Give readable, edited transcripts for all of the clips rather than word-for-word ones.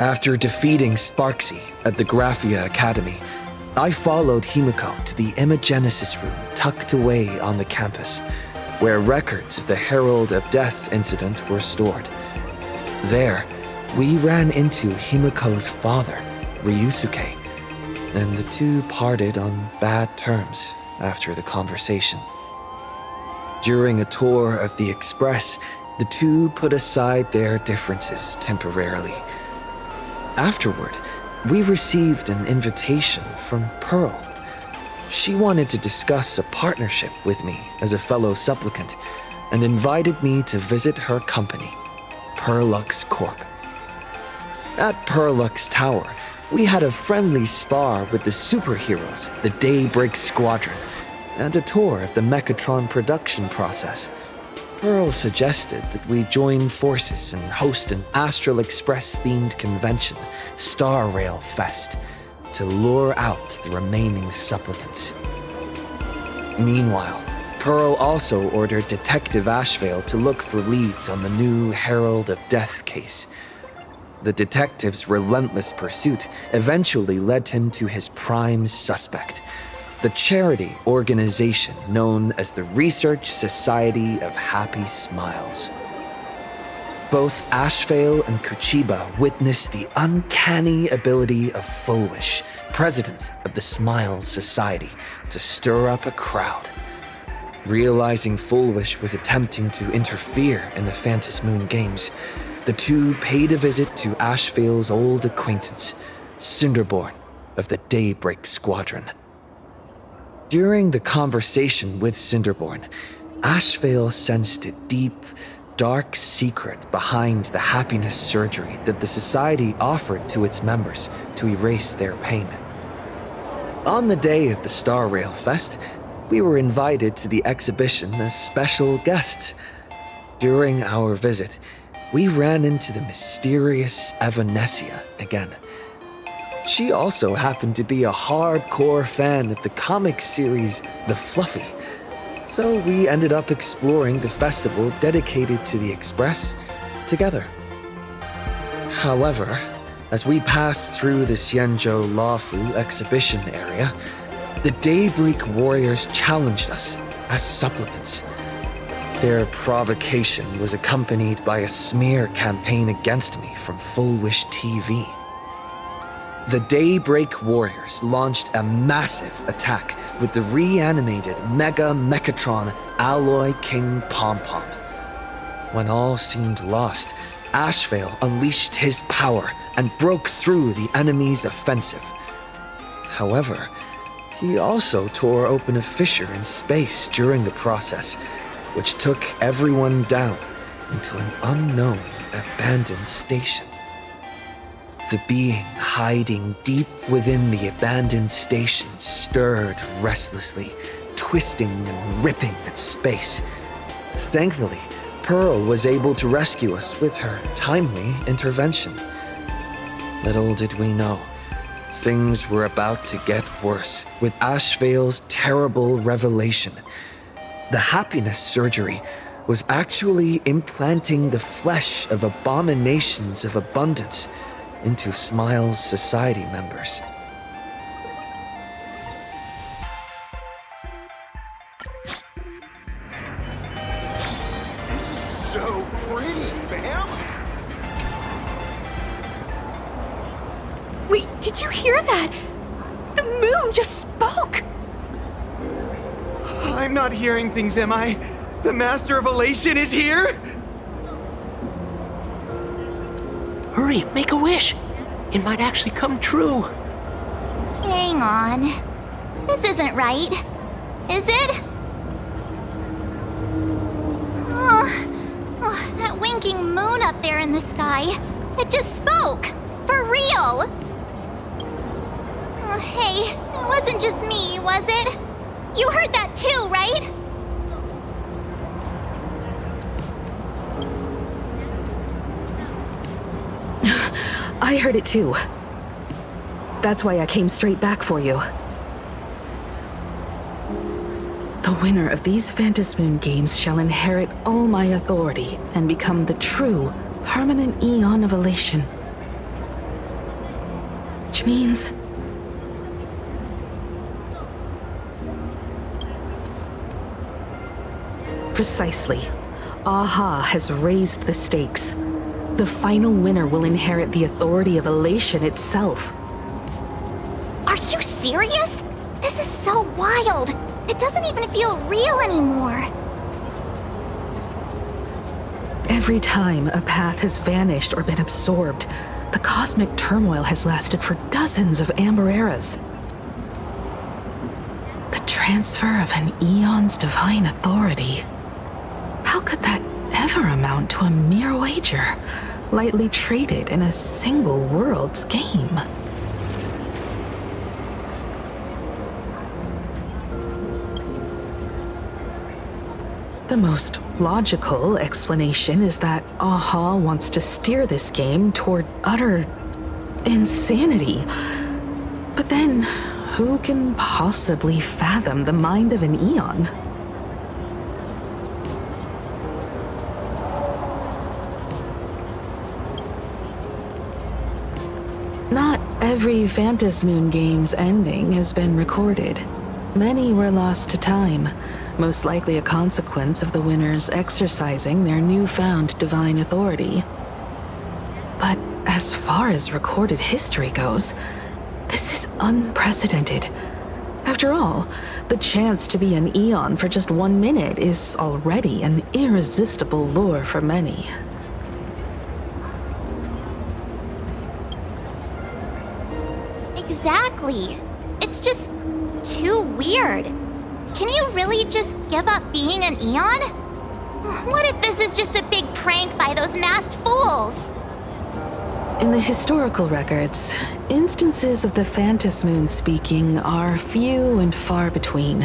After defeating Sparksy at the Graphia Academy, I followed Himiko to the Imagenesis room tucked away on the campus, where records of the Herald of Death incident were stored. There, we ran into Himiko's father, Ryusuke, and the two parted on bad terms after the conversation. During a tour of the Express, the two put aside their differences temporarily. Afterward, we received an invitation from Pearl. She wanted to discuss a partnership with me as a fellow supplicant and invited me to visit her company, Perlux Corp. At Perlux Tower, we had a friendly spar with the superheroes, the Daybreak Squadron, and a tour of the Mechatron production process. Pearl suggested that we join forces and host an Astral Express-themed convention, Star Rail Fest, to lure out the remaining supplicants. Meanwhile, Pearl also ordered Detective Ashvale to look for leads on the new Herald of Death case. The detective's relentless pursuit eventually led him to his prime suspect, the charity organization known as the Research Society of Happy Smiles. Both Ashvale and Kuchiba witnessed the uncanny ability of Fulwish, president of the Smiles Society, to stir up a crowd. Realizing Fulwish was attempting to interfere in the Phantom Moon Games, the two paid a visit to Ashvale's old acquaintance, Cinderborn of the Daybreak Squadron. During the conversation with Cinderborn, Ashvale sensed a deep, dark secret behind the happiness surgery that the society offered to its members to erase their pain. On the day of the Star Rail Fest, we were invited to the exhibition as special guests. During our visit, we ran into the mysterious Evanessia again. She also happened to be a hardcore fan of the comic series The Fluffy, so we ended up exploring the festival dedicated to the Express together. However, as we passed through the Xianzhou Laofu exhibition area, the Daybreak Warriors challenged us as supplicants. Their provocation was accompanied by a smear campaign against me from Fulwish TV. The Daybreak Warriors launched a massive attack with the reanimated Mega Mechatron Alloy King Pom-Pom. When all seemed lost, Ashvale unleashed his power and broke through the enemy's offensive. However, he also tore open a fissure in space during the process, which took everyone down into an unknown abandoned station. The being hiding deep within the abandoned station stirred restlessly, twisting and ripping at space. Thankfully, Pearl was able to rescue us with her timely intervention. Little did we know, things were about to get worse with Ashvale's terrible revelation. The happiness surgery was actually implanting the flesh of abominations of abundance into Smiles Society members. This is so pretty, fam! Wait, did you hear that? The moon just spoke! I'm not hearing things, am I? The Master of Elation is here? Hurry, make a wish. It might actually come true. Hang on. This isn't right. Is it? Oh, that winking moon up there in the sky. It just spoke. For real. Oh, hey, it wasn't just me, was it? You heard that too, right? I heard it too. That's why I came straight back for you. The winner of these Phantom Moon Games shall inherit all my authority and become the true, permanent Eon of Elation. Which means... Precisely. Aha has raised the stakes. The final winner will inherit the authority of elation itself. Are you serious? This is so wild. It doesn't even feel real anymore. Every time a path has vanished or been absorbed, the cosmic turmoil has lasted for dozens of amber eras. The transfer of an eon's divine authority. How could that ever amount to a mere wager, lightly traded in a single world's game? The most logical explanation is that Aha wants to steer this game toward utter insanity. But then, who can possibly fathom the mind of an Eon? Not every Phantasmoon game's ending has been recorded. Many were lost to time, most likely a consequence of the winners exercising their newfound divine authority. But as far as recorded history goes, this is unprecedented. After all, the chance to be an Eon for just 1 minute is already an irresistible lure for many. Exactly. It's just too weird. Can you really just give up being an Eon? What if this is just a big prank by those masked fools? In the historical records, instances of the Phantasmoon speaking are few and far between,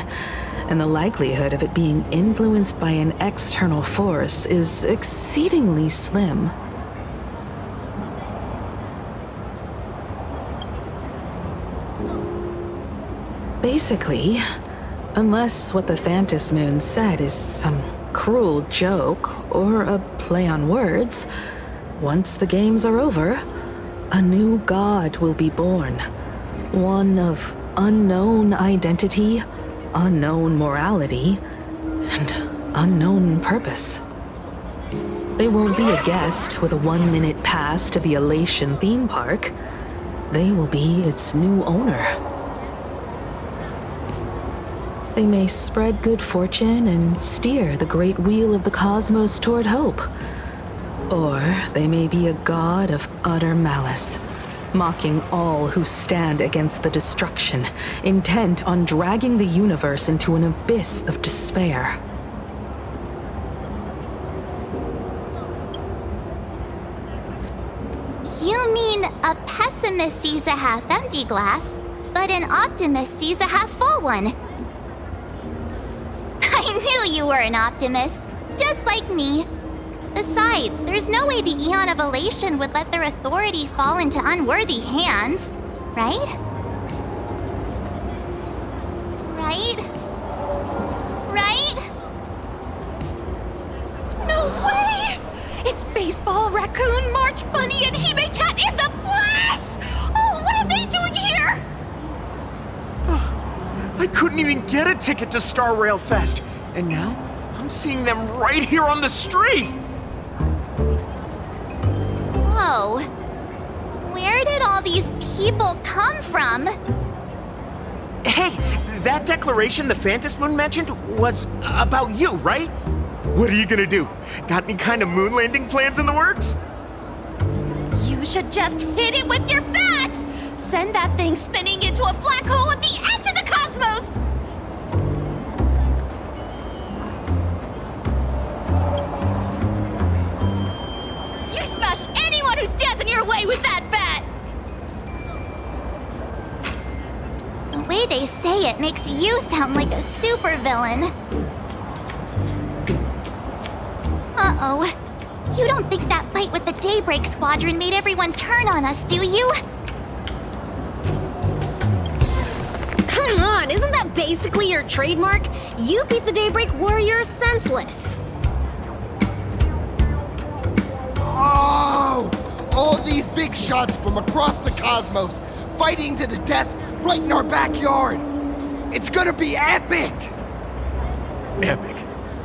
and the likelihood of it being influenced by an external force is exceedingly slim. Basically, unless what the Phantasmoon said is some cruel joke or a play on words, once the games are over, a new god will be born. One of unknown identity, unknown morality, and unknown purpose. They won't be a guest with a 1-minute pass to the Elation theme park. They will be its new owner. They may spread good fortune and steer the great wheel of the cosmos toward hope. Or they may be a god of utter malice, mocking all who stand against the destruction, intent on dragging the universe into an abyss of despair. You mean a pessimist sees a half-empty glass, but an optimist sees a half-full one? I knew you were an optimist, just like me. Besides, there's no way the Eon of Elation would let their authority fall into unworthy hands, right? Right? Right? No way! It's Baseball, Raccoon, March Bunny, and Hime Cat in the flesh! Oh, what are they doing here? I couldn't even get a ticket to Star Rail Fest, and now I'm seeing them right here on the street! Whoa. Where did all these people come from? Hey, that declaration the Phantasmoon mentioned was about you, right? What are you gonna do? Got any kind of moon landing plans in the works? You should just hit it with your bat! Send that thing spinning into a black hole at the edge of the cosmos! You smash anyone who stands in your way with that bat! The way they say it makes you sound like a supervillain. Uh-oh. You don't think that fight with the Daybreak Squadron made everyone turn on us, do you? Come on, isn't that basically your trademark? You beat the Daybreak Warriors senseless. Oh! All these big shots from across the cosmos, fighting to the death right in our backyard. It's gonna be epic! Epic?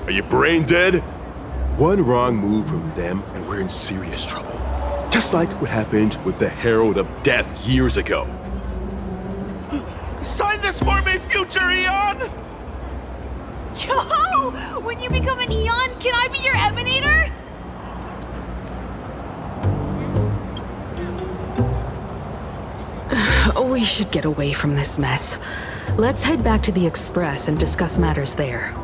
Are you brain dead? One wrong move from them and we're in serious trouble. Just like what happened with the Herald of Death years ago. Sign this for me, future Eon! Yo! When you become an Eon, can I be your Emanator? We should get away from this mess. Let's head back to the Express and discuss matters there.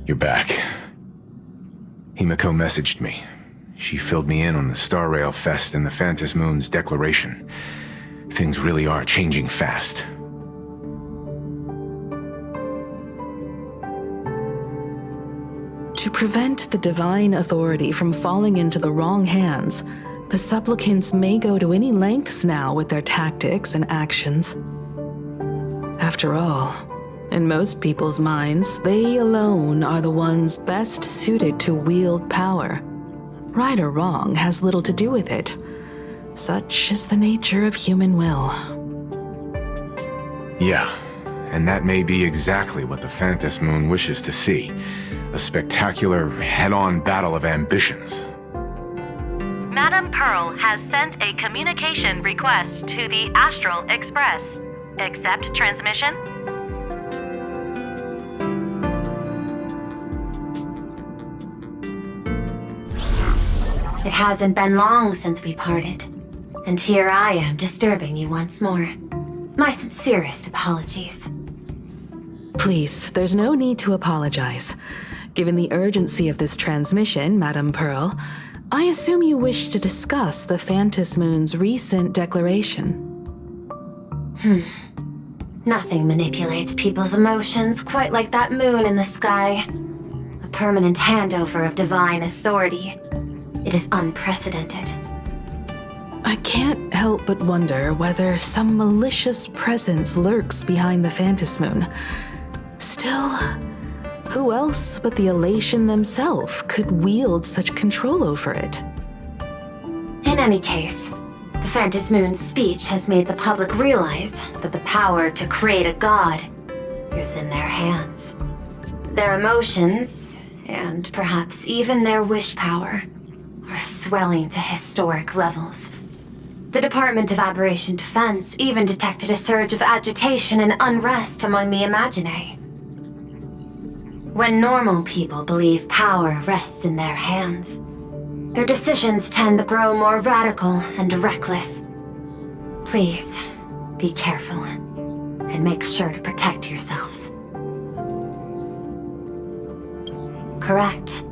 You're back. Himiko messaged me. She filled me in on the Star Rail Fest and the Phantom Moon's declaration. Things really are changing fast. To prevent the divine authority from falling into the wrong hands, the supplicants may go to any lengths now with their tactics and actions. After all, in most people's minds, they alone are the ones best suited to wield power. Right or wrong has little to do with it. Such is the nature of human will. Yeah, and that may be exactly what the Phantom Moon wishes to see. A spectacular, head-on battle of ambitions. Madam Pearl has sent a communication request to the Astral Express. Accept transmission? It hasn't been long since we parted, and here I am disturbing you once more. My sincerest apologies. Please, there's no need to apologize. Given the urgency of this transmission, Madam Pearl, I assume you wish to discuss the Phantom Moon's recent declaration. Nothing manipulates people's emotions quite like that moon in the sky. A permanent handover of divine authority. It is unprecedented. I can't help but wonder whether some malicious presence lurks behind the Phantom Moon. Still, who else but the Elation themselves could wield such control over it? In any case, the Phantom Moon's speech has made the public realize that the power to create a god is in their hands. Their emotions, and perhaps even their wish power, are swelling to historic levels. The Department of Aberration Defense even detected a surge of agitation and unrest among the Imaginae. When normal people believe power rests in their hands, their decisions tend to grow more radical and reckless. Please, be careful, and make sure to protect yourselves. Correct.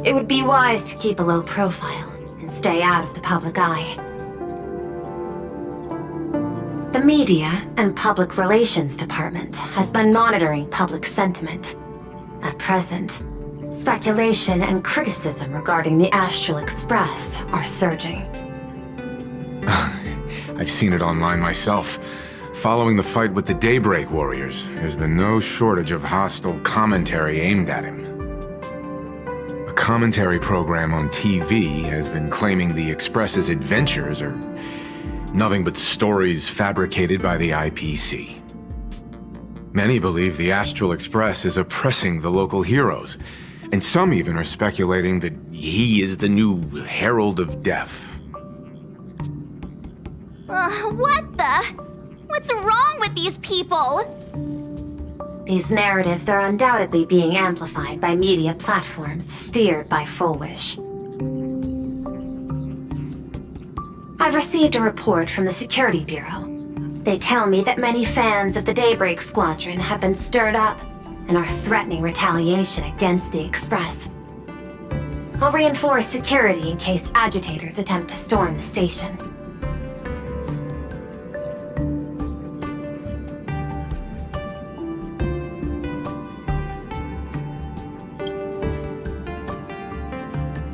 It would be wise to keep a low profile and stay out of the public eye. The Media and Public Relations Department has been monitoring public sentiment. At present, speculation and criticism regarding the Astral Express are surging. I've seen it online myself. Following the fight with the Daybreak Warriors, there's been no shortage of hostile commentary aimed at him. A commentary program on TV has been claiming the Express's adventures are nothing but stories fabricated by the IPC. Many believe the Astral Express is oppressing the local heroes, and some even are speculating that he is the new Herald of Death. What the? What's wrong with these people? These narratives are undoubtedly being amplified by media platforms steered by Full Wish. I've received a report from the Security Bureau. They tell me that many fans of the Daybreak Squadron have been stirred up and are threatening retaliation against the Express. I'll reinforce security in case agitators attempt to storm the station.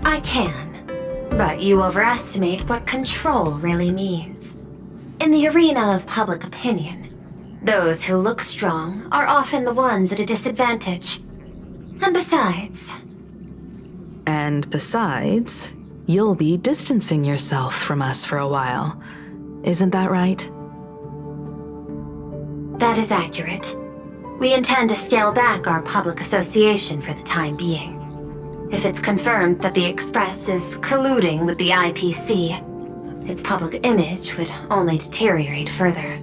I can, but you overestimate what control really means. In the arena of public opinion, Those who look strong are often the ones at a disadvantage. And besides, you'll be distancing yourself from us for a while. Isn't that right? That is accurate. We intend to scale back our public association for the time being. If it's confirmed that the Express is colluding with the IPC, its public image would only deteriorate further.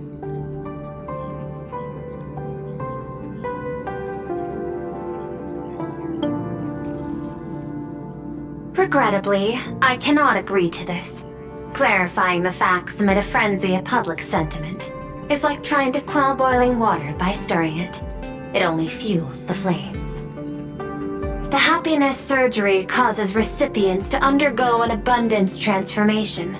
Regrettably, I cannot agree to this. Clarifying the facts amid a frenzy of public sentiment is like trying to quell boiling water by stirring it. It only fuels the flames. The happiness surgery causes recipients to undergo an abundance transformation.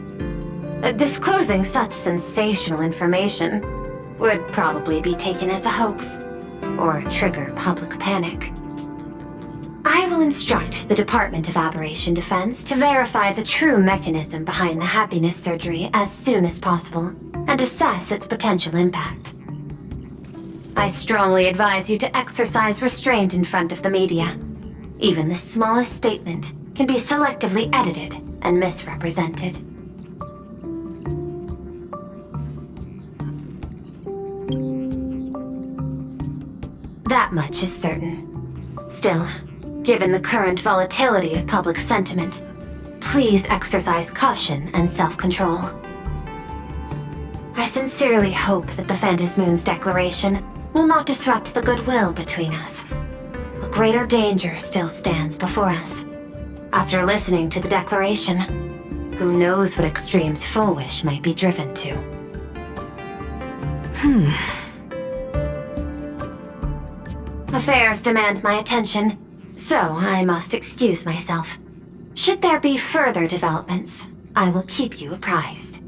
Disclosing such sensational information would probably be taken as a hoax, or trigger public panic. I will instruct the Department of Aberration Defense to verify the true mechanism behind the happiness surgery as soon as possible, and assess its potential impact. I strongly advise you to exercise restraint in front of the media. Even the smallest statement can be selectively edited and misrepresented. That much is certain. Still, given the current volatility of public sentiment, please exercise caution and self-control. I sincerely hope that the Phantasmoon's declaration will not disrupt the goodwill between us. A greater danger still stands before us. After listening to the declaration, who knows what extremes Fullwish might be driven to. Affairs demand my attention, so I must excuse myself. Should there be further developments, I will keep you apprised.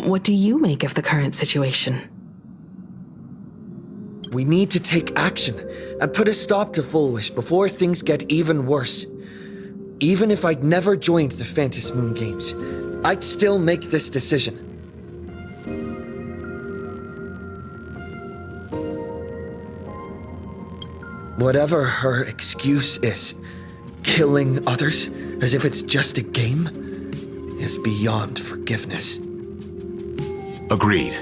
What do you make of the current situation? We need to take action and put a stop to Fullwish before things get even worse. Even if I'd never joined the Phantasmoon Games, I'd still make this decision. Whatever her excuse is, killing others as if it's just a game is beyond forgiveness. Agreed.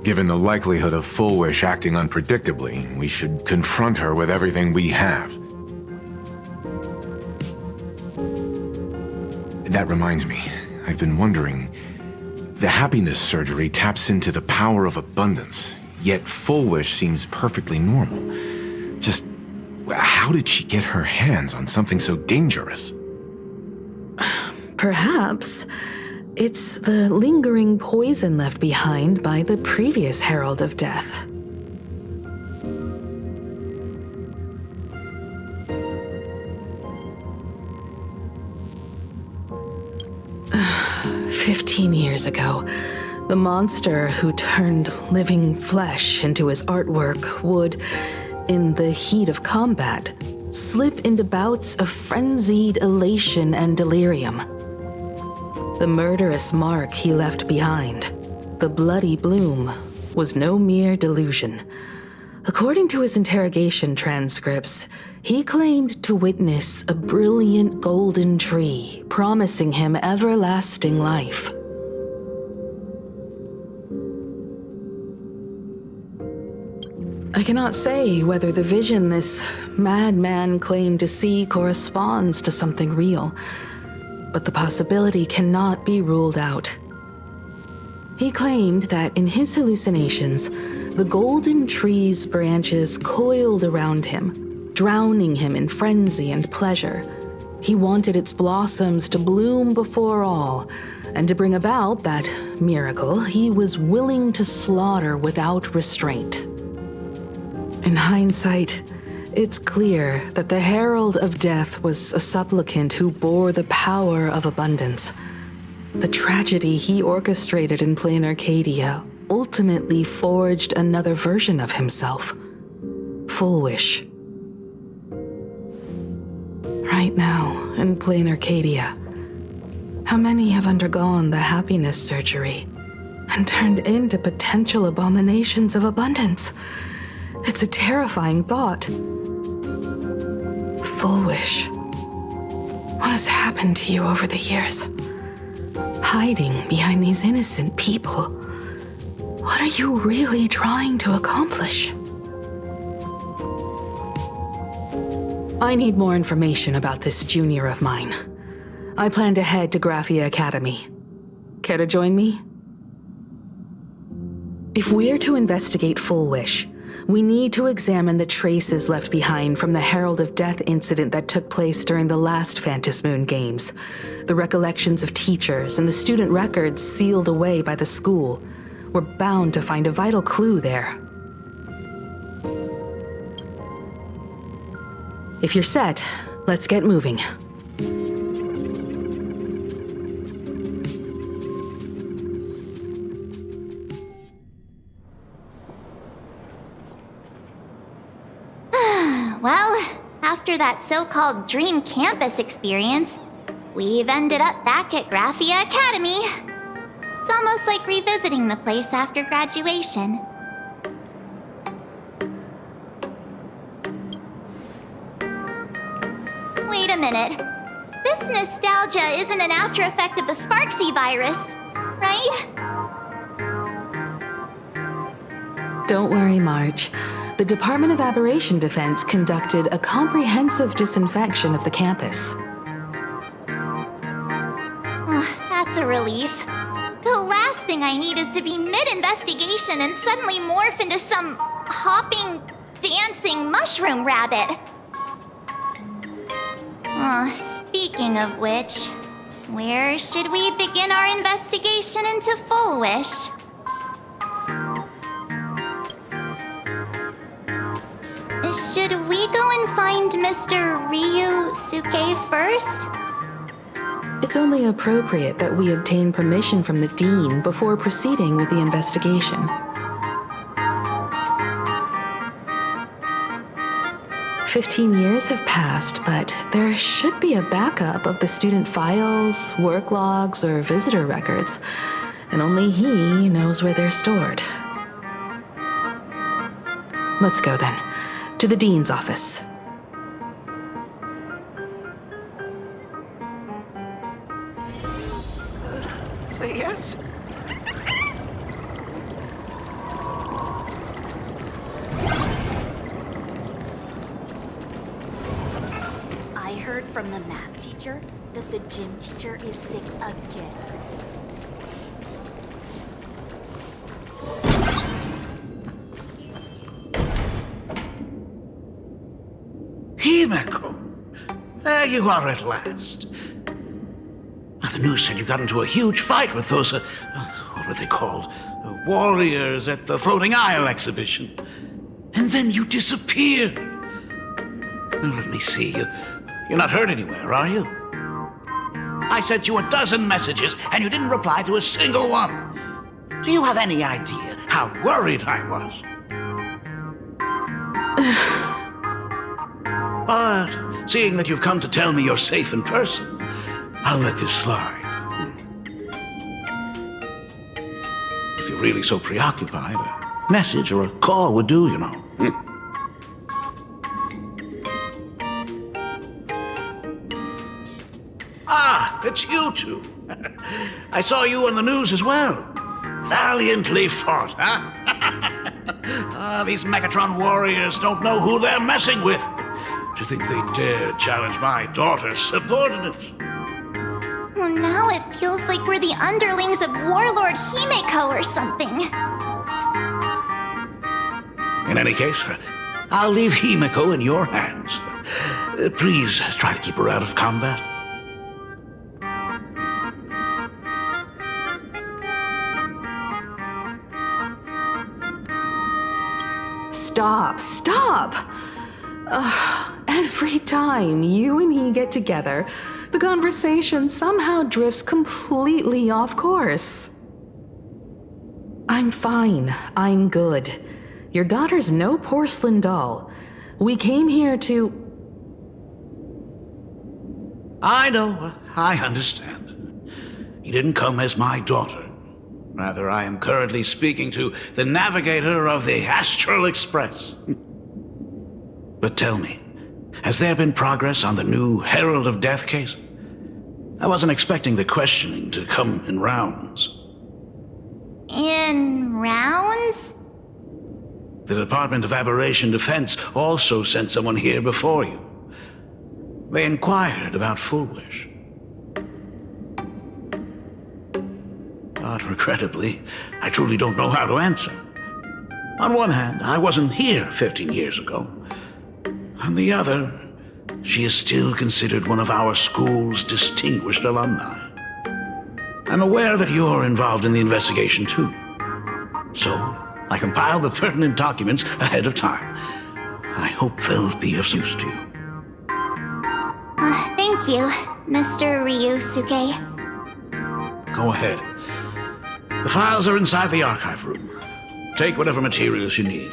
Given the likelihood of Fullwish acting unpredictably, we should confront her with everything we have. That reminds me, I've been wondering, the happiness surgery taps into the power of abundance, yet Fullwish seems perfectly normal. Just, how did she get her hands on something so dangerous? Perhaps it's the lingering poison left behind by the previous Herald of Death. "15 years ago, the monster who turned living flesh into his artwork would, in the heat of combat, slip into bouts of frenzied elation and delirium. The murderous mark he left behind, the bloody bloom, was no mere delusion. According to his interrogation transcripts, he claimed to witness a brilliant golden tree promising him everlasting life. I cannot say whether the vision this madman claimed to see corresponds to something real, but the possibility cannot be ruled out. He claimed that in his hallucinations, the golden tree's branches coiled around him, drowning him in frenzy and pleasure. He wanted its blossoms to bloom before all, and to bring about that miracle, he was willing to slaughter without restraint. In hindsight, it's clear that the Herald of Death was a supplicant who bore the power of abundance. The tragedy he orchestrated in plain Arcadia ultimately forged another version of himself. Fullwish. right now in plain Arcadia? How many have undergone the happiness surgery and turned into potential abominations of abundance? It's a terrifying thought. Full wish. What has happened to you over the years? Hiding behind these innocent people. What are you really trying to accomplish? I need more information about this junior of mine. I plan to head to Graphia Academy. Care to join me? If we're to investigate Full Wish, we need to examine the traces left behind from the Herald of Death incident that took place during the last Phantom Moon Games, the recollections of teachers and the student records sealed away by the school. We're bound to find a vital clue there. If you're set, let's get moving. Well, after that so-called dream campus experience, we've ended up back at Graphia Academy. It's almost like revisiting the place after graduation. Wait a minute. This nostalgia isn't an after effect of the Sparksy virus, right? Don't worry, Marge. The Department of Aberration Defense conducted a comprehensive disinfection of the campus. That's a relief. The last thing I need is to be mid-investigation and suddenly morph into some hopping, dancing mushroom rabbit. Speaking of which, where should we begin our investigation into Full Wish? Should we go and find Mr. Ryusuke first? It's only appropriate that we obtain permission from the Dean before proceeding with the investigation. "15 years have passed, but there should be a backup of the student files, work logs, or visitor records, and only he knows where they're stored. Let's go then, to the Dean's office. Say yes? I heard from the math teacher that the gym teacher is sick again. Himeko! There you are at last. The news said you got into a huge fight with those, what were they called? Warriors at the Floating Isle exhibition. And then you disappeared. Well, let me see. You're not hurt anywhere, are you? I sent you a dozen messages, and you didn't reply to a single one. Do you have any idea how worried I was? But seeing that you've come to tell me you're safe in person, I'll let this slide. If you're really so preoccupied, a message or a call would do, you know. Ah, it's you two. I saw you on the news as well. Valiantly fought, huh? These Megatron warriors don't know who they're messing with. To think they dare challenge my daughter's subordinates. Well, now it feels like we're the underlings of Warlord Himeko or something. In any case, I'll leave Himeko in your hands. Please try to keep her out of combat. Stop! Every time you and he get together, the conversation somehow drifts completely off course. I'm fine. I'm good. Your daughter's no porcelain doll. We came here to... I know, I understand. You didn't come as my daughter. Rather, I am currently speaking to the navigator of the Astral Express. But tell me, has there been progress on the new Herald of Death case? I wasn't expecting the questioning to come in rounds. In rounds? The Department of Aberration Defense also sent someone here before you. They inquired about Fullwish. But regrettably, I truly don't know how to answer. On one hand, I wasn't here 15 years ago. On the other, she is still considered one of our school's distinguished alumni. I'm aware that you're involved in the investigation too. So, I compiled the pertinent documents ahead of time. I hope they'll be of use to you. Thank you, Mr. Ryusuke. Go ahead. The files are inside the archive room. Take whatever materials you need.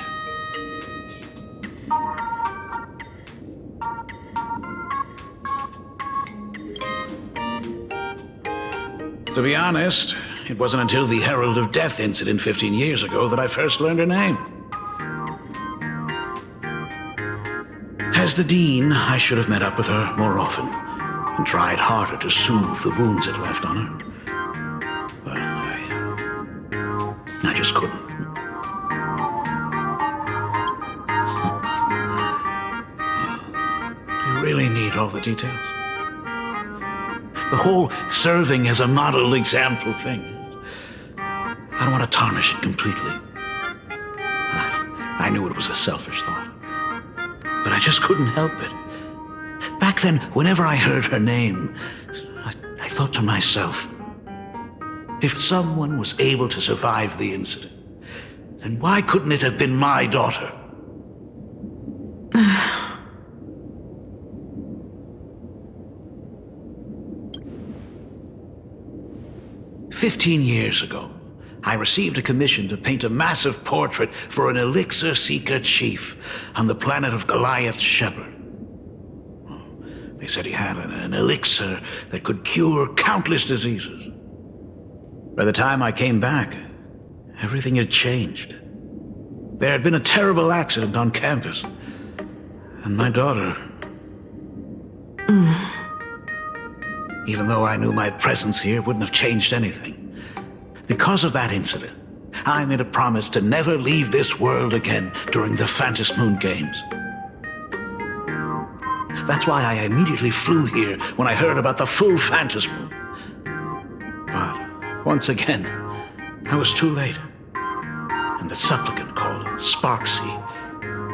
To be honest, it wasn't until the Herald of Death incident 15 years ago that I first learned her name. As the Dean, I should have met up with her more often and tried harder to soothe the wounds it left on her. But I just couldn't. Do you really need all the details? The whole serving as a model example thing. I don't want to tarnish it completely. I knew it was a selfish thought, but I just couldn't help it. Back then, whenever I heard her name, I thought to myself, if someone was able to survive the incident, then why couldn't it have been my daughter? 15 years ago, I received a commission to paint a massive portrait for an elixir seeker chief on the planet of Goliath Shepherd. They said he had an elixir that could cure countless diseases. By the time I came back, everything had changed. There had been a terrible accident on campus, and my daughter... Even though I knew my presence here wouldn't have changed anything. Because of that incident, I made a promise to never leave this world again during the Phantom Moon Games. That's why I immediately flew here when I heard about the full Phantom Moon. But, once again, I was too late. And the supplicant called Sparksy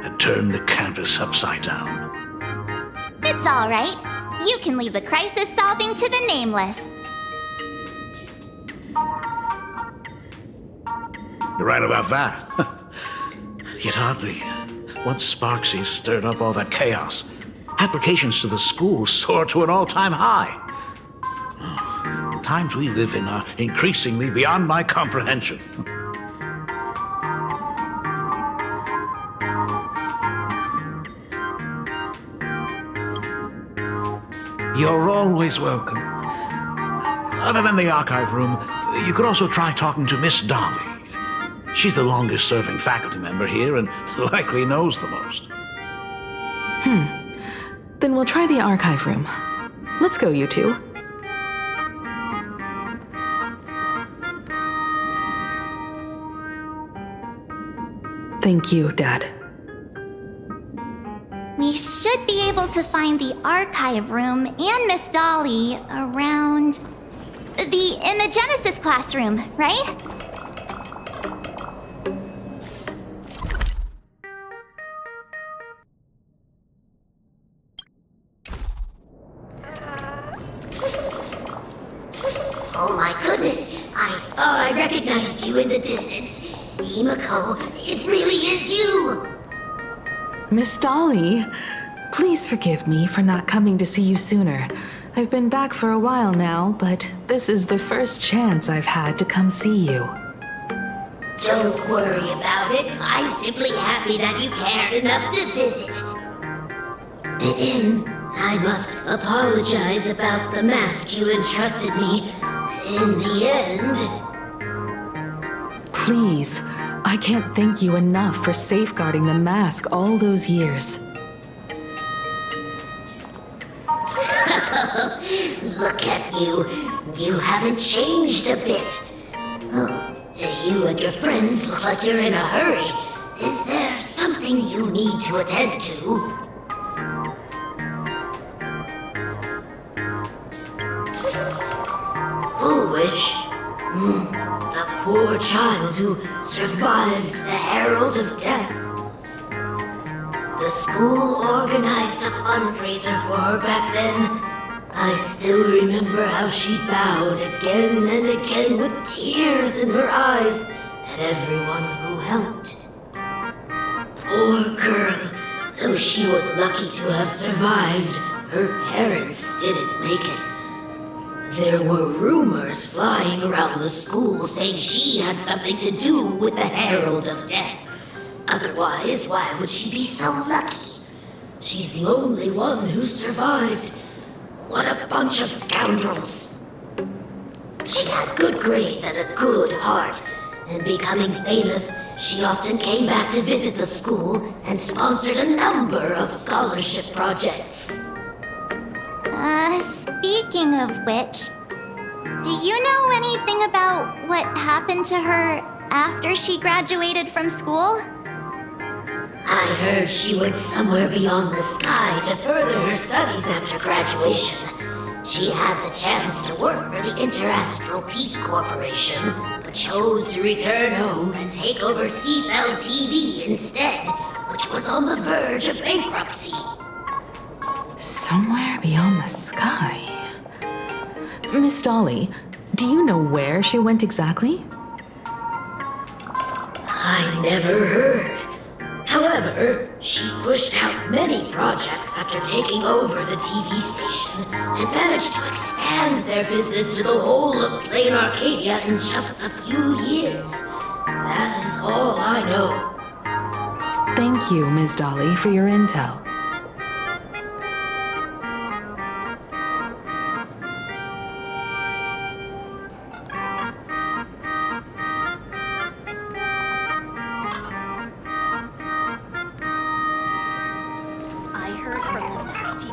had turned the campus upside down. It's all right. You can leave the crisis solving to the Nameless. You're right about that. Yet oddly, once Sparksy stirred up all that chaos, applications to the school soared to an all-time high. The times we live in are increasingly beyond my comprehension. You're always welcome. Other than the archive room, you could also try talking to Miss Dolly. She's the longest-serving faculty member here and likely knows the most. Then we'll try the archive room. Let's go, you two. Thank you, Dad. We should be able to find the archive room and Miss Dolly around the Imagenesis classroom, right? Oh my goodness, I thought I recognized you in the distance. Himiko, it really is you! Miss Dolly, please forgive me for not coming to see you sooner. I've been back for a while now, but this is the first chance I've had to come see you. Don't worry about it. I'm simply happy that you cared enough to visit. I must apologize about the mask you entrusted me. In the end... Please, I can't thank you enough for safeguarding the mask all those years. Look at you. You haven't changed a bit. Oh, you and your friends look like you're in a hurry. Is there something you need to attend to? Foolish. The poor child who survived the Herald of Death. The school organized a fundraiser for her back then. I still remember how she bowed again and again with tears in her eyes at everyone who helped. Poor girl, though she was lucky to have survived, her parents didn't make it. There were rumors flying around the school saying she had something to do with the Herald of Death. Otherwise, why would she be so lucky? She's the only one who survived. What a bunch of scoundrels. She had good grades and a good heart, and becoming famous, she often came back to visit the school and sponsored a number of scholarship projects. Speaking of which, do you know anything about what happened to her after she graduated from school? I heard she went somewhere beyond the sky to further her studies after graduation. She had the chance to work for the Interastral Peace Corporation, but chose to return home and take over Seafell TV instead, which was on the verge of bankruptcy. Somewhere beyond the sky. Miss Dolly, do you know where she went exactly? I never heard. However, she pushed out many projects after taking over the TV station and managed to expand their business to the whole of Plain Arcadia in just a few years. That is all I know. Thank you, Ms. Dolly, for your intel.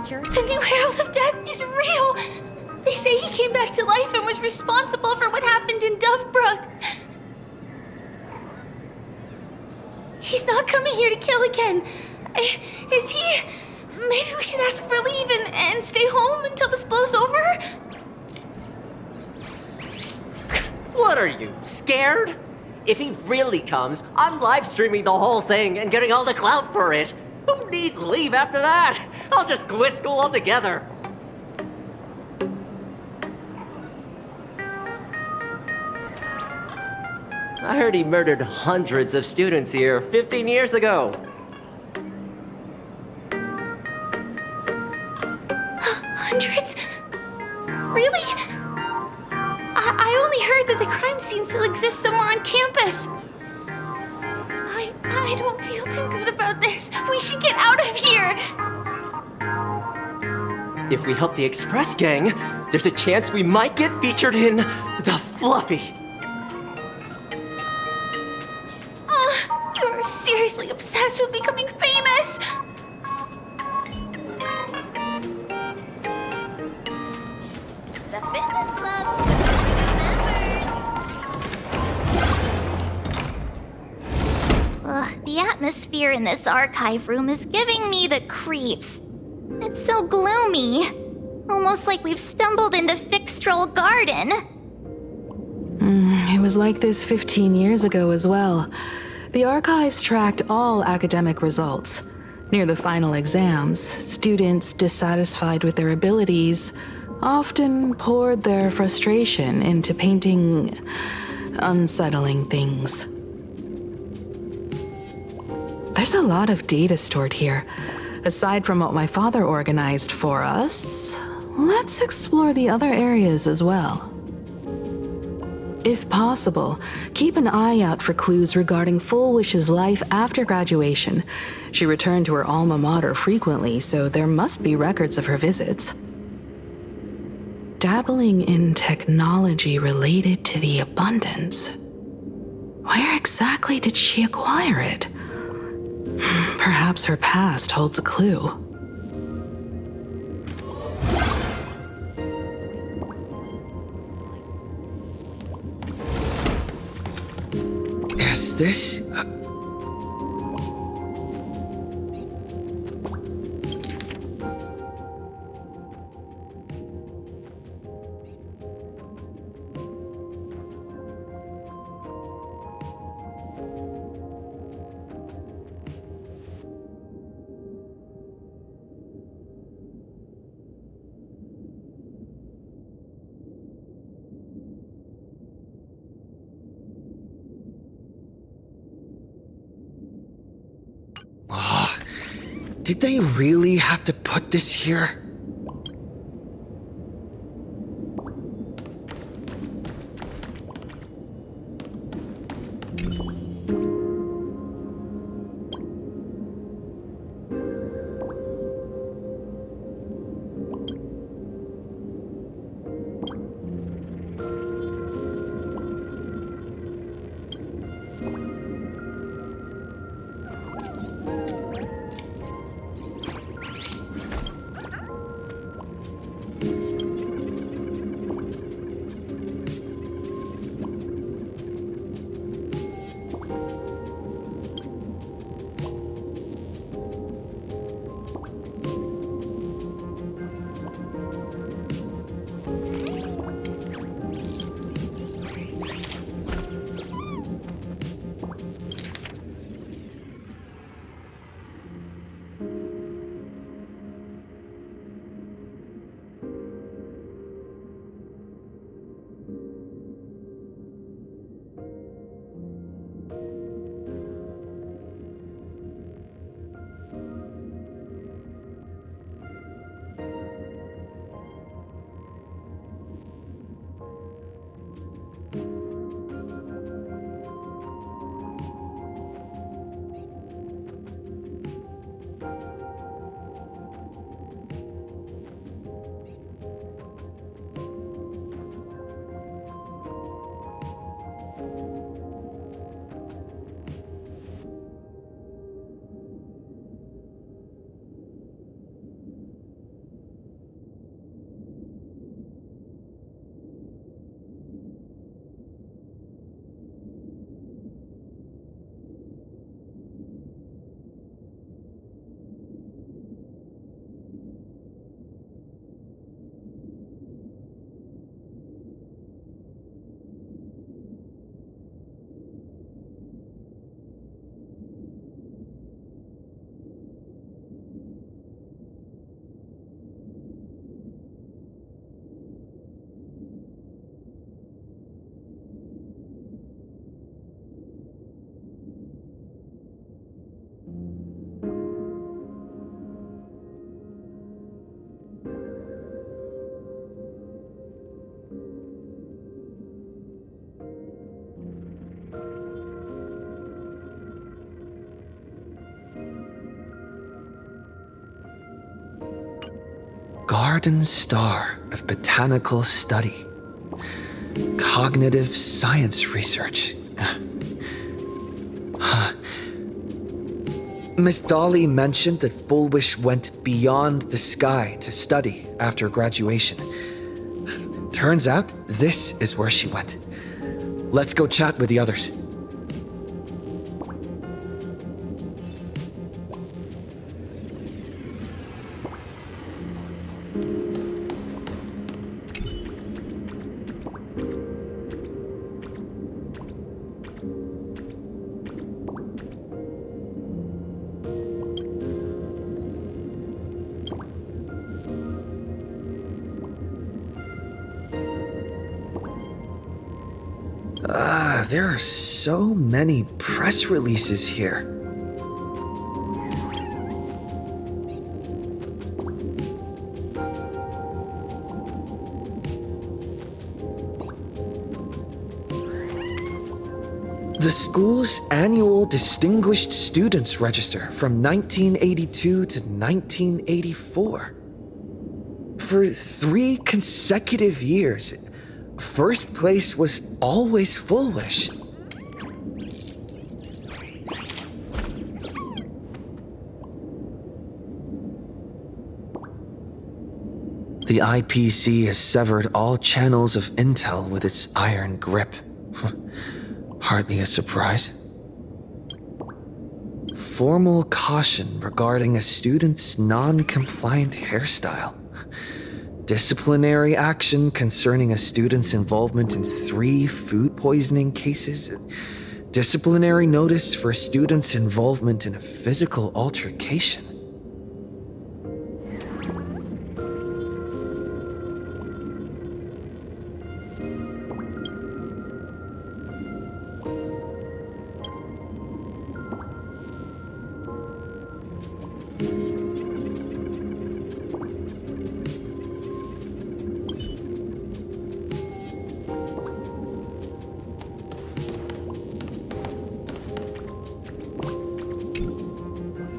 The new Herald of Death is real! They say he came back to life and was responsible for what happened in Dovebrook. He's not coming here to kill again. Is he? Maybe we should ask for leave and stay home until this blows over? What are you, scared? If he really comes, I'm live streaming the whole thing and getting all the clout for it. Who needs leave after that? I'll just quit school altogether. I heard he murdered hundreds of students here 15 years ago. Hundreds? Really? I only heard that the crime scene still exists somewhere on campus. I don't feel too good about this. We should get out of here. If we help the Express gang, there's a chance we might get featured in The Fluffy. You're seriously obsessed with becoming famous. The fitness club. The atmosphere in this archive room is giving me the creeps. It's so gloomy. Almost like we've stumbled into Fixtroll Garden. It was like this 15 years ago as well. The archives tracked all academic results. Near the final exams, students dissatisfied with their abilities often poured their frustration into painting unsettling things. There's a lot of data stored here. Aside from what my father organized for us, let's explore the other areas as well. If possible, keep an eye out for clues regarding Full Wish's life after graduation. She returned to her alma mater frequently, so there must be records of her visits. Dabbling in technology related to the abundance. Where exactly did she acquire it? Perhaps her past holds a clue. Is this... Did they really have to put this here? Garden Star of Botanical Study. Cognitive Science Research. Miss Dolly mentioned that Full Wish went beyond the sky to study after graduation. Turns out, this is where she went. Let's go chat with the others. There are so many press releases here. The school's annual Distinguished Students Register from 1982 to 1984. For 3 consecutive years, first place was always Foolish. The IPC has severed all channels of intel with its iron grip. Hardly a surprise. Formal caution regarding a student's non-compliant hairstyle. Disciplinary action concerning a student's involvement in 3 food poisoning cases. Disciplinary notice for a student's involvement in a physical altercation.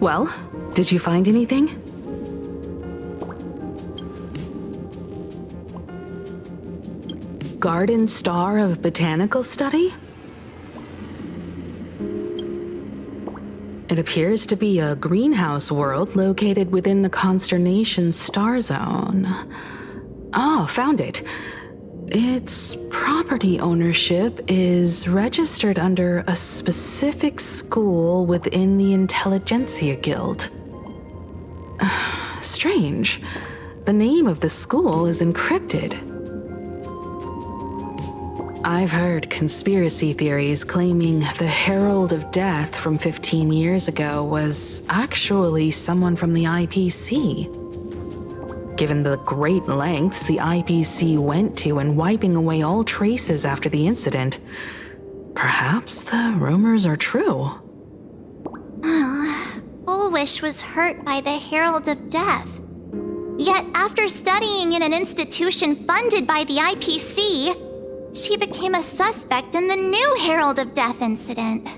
Well, did you find anything? Garden Star of Botanical Study? It appears to be a greenhouse world located within the consternation star zone. Oh, found it. Its property ownership is registered under a specific school within the Intelligentsia Guild. Strange. The name of the school is encrypted. I've heard conspiracy theories claiming the Herald of Death from 15 years ago was actually someone from the IPC. Given the great lengths the IPC went to in wiping away all traces after the incident, perhaps the rumors are true. Foolish was hurt by the Herald of Death. Yet after studying in an institution funded by the IPC, she became a suspect in the new Herald of Death incident.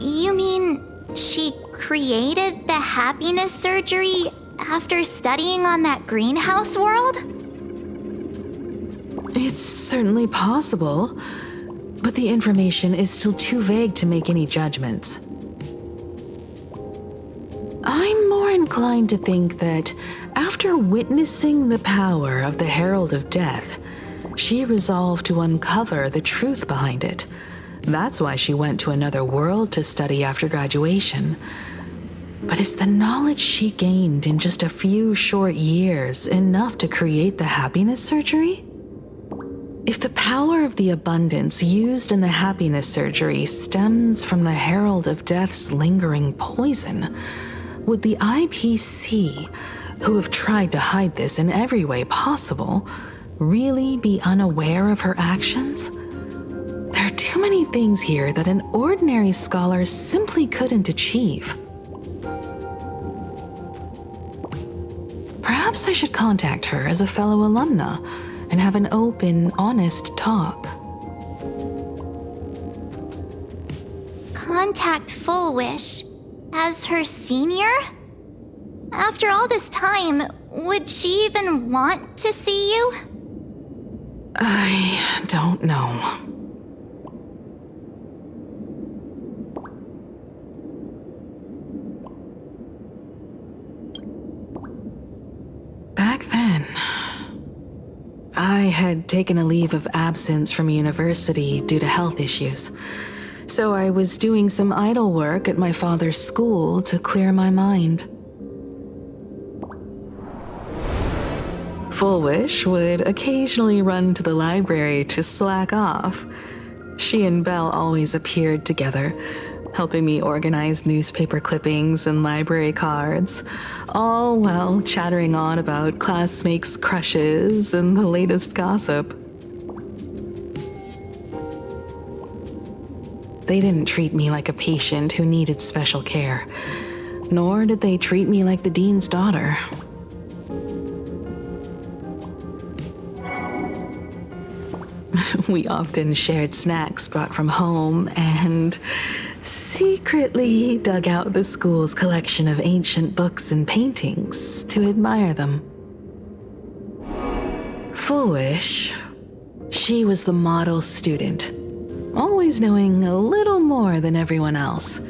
You mean she created the happiness surgery after studying on that greenhouse world? It's certainly possible, but the information is still too vague to make any judgments. I'm more inclined to think that after witnessing the power of the Herald of Death, she resolved to uncover the truth behind it. That's why she went to another world to study after graduation. But is the knowledge she gained in just a few short years enough to create the happiness surgery? If the power of the abundance used in the happiness surgery stems from the Herald of Death's lingering poison, would the IPC, who have tried to hide this in every way possible, really be unaware of her actions? There are too many things here that an ordinary scholar simply couldn't achieve. Perhaps I should contact her as a fellow alumna and have an open, honest talk. Contact Foolish as her senior? After all this time, would she even want to see you? I don't know. Back then, I had taken a leave of absence from university due to health issues, so I was doing some idle work at my father's school to clear my mind. Foolish would occasionally run to the library to slack off. She and Belle always appeared together, helping me organize newspaper clippings and library cards, all while chattering on about classmates' crushes and the latest gossip. They didn't treat me like a patient who needed special care, nor did they treat me like the dean's daughter. We often shared snacks brought from home and secretly dug out the school's collection of ancient books and paintings to admire them. Foolish. She was the model student, always knowing a little more than everyone else.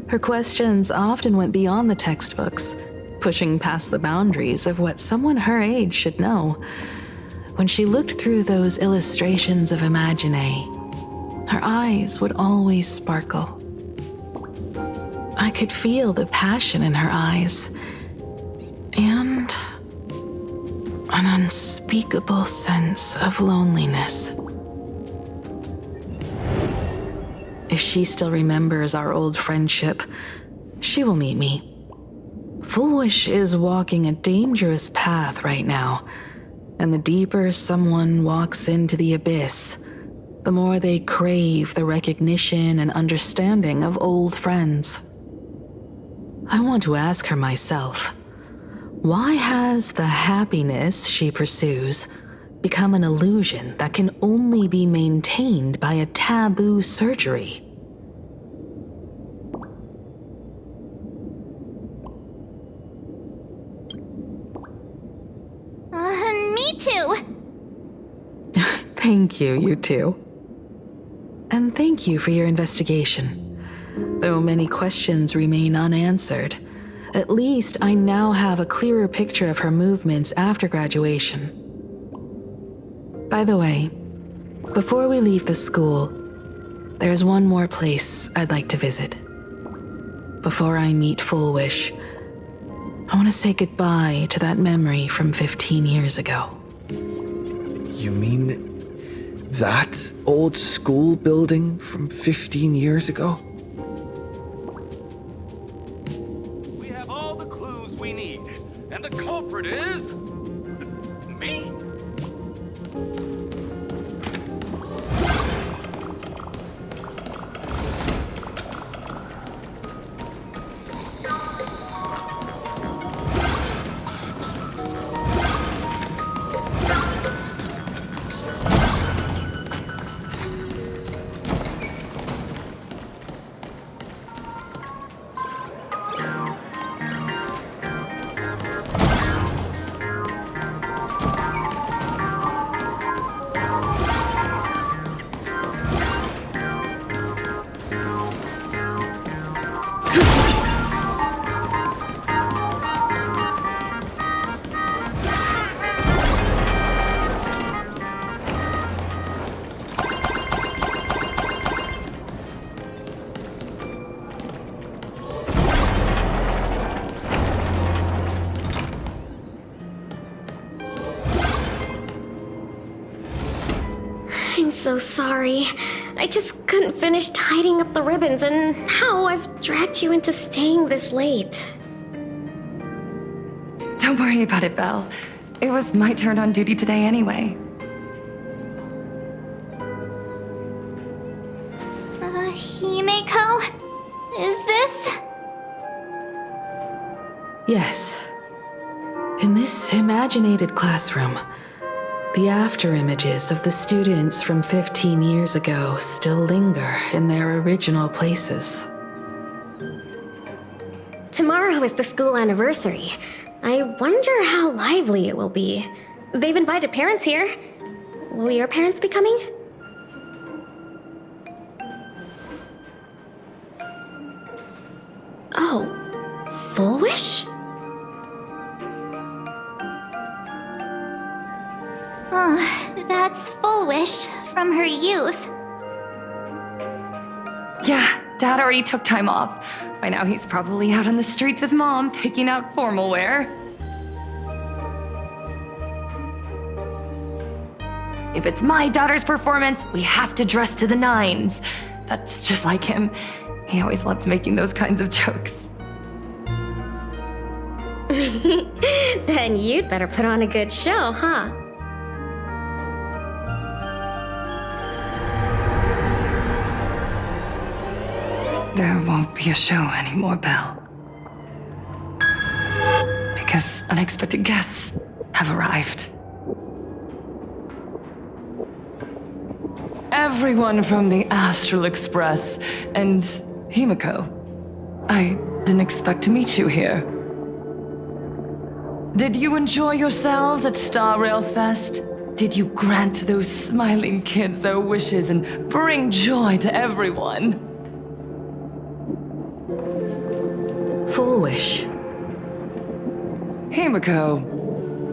Her questions often went beyond the textbooks, pushing past the boundaries of what someone her age should know. When she looked through those illustrations of Imagine, her eyes would always sparkle. I could feel the passion in her eyes, and an unspeakable sense of loneliness. If she still remembers our old friendship, she will meet me. Foolish is walking a dangerous path right now, and the deeper someone walks into the abyss, the more they crave the recognition and understanding of old friends. I want to ask her myself, why has the happiness she pursues become an illusion that can only be maintained by a taboo surgery? Me too. Thank you, you two. And thank you for your investigation. Though many questions remain unanswered, at least I now have a clearer picture of her movements after graduation. By the way, before we leave the school, there's one more place I'd like to visit. Before I meet Foolish, I want to say goodbye to that memory from 15 years ago. You mean that old school building from 15 years ago? We have all the clues we need, and the culprit is... me? I'm so sorry. I just couldn't finish tidying up the ribbons, and now I've dragged you into staying this late. Don't worry about it, Belle. It was my turn on duty today anyway. Himeko? Is this? Yes. In this imaginated classroom, the after images of the students from 15 years ago still linger in their original places. Tomorrow is the school anniversary. I wonder how lively it will be. They've invited parents here. Will your parents be coming? Oh, Foolish? That's Foolish from her youth. Yeah, Dad already took time off. By now he's probably out on the streets with Mom, picking out formal wear. If it's my daughter's performance, we have to dress to the nines. That's just like him. He always loves making those kinds of jokes. Then you'd better put on a good show, huh? There won't be a show anymore, Belle. Because unexpected guests have arrived. everyone from the Astral Express, and Himiko. I didn't expect to meet you here. Did you enjoy yourselves at Star Rail Fest? Did you grant those smiling kids their wishes and bring joy to everyone? Full wish. Himiko,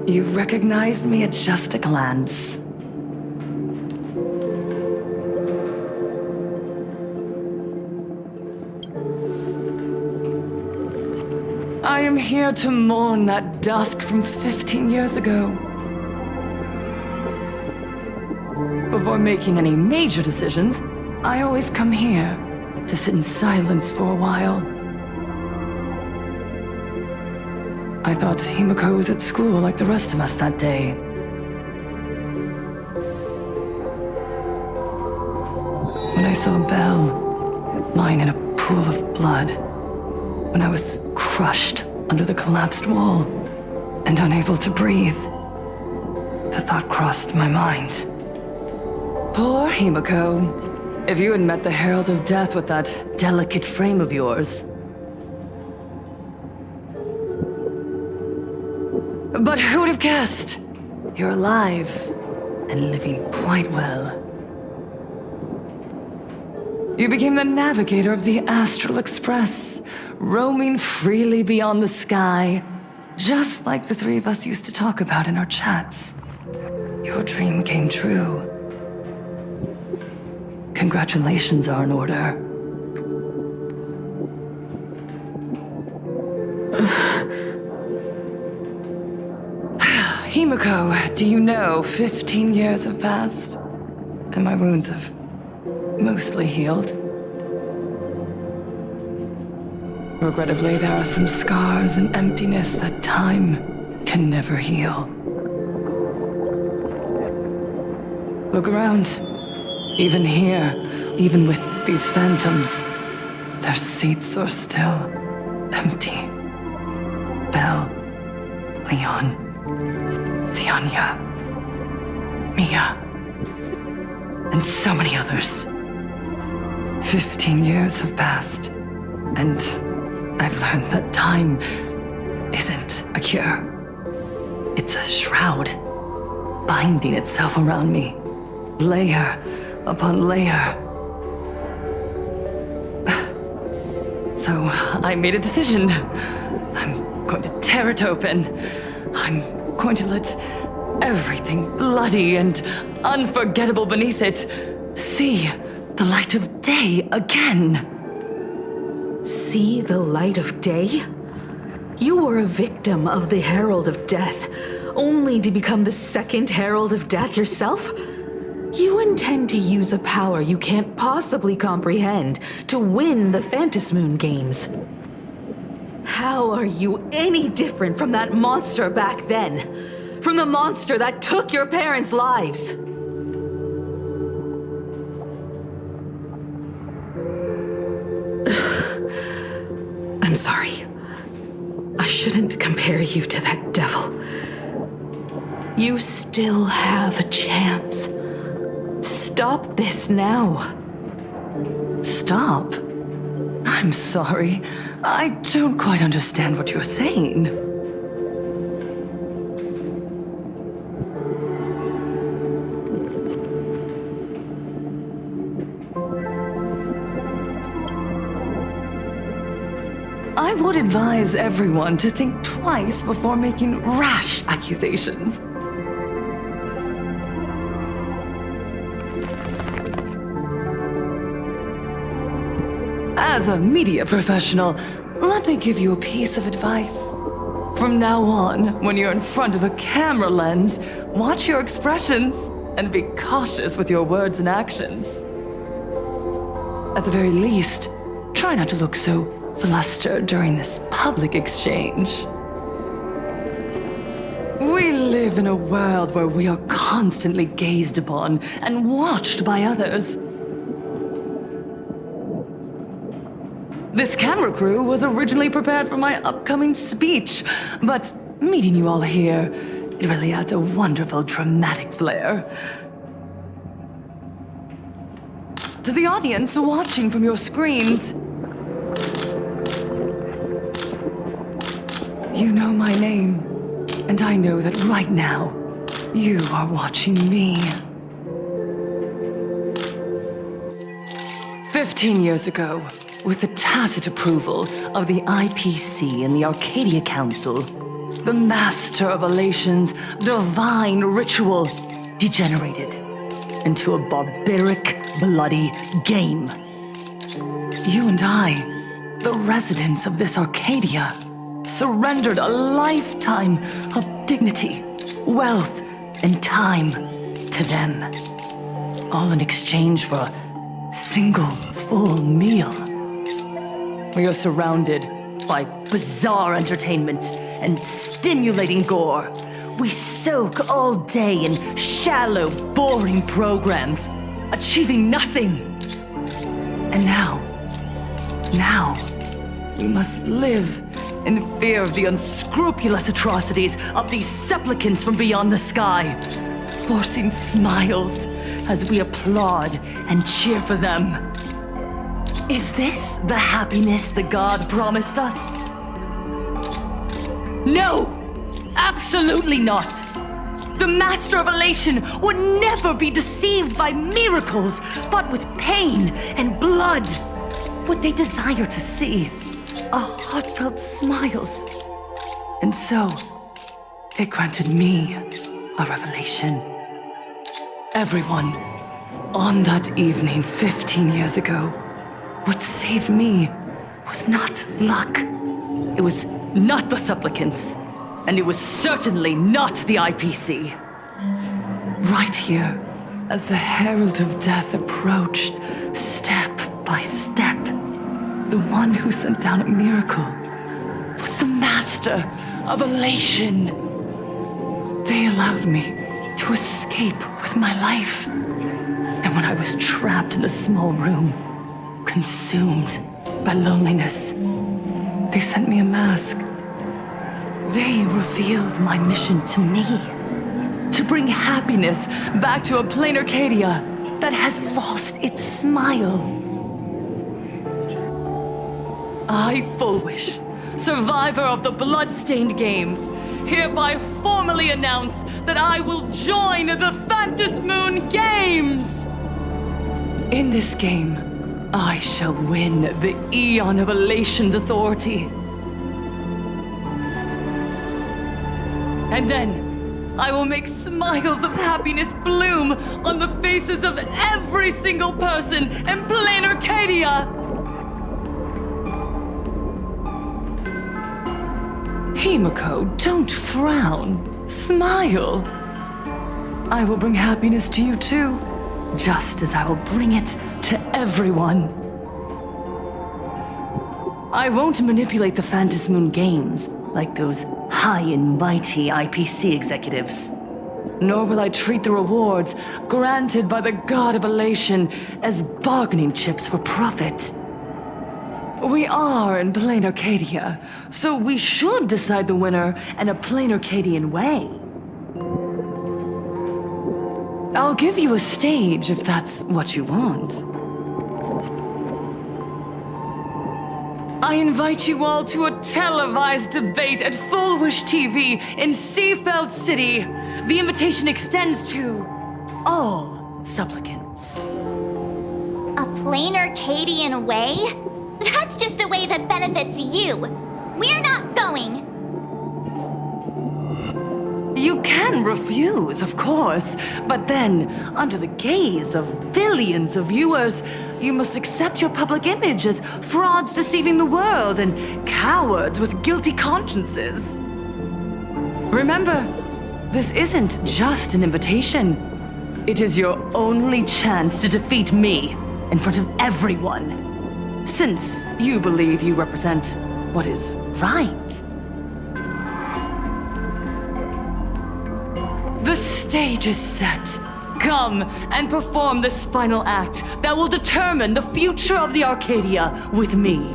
you recognized me at just a glance. I am here to mourn that dusk from 15 years ago. Before making any major decisions, I always come here to sit in silence for a while. I thought Himiko was at school like the rest of us that day. When I saw Belle lying in a pool of blood, when I was crushed under the collapsed wall and unable to breathe, the thought crossed my mind. Poor Himiko. If you had met the Herald of Death with that delicate frame of yours. But who'd have guessed? You're alive and living quite well. You became the navigator of the Astral Express, roaming freely beyond the sky, just like the three of us used to talk about in our chats. Your dream came true. Congratulations are in order. Himiko, do you know 15 years have passed, and my wounds have mostly healed? Regrettably, there are some scars and emptiness that time can never heal. Look around. Even here, even with these phantoms, their seats are still empty. Belle, Leon, Xianya, Mia, and so many others. 15 years have passed, and I've learned that time isn't a cure. It's a shroud, binding itself around me, layer upon layer. So I made a decision. I'm going to tear it open. I'm going to let everything bloody and unforgettable beneath it see the light of day again. See the light of day? You were a victim of the Herald of Death, only to become the second Herald of Death yourself? You intend to use a power you can't possibly comprehend to win the Phantasmoon games. How are you any different from that monster back then? From the monster that took your parents' lives? I'm sorry. I shouldn't compare you to that devil. You still have a chance. Stop this now. Stop? I'm sorry. I don't quite understand what you're saying. I would advise everyone to think twice before making rash accusations. As a media professional, let me give you a piece of advice. From now on, when you're in front of a camera lens, watch your expressions and be cautious with your words and actions. At the very least, try not to look so flustered during this public exchange. We live in a world where we are constantly gazed upon and watched by others. This camera crew was originally prepared for my upcoming speech, but meeting you all here, it really adds a wonderful dramatic flair. to the audience watching from your screens. You know my name, and I know that right now, you are watching me. 15 years ago, with the tacit approval of the IPC and the Arcadia Council, the Master of Elation's divine ritual degenerated into a barbaric, bloody game. You and I, the residents of this Arcadia, surrendered a lifetime of dignity, wealth, and time to them, all in exchange for a single full meal. We are surrounded by bizarre entertainment and stimulating gore. We soak all day in shallow, boring programs, achieving nothing. And now, we must live in fear of the unscrupulous atrocities of these supplicants from beyond the sky, forcing smiles as we applaud and cheer for them. Is this the happiness the god promised us? No! Absolutely not! The Master of Elation would never be deceived by miracles, but with pain and blood. What they desire to see are heartfelt smiles. And so, it granted me a revelation. Everyone, on that evening 15 years ago, what saved me was not luck. It was not the supplicants, and it was certainly not the IPC. Right here, as the Herald of Death approached, step by step, the one who sent down a miracle was the Master of Elation. They allowed me to escape with my life. And when I was trapped in a small room, consumed by loneliness, they sent me a mask. They revealed my mission to me, to bring happiness back to a plain Arcadia that has lost its smile. I, Fullwish, survivor of the Bloodstained Games, hereby formally announce that I will join the Phantasmoon Games! In this game, I shall win the Eon of Elation's authority. And then, I will make smiles of happiness bloom on the faces of every single person in plain Arcadia! Himiko, don't frown. Smile. I will bring happiness to you too, just as I will bring it to everyone. I won't manipulate the Phantasmoon Games like those high and mighty IPC executives. Nor will I treat the rewards granted by the God of Elation as bargaining chips for profit. We are in plain Arcadia, so we should decide the winner in a plain Arcadian way. I'll give you a stage if that's what you want. I invite you all to a televised debate at Fullwish TV in Seafeld City. The invitation extends to all supplicants. A plain Arcadian way? That's just a way that benefits you. We're not going. You can refuse, of course, but then, under the gaze of billions of viewers, you must accept your public image as frauds deceiving the world and cowards with guilty consciences. Remember, this isn't just an invitation. It is your only chance to defeat me in front of everyone. Since you believe you represent what is right. The stage is set. Come and perform this final act that will determine the future of the Arcadia with me.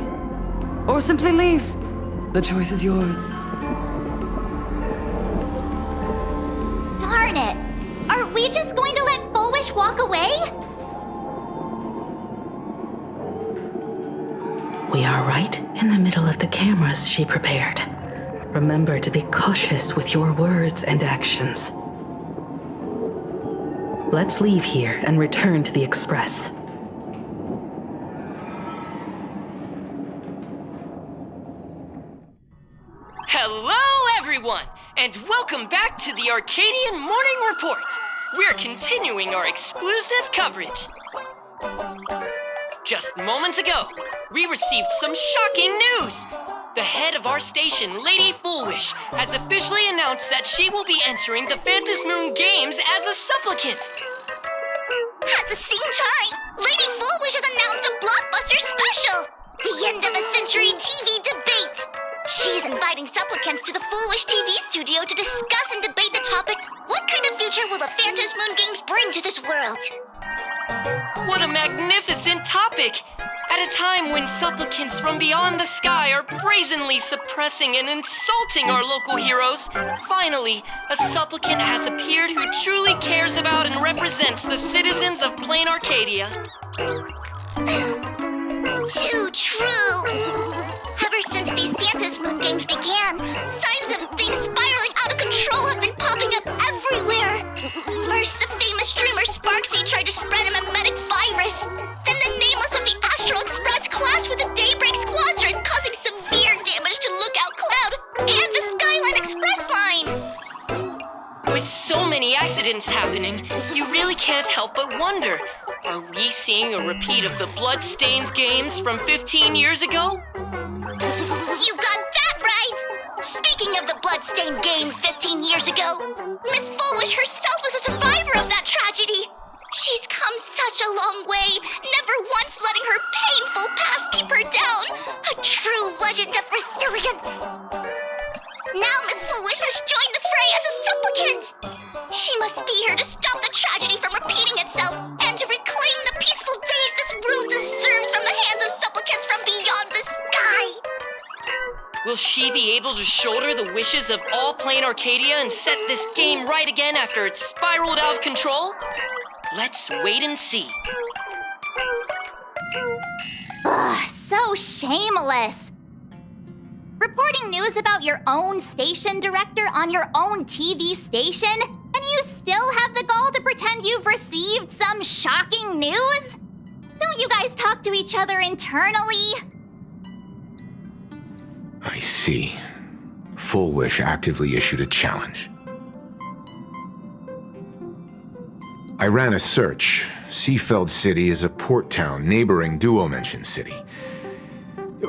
Or simply leave. The choice is yours. Darn it! Are we just going to let Fullwish walk away? In the middle of the cameras she prepared. Remember to be cautious with your words and actions. Let's leave here and return to the Express. Hello, everyone, and welcome back to the Arcadian Morning Report. We're continuing our exclusive coverage. Just moments ago, we received some shocking news. The head of our station, Lady Foolish, has officially announced that she will be entering the Phantom Moon Games as a supplicant. At the same time, Lady Foolish has announced a blockbuster special! The end of a century TV debate! She's inviting supplicants to the Foolish TV studio to discuss and debate the topic, what kind of future will the Phantom Moon Games bring to this world? What a magnificent topic! At a time when supplicants from beyond the sky are brazenly suppressing and insulting our local heroes, finally, a supplicant has appeared who truly cares about and represents the citizens of Plain Arcadia. Too true! Ever since these Phantom Moon Games began, signs of things spiraling out of control have been popping up everywhere! First, the famous streamer Sparksy tried to spread a mimetic virus. Then the nameless of the Astral Express clashed with the Daybreak Squadron, causing severe damage to Lookout Cloud and the Skyline Express line! With so many accidents happening, you really can't help but wonder, are we seeing a repeat of the Bloodstained games from 15 years ago? You got that right! Speaking of the Bloodstained games 15 years ago, Miss Foolish herself was a survivor of that tragedy! She's come such a long way, never once letting her painful past keep her down! A true legend of resilience! Now Miss Foolish has joined the fray as a supplicant! She must be here to stop the tragedy from repeating itself and to reclaim the peaceful days this world deserves from the hands of supplicants from beyond the sky! Will she be able to shoulder the wishes of all Plain Arcadia and set this game right again after it's spiraled out of control? Let's wait and see. Ugh, so shameless! Reporting news about your own station director on your own TV station, and you still have the gall to pretend you've received some shocking news? Don't you guys talk to each other internally? I see. Full Wish actively issued a challenge. I ran a search. Seafeld City is a port town neighboring Duo-Mention City.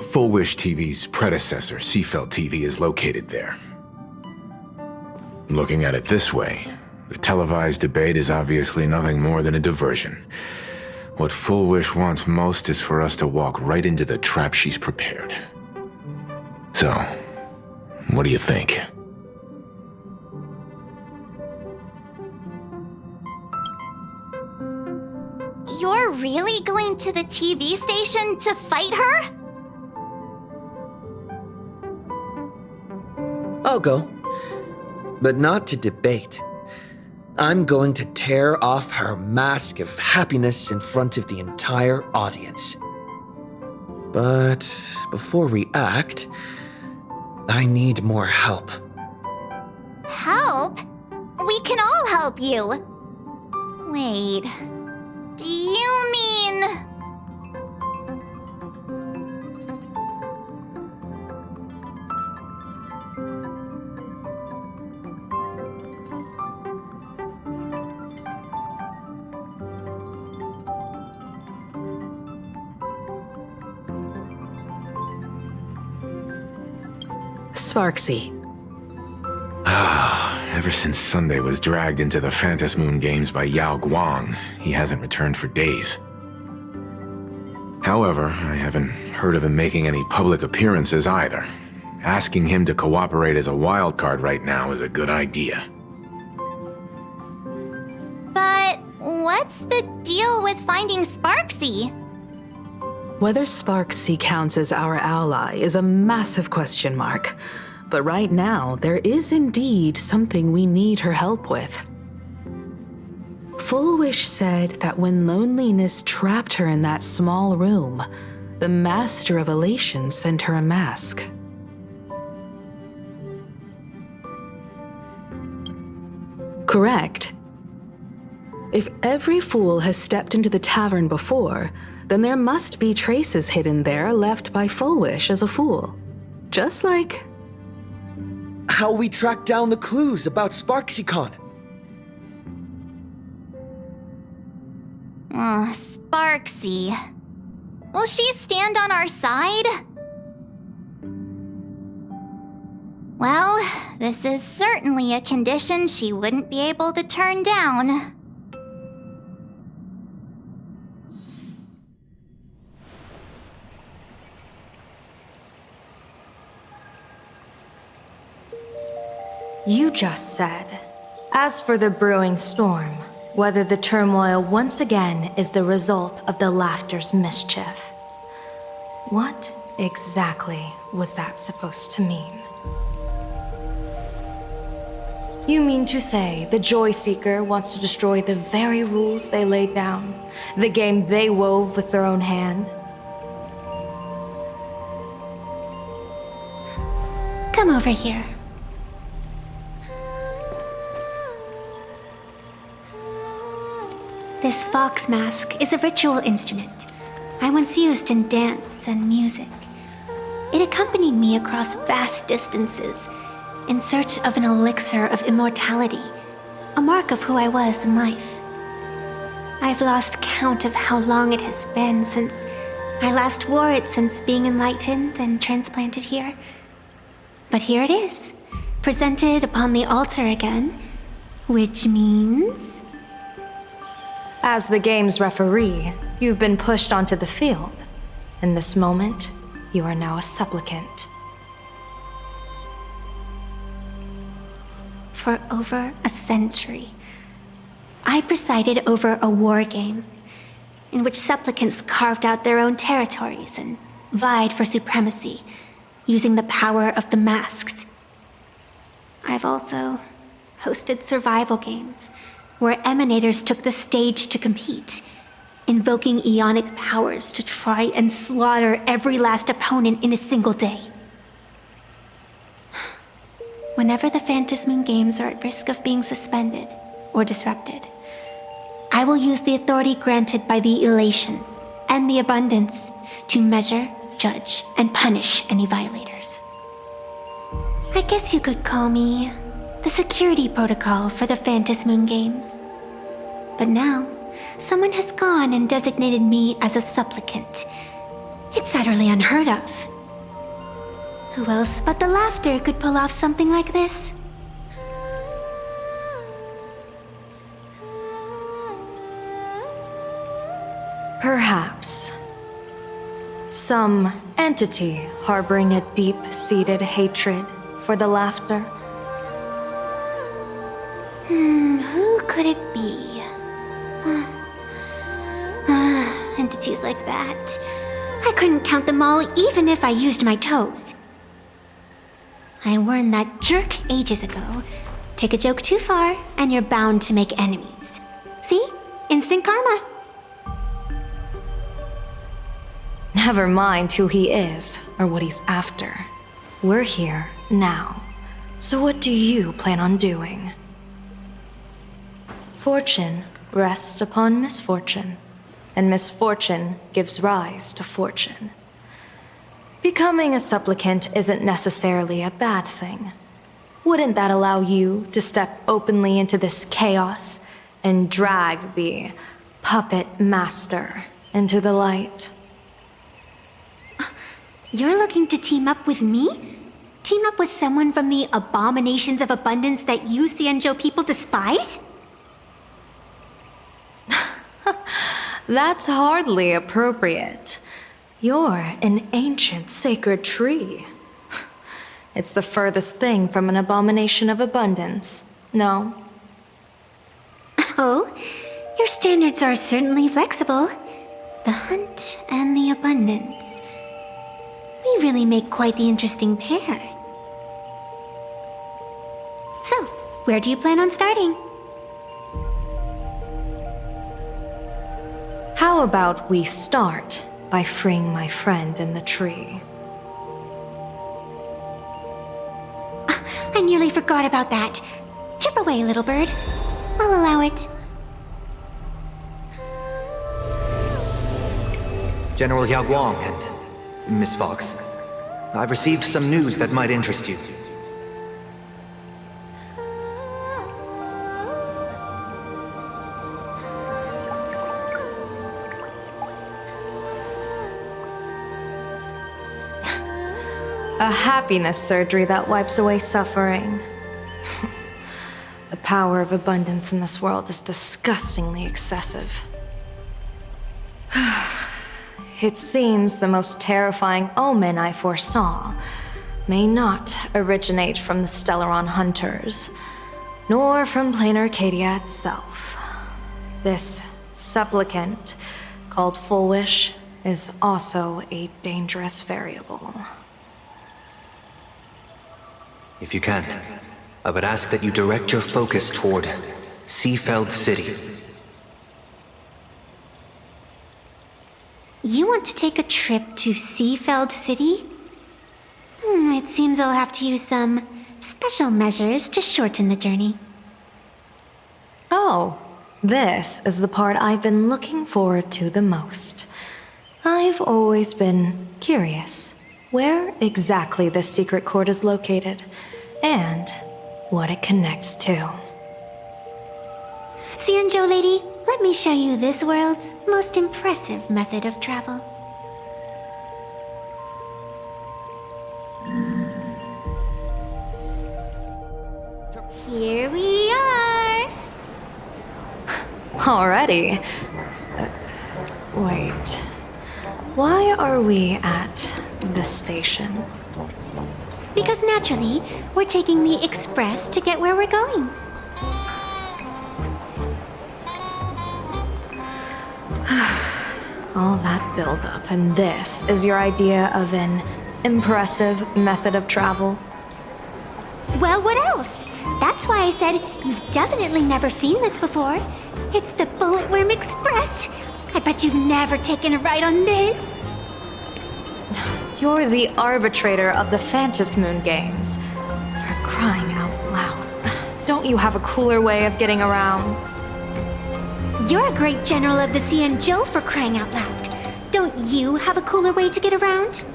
Full Wish TV's predecessor, Seafeld TV, is located there. Looking at it this way, the televised debate is obviously nothing more than a diversion. What Full Wish wants most is for us to walk right into the trap she's prepared. So, what do you think? You're really going to the TV station to fight her? I'll go. But not to debate. I'm going to tear off her mask of happiness in front of the entire audience. But before we act, I need more help. Help? We can all help you. Wait, do you mean... Sparksy. Ever since Sunday was dragged into the Phantom Moon Games by Yao Guang, he hasn't returned for days. However, I haven't heard of him making any public appearances either. Asking him to cooperate as a wildcard right now is a good idea. But what's the deal with finding Sparksy? Whether Sparksy counts as our ally is a massive question mark. But right now, there is indeed something we need her help with. Full Wish said that when loneliness trapped her in that small room, the Master of Elation sent her a mask. Correct. If every fool has stepped into the tavern before, then there must be traces hidden there left by Fullwish as a fool. Just like... how we tracked down the clues about SparksyCon. Sparksy. Will she stand on our side? Well, this is certainly a condition she wouldn't be able to turn down. You just said, as for the brewing storm, whether the turmoil once again is the result of the laughter's mischief. What exactly was that supposed to mean? You mean to say the Joy Seeker wants to destroy the very rules they laid down, the game they wove with their own hand? Come over here. This fox mask is a ritual instrument I once used in dance and music. It accompanied me across vast distances in search of an elixir of immortality, a mark of who I was in life. I've lost count of how long it has been since I last wore it since being enlightened and transplanted here. But here it is, presented upon the altar again, which means... As the game's referee, you've been pushed onto the field. In this moment, you are now a supplicant. For over a century, I presided over a war game in which supplicants carved out their own territories and vied for supremacy, using the power of the masks. I've also hosted survival games where emanators took the stage to compete, invoking eonic powers to try and slaughter every last opponent in a single day. Whenever the Phantasmoon games are at risk of being suspended or disrupted, I will use the authority granted by the elation and the abundance to measure, judge, and punish any violators. I guess you could call me the security protocol for the Phantasmoon games. But now, someone has gone and designated me as a supplicant. It's utterly unheard of. Who else but the laughter could pull off something like this? Perhaps. Some entity harboring a deep-seated hatred for the laughter. Who could it be? Entities like that. I couldn't count them all even if I used my toes. I learned that jerk ages ago. Take a joke too far, and you're bound to make enemies. See? Instant karma. Never mind who he is or what he's after. We're here now. So what do you plan on doing? Fortune rests upon misfortune, and misfortune gives rise to fortune. Becoming a supplicant isn't necessarily a bad thing. Wouldn't that allow you to step openly into this chaos and drag the puppet master into the light? You're looking to team up with me? Team up with someone from the abominations of abundance that you Xianzhou people despise? That's hardly appropriate. You're an ancient sacred tree. It's the furthest thing from an abomination of abundance, no? Oh, your standards are certainly flexible. The hunt and the abundance. We really make quite the interesting pair. So, where do you plan on starting? How about we start by freeing my friend in the tree. I nearly forgot about that. Chip away, little bird. I'll allow it. General Yao Guang and Miss Fox, I've received some news that might interest you. A happiness surgery that wipes away suffering. The power of abundance in this world is disgustingly excessive. It seems the most terrifying omen I foresaw may not originate from the Stellaron hunters, nor from plain Arcadia itself. This supplicant, called Full Wish, is also a dangerous variable. If you can, I would ask that you direct your focus toward Seafeld City. You want to take a trip to Seafeld City? It seems I'll have to use some special measures to shorten the journey. Oh, this is the part I've been looking forward to the most. I've always been curious where exactly this secret court is located, and what it connects to. Xianzhou lady, let me show you this world's most impressive method of travel. Here we are! Already? Wait. Why are we at the station? Because naturally, we're taking the express to get where we're going. All that buildup, and this is your idea of an impressive method of travel? Well, what else? That's why I said you've definitely never seen this before. It's the Bulletworm Express. I bet you've never taken a ride on this. You're the arbitrator of the Phantom Moon games. For crying out loud. Don't you have a cooler way of getting around? You're a great general of the Xianzhou, for crying out loud. Don't you have a cooler way to get around?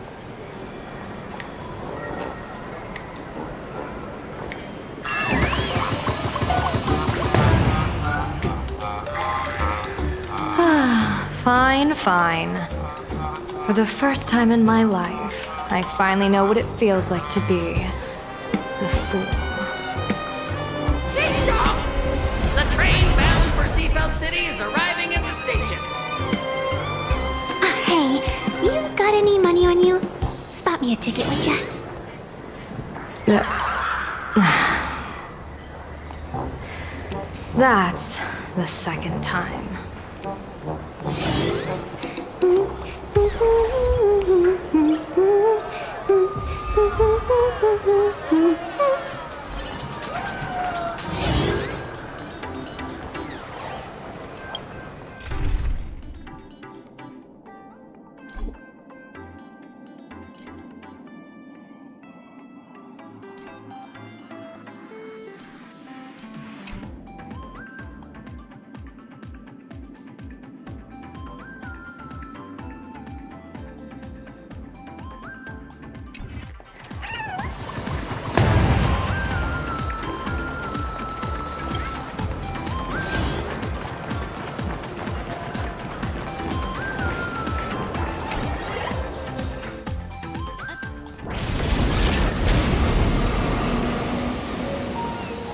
Fine, fine. For the first time in my life, I finally know what it feels like to be the fool. Ding dong! The train bound for Seafeld City is arriving at the station. Hey, you got any money on you? Spot me a ticket, would ya? That's the second time.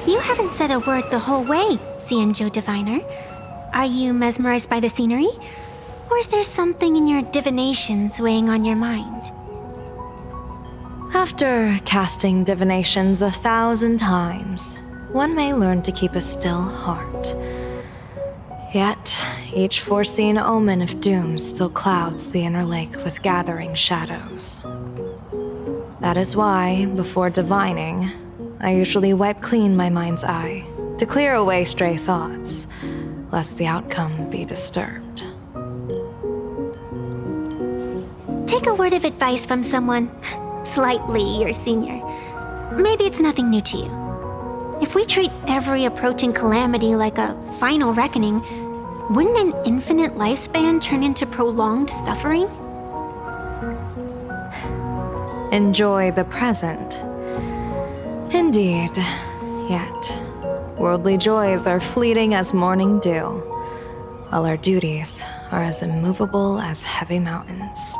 You haven't said a word the whole way, Xianzhou Diviner. Are you mesmerized by the scenery? Or is there something in your divinations weighing on your mind? After casting divinations 1,000 times, one may learn to keep a still heart. Yet, each foreseen omen of doom still clouds the inner lake with gathering shadows. That is why, before divining, I usually wipe clean my mind's eye to clear away stray thoughts, lest the outcome be disturbed. like a word of advice from someone slightly your senior. Maybe it's nothing new to you. If we treat every approaching calamity like a final reckoning, wouldn't an infinite lifespan turn into prolonged suffering? Enjoy the present. Indeed. Yet, worldly joys are fleeting as morning dew, while our duties are as immovable as heavy mountains.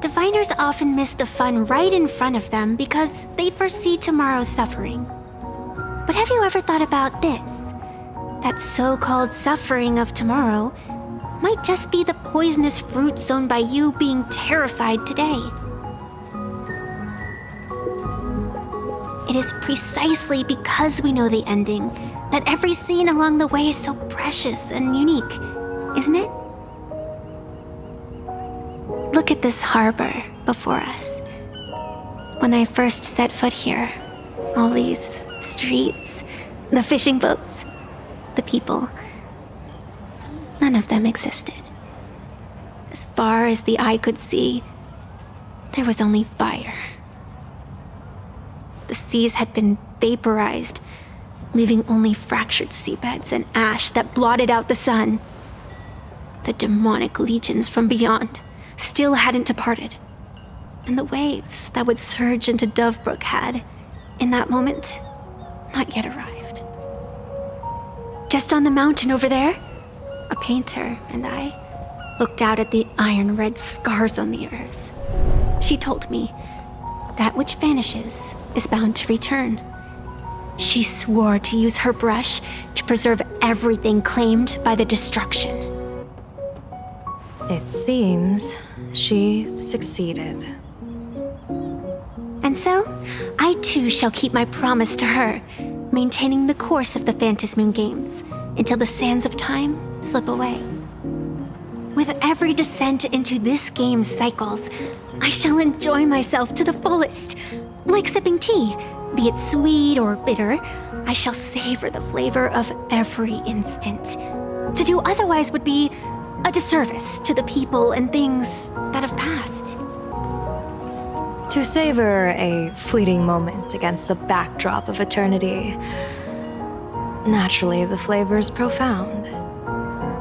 Diviners often miss the fun right in front of them because they foresee tomorrow's suffering. But have you ever thought about this? That so-called suffering of tomorrow might just be the poisonous fruit sown by you being terrified today. It is precisely because we know the ending that every scene along the way is so precious and unique, isn't it? Look at this harbor before us. When I first set foot here, all these streets, the fishing boats, the people, none of them existed. As far as the eye could see, there was only fire. The seas had been vaporized, leaving only fractured seabeds and ash that blotted out the sun. The demonic legions from beyond still hadn't departed, and the waves that would surge into Dovebrook had, in that moment, not yet arrived. Just on the mountain over there, a painter and I looked out at the iron-red scars on the earth. She told me, that which vanishes is bound to return. She swore to use her brush to preserve everything claimed by the destruction. It seems she succeeded. And so, I too shall keep my promise to her, maintaining the course of the Phantasmoon Games until the sands of time slip away. With every descent into this game's cycles, I shall enjoy myself to the fullest. Like sipping tea, be it sweet or bitter, I shall savor the flavor of every instant. To do otherwise would be a disservice to the people and things that have passed. To savor a fleeting moment against the backdrop of eternity, naturally the flavor is profound.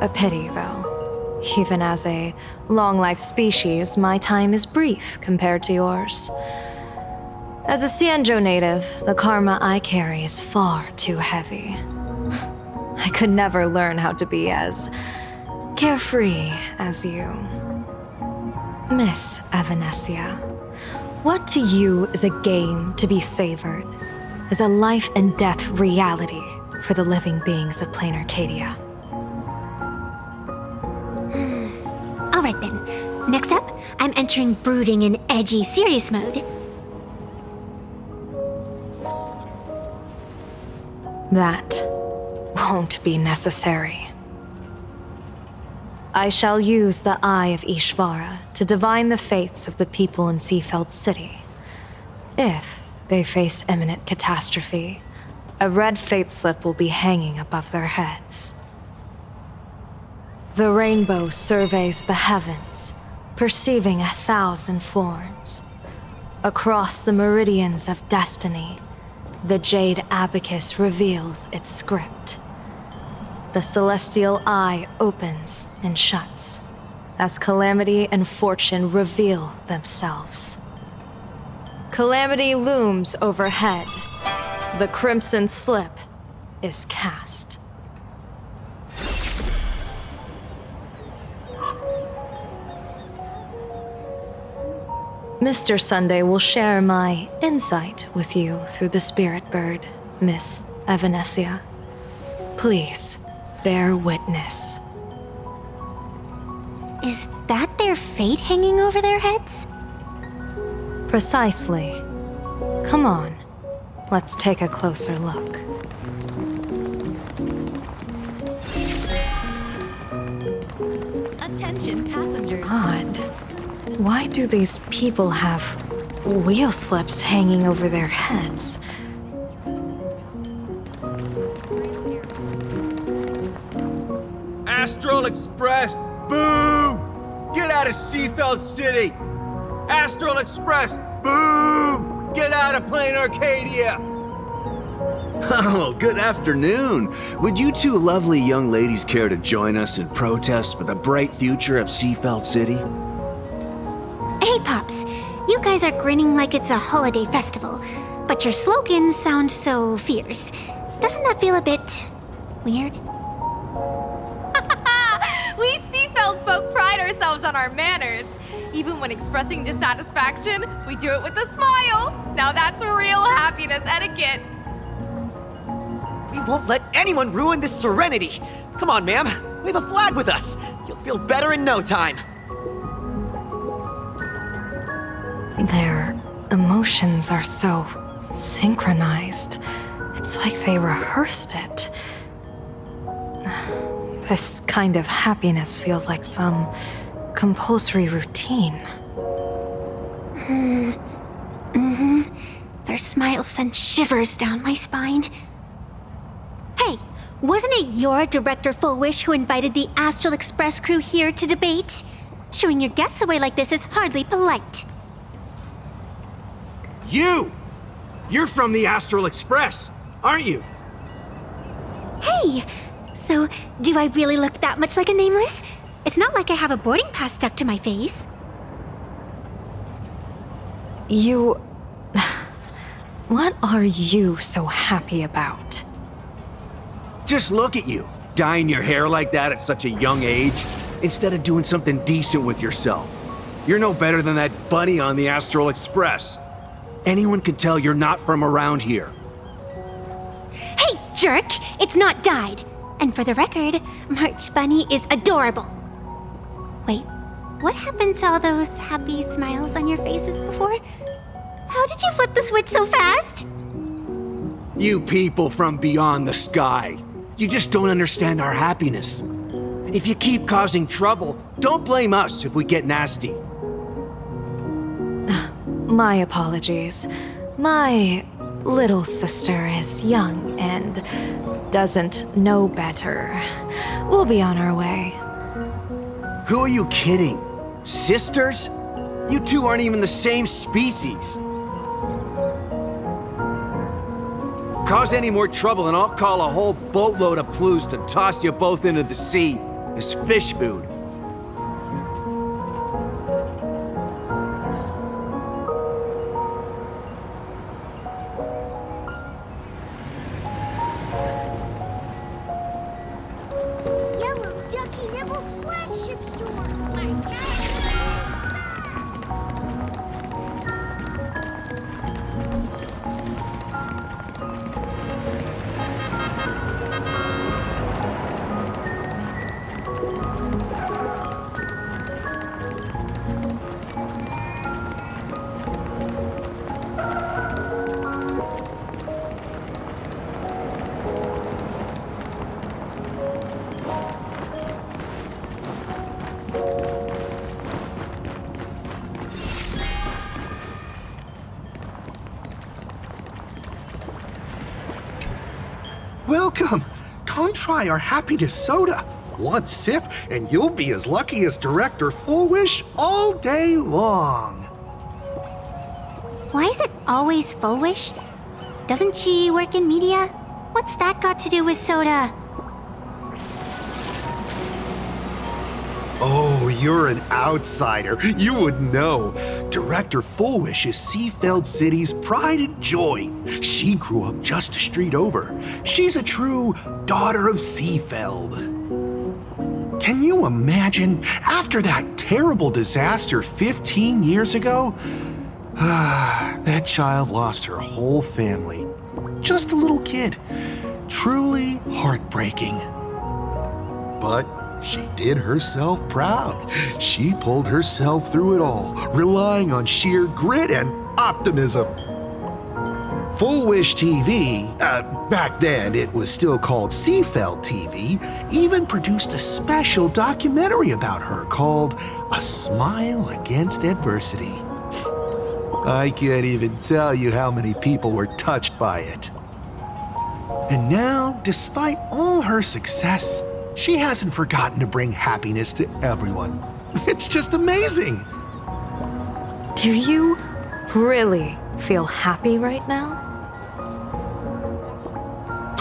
A pity, though. Even as a long-life species, my time is brief compared to yours. As a Xianzhou native, the karma I carry is far too heavy. I could never learn how to be as carefree as you. Miss Evanesia, what to you is a game to be savored, is a life and death reality for the living beings of plain Arcadia. Alright then, next up, I'm entering brooding and edgy serious mode. That won't be necessary. I shall use the Eye of Ishvara to divine the fates of the people in Seafeld City. If they face imminent catastrophe, a red fate slip will be hanging above their heads. The rainbow surveys the heavens, perceiving 1,000 forms. Across the meridians of destiny, the Jade Abacus reveals its script. The celestial eye opens and shuts as calamity and fortune reveal themselves. Calamity looms overhead. The crimson slip is cast. Mr. Sunday will share my insight with you through the spirit bird, Miss Evanesia. Please, bear witness. Is that their fate hanging over their heads? Precisely. Come on, let's take a closer look. Attention passengers. Odd. Why do these people have wheel slips hanging over their heads? Astral Express! Boo! Get out of Seafeld City! Astral Express, boo! Get out of plain Arcadia! Oh, good afternoon. Would you two lovely young ladies care to join us in protest for the bright future of Seafeld City? Hey, Pops. You guys are grinning like it's a holiday festival, but your slogans sound so fierce. Doesn't that feel a bit weird? We Seafeld folk pride ourselves on our manners. Even when expressing dissatisfaction, we do it with a smile. Now that's real happiness etiquette. We won't let anyone ruin this serenity. Come on, ma'am. Wave a flag with us. You'll feel better in no time. Their emotions are so synchronized. It's like they rehearsed it. This kind of happiness feels like some compulsory routine. Their smiles send shivers down my spine. Hey, wasn't it your Director Fullwish who invited the Astral Express crew here to debate? Shooing your guests away like this is hardly polite. You're from the Astral Express, aren't you? Hey, so do I really look that much like a nameless? It's not like I have a boarding pass stuck to my face. You... What are you so happy about? Just look at you, dyeing your hair like that at such a young age, instead of doing something decent with yourself. You're no better than that bunny on the Astral Express. Anyone can tell you're not from around here. Hey, jerk! It's not dyed. And for the record, March Bunny is adorable. Wait, what happened to all those happy smiles on your faces before? How did you flip the switch so fast? You people from beyond the sky. You just don't understand our happiness. If you keep causing trouble, don't blame us if we get nasty. My apologies. My little sister is young and doesn't know better. We'll be on our way. Who are you kidding? Sisters? You two aren't even the same species. Cause any more trouble and I'll call a whole boatload of Ploos to toss you both into the sea as fish food. Yellow Ducky Nibble's flagship store. Welcome! Come try our happiness soda. One sip and you'll be as lucky as Director Fullwish all day long. Why is it always Fullwish? Doesn't she work in media? What's that got to do with soda? Oh, you're an outsider. You would know. Director Fullwish is Seafeld City's pride and joy. She grew up just a street over. She's a true daughter of Seafeld. Can you imagine, after that terrible disaster 15 years ago? That child lost her whole family. Just a little kid. Truly heartbreaking. But she did herself proud. She pulled herself through it all, relying on sheer grit and optimism. Fullwish TV, back then it was still called Seafeld TV, even produced a special documentary about her called A Smile Against Adversity. I can't even tell you how many people were touched by it. And now, despite all her success, she hasn't forgotten to bring happiness to everyone. It's just amazing. Do you really feel happy right now?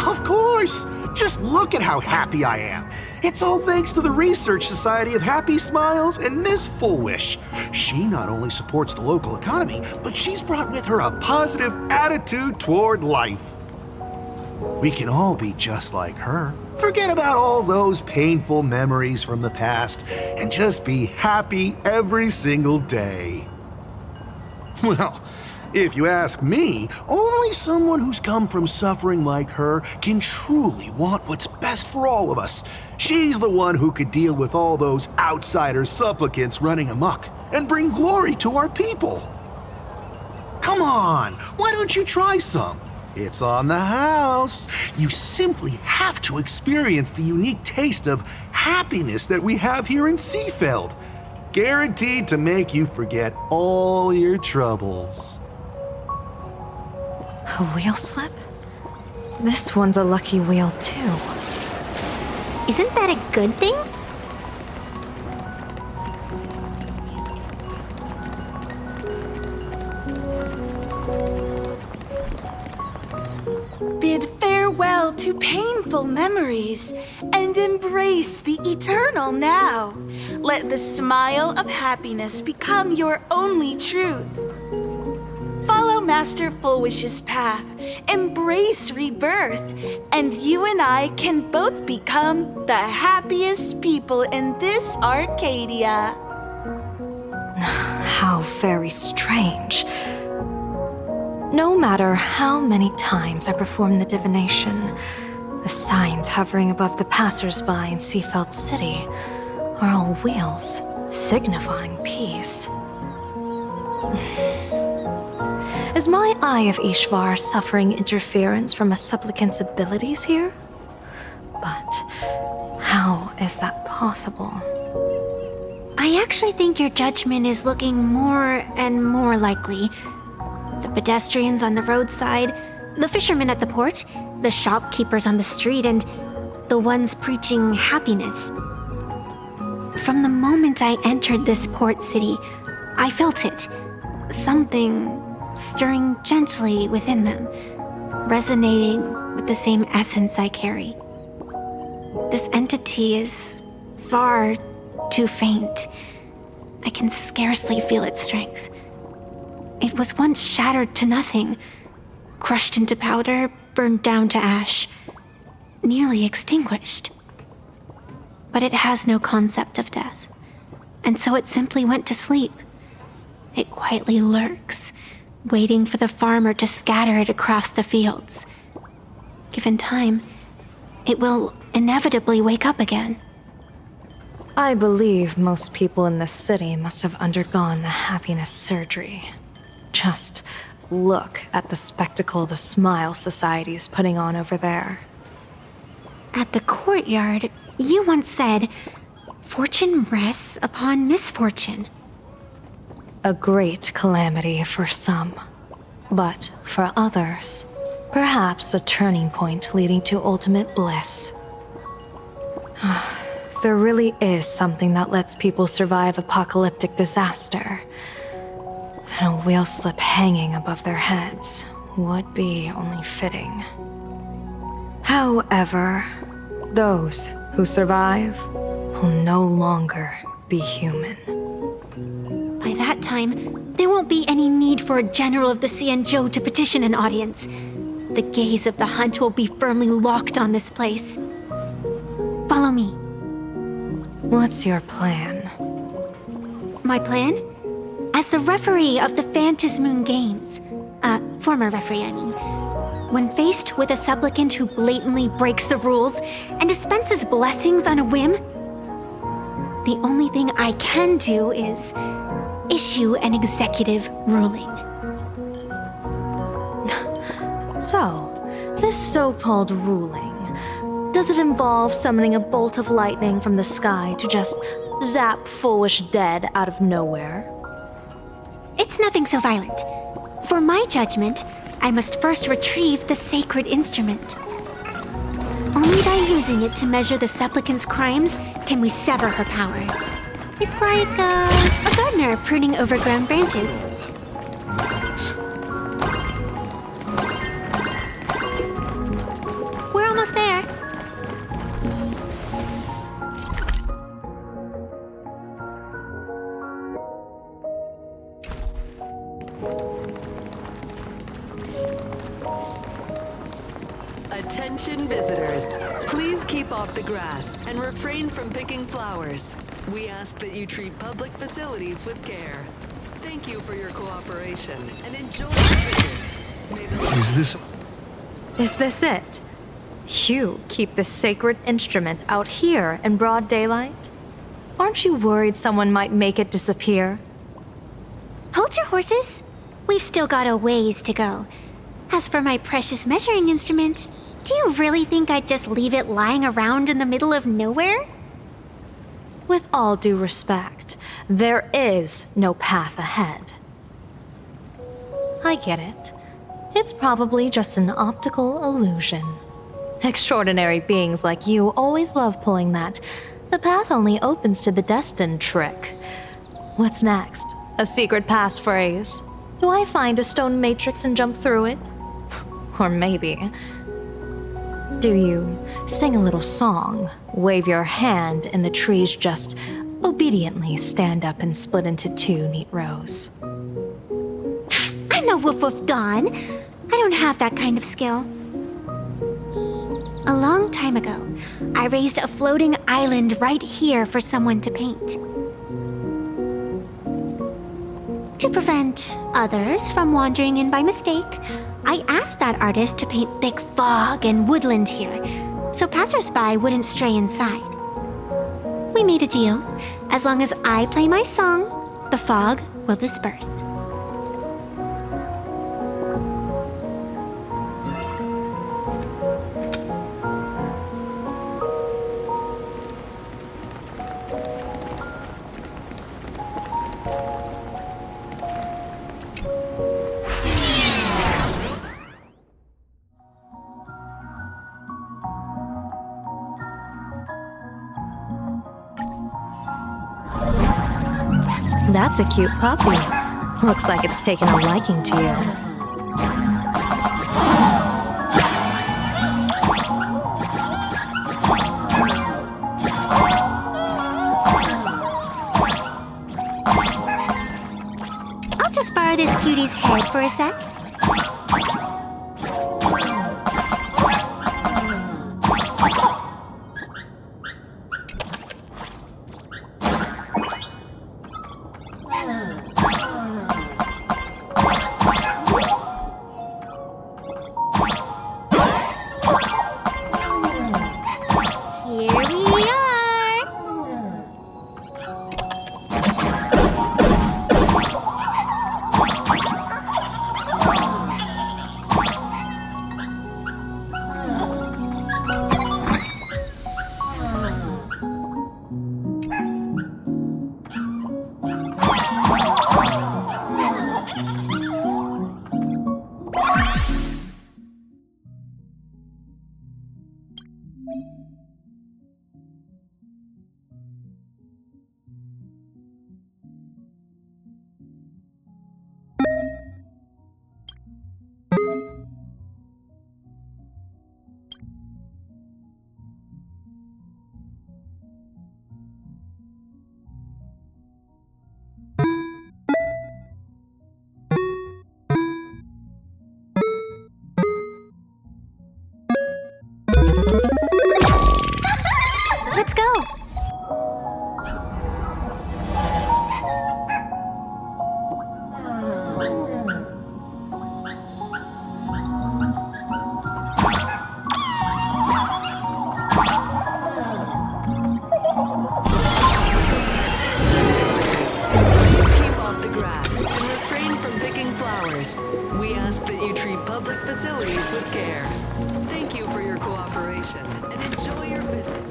Of course! Just look at how happy I am. It's all thanks to the Research Society of Happy Smiles and Miss Fullwish. She not only supports the local economy, but she's brought with her a positive attitude toward life. We can all be just like her. Forget about all those painful memories from the past and just be happy every single day. Well, if you ask me, only someone who's come from suffering like her can truly want what's best for all of us. She's the one who could deal with all those outsider supplicants running amok and bring glory to our people. Come on, why don't you try some? It's on the house. You simply have to experience the unique taste of happiness that we have here in Seafeld. Guaranteed to make you forget all your troubles. A wheel slip? This one's a lucky wheel, too. Isn't that a good thing? Bid farewell to painful memories and embrace the eternal now. Let the smile of happiness become your only truth. Follow Master Fullwish's path, embrace rebirth, and you and I can both become the happiest people in this Arcadia. How very strange. No matter how many times I perform the divination, the signs hovering above the passers-by in Seafeld City are all wheels, signifying peace. Is my Eye of Ishvar suffering interference from a supplicant's abilities here? But how is that possible? I actually think your judgment is looking more and more likely. The pedestrians on the roadside, the fishermen at the port, the shopkeepers on the street, and the ones preaching happiness. From the moment I entered this port city, I felt it. Something stirring gently within them, resonating with the same essence I carry. This entity is far too faint. I can scarcely feel its strength. It was once shattered to nothing, crushed into powder, burned down to ash, nearly extinguished. But it has no concept of death, and so it simply went to sleep. It quietly lurks, waiting for the farmer to scatter it across the fields. Given time, it will inevitably wake up again. I believe most people in this city must have undergone the happiness surgery. Just look at the spectacle the Smile Society is putting on over there. At the courtyard, you once said, "Fortune rests upon misfortune." A great calamity for some, but for others, perhaps a turning point leading to ultimate bliss. If there really is something that lets people survive apocalyptic disaster, then a wheel slip hanging above their heads would be only fitting. However, those who survive will no longer be human. By that time, there won't be any need for a general of the Xianzhou to petition an audience. The gaze of the hunt will be firmly locked on this place. Follow me. What's your plan? My plan? As the referee of the Phantasmoon Games, former referee, I mean, when faced with a supplicant who blatantly breaks the rules and dispenses blessings on a whim, the only thing I can do is issue an executive ruling. So, this so-called ruling, does it involve summoning a bolt of lightning from the sky to just zap Foolish dead out of nowhere? It's nothing so violent. For my judgment, I must first retrieve the sacred instrument. Only by using it to measure the supplicant's crimes can we sever her power. It's like a gardener pruning overgrown branches. We're almost there. Attention visitors, please keep off the grass and refrain from picking flowers. We ask that you treat public facilities with care. Thank you for your cooperation and enjoy the visit. Is this it? You keep this sacred instrument out here in broad daylight? Aren't you worried someone might make it disappear? Hold your horses. We've still got a ways to go. As for my precious measuring instrument, do you really think I'd just leave it lying around in the middle of nowhere? With all due respect, there is no path ahead. I get it. It's probably just an optical illusion. Extraordinary beings like you always love pulling that "the path only opens to the destined" trick. What's next? A secret passphrase? Do I find a stone matrix and jump through it? Or maybe... do you sing a little song, wave your hand, and the trees just obediently stand up and split into two neat rows? I'm no Woof Woof Dawn. I don't have that kind of skill. A long time ago, I raised a floating island right here for someone to paint. To prevent others from wandering in by mistake, I asked that artist to paint thick fog and woodland here, so passersby wouldn't stray inside. We made a deal. As long as I play my song, the fog will disperse. That's a cute puppy. Looks like it's taken a liking to you. I'll just borrow this cutie's head for a sec. Let's go! We ask that you treat public facilities with care. Thank you for your cooperation and enjoy your visit.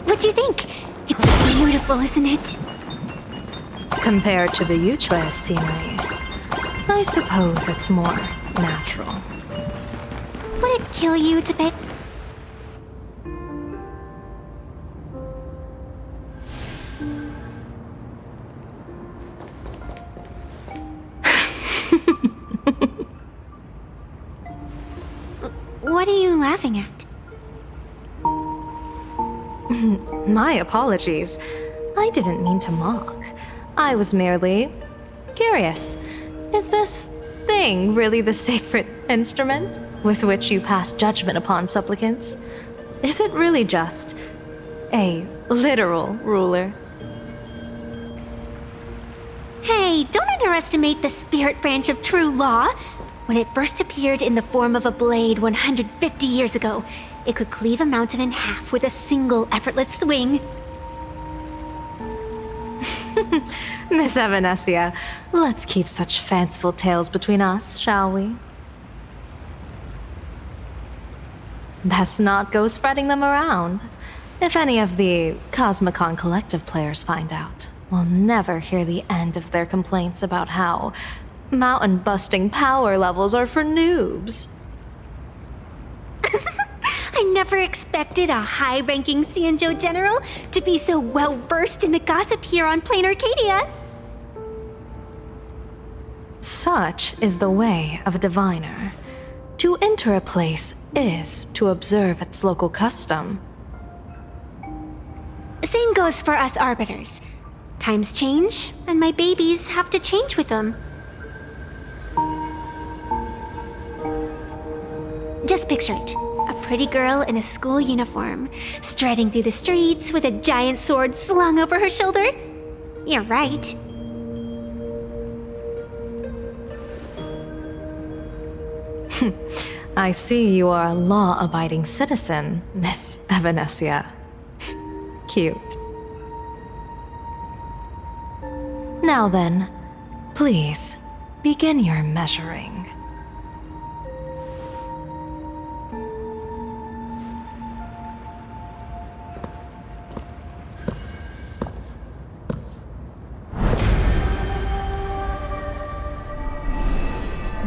What do you think? It's beautiful, isn't it? Compared to the Uchue scenery, I I suppose it's more natural. Would it kill you to pick? What are you laughing at? My apologies. I didn't mean to mock. I was merely curious. Is this thing really the sacred instrument with which you pass judgment upon supplicants? Is it really just a literal ruler? Hey, don't underestimate the spirit branch of true law. When it first appeared in the form of a blade 150 years ago, it could cleave a mountain in half with a single effortless swing. Miss Evanesia, let's keep such fanciful tales between us, shall we? Best not go spreading them around. If any of the Cosmicon Collective players find out, we'll never hear the end of their complaints about how mountain-busting power levels are for noobs. I never expected a high-ranking Xianzhou general to be so well-versed in the gossip here on Plain Arcadia. Such is the way of a diviner. To enter a place is to observe its local custom. Same goes for us arbiters. Times change, and my babies have to change with them. Just picture it. A pretty girl in a school uniform, striding through the streets with a giant sword slung over her shoulder. You're right. I see you are a law-abiding citizen, Miss Evanesia. Cute. Now then, please, begin your measuring.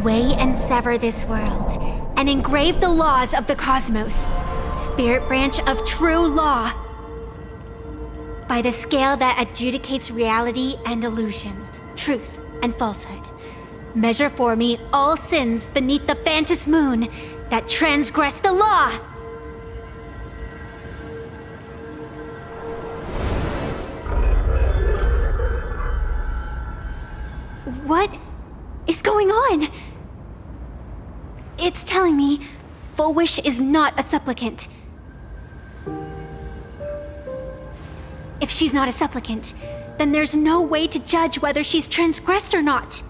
Weigh and sever this world, and engrave the laws of the cosmos. Spirit branch of true law. By the scale that adjudicates reality and illusion, truth and falsehood. Measure for me all sins beneath the Phantom moon that transgress the law. What is going on? It's telling me Full Wish is not a supplicant. If she's not a supplicant, then there's no way to judge whether she's transgressed or not.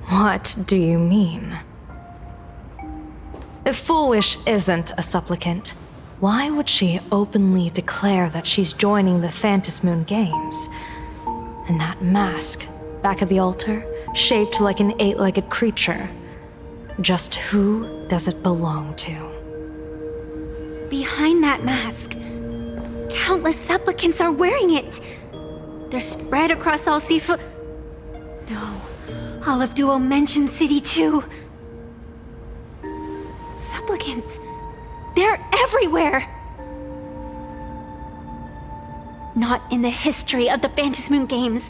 What do you mean? If Full Wish isn't a supplicant, why would she openly declare that she's joining the Phantom Moon Games? And that mask, back of the altar, shaped like an 8-legged creature. Just who does it belong to? Behind that mask, countless supplicants are wearing it. They're spread across all Sifu... No, all of Duo mentioned City too. Supplicants, they're everywhere! Not in the history of the Phantom Moon Games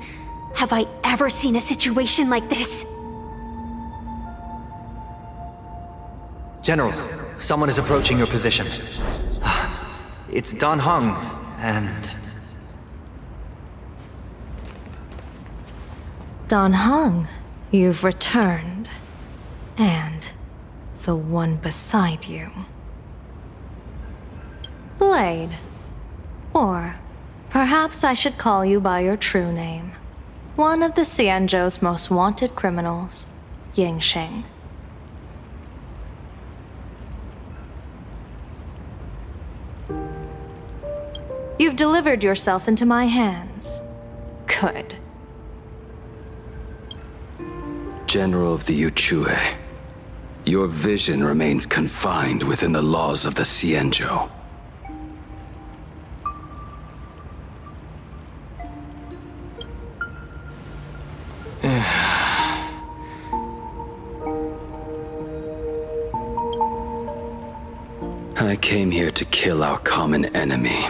have I ever seen a situation like this. General, someone is approaching your position. It's Dan Heng, and... Dan Heng, you've returned. And the one beside you. Blade. Or perhaps I should call you by your true name. One of the Xianzhou's most wanted criminals, Yingxing. You've delivered yourself into my hands. Good. General of the Yuchue, your vision remains confined within the laws of the Xianzhou. I came here to kill our common enemy.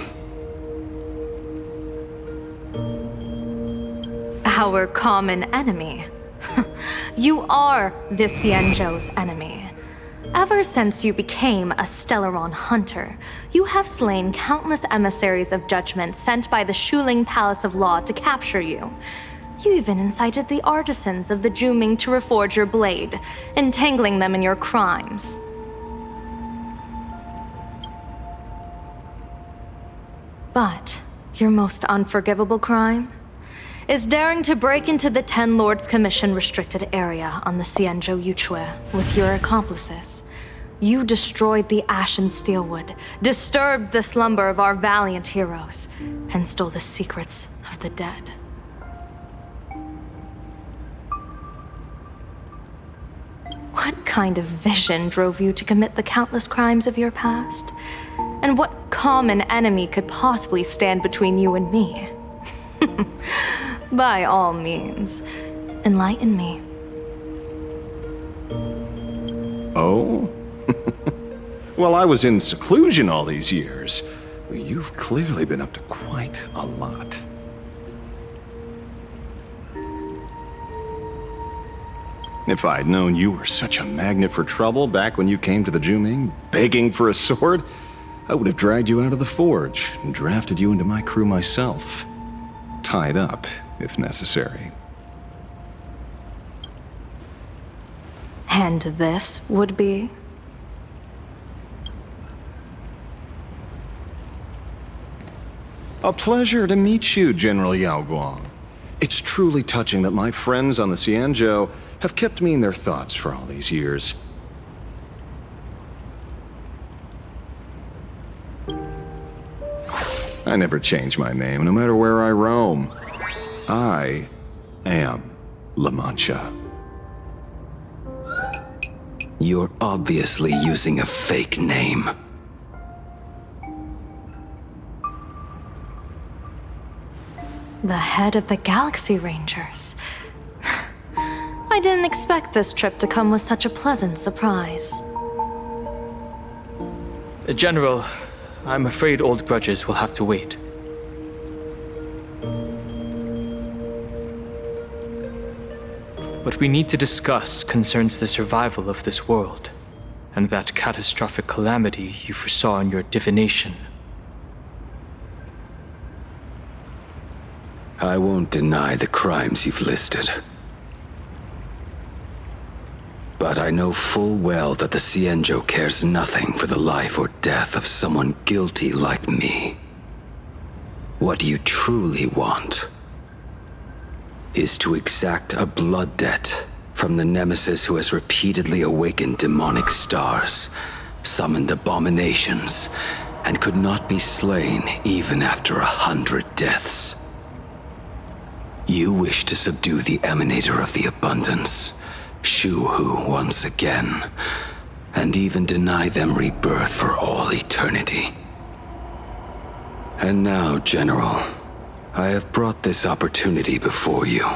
Our common enemy? You are the Xianzhou's enemy. Ever since you became a Stellaron hunter, you have slain countless emissaries of judgment sent by the Shuling Palace of Law to capture you. You even incited the artisans of the Juming to reforge your blade, entangling them in your crimes. But your most unforgivable crime is daring to break into the Ten Lords Commission restricted area on the Xianzhou Yuchue with your accomplices. You destroyed the Ashen Steelwood, disturbed the slumber of our valiant heroes, and stole the secrets of the dead. What kind of vision drove you to commit the countless crimes of your past? And what common enemy could possibly stand between you and me? By all means, enlighten me. Oh? Well, I was in seclusion all these years. You've clearly been up to quite a lot. If I'd known you were such a magnet for trouble back when you came to the Juming, begging for a sword, I would have dragged you out of the forge and drafted you into my crew myself. Tied up, if necessary. And this would be? A pleasure to meet you, General Yao Guang. It's truly touching that my friends on the Xianzhou have kept me in their thoughts for all these years. I never change my name, no matter where I roam. I am La Mancha. You're obviously using a fake name. The head of the Galaxy Rangers. I didn't expect this trip to come with such a pleasant surprise. General, I'm afraid old grudges will have to wait. What we need to discuss concerns the survival of this world, and that catastrophic calamity you foresaw in your divination. I won't deny the crimes you've listed. But I know full well that the Xianzhou cares nothing for the life or death of someone guilty like me. What you truly want is to exact a blood debt from the nemesis who has repeatedly awakened demonic stars, summoned abominations, and could not be slain even after 100 deaths. You wish to subdue the emanator of the abundance, Shu-Hu once again, and even deny them rebirth for all eternity. And now, General, I have brought this opportunity before you.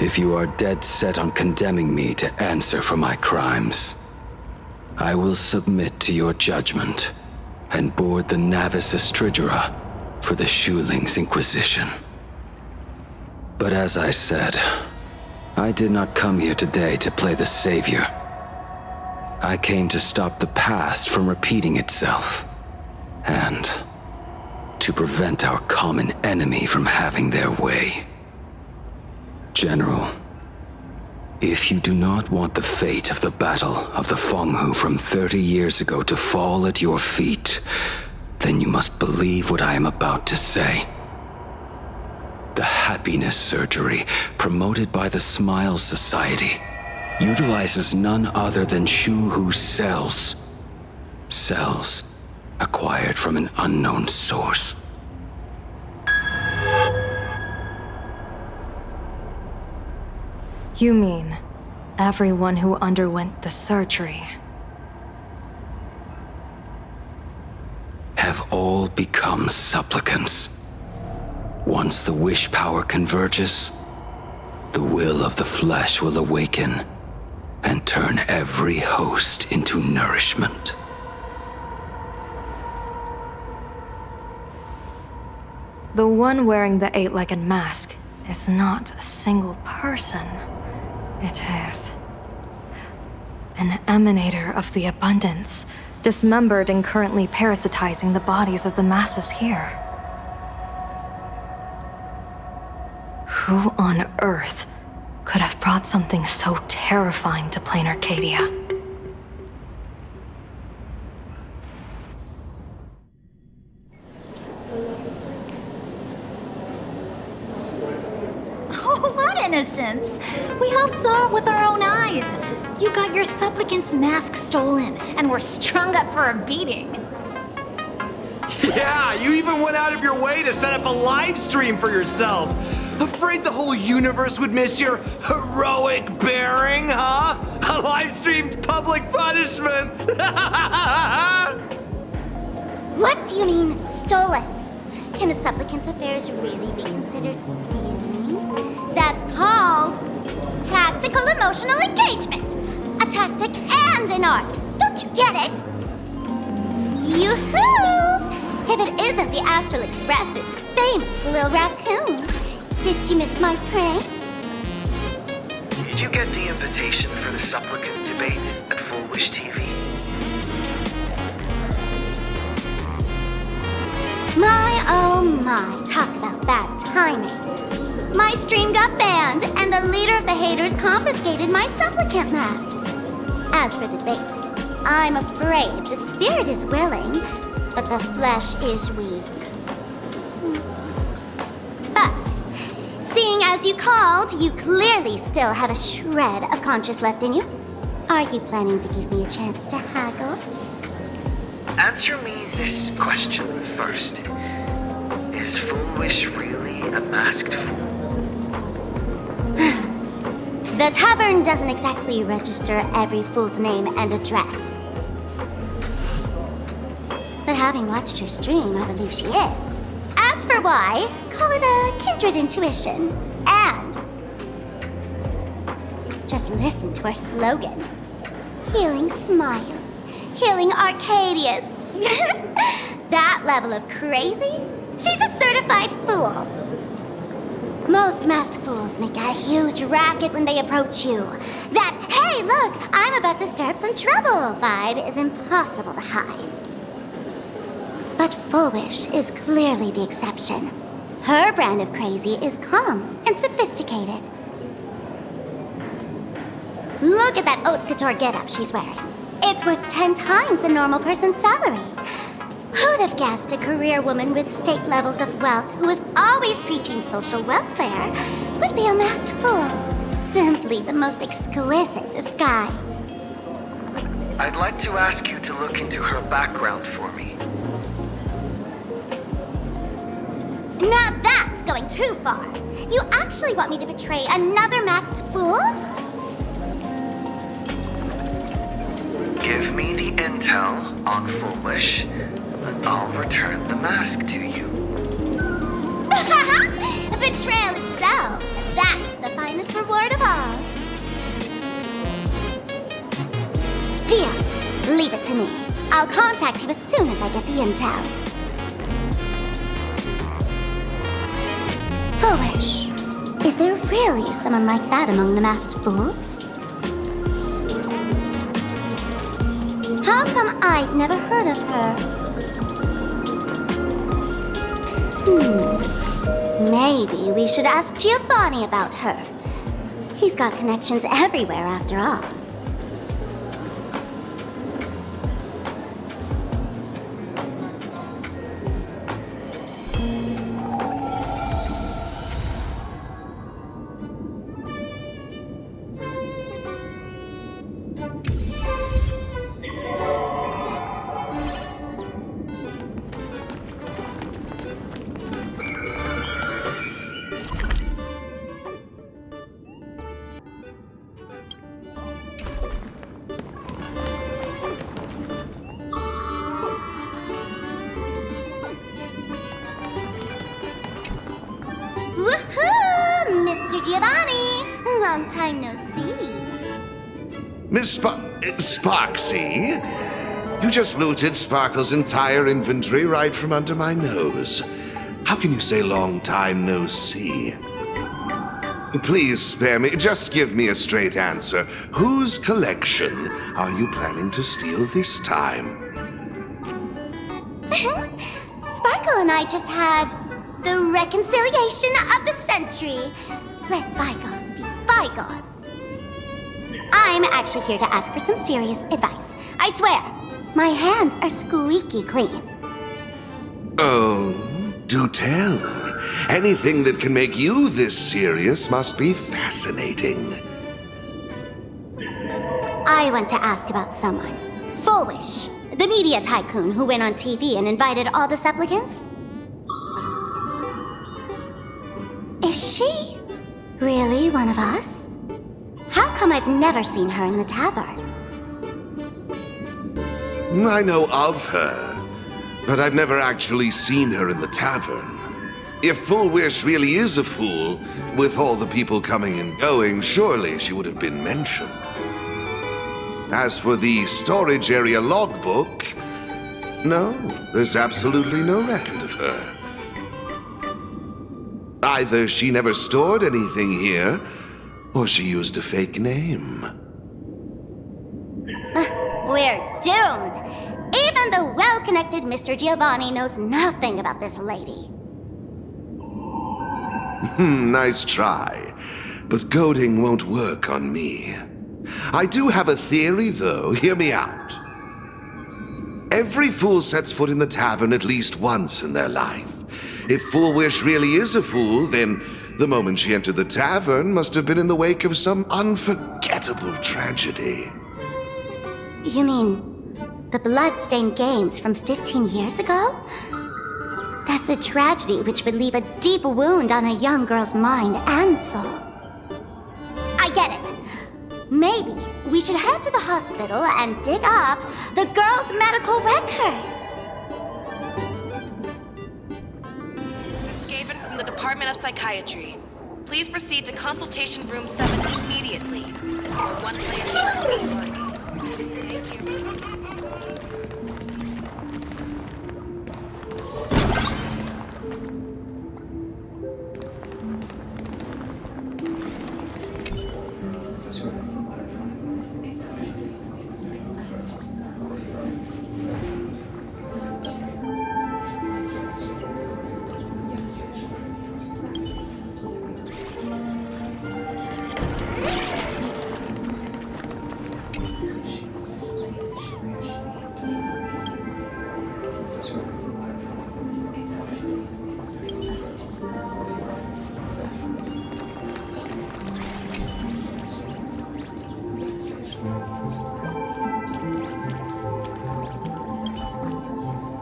If you are dead set on condemning me to answer for my crimes, I will submit to your judgment and board the Navis Astridura for the Shuling's Inquisition. But as I said, I did not come here today to play the savior. I came to stop the past from repeating itself, and to prevent our common enemy from having their way. General, if you do not want the fate of the Battle of the Fenghu from 30 years ago to fall at your feet, then you must believe what I am about to say. The happiness surgery, promoted by the Smile Society, utilizes none other than Shu-Hu's cells. Cells acquired from an unknown source. You mean everyone who underwent the surgery have all become supplicants. Once the wish power converges, the will of the flesh will awaken and turn every host into nourishment. The one wearing the eight-legged mask is not a single person. It is an emanator of the abundance, dismembered and currently parasitizing the bodies of the masses here. Who on earth could have brought something so terrifying to plain Arcadia? Oh, what innocence! We all saw it with our own eyes. You got your supplicant's mask stolen, and were strung up for a beating. Yeah, you even went out of your way to set up a live stream for yourself. Afraid the whole universe would miss your heroic bearing, huh? A live-streamed public punishment! What do you mean, stolen? Can a supplicant's affairs really be considered stealing? That's called tactical emotional engagement. A tactic and an art. Don't you get it? Yoo-hoo! If it isn't the Astral Express's famous Lil Raccoon. Did you miss my pranks? Did you get the invitation for the supplicant debate at Full Wish TV? My, oh my, talk about bad timing. My stream got banned, and the leader of the haters confiscated my supplicant mask. As for the debate, I'm afraid the spirit is willing, but the flesh is weak. But, seeing as you called, you clearly still have a shred of conscience left in you. Are you planning to give me a chance to haggle? Answer me this question first. Is Full Wish really a masked fool? The tavern doesn't exactly register every fool's name and address. But having watched her stream, I believe she is. As for why, call it a kindred intuition. And just listen to our slogan. Healing smiles, healing Arcadius. That level of crazy? She's a certified fool. Most masked fools make a huge racket when they approach you. That, hey, look, I'm about to stir up some trouble vibe is impossible to hide. But Full Wish is clearly the exception. Her brand of crazy is calm and sophisticated. Look at that haute couture getup she's wearing. It's worth 10 times a normal person's salary. Who'd have guessed a career woman with state levels of wealth who was always preaching social welfare would be a masked fool? Simply the most exquisite disguise. I'd like to ask you to look into her background for me. Now that's going too far. You actually want me to betray another masked fool? Give me the intel on Full Wish, and I'll return the mask to you. Betrayal itself. That's the finest reward of all. Deal. Leave it to me. I'll contact you as soon as I get the intel. Foolish. Is there really someone like that among the masked fools? How come I'd never heard of her? Maybe we should ask Giovanni about her. He's got connections everywhere after all. Woohoo! Mr. Giovanni! Long time no see. Miss Sparksy? You just looted Sparkle's entire inventory right from under my nose. How can you say long time no see? Please spare me. Just give me a straight answer. Whose collection are you planning to steal this time? Sparkle and I just had the reconciliation of the century. Let bygones be bygones. I'm actually here to ask for some serious advice. I swear, my hands are squeaky clean. Oh, do tell. Anything that can make you this serious must be fascinating. I want to ask about someone. Foolish, the media tycoon who went on TV and invited all the supplicants. Is she really one of us? How come I've never seen her in the tavern? I know of her, but I've never actually seen her in the tavern. If Full Wish really is a fool, with all the people coming and going, surely she would have been mentioned. As for the storage area logbook, no, there's absolutely no record of her. Either she never stored anything here, or she used a fake name. We're doomed! Even the well-connected Mr. Giovanni knows nothing about this lady. Nice try, but goading won't work on me. I do have a theory, though. Hear me out. Every fool sets foot in the tavern at least once in their life. If Fool Wish really is a fool, then the moment she entered the tavern must have been in the wake of some unforgettable tragedy. You mean the blood-stained games from 15 years ago? That's a tragedy which would leave a deep wound on a young girl's mind and soul. I get it. Maybe we should head to the hospital and dig up the girl's medical records. Skaven from the Department of Psychiatry. Please proceed to consultation room 7 immediately. One player. Thank you.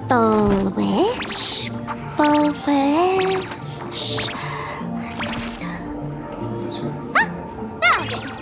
Full wish, full wish. Ah, found it!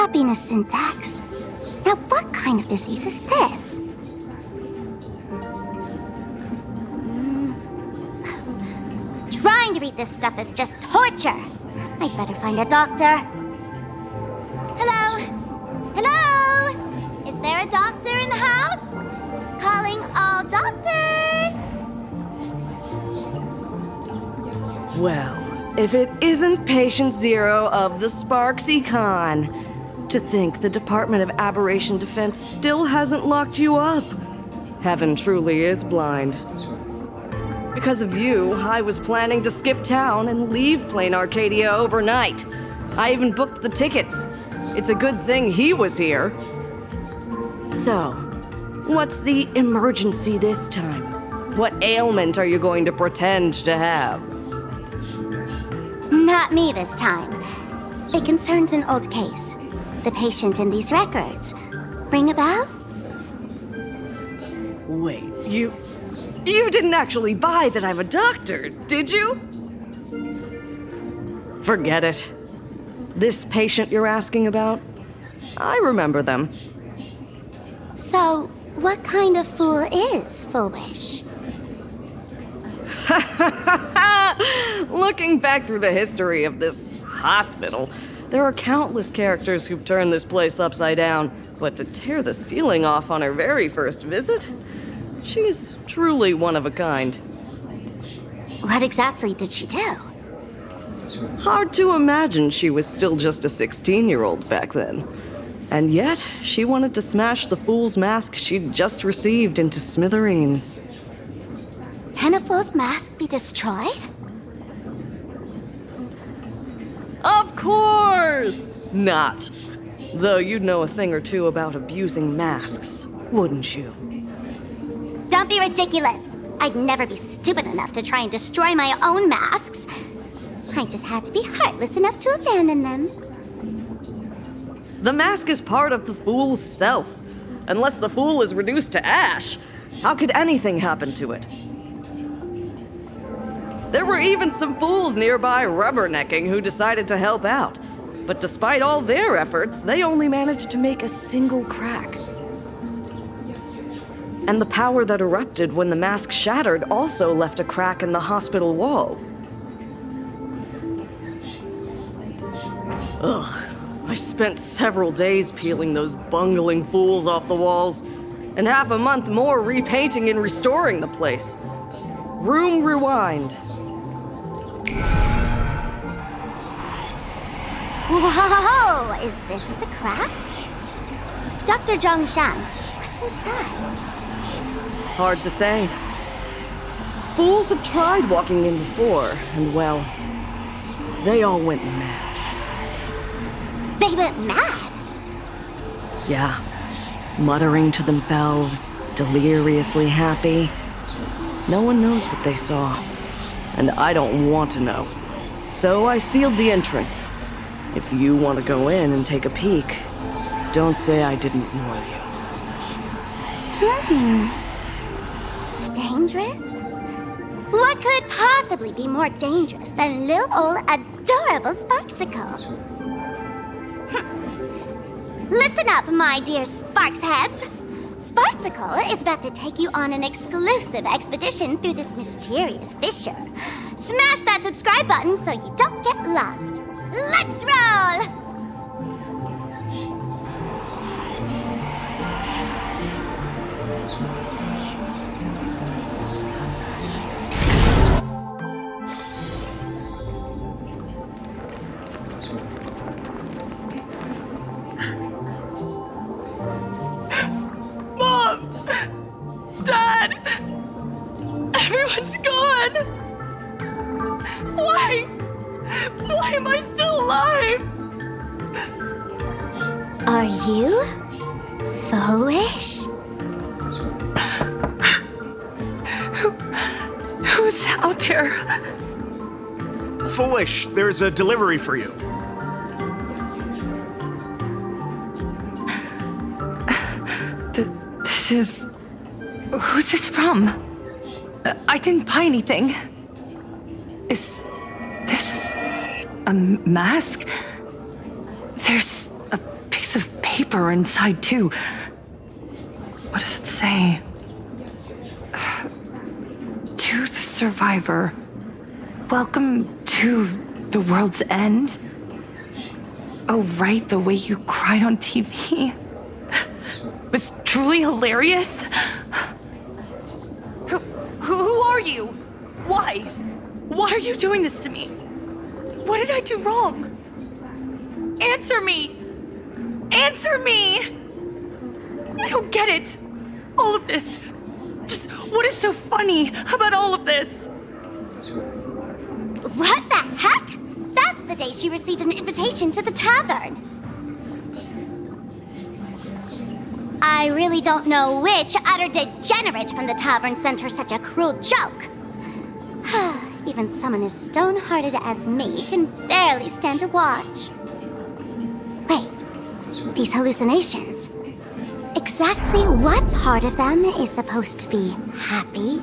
happiness syntax. Now, what kind of disease is this? Trying to read this stuff is just torture. I'd better find a doctor. Hello? Hello? Is there a doctor in the house? Calling all doctors! Well, if it isn't Patient Zero of the Sparksy Con. To think the Department of Aberration Defense still hasn't locked you up. Heaven truly is blind. Because of you, I was planning to skip town and leave Plain Arcadia overnight. I even booked the tickets. It's a good thing he was here. So, what's the emergency this time? What ailment are you going to pretend to have? Not me this time. It concerns an old case. The patient in these records. Ring a bell? Wait, you didn't actually buy that I'm a doctor, did you? Forget it. This patient you're asking about? I remember them. So, what kind of fool is Foolish? Looking back through the history of this hospital, there are countless characters who've turned this place upside down, but to tear the ceiling off on her very first visit? She's truly one of a kind. What exactly did she do? Hard to imagine she was still just a 16-year-old back then. And yet, she wanted to smash the fool's mask she'd just received into smithereens. Can a fool's mask be destroyed? Of course not! Though you'd know a thing or two about abusing masks, wouldn't you? Don't be ridiculous! I'd never be stupid enough to try and destroy my own masks. I just had to be heartless enough to abandon them. The mask is part of the fool's self. Unless the fool is reduced to ash, how could anything happen to it? There were even some fools nearby rubbernecking who decided to help out. But despite all their efforts, they only managed to make a single crack. And the power that erupted when the mask shattered also left a crack in the hospital wall. Ugh, I spent several days peeling those bungling fools off the walls, and half a month more repainting and restoring the place. Room rewind. Whoa! Is this the crack? Dr. Zhongshan, what's inside? Hard to say. Fools have tried walking in before, and well, they all went mad. They went mad? Yeah. Muttering to themselves, deliriously happy. No one knows what they saw. And I don't want to know. So I sealed the entrance. If you want to go in and take a peek, don't say I didn't warn you. Dangerous? What could possibly be more dangerous than little old adorable Sparksicle? Listen up, my dear Sparks heads. Sparksicle is about to take you on an exclusive expedition through this mysterious fissure. Smash that subscribe button so you don't get lost. Let's roll! Mom! Dad! Everyone's gone! Why? Why am I still alive? Are you foolish? Who's out there? Foolish, there's a delivery for you. This is... Who's this from? I didn't buy anything. Is this a mask? There's a piece paper inside too. What does it say? To the survivor. Welcome to the world's end. Oh, right, the way you cried on TV was truly hilarious. Who are you? Why? Why are you doing this to me? What did I do wrong? Answer me! Answer me! I don't get it. All of this. Just what is so funny about all of this? What the heck? That's the day she received an invitation to the tavern. I really don't know which utter degenerate from the tavern sent her such a cruel joke. Even someone as stone-hearted as me can barely stand to watch. Wait, these hallucinations. Exactly what part of them is supposed to be happy?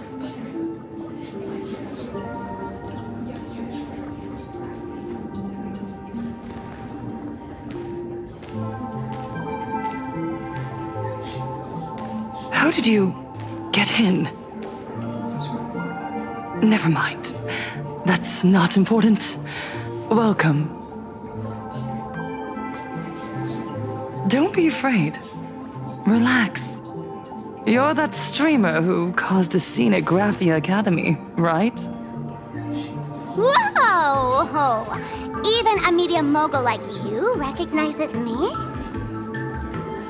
How did you get in? Never mind. That's not important. Welcome. Don't be afraid. Relax. You're that streamer who caused a scene at Graphia Academy, right? Whoa! Even a media mogul like you recognizes me?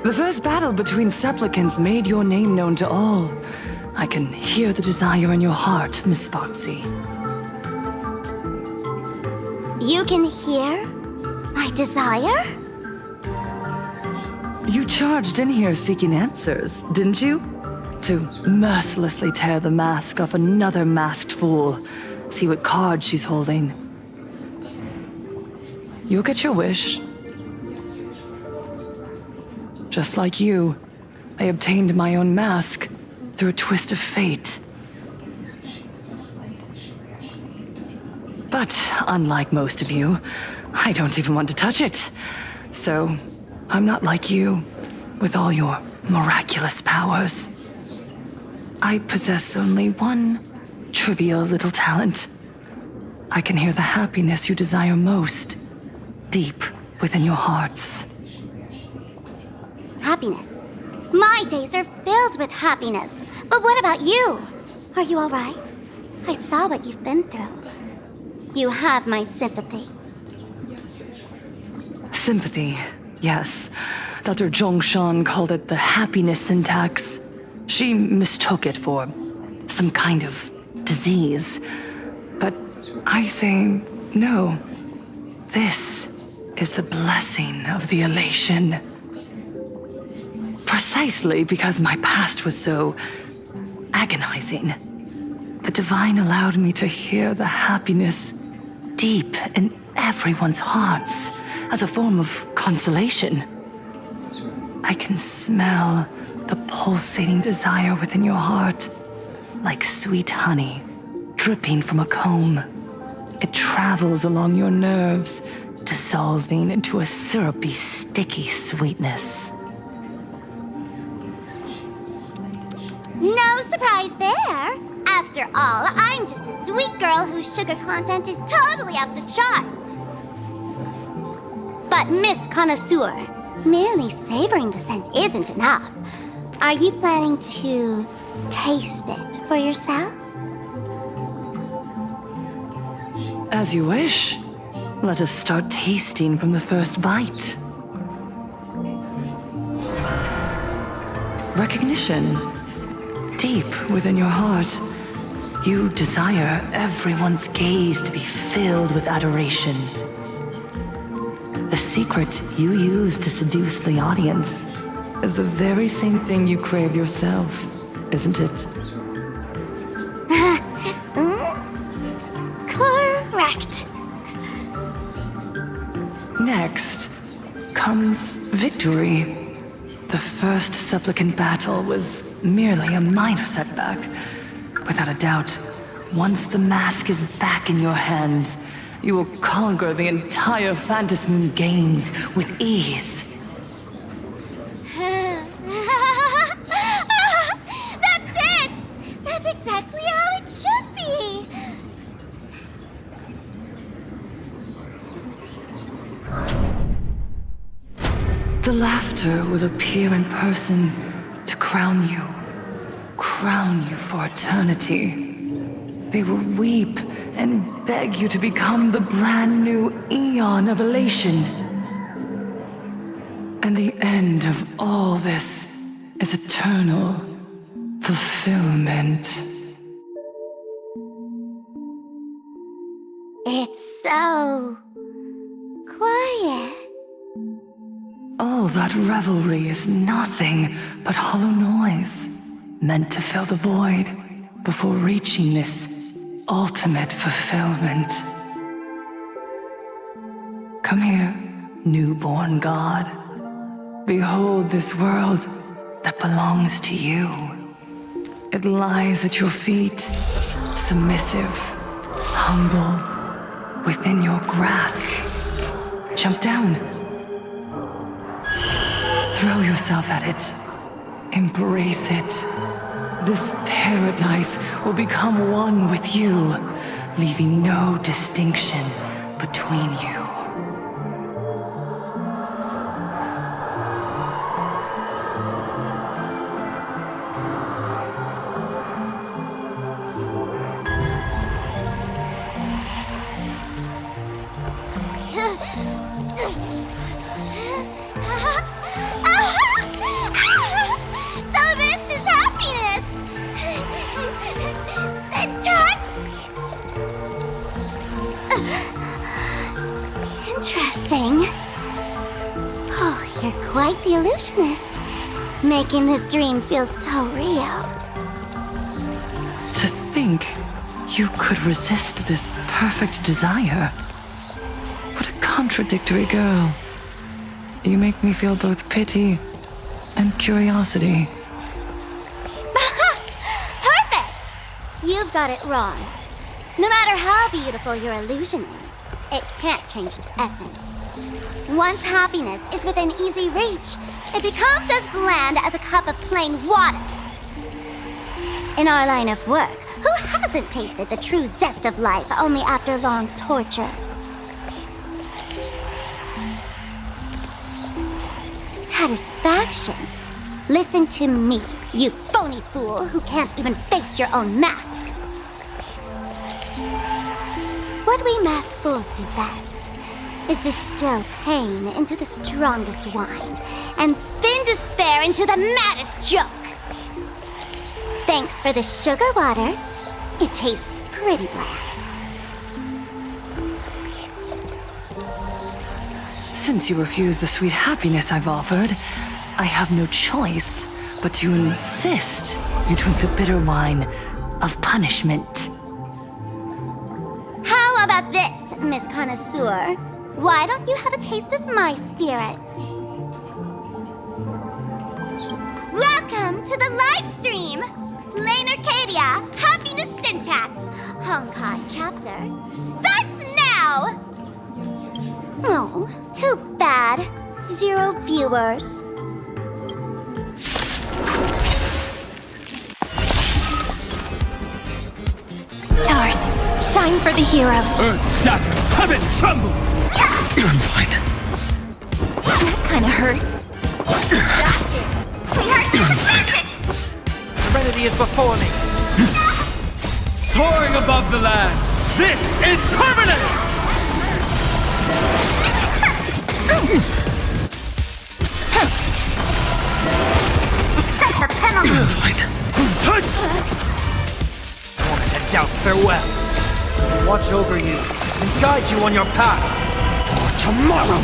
The first battle between supplicants made your name known to all. I can hear the desire in your heart, Miss Sparksy. You can hear my desire? You charged in here seeking answers, didn't you? To mercilessly tear the mask off another masked fool. See what card she's holding. You'll get your wish. Just like you, I obtained my own mask through a twist of fate. But unlike most of you, I don't even want to touch it. So, I'm not like you, with all your miraculous powers. I possess only one trivial little talent. I can hear the happiness you desire most, deep within your hearts. Happiness. My days are filled with happiness. But what about you? Are you all right? I saw what you've been through. You have my sympathy. Sympathy, yes. Dr. Zhongshan called it the happiness syntax. She mistook it for some kind of disease. But I say no. This is the blessing of the elation. Precisely because my past was so agonizing. The divine allowed me to hear the happiness deep in everyone's hearts as a form of consolation. I can smell the pulsating desire within your heart, like sweet honey dripping from a comb. It travels along your nerves, dissolving into a syrupy, sticky sweetness. No surprise there. After all, I'm just a sweet girl whose sugar content is totally off the charts. But Miss Connoisseur, merely savoring the scent isn't enough. Are you planning to taste it for yourself? As you wish. Let us start tasting from the first bite. Recognition. Deep within your heart, you desire everyone's gaze to be filled with adoration. The secret you use to seduce the audience is the very same thing you crave yourself, isn't it? Correct. Next comes victory. The first supplicant battle was merely a minor setback. Without a doubt, once the mask is back in your hands, you will conquer the entire Phantasmoon games with ease. exactly how it should be. The laughter will appear in person to crown you for eternity. They will weep and beg you to become the brand new eon of elation. And the end of all this is eternal fulfillment. It's so quiet. All that revelry is nothing but hollow noise, meant to fill the void before reaching this ultimate fulfillment. Come here, newborn god. Behold this world that belongs to you. It lies at your feet, submissive, humble, within your grasp. Jump down. Throw yourself at it. Embrace it. This paradise will become one with you, leaving no distinction between you. Interesting. Oh, you're quite the illusionist, making this dream feel so real. To think you could resist this perfect desire. What a contradictory girl. You make me feel both pity and curiosity. Perfect! You've got it wrong. No matter how beautiful your illusion is, it can't change its essence. Once happiness is within easy reach, it becomes as bland as a cup of plain water. In our line of work, who hasn't tasted the true zest of life only after long torture? Satisfaction? Listen to me, you phony fool who can't even face your own mask. What we masked fools do best is distill pain into the strongest wine and spin despair into the maddest joke. Thanks for the sugar water. It tastes pretty bland. Since you refuse the sweet happiness I've offered, I have no choice but to insist you drink the bitter wine of punishment. How about this, Miss Connoisseur? Why don't you have a taste of my spirits? Welcome to the live stream! Plain Arcadia, Happiness Syntax, Honkai chapter, starts now! Oh, too bad. 0 viewers. Stars, shine for the heroes. Earth shatters, heaven trembles! I'm fine. That kinda hurts. Dash it! We are Serenity is before me. Soaring above the lands, this is permanence! Accept the penalty! I'm fine. Moment and doubt farewell. Watch over you and guide you on your path for tomorrow.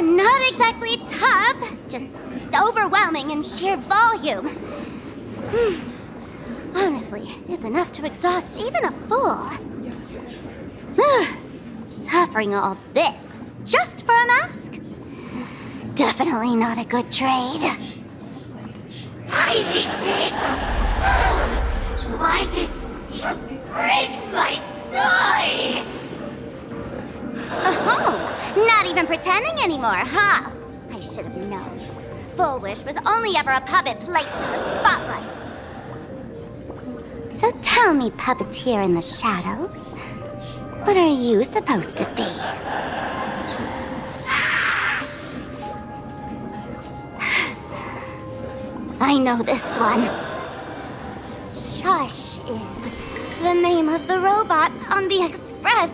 Not exactly tough, just overwhelming in sheer volume. Honestly, it's enough to exhaust even a fool. Suffering all this just for a mask? Definitely not a good trade. Tiny feet! Why did you break my toy? Oh, not even pretending anymore, huh? I should have known. Full Wish was only ever a puppet placed in the spotlight. So tell me, puppeteer in the shadows, what are you supposed to be? I know this one. Shush is the name of the robot on the Express.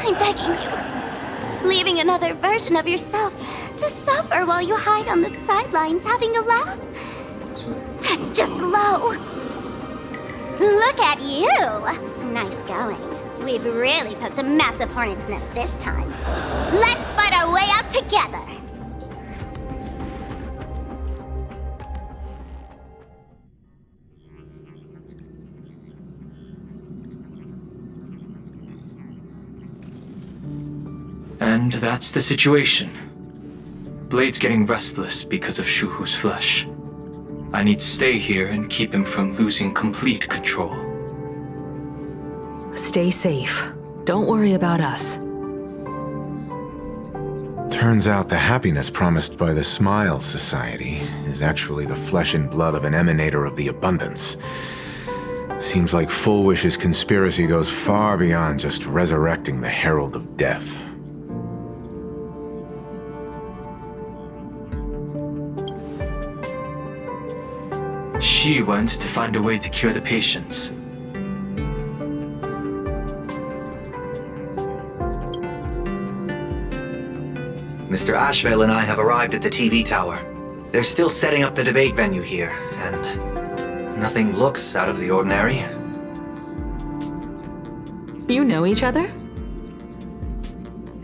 I'm begging you, leaving another version of yourself to suffer while you hide on the sidelines having a laugh? That's just low. Look at you. Nice going. We've really poked a massive hornet's nest this time. Let's fight our way out together. And that's the situation. Blade's getting restless because of Shuhu's flesh. I need to stay here and keep him from losing complete control. Stay safe. Don't worry about us. Turns out the happiness promised by the Smile Society is actually the flesh and blood of an emanator of the abundance. Seems like Full Wish's conspiracy goes far beyond just resurrecting the Herald of Death. She went to find a way to cure the patients. Mr. Ashvale and I have arrived at the TV tower. They're still setting up the debate venue here, and nothing looks out of the ordinary. You know each other?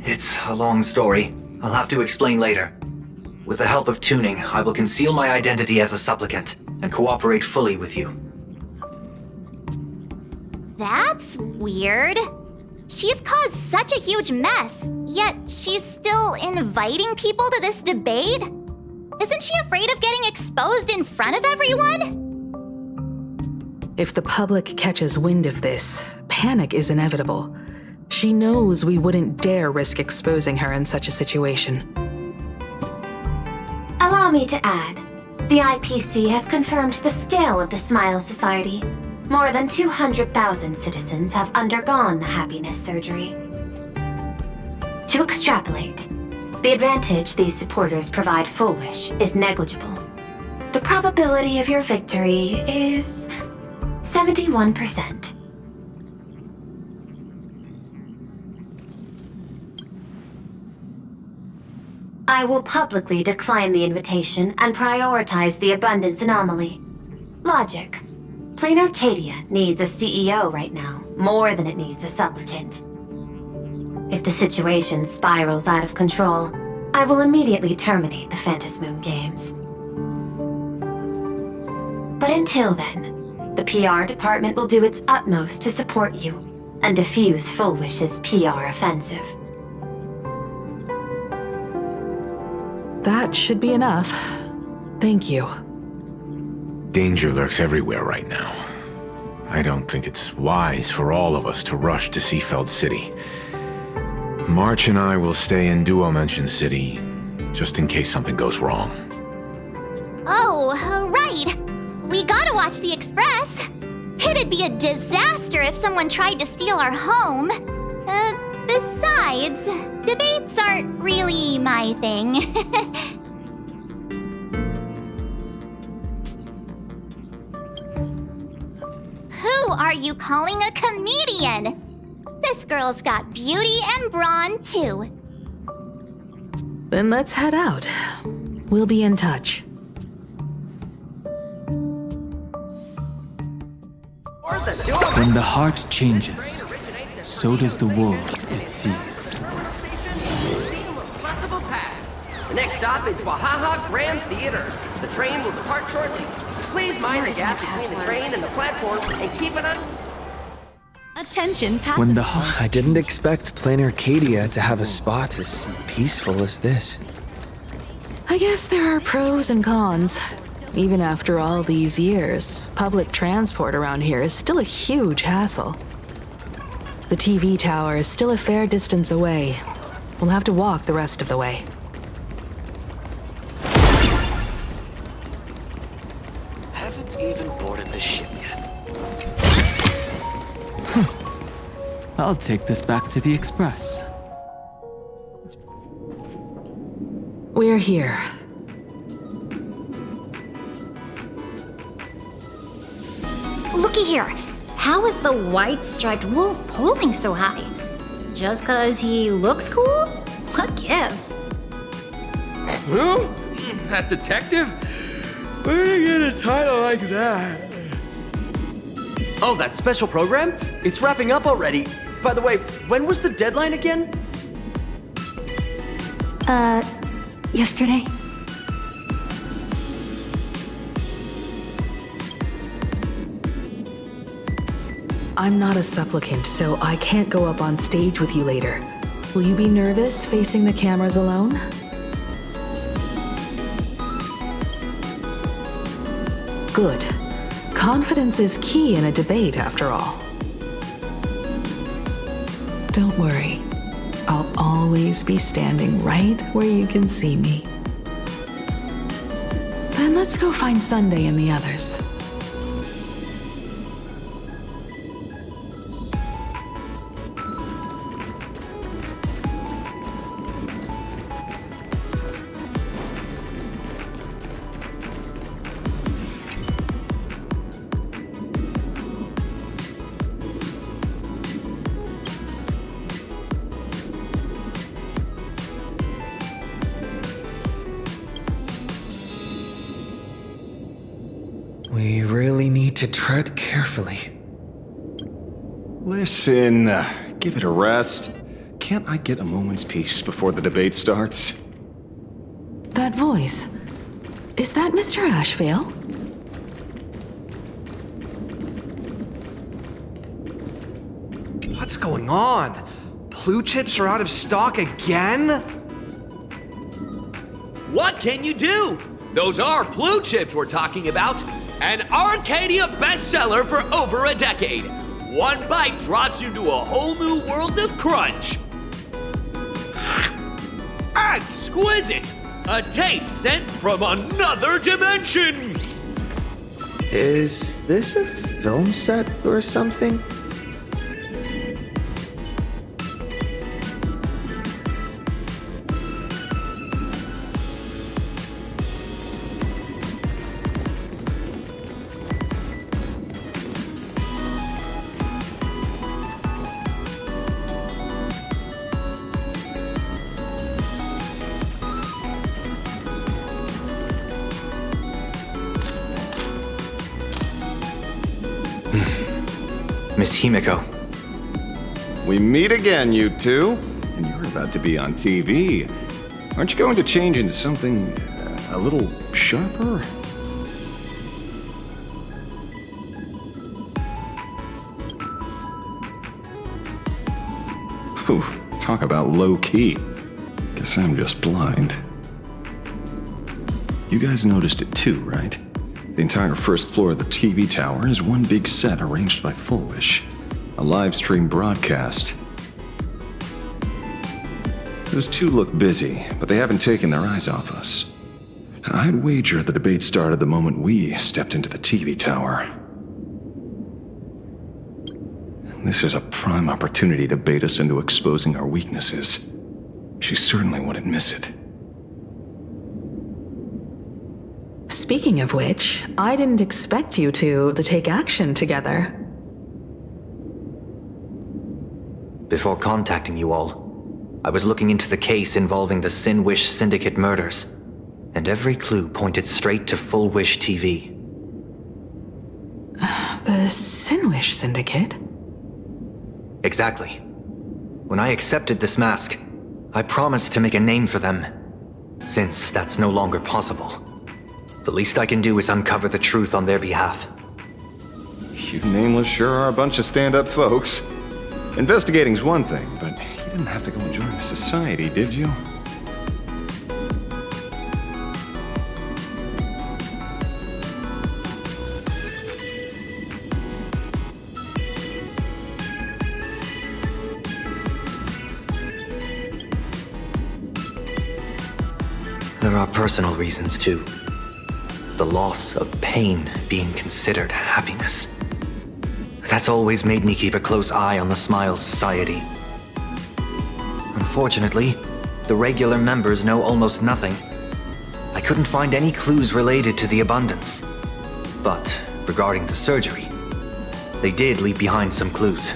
It's a long story. I'll have to explain later. With the help of tuning, I will conceal my identity as a supplicant and cooperate fully with you. That's weird. She's caused such a huge mess, yet she's still inviting people to this debate? Isn't she afraid of getting exposed in front of everyone? If the public catches wind of this, panic is inevitable. She knows we wouldn't dare risk exposing her in such a situation. Allow me to add, the IPC has confirmed the scale of the Smile Society. More than 200,000 citizens have undergone the happiness surgery. To extrapolate, the advantage these supporters provide Full Wish is negligible. The probability of your victory is 71%. I will publicly decline the invitation and prioritize the abundance anomaly. Logic. Plain Arcadia needs a CEO right now, more than it needs a supplicant. If the situation spirals out of control, I will immediately terminate the Phantasmoon Games. But until then, the PR department will do its utmost to support you and defuse Full Wish's PR offensive. That should be enough. Thank you. Danger lurks everywhere right now. I don't think it's wise for all of us to rush to Seafeld City. March and I will stay in Duomension City, just in case something goes wrong. Oh, right. We gotta watch the Express. It'd be a disaster if someone tried to steal our home. Besides, debates aren't really my thing. Who are you calling a comedian? This girl's got beauty and brawn, too. Then let's head out. We'll be in touch. When the heart changes, so does the world it sees. The next stop is Wahaha Grand Theater. The train will depart shortly. Please mind the gap between the train and the platform and keep it on. Attention, When the I didn't expect Plain Arcadia to have a spot as peaceful as this. I guess there are pros and cons. Even after all these years, public transport around here is still a huge hassle. The TV tower is still a fair distance away. We'll have to walk the rest of the way. hasn't even boarded the ship yet. I'll take this back to the Express. We're here. Looky here. How is the white striped wolf holding so high? Just 'cause he looks cool? What gives? Who? That detective? Where did you get a title like that? Oh, that special program? It's wrapping up already. By the way, when was the deadline again? Yesterday. I'm not a supplicant, so I can't go up on stage with you later. Will you be nervous facing the cameras alone? Good. Confidence is key in a debate, after all. Don't worry. I'll always be standing right where you can see me. Then let's go find Sunday and the others. We really need to tread carefully. Listen, give it a rest. Can't I get a moment's peace before the debate starts? That voice. Is that Mr. Ashvale? What's going on? Blue chips are out of stock again? What can you do? Those are blue chips we're talking about. An Arcadia bestseller for over a decade. One bite drops you into a whole new world of crunch. Exquisite! A taste sent from another dimension! Is this a film set or something? Miss Himiko. We meet again, you two. And you're about to be on TV. Aren't you going to change into something a little sharper? Whew, talk about low-key. Guess I'm just blind. You guys noticed it too, right? The entire first floor of the TV tower is one big set arranged by Full Wish. A live stream broadcast. Those two look busy, but they haven't taken their eyes off us. I'd wager the debate started the moment we stepped into the TV tower. This is a prime opportunity to bait us into exposing our weaknesses. She certainly wouldn't miss it. Speaking of which, I didn't expect you two to take action together. Before contacting you all, I was looking into the case involving the Sin Wish Syndicate murders, and every clue pointed straight to Full Wish TV. The Sin Wish Syndicate? Exactly. When I accepted this mask, I promised to make a name for them. Since that's no longer possible, the least I can do is uncover the truth on their behalf. You nameless sure are a bunch of stand-up folks. Investigating's one thing, but you didn't have to go and join the society, did you? There are personal reasons, too. the loss of pain being considered happiness. That's always made me keep a close eye on the Smile Society. Unfortunately, the regular members know almost nothing. I couldn't find any clues related to the abundance. But regarding the surgery, they did leave behind some clues.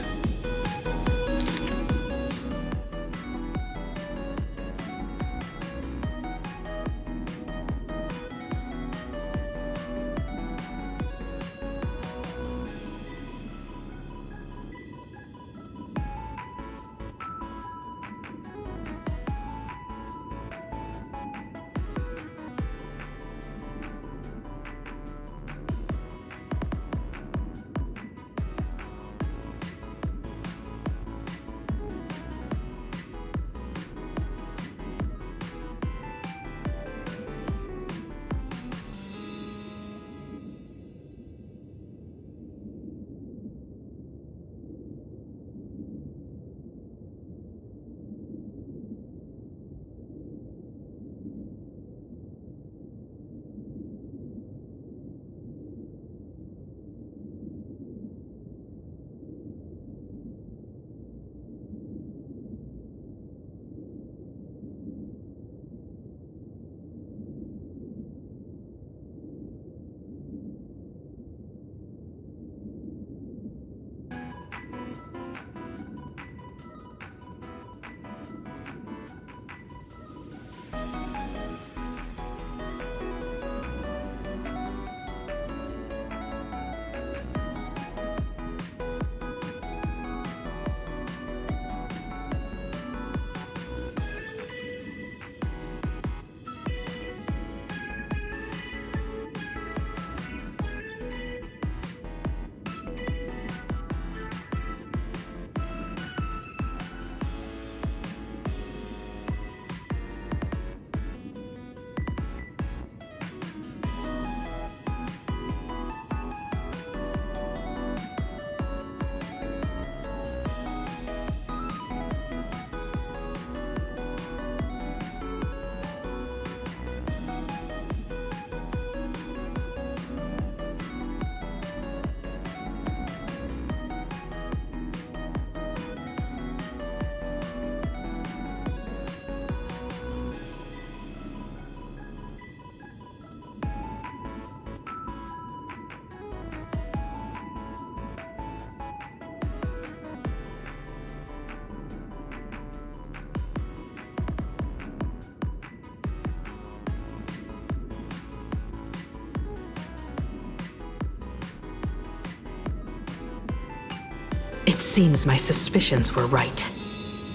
It seems my suspicions were right.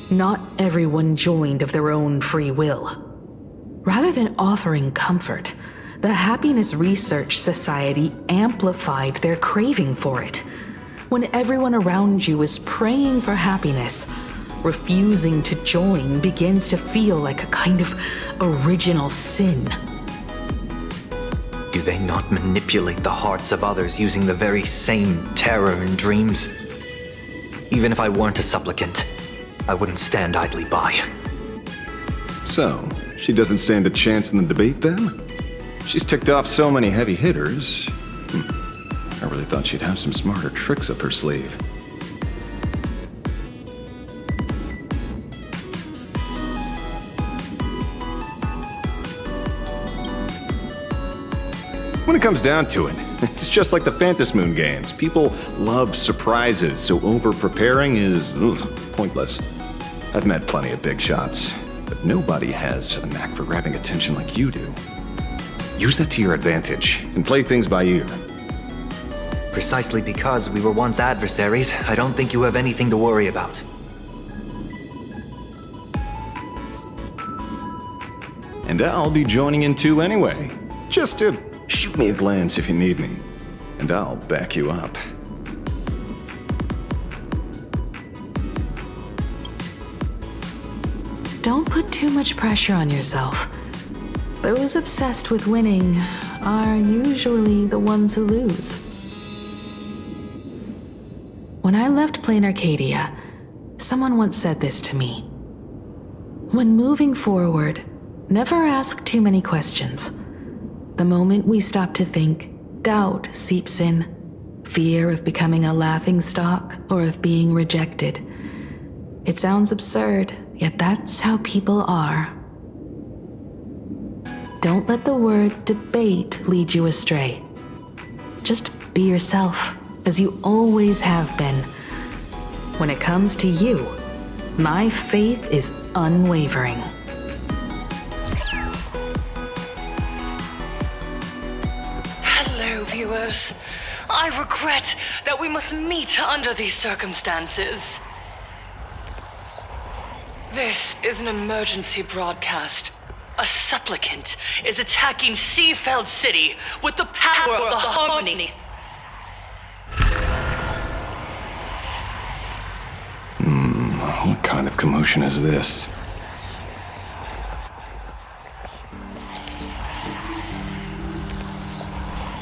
Not everyone joined of their own free will. Rather than offering comfort, the Happiness Research Society amplified their craving for it. When everyone around you is praying for happiness, refusing to join begins to feel like a kind of original sin. Do they not manipulate the hearts of others using the very same terror and dreams? Even if I weren't a supplicant, I wouldn't stand idly by. So, she doesn't stand a chance in the debate then? She's ticked off so many heavy hitters. I really thought she'd have some smarter tricks up her sleeve. When it comes down to it, it's just like the Phantasmoon games. People love surprises, so over-preparing is pointless. I've met plenty of big shots, but nobody has a knack for grabbing attention like you do. Use that to your advantage, and play things by ear. Precisely because we were once adversaries, I don't think you have anything to worry about. And I'll be joining in too anyway. Just to shoot me a glance if you need me, and I'll back you up. Don't put too much pressure on yourself. Those obsessed with winning are usually the ones who lose. When I left Plain Arcadia, someone once said this to me. When moving forward, never ask too many questions. The moment we stop to think, doubt seeps in. Fear of becoming a laughingstock or of being rejected. It sounds absurd, yet that's how people are. Don't let the word debate lead you astray. Just be yourself, as you always have been. When it comes to you, my faith is unwavering. Hello, viewers. I regret that we must meet under these circumstances. This is an emergency broadcast. A supplicant is attacking Seafeld City with the power of the harmony. What kind of commotion is this?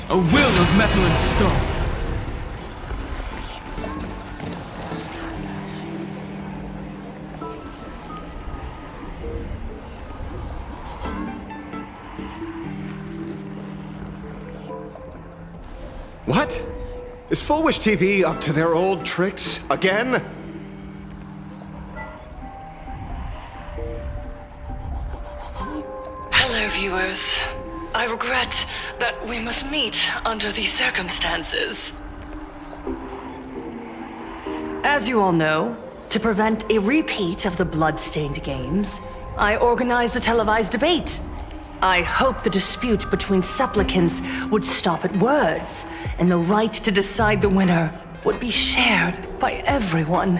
A will of metal and stone. What? Is Full Wish TV up to their old tricks again? Hello, viewers. I regret that we must meet under these circumstances. As you all know, to prevent a repeat of the blood-stained games, I organized a televised debate. I hoped the dispute between supplicants would stop at words, and the right to decide the winner would be shared by everyone.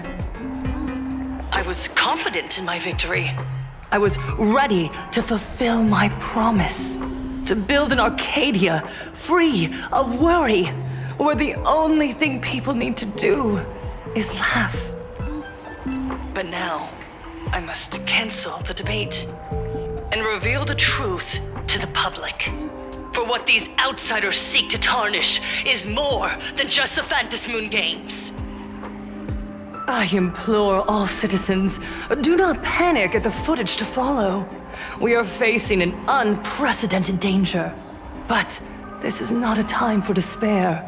I was confident in my victory. I was ready to fulfill my promise. To build an Arcadia free of worry, where the only thing people need to do is laugh. But now, I must cancel the debate and reveal the truth to the public. For what these outsiders seek to tarnish is more than just the Phantom Moon games. I implore all citizens, do not panic at the footage to follow. We are facing an unprecedented danger. But this is not a time for despair.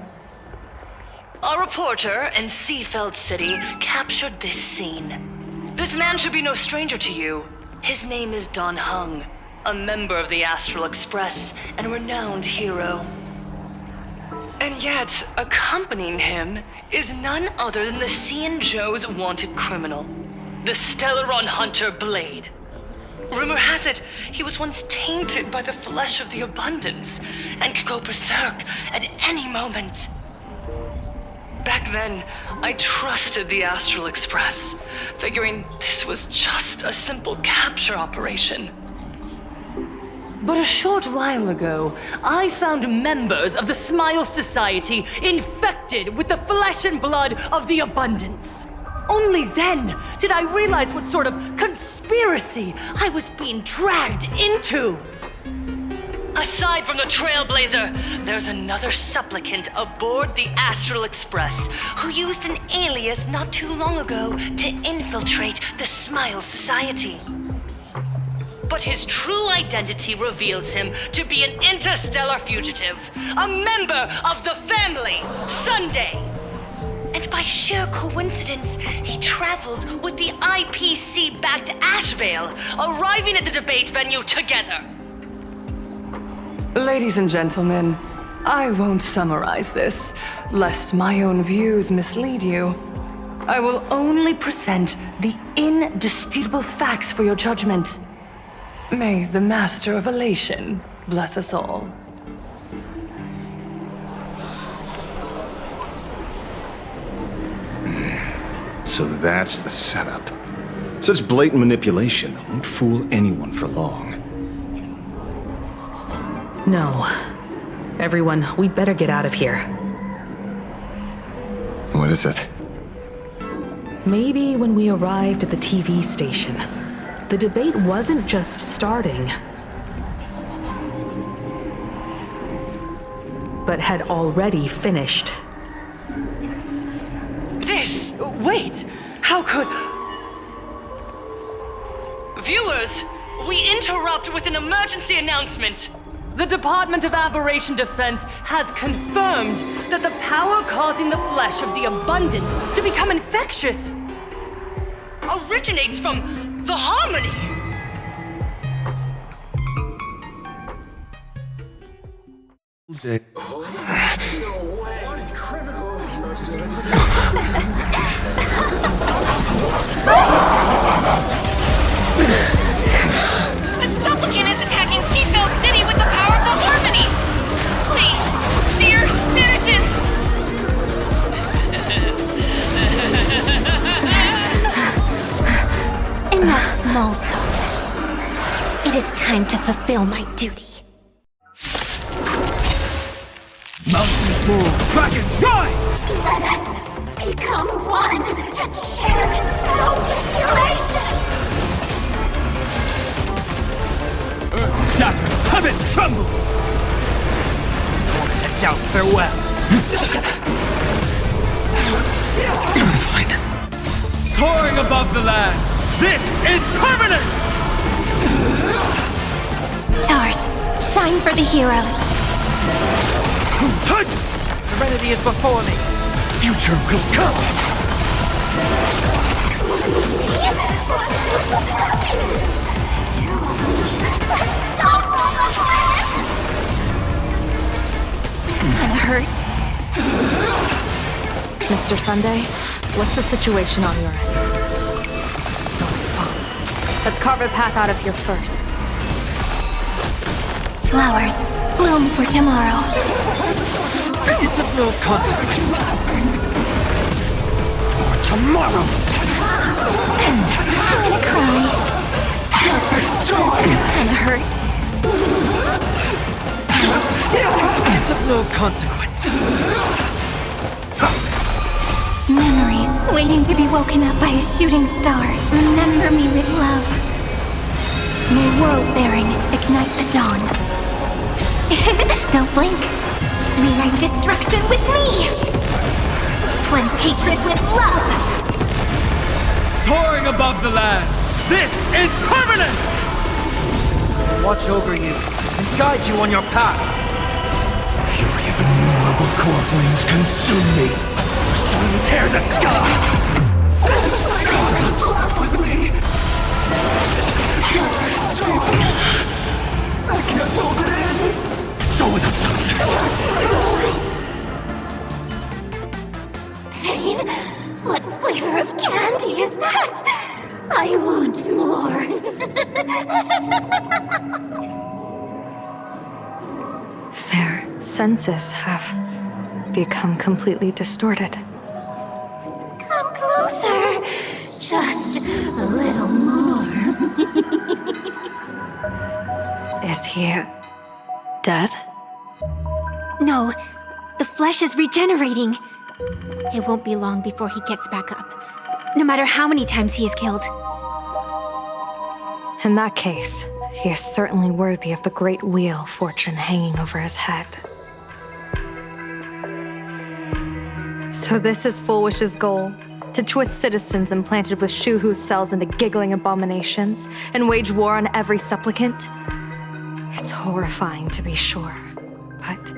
Our reporter in Seafeld City captured this scene. This man should be no stranger to you. His name is Don Hung, a member of the Astral Express and a renowned hero. And yet, accompanying him is none other than the Cian Joe's wanted criminal, the Stellaron hunter Blade. Rumor has it, he was once tainted by the flesh of the Abundance and could go berserk at any moment. Back then, I trusted the Astral Express, figuring this was just a simple capture operation. But a short while ago, I found members of the Smile Society infected with the flesh and blood of the Abundance. Only then did I realize what sort of conspiracy I was being dragged into. Aside from the Trailblazer, there's another supplicant aboard the Astral Express who used an alias not too long ago to infiltrate the Smile Society. But his true identity reveals him to be an interstellar fugitive, a member of the family, Sunday. And by sheer coincidence, he traveled with the IPC back to Ashvale, arriving at the debate venue together. Ladies and gentlemen, I won't summarize this, lest my own views mislead you. I will only present the indisputable facts for your judgment. May the Master of Elation bless us all. So that's the setup. Such blatant manipulation won't fool anyone for long. No. Everyone, we'd better get out of here. What is it? Maybe when we arrived at the TV station, the debate wasn't just starting, but had already finished. Wait! How could... Viewers, we interrupt with an emergency announcement. The Department of Aberration Defense has confirmed that the power causing the flesh of the abundance to become infectious originates from the harmony. The supplicant is attacking Seafield City with the power of the harmony! Please, dear citizens! Enough small talk. It is time to fulfill my duty. Mountain Bull, Dragon, rise! Let us become one and share in boundless elation! Earth shatters, heaven trembles! Order to doubt farewell! Fine. Soaring above the lands, this is permanence! Stars, shine for the heroes. Serenity is before me. The future will come. One dose of happiness! Let's stop all the bliss! I'm hurt. Mr. Sunday, what's the situation on your end? No response. Let's carve a path out of here first. Flowers, bloom for tomorrow. It's of no consequence. For tomorrow. I'm gonna cry. I'm hurt. It's of no consequence. Memories waiting to be woken up by a shooting star. Remember me with love. May world-bearing ignite the dawn. Don't blink. Rewrite destruction with me. Cleanse hatred with love. Soaring above the lands, this is permanence! Watch over you and guide you on your path. Fury of innumerable core flames consume me. Sun tear the sky! With me. I can't hold it in. So without substance. Pain? What flavor of candy is that? I want more. Their senses have become completely distorted. Come closer. Just a little more. Is he dead? No, the flesh is regenerating. It won't be long before he gets back up, no matter how many times he is killed. In that case, he is certainly worthy of the great wheel fortune hanging over his head. So this is Full Wish's goal? To twist citizens implanted with Shuhu cells into giggling abominations and wage war on every supplicant? It's horrifying to be sure, but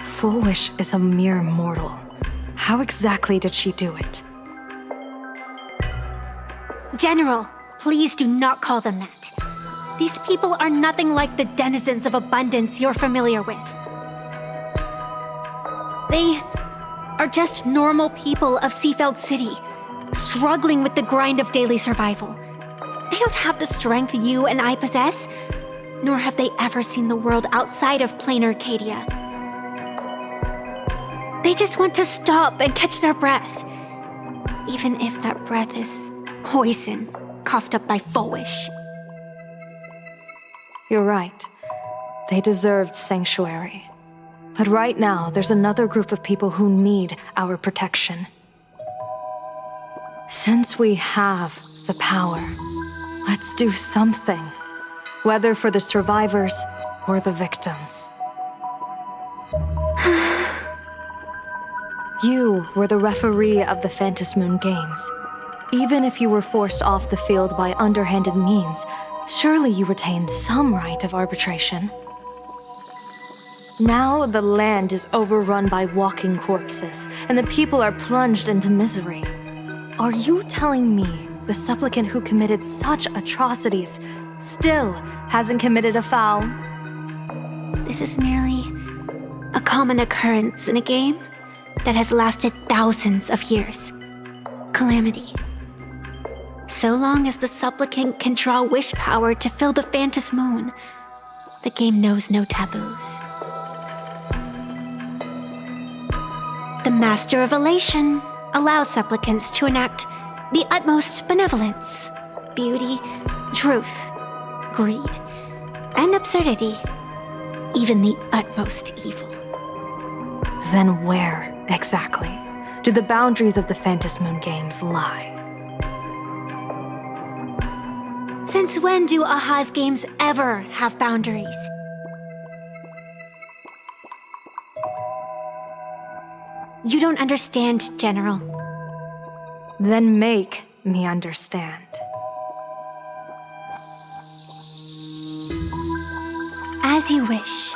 Full Wish is a mere mortal. How exactly did she do it? General, please do not call them that. These people are nothing like the denizens of abundance you're familiar with. They are just normal people of Seafield City, struggling with the grind of daily survival. They don't have the strength you and I possess, nor have they ever seen the world outside of plain Arcadia. They just want to stop and catch their breath, even if that breath is poison coughed up by Full Wish. You're right. They deserved sanctuary. But right now, there's another group of people who need our protection. Since we have the power, let's do something. Whether for the survivors or the victims. You were the referee of the Phantasmoon Games. Even if you were forced off the field by underhanded means, Surely you retain some right of arbitration. Now the land is overrun by walking corpses, and the people are plunged into misery. Are you telling me the supplicant who committed such atrocities still hasn't committed a foul? This is merely a common occurrence in a game that has lasted thousands of years. Calamity. So long as the supplicant can draw wish power to fill the Phantom Moon, the game knows no taboos. The Master of Elation allows supplicants to enact the utmost benevolence, beauty, truth, greed, and absurdity, even the utmost evil. Then where, exactly, do the boundaries of the Phantom Moon games lie? Since when do Aha's games ever have boundaries? You don't understand, General. Then make me understand. As you wish.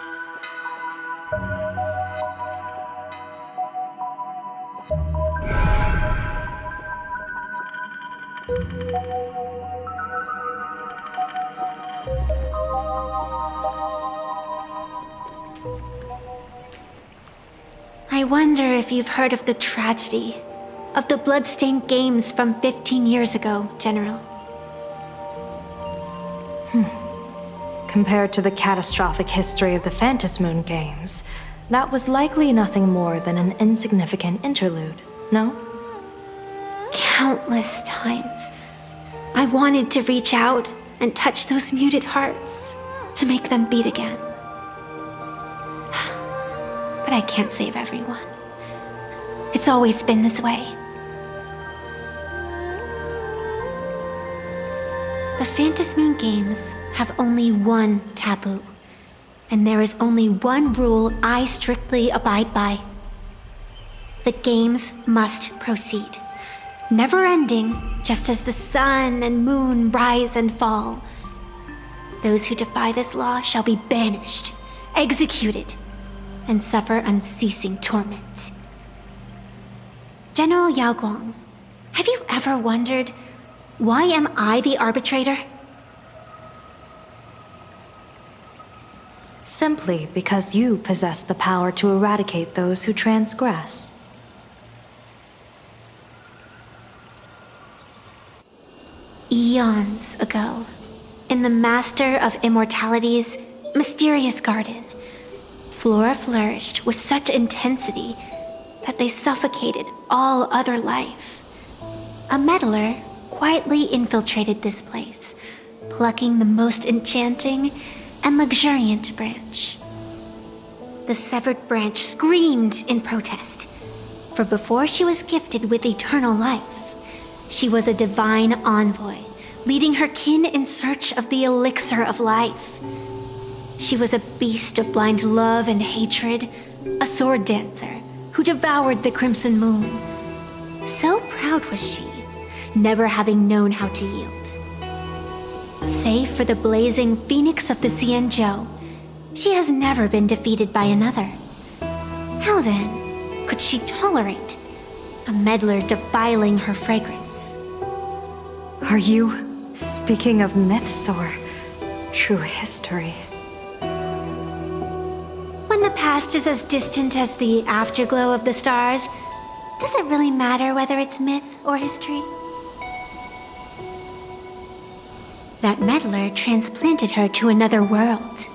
I wonder if you've heard of the tragedy of the bloodstained games from 15 years ago, General. Compared to the catastrophic history of the Phantom Moon games, that was likely nothing more than an insignificant interlude, no? Countless times, I wanted to reach out and touch those muted hearts to make them beat again. But I can't save everyone. It's always been this way. The Phantom Moon games have only one taboo, and there is only one rule I strictly abide by. The games must proceed, never ending, just as the sun and moon rise and fall. Those who defy this law shall be banished, executed, and suffer unceasing torment. General Yao Guang, have you ever wondered, why am I the arbitrator? Simply because you possess the power to eradicate those who transgress. Eons ago, in the Master of Immortality's mysterious garden, flora flourished with such intensity that they suffocated all other life. A meddler quietly infiltrated this place, plucking the most enchanting and luxuriant branch. The severed branch screamed in protest, for before she was gifted with eternal life, she was a divine envoy, leading her kin in search of the elixir of life. She was a beast of blind love and hatred, a sword dancer who devoured the crimson moon. So proud was she, never having known how to yield. Save for the blazing phoenix of the Xianzhou, she has never been defeated by another. How then could she tolerate a meddler defiling her fragrance? Are you speaking of myths or true history? When the past is as distant as the afterglow of the stars, does it really matter whether it's myth or history? That meddler transplanted her to another world,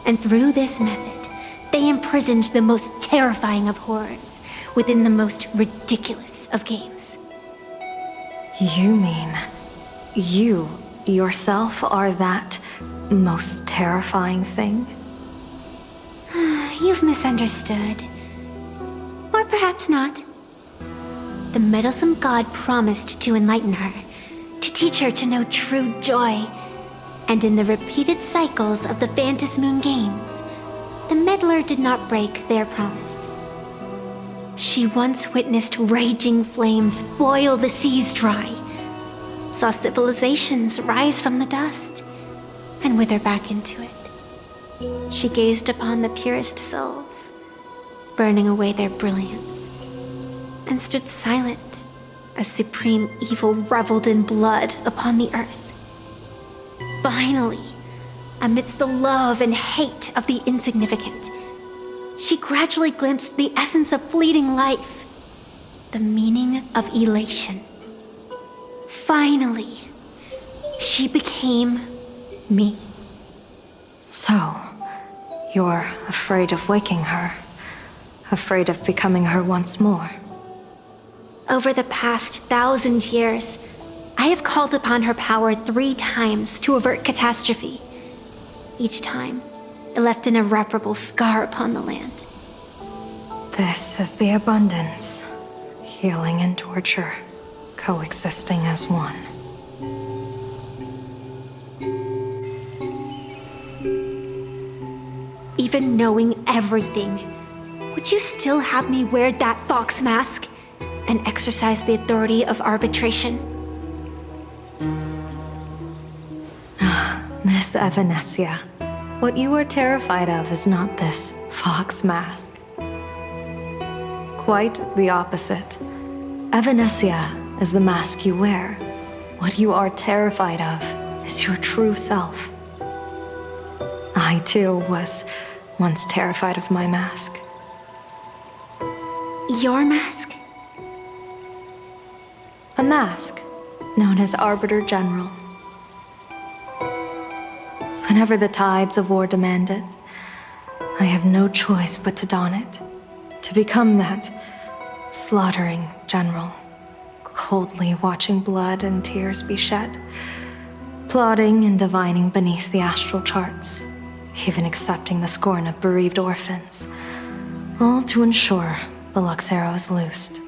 and through this method, they imprisoned the most terrifying of horrors within the most ridiculous of games. You mean you yourself are that most terrifying thing? You've misunderstood. Or perhaps not. The meddlesome god promised to enlighten her, to teach her to know true joy. And in the repeated cycles of the Phantom Moon games, the meddler did not break their promise. She once witnessed raging flames boil the seas dry, saw civilizations rise from the dust, and wither back into it. She gazed upon the purest souls, burning away their brilliance, and stood silent as supreme evil reveled in blood upon the earth. Finally, amidst the love and hate of the insignificant, she gradually glimpsed the essence of fleeting life, the meaning of elation. Finally, she became me. So, you're afraid of waking her, afraid of becoming her once more. Over the past 1,000 years, I have called upon her power 3 times to avert catastrophe. Each time, it left an irreparable scar upon the land. This is the abundance. Healing and torture, coexisting as one. Even knowing everything, would you still have me wear that fox mask and exercise the authority of arbitration? Miss Evanesia, what you are terrified of is not this fox mask. Quite the opposite. Evanesia is the mask you wear. What you are terrified of is your true self. I too was once terrified of my mask. Your mask? A mask known as Arbiter General. Whenever the tides of war demand it, I have no choice but to don it, to become that slaughtering general, coldly watching blood and tears be shed, plotting and divining beneath the astral charts, even accepting the scorn of bereaved orphans, all to ensure the Luxero is loosed.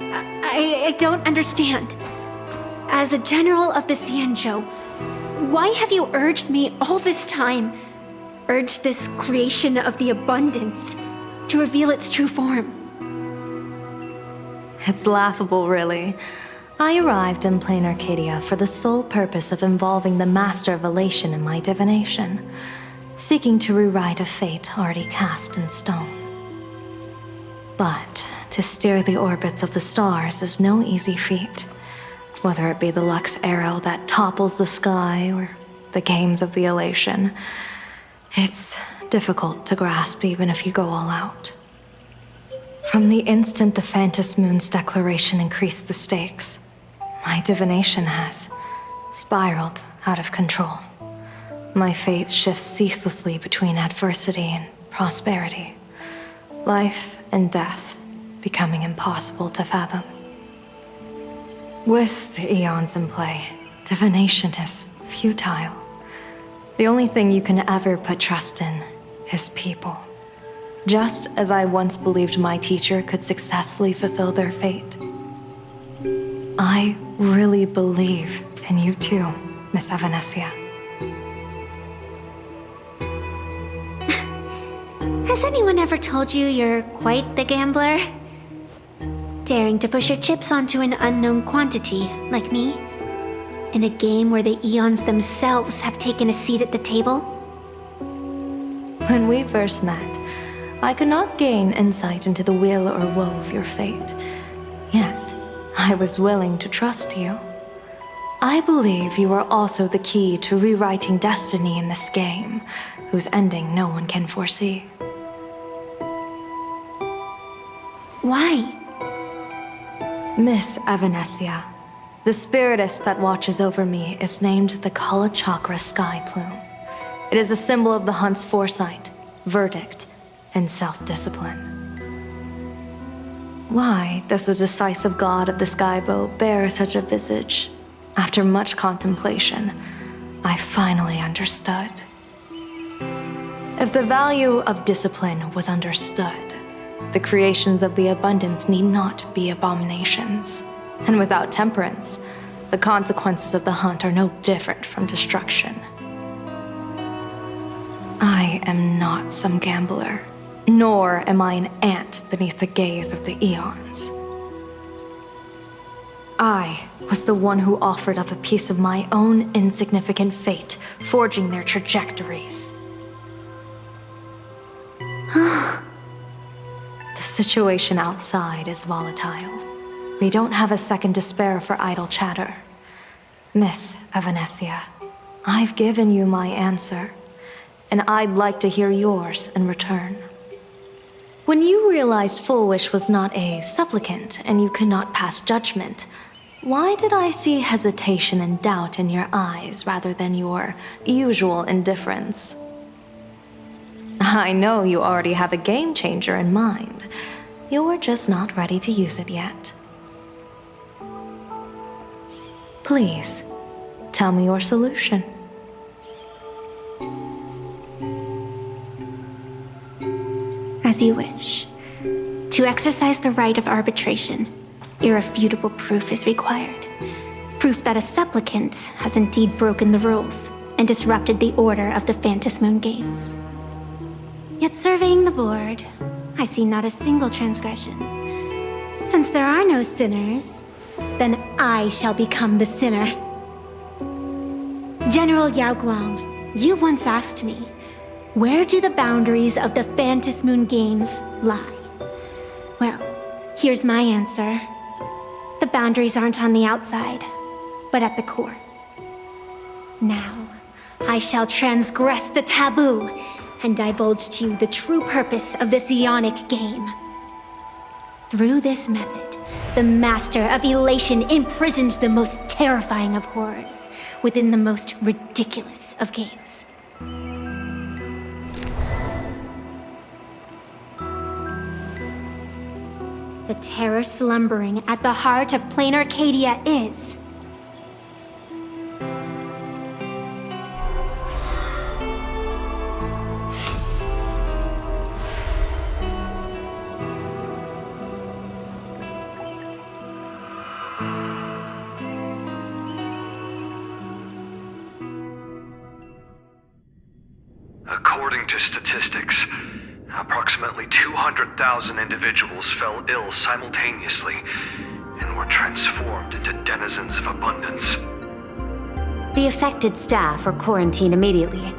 I don't understand. As a general of the Xianzhou, why have you urged me all this time, urged this creation of the abundance, to reveal its true form? It's laughable, really. I arrived in plain Arcadia for the sole purpose of involving the Master of Elation in my divination, seeking to rewrite a fate already cast in stone. But to steer the orbits of the stars is no easy feat, whether it be the Lux arrow that topples the sky or the games of the Elation. It's difficult to grasp even if you go all out. From the instant the Phantom Moon's declaration increased the stakes, my divination has spiraled out of control. My fate shifts ceaselessly between adversity and prosperity, life and death becoming impossible to fathom. With the eons in play, divination is futile. The only thing you can ever put trust in is people. Just as I once believed my teacher could successfully fulfill their fate. I really believe in you too, Miss Evanesia. Has anyone ever told you you're quite the gambler? Daring to push your chips onto an unknown quantity, like me? In a game where the eons themselves have taken a seat at the table? When we first met, I could not gain insight into the will or woe of your fate. Yet, I was willing to trust you. I believe you are also the key to rewriting destiny in this game, whose ending no one can foresee. Why? Miss Evanesia, the spiritess that watches over me is named the Kala Chakra Sky Plume. It is a symbol of the hunt's foresight, verdict, and self-discipline. Why does the decisive god of the skybow bear such a visage? After much contemplation, I finally understood. If the value of discipline was understood, the creations of the abundance need not be abominations. And without temperance, the consequences of the hunt are no different from destruction. I am not some gambler, nor am I an ant beneath the gaze of the eons. I was the one who offered up a piece of my own insignificant fate, forging their trajectories. The situation outside is volatile. We don't have a second to spare for idle chatter. Miss Evanesia, I've given you my answer, and I'd like to hear yours in return. When you realized Full Wish was not a supplicant and you could not pass judgment, why did I see hesitation and doubt in your eyes rather than your usual indifference? I know you already have a game changer in mind. You're just not ready to use it yet. Please, tell me your solution. As you wish. To exercise the right of arbitration, irrefutable proof is required. Proof that a supplicant has indeed broken the rules and disrupted the order of the Phantasmoon Games. Yet surveying the board, I see not a single transgression. Since there are no sinners, then I shall become the sinner. General Yao Guang, you once asked me, where do the boundaries of the Phantasmoon Games lie? Well, here's my answer. The boundaries aren't on the outside, but at the core. Now, I shall transgress the taboo and divulge to you the true purpose of this Ionic game. Through this method, the Master of Elation imprisoned the most terrifying of horrors within the most ridiculous of games. The terror slumbering at the heart of plain Arcadia is... According to statistics, approximately 200,000 individuals fell ill simultaneously and were transformed into denizens of abundance. The affected staff are quarantined immediately.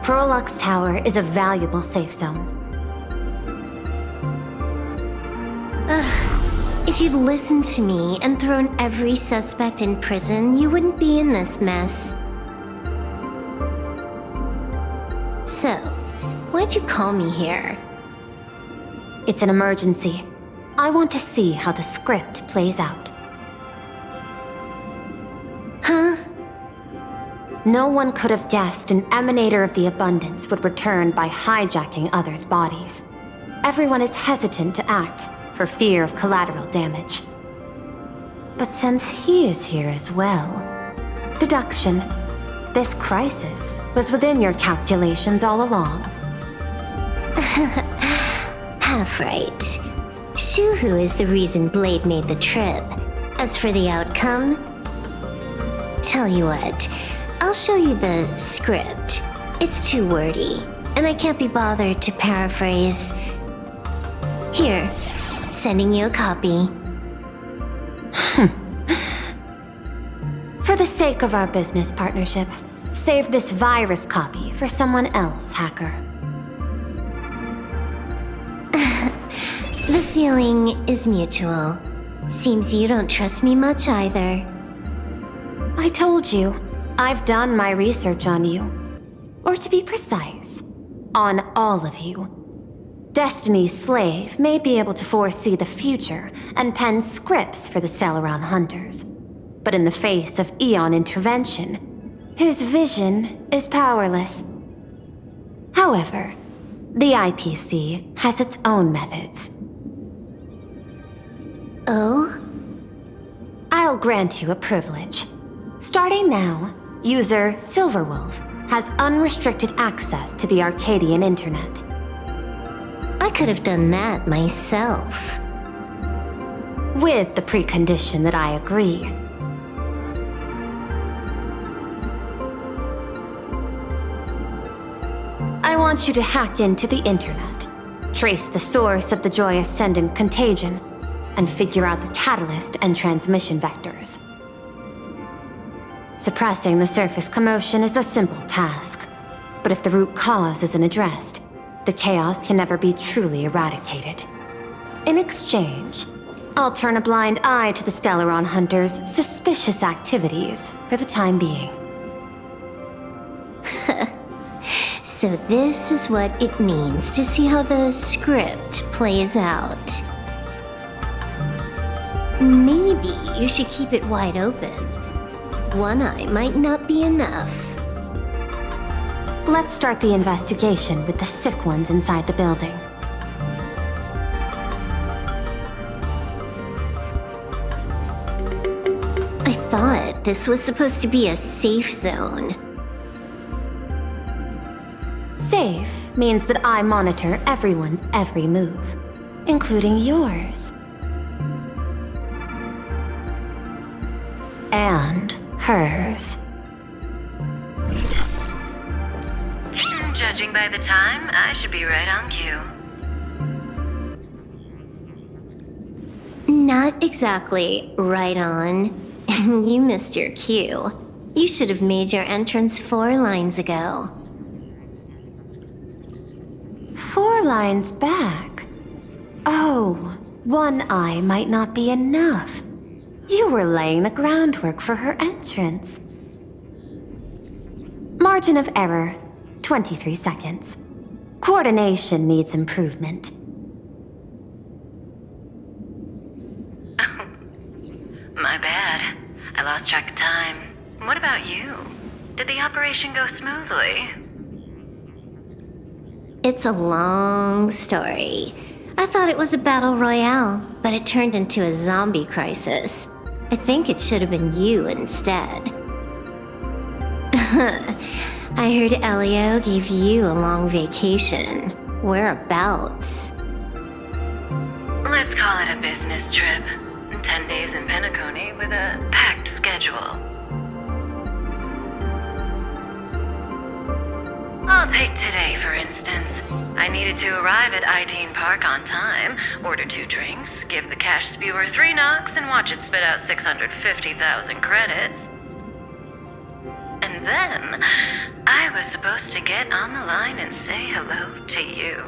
Prolux Tower is a valuable safe zone. If you'd listened to me and thrown every suspect in prison, you wouldn't be in this mess. So, why'd you call me here? It's an emergency. I want to see how the script plays out. Huh? No one could have guessed an emanator of the abundance would return by hijacking others' bodies. Everyone is hesitant to act for fear of collateral damage. But since he is here as well, deduction. This crisis was within your calculations all along. Half right. Shuhu is the reason Blade made the trip. As for the outcome, tell you what, I'll show you the script. It's too wordy, and I can't be bothered to paraphrase. Here, sending you a copy. For the sake of our business partnership, save this virus copy for someone else, hacker. The feeling is mutual. Seems you don't trust me much either. I told you, I've done my research on you. Or to be precise, on all of you. Destiny's slave may be able to foresee the future and pen scripts for the Stellaron hunters. But in the face of Eon intervention, his vision is powerless. However, the IPC has its own methods. Oh? I'll grant you a privilege. Starting now, user Silverwolf has unrestricted access to the Arcadian internet. I could have done that myself. With the precondition that I agree. I want you to hack into the internet, trace the source of the Joy Ascendant contagion, and figure out the catalyst and transmission vectors. Suppressing the surface commotion is a simple task, but if the root cause isn't addressed, the chaos can never be truly eradicated. In exchange, I'll turn a blind eye to the Stellaron Hunters' suspicious activities for the time being. So this is what it means to see how the script plays out. Maybe you should keep it wide open. One eye might not be enough. Let's start the investigation with the sick ones inside the building. I thought this was supposed to be a safe zone. Safe means that I monitor everyone's every move, including yours. And hers. Judging by the time, I should be right on cue. Not exactly right on. You missed your cue. You should have made your entrance 4 lines ago. 4 lines back? Oh, one eye might not be enough. You were laying the groundwork for her entrance. Margin of error, 23 seconds. Coordination needs improvement. My bad. I lost track of time. What about you? Did the operation go smoothly? It's a long story. I thought it was a battle royale, but it turned into a zombie crisis. I think it should have been you instead. I heard Elio gave you a long vacation. Whereabouts? Let's call it a business trip. 10 days in Penacony with a packed schedule. I'll take today, for instance. I needed to arrive at I-Teen Park on time, order 2 drinks, give the cash spewer 3 knocks, and watch it spit out 650,000 credits. And then, I was supposed to get on the line and say hello to you.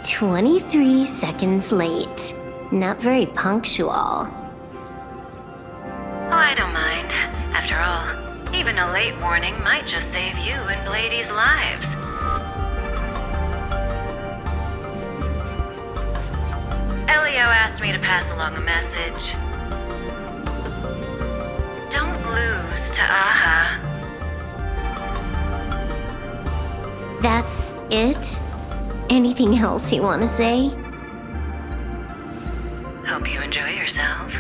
23 seconds late. Not very punctual. Oh, I don't mind. After all, even a late warning might just save you and Blady's lives. Elio asked me to pass along a message. Don't lose to Aha. That's it? Anything else you want to say? Hope you enjoy yourself.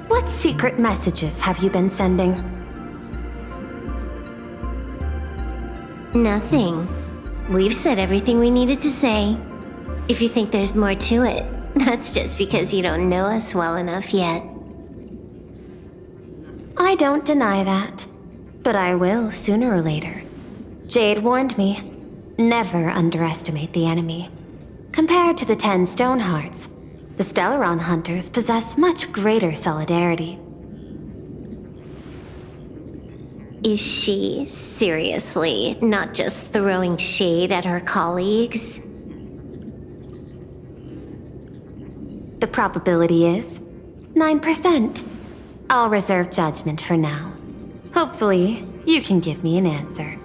What secret messages have you been sending? Nothing. We've said everything we needed to say. If you think there's more to it, that's just because you don't know us well enough yet. I don't deny that, but I will sooner or later. Jade warned me, never underestimate the enemy. Compared to the 10 Stonehearts, the Stellaron Hunters possess much greater solidarity. Is she seriously not just throwing shade at her colleagues? The probability is 9%. I'll reserve judgment for now. Hopefully, you can give me an answer.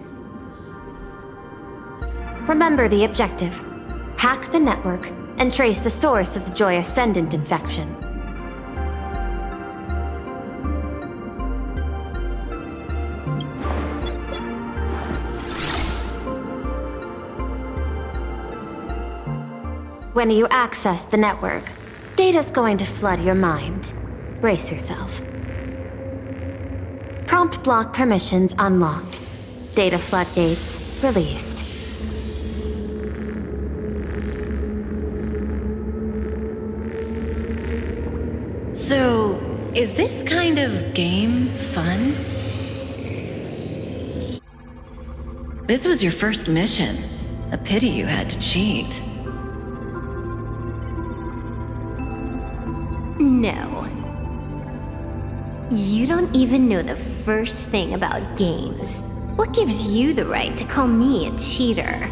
Remember the objective. Hack the network and trace the source of the Joy Ascendant infection. When you access the network, data's going to flood your mind. Brace yourself. Prompt block permissions unlocked. Data floodgates released. So, is this kind of game fun? This was your first mission. A pity you had to cheat. No. You don't even know the first thing about games. What gives you the right to call me a cheater?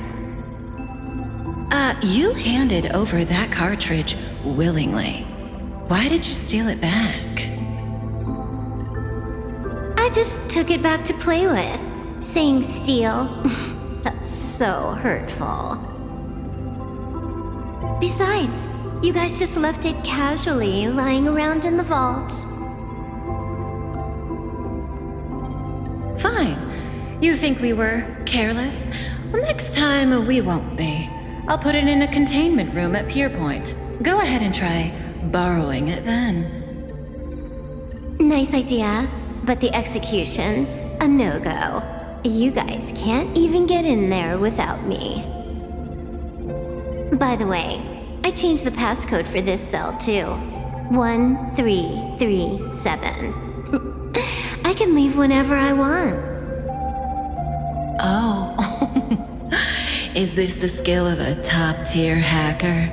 You handed over that cartridge willingly. Why did you steal it back? I just took it back to play with. Saying steal, that's so hurtful. Besides, you guys just left it casually lying around in the vault. Fine. You think we were careless? Well, next time we won't be. I'll put it in a containment room at Pier Point. Go ahead and try borrowing it then. Nice idea, but the execution's a no-go. You guys can't even get in there without me. By the way, I changed the passcode for this cell too. 1337. I can leave whenever I want. Oh. Is this the skill of a top-tier hacker?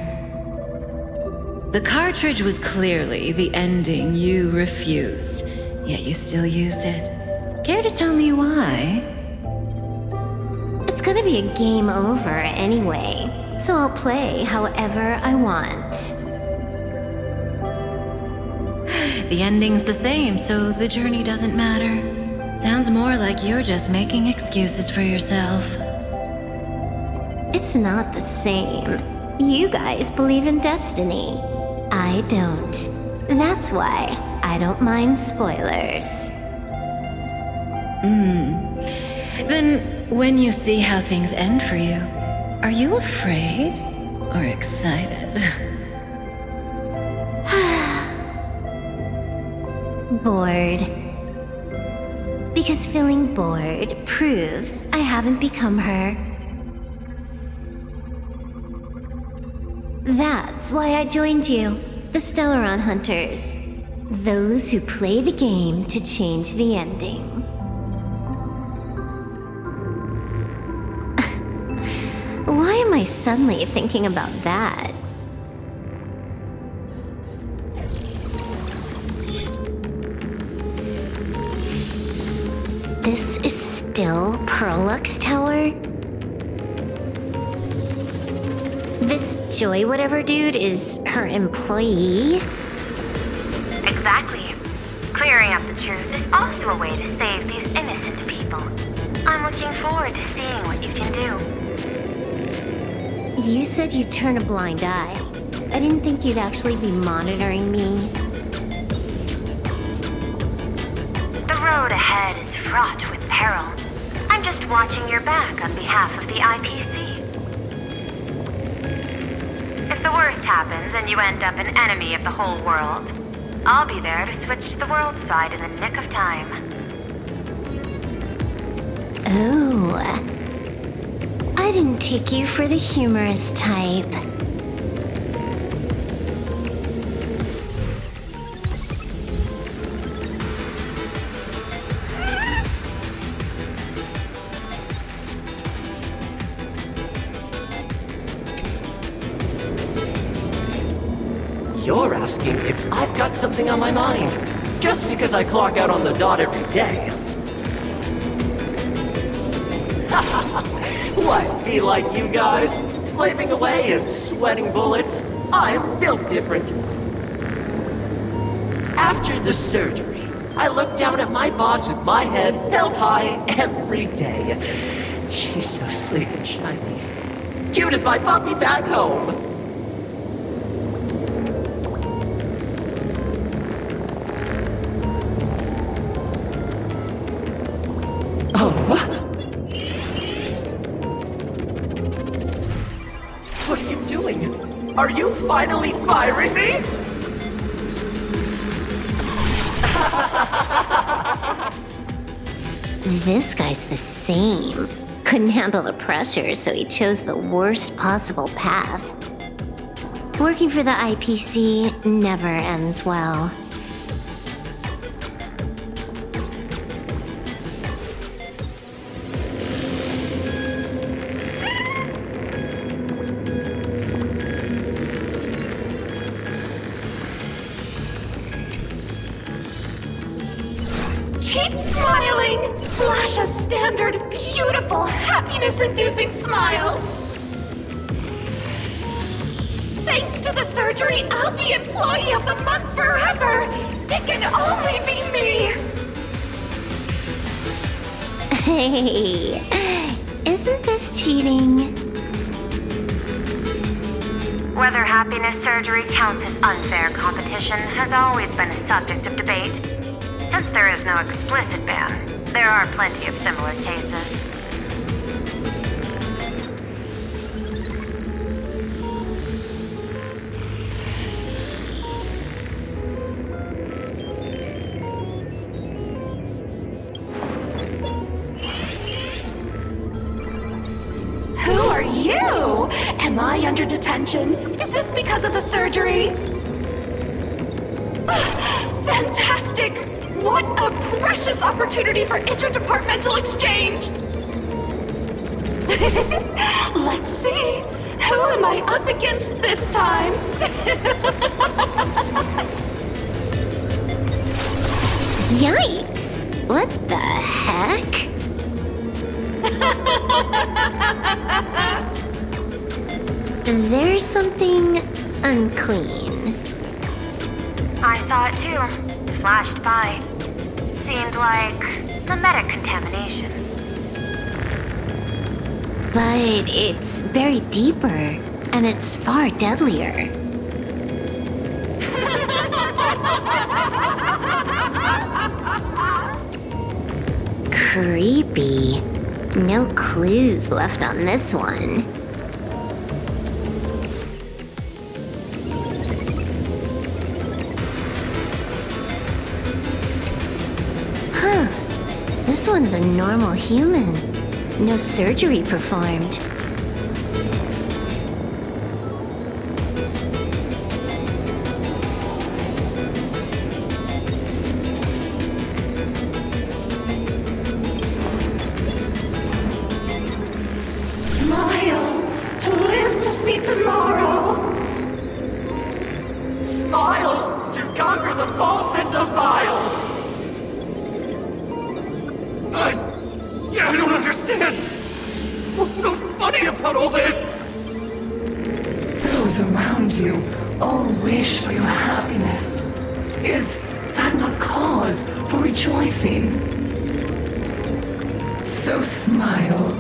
The cartridge was clearly the ending you refused, yet you still used it. Care to tell me why? It's gonna be a game over anyway, so I'll play however I want. The ending's the same, so the journey doesn't matter. Sounds more like you're just making excuses for yourself. It's not the same. You guys believe in destiny. I don't. That's why I don't mind spoilers. Then, when you see how things end for you, are you afraid or excited? Bored. Because feeling bored proves I haven't become her. That's why I joined you, the Stellaron Hunters. Those who play the game to change the ending. Why am I suddenly thinking about that? This is still Perlux Tower? This Joy whatever dude is her employee? Exactly. Clearing up the truth is also a way to save these innocent people. I'm looking forward to seeing what you can do. You said you'd turn a blind eye. I didn't think you'd actually be monitoring me. The road ahead is fraught with peril. I'm just watching your back on behalf of the IPC. If the worst happens and you end up an enemy of the whole world, I'll be there to switch to the world side in the nick of time. Oh. I didn't take you for the humorous type. You're asking if I've got something on my mind, just because I clock out on the dot every day. What, be like you guys, slaving away and sweating bullets? I'm built different. After the surgery, I look down at my boss with my head held high every day. She's so sleek and shiny. Cute as my puppy back home. What are you doing? Are you finally firing me? This guy's the same. Couldn't handle the pressure, so he chose the worst possible path. Working for the IPC never ends well. Keep smiling! Flash a standard, beautiful, happiness-inducing smile! Thanks to the surgery, I'll be Employee of the Month forever! It can only be me! Hey, isn't this cheating? Whether happiness surgery counts as unfair competition has always been a subject of debate. Since there is no explicit ban, there are plenty of similar cases. Who are you? Am I under detention? Is this because of the surgery? Fantastic! What a precious opportunity for interdepartmental exchange! Let's see. Who am I up against this time? Yikes! What the heck? There's something unclean. I saw it too. Flashed by. Seemed like mimetic contamination. But it's buried deeper, and it's far deadlier. Creepy. No clues left on this one. Huh. This one's a normal human. No surgery performed. Smile to live to see tomorrow. Smile to conquer the false and the vile. I don't understand. What's so funny about all this? Those around you all wish for your happiness. Is that not cause for rejoicing? So smile.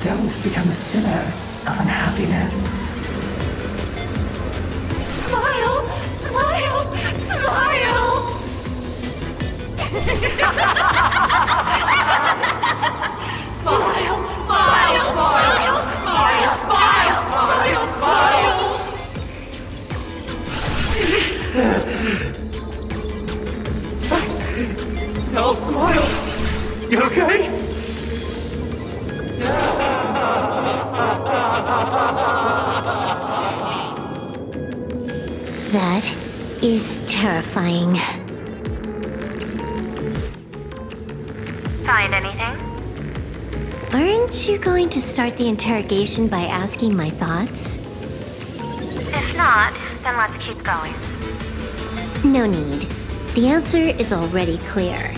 Don't become a sinner of unhappiness. Smile! Smile! Smile! Smile! Smile! Smile! Smile! Smile! Smile! No, smile. You okay? That is terrifying. Find anything? Aren't you going to start the interrogation by asking my thoughts? If not, then let's keep going. No need. The answer is already clear.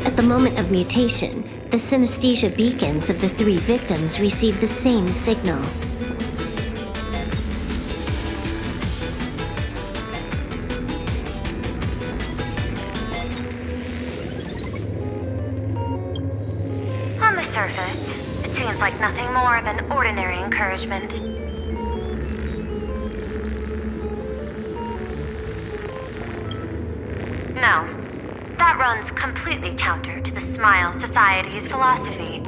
At the moment of mutation, the synesthesia beacons of the 3 victims receive the same signal. On the surface, it seems like nothing more than ordinary encouragement. No, that runs completely counter to the Smile Society's philosophy.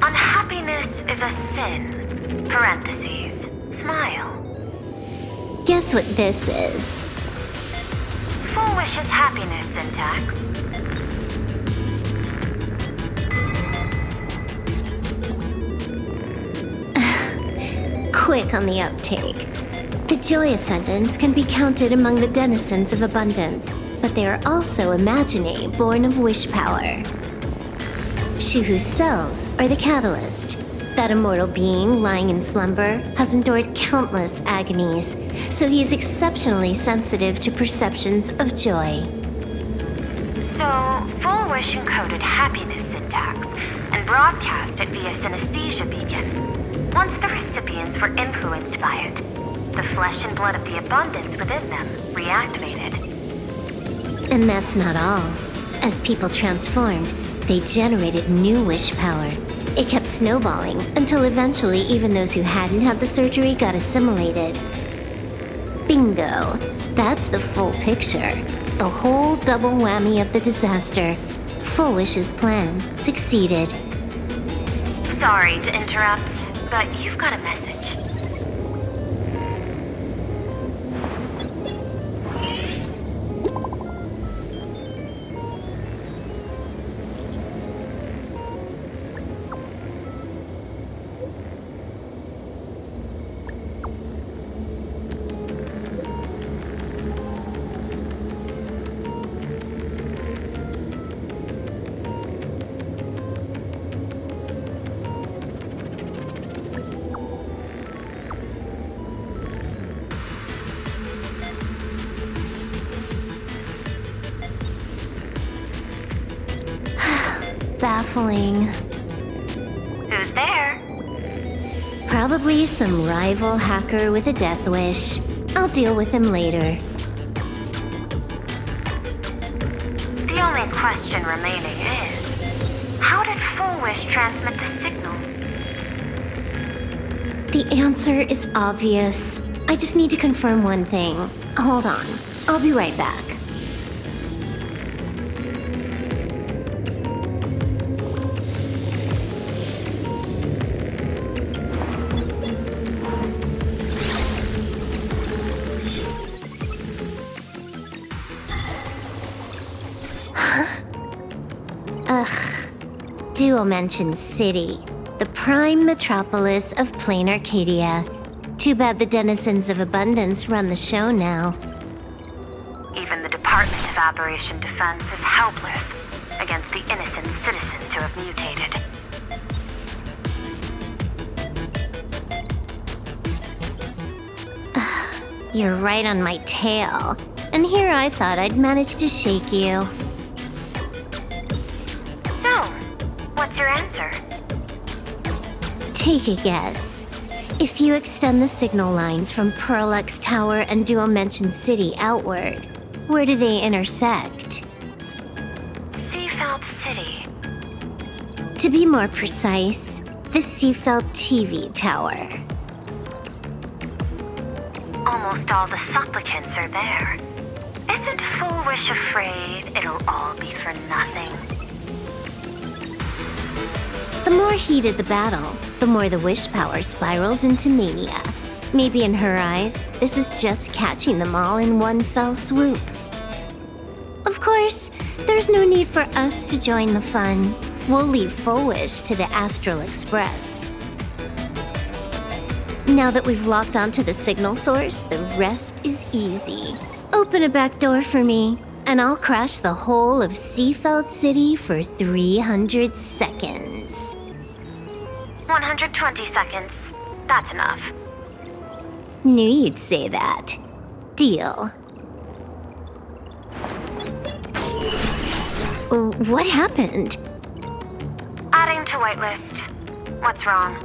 Unhappiness is a sin. Parentheses. Smile. Guess what this is? Full wishes happiness syntax. Quick on the uptake. The Joy Ascendants can be counted among the denizens of abundance, but they are also imaginae born of wish power. Shuhu's cells are the catalyst, That immortal being lying in slumber has endured countless agonies, so he is exceptionally sensitive to perceptions of joy. So, Full Wish encoded happiness syntax and broadcast it via synesthesia beacon. Once the recipients were influenced by it, the flesh and blood of the abundance within them reactivated. And that's not all. As people transformed, they generated new wish power. It kept snowballing until eventually even those who hadn't had the surgery got assimilated. Bingo. That's the full picture. A whole double whammy of the disaster. Full Wish's plan succeeded. Sorry to interrupt, but you've got a message. Baffling. Who's there? Probably some rival hacker with a death wish. I'll deal with him later. The only question remaining is, how did Full Wish transmit the signal? The answer is obvious. I just need to confirm one thing. Hold on. I'll be right back. Mentioned City, the prime metropolis of plain Arcadia. Too bad the denizens of abundance run the show now. Even the Department of Aberration Defense is helpless against the innocent citizens who have mutated. You're right on my tail. And here I thought I'd manage to shake you. What's your answer? Take a guess. If you extend the signal lines from Pearlux Tower and Dual Mention City outward, where do they intersect? Seafeld City. To be more precise, the Seafeld TV Tower. Almost all the supplicants are there. Isn't Full Wish afraid it'll all be for nothing? The more heated the battle, the more the wish power spirals into mania. Maybe in her eyes, this is just catching them all in one fell swoop. Of course, there's no need for us to join the fun. We'll leave Full Wish to the Astral Express. Now that we've locked onto the signal source, the rest is easy. Open a back door for me, and I'll crash the whole of Seafeld City for 300 seconds. 120 seconds. That's enough. Knew you'd say that. Deal. What happened? Adding to whitelist. What's wrong?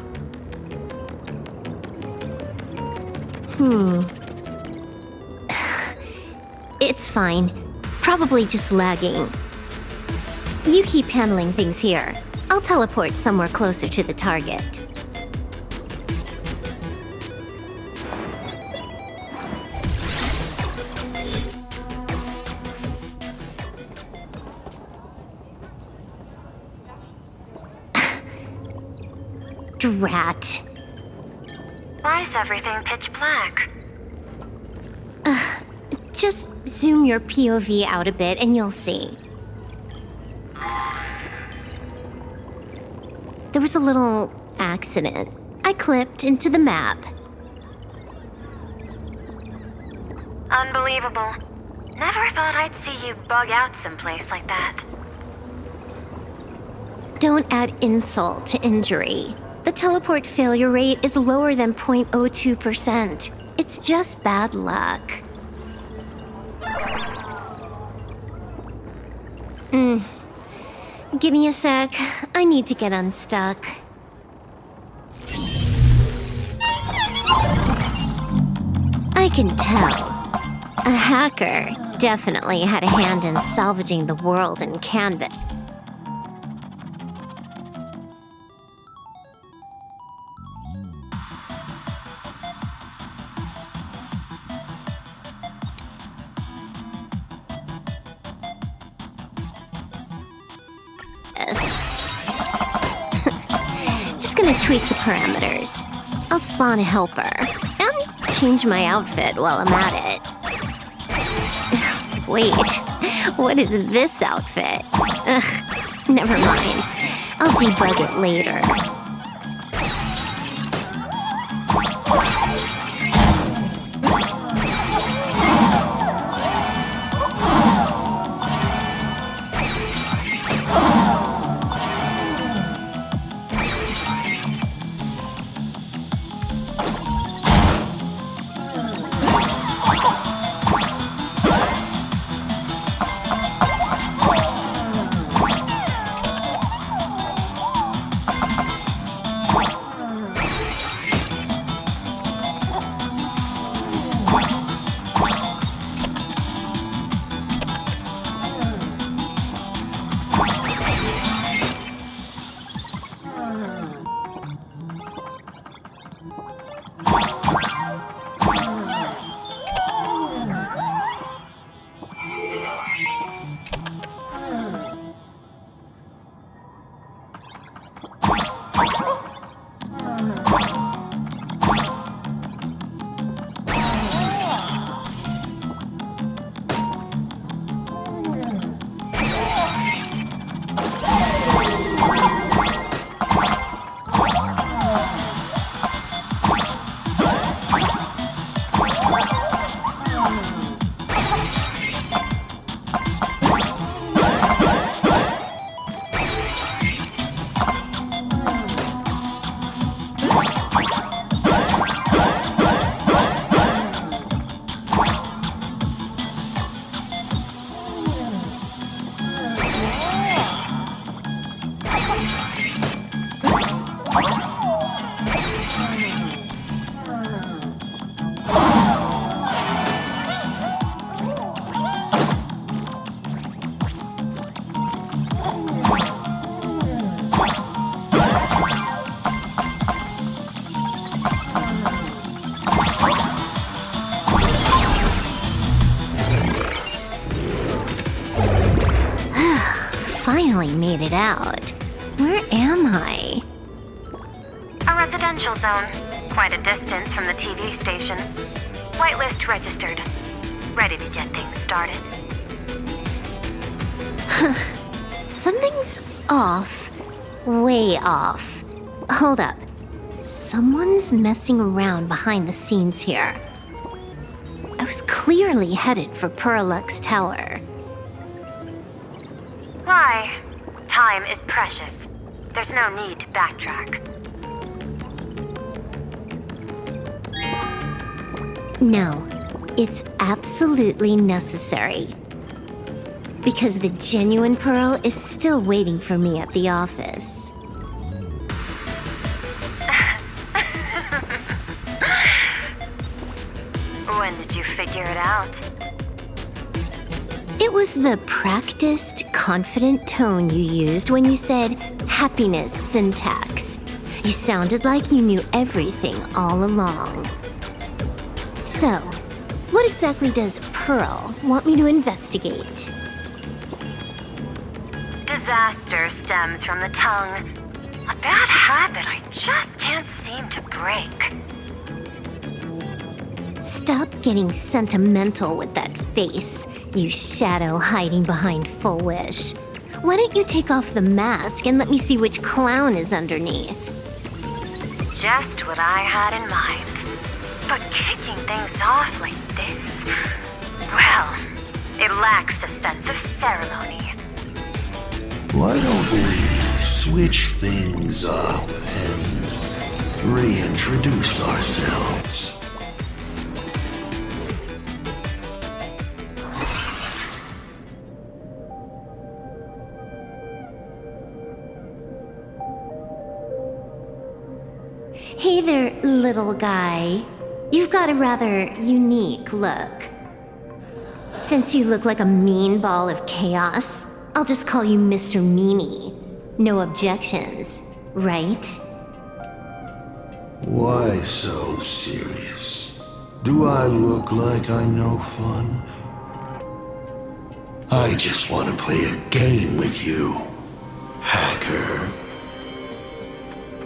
It's fine. Probably just lagging. You keep handling things here. I'll teleport somewhere closer to the target. Drat. Why is everything pitch black? Just zoom your POV out a bit and you'll see. There was a little accident. I clipped into the map. Unbelievable. Never thought I'd see you bug out someplace like that. Don't add insult to injury. The teleport failure rate is lower than 0.02%. It's just bad luck. Give me a sec. I need to get unstuck. I can tell. A hacker definitely had a hand in salvaging the world in Canvas. Just gonna tweak the parameters. I'll spawn a helper and change my outfit while I'm at it. Wait, what is this outfit? Ugh, never mind. I'll debug it later. Finally made it out. Where am I? A residential zone. Quite a distance from the TV station. Whitelist registered. Ready to get things started. Something's off. Way off. Hold up. Someone's messing around behind the scenes here. I was clearly headed for Perlux Tower. Why? Time is precious. There's no need to backtrack. No, it's absolutely necessary. Because the genuine Pearl is still waiting for me at the office. When did you figure it out? It was the practiced, confident tone you used when you said happiness syntax. You sounded like you knew everything all along. So, what exactly does Pearl want me to investigate? Disaster stems from the tongue. A bad habit I just can't seem to break. Stop getting sentimental with that face, you shadow hiding behind Full Wish. Why don't you take off the mask and let me see which clown is underneath? Just what I had in mind. But kicking things off like this, well, it lacks a sense of ceremony. Why don't we switch things up and reintroduce ourselves. Hey there, little guy. You've got a rather unique look. Since you look like a mean ball of chaos, I'll just call you Mr. Meanie. No objections, right? Why so serious? Do I look like I know fun? I just want to play a game with you, hacker.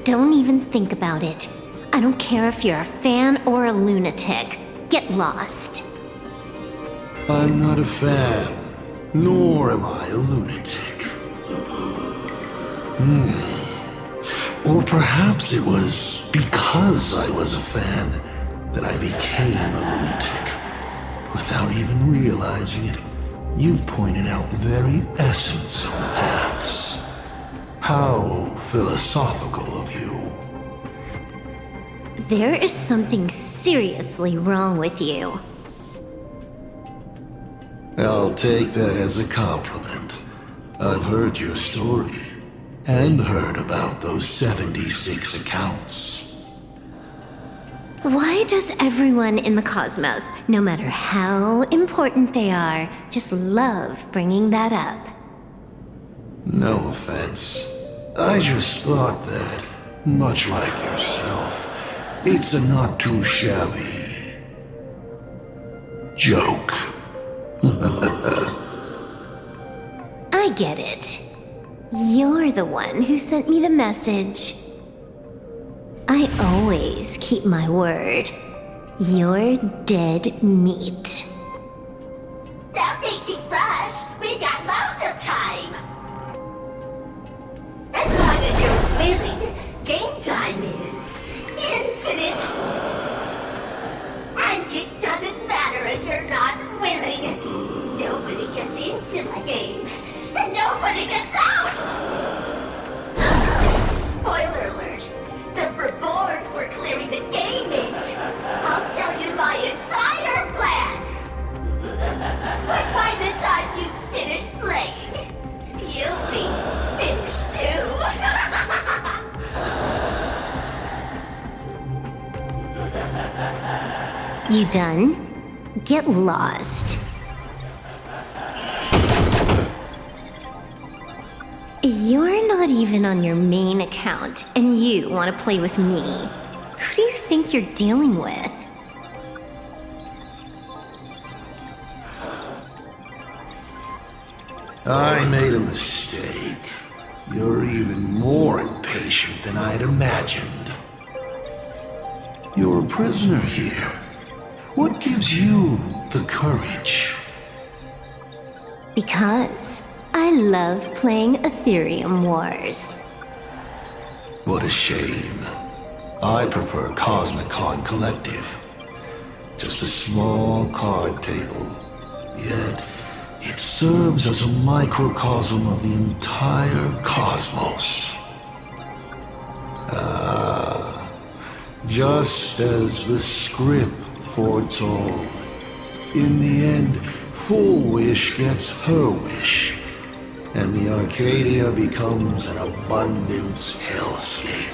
Don't even think about it. I don't care if you're a fan or a lunatic. Get lost. I'm not a fan, nor am I a lunatic. Or perhaps it was because I was a fan that I became a lunatic. Without even realizing it, you've pointed out the very essence of the paths. How philosophical of you. There is something seriously wrong with you. I'll take that as a compliment. I've heard your story, and heard about those 76 accounts. Why does everyone in the cosmos, no matter how important they are, just love bringing that up? No offense. I just thought that, much like yourself, it's a not too shabby joke. I get it. You're the one who sent me the message. I always keep my word. You're dead meat. Stop making rush! We got loads of time! As long as you're willing, game time is infinite! And it doesn't matter if you're not willing. Nobody gets into my game, and nobody gets out! Spoiler alert! The reward for clearing the game is... I'll tell you my entire plan! But by the time you finish playing, you'll be finished too! You done? Get lost. You're not even on your main account, and you want to play with me. Who do you think you're dealing with? I made a mistake. You're even more impatient than I'd imagined. You're a prisoner here. What gives you the courage? Because I love playing Ethereum Wars. What a shame. I prefer Cosmic Con Collective. Just a small card table. Yet, it serves as a microcosm of the entire cosmos. Just as the script foretold. In the end, Full Wish gets her wish, and the Arcadia becomes an abundance hellscape.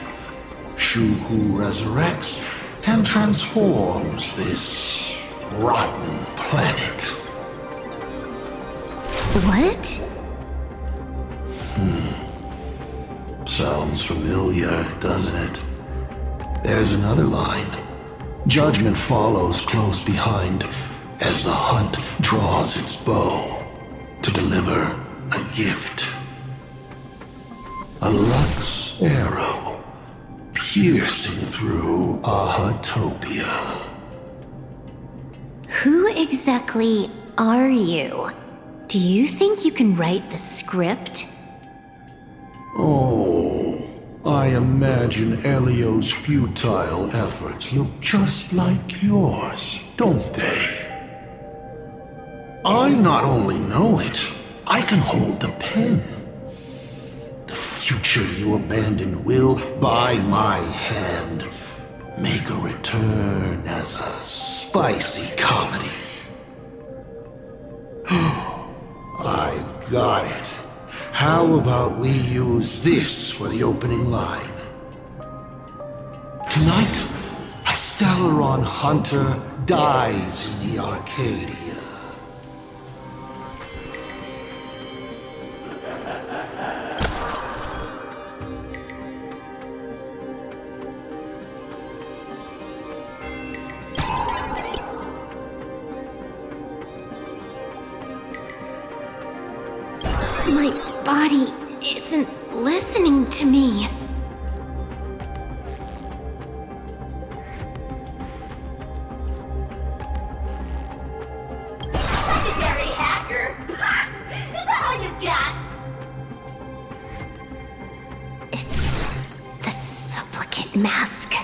Shuhu resurrects and transforms this rotten planet. What? Sounds familiar, doesn't it? There's another line. Judgment follows close behind as the hunt draws its bow to deliver a gift. A Lux arrow piercing through Ahatopia. Who exactly are you? Do you think you can write the script? Oh, I imagine Elio's futile efforts look just like yours, don't they? I not only know it, I can hold the pen. The future creature you abandoned will, by my hand, make a return as a spicy comedy. I've got it. How about we use this for the opening line? Tonight, a Stellaron hunter dies in the Arcadia. My body isn't listening to me. Legendary hacker! Is that all you got? It's the supplicant mask.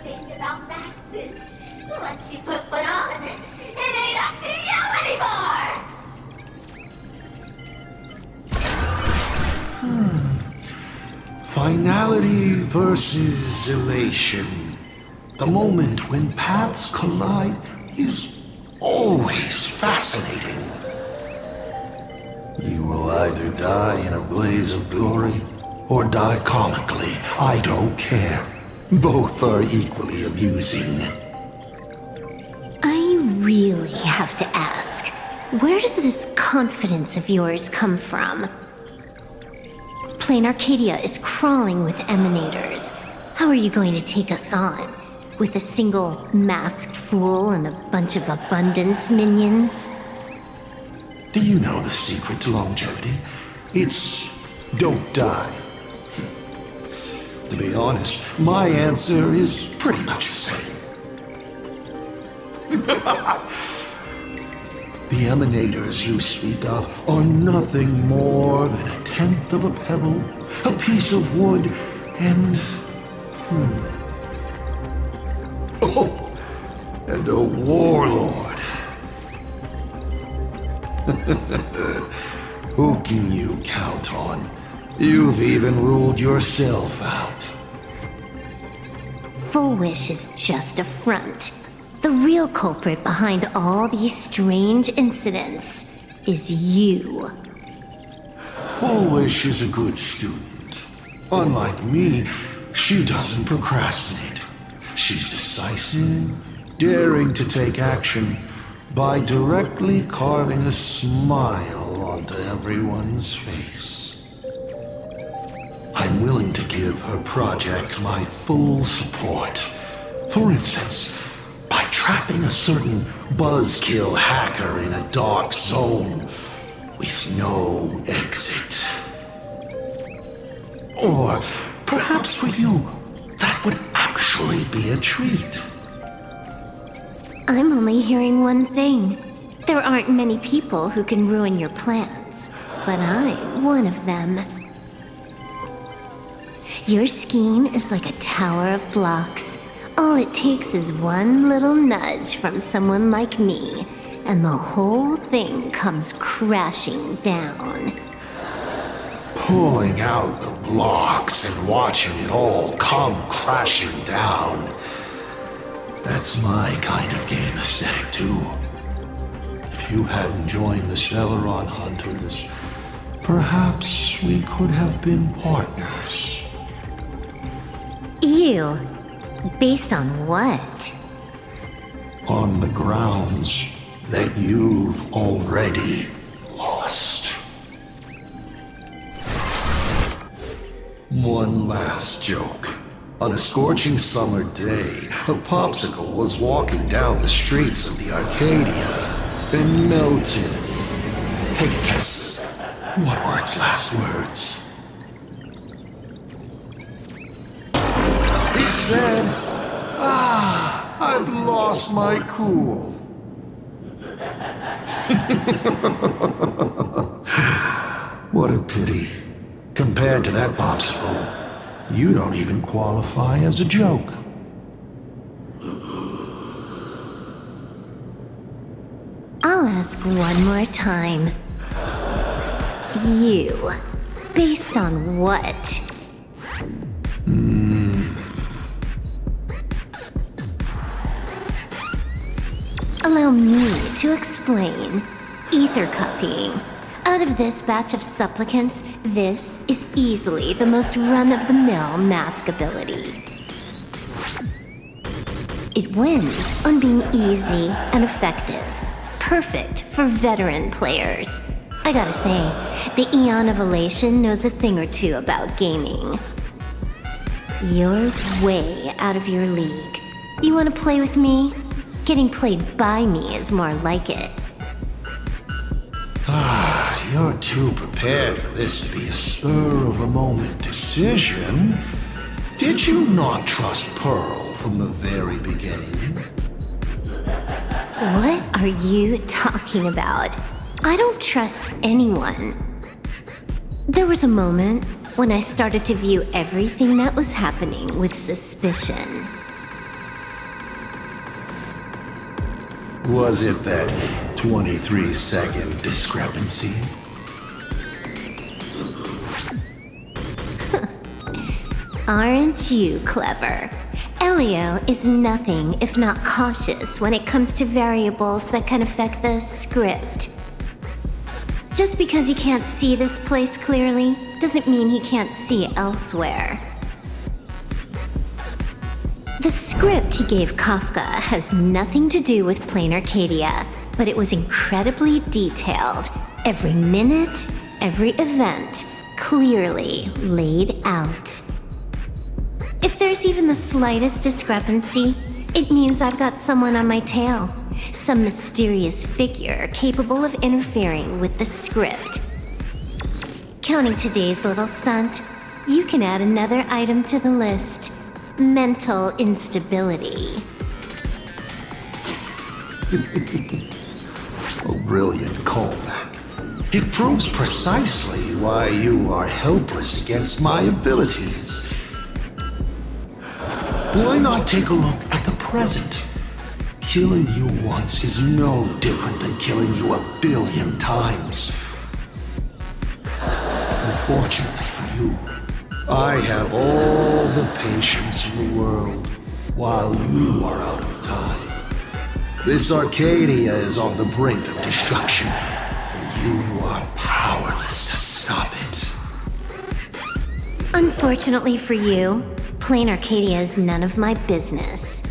Think about masks is, once you put one on, it ain't up to you anymore! Finality versus elation. The moment when paths collide is always fascinating. You will either die in a blaze of glory or die comically. I don't care. Both are equally amusing. I really have to ask, where does this confidence of yours come from? Plain Arcadia is crawling with emanators. How are you going to take us on? With a single masked fool and a bunch of abundance minions? Do you know the secret to longevity? It's don't die. To be honest, my answer is pretty much the same. The emanators you speak of are nothing more than a tenth of a pebble, a piece of wood, and... Oh, and a warlord. Who can you count on? You've even ruled yourself out. Full Wish is just a front. The real culprit behind all these strange incidents is you. Full Wish is a good student. Unlike me, she doesn't procrastinate. She's decisive, daring to take action by directly carving a smile onto everyone's face. I'm willing to give her project my full support. For instance, by trapping a certain buzzkill hacker in a dark zone with no exit. Or perhaps for you, that would actually be a treat. I'm only hearing one thing. There aren't many people who can ruin your plans, but I'm one of them. Your scheme is like a tower of blocks. All it takes is one little nudge from someone like me, and the whole thing comes crashing down. Pulling out the blocks and watching it all come crashing down. That's my kind of game aesthetic, too. If you hadn't joined the Stellaron Hunters, perhaps we could have been partners. You? Based on what? On the grounds that you've already lost. One last joke. On a scorching summer day, a popsicle was walking down the streets of the Arcadia and melted. Take a guess. What were its last words? It said, I've lost my cool. What a pity. Compared to that popsicle, you don't even qualify as a joke. I'll ask one more time. You. Based on what? Allow me to explain. Ether copying. Out of this batch of supplicants, this is easily the most run-of-the-mill mask ability. It wins on being easy and effective. Perfect for veteran players. I gotta say, the Eon of Elation knows a thing or two about gaming. You're way out of your league. You wanna play with me? Getting played by me is more like it. You're too prepared for this to be a spur-of-the-moment decision. Did you not trust Pearl from the very beginning? What are you talking about? I don't trust anyone. There was a moment when I started to view everything that was happening with suspicion. Was it that 23-second discrepancy? Aren't you clever? Elio is nothing if not cautious when it comes to variables that can affect the script. Just because he can't see this place clearly, doesn't mean he can't see elsewhere. The script he gave Kafka has nothing to do with Plain Arcadia, but it was incredibly detailed. Every minute, every event, clearly laid out. If there's even the slightest discrepancy, it means I've got someone on my tail. Some mysterious figure capable of interfering with the script. Counting today's little stunt, you can add another item to the list. Mental instability. A brilliant callback. It proves precisely why you are helpless against my abilities. Why not take a look at the present? Killing you once is no different than killing you 1 billion times. Unfortunately for you, I have all the patience in the world, while you are out of time. This Arcadia is on the brink of destruction, and you are powerless to stop it. Unfortunately for you, Plain Arcadia is none of my business.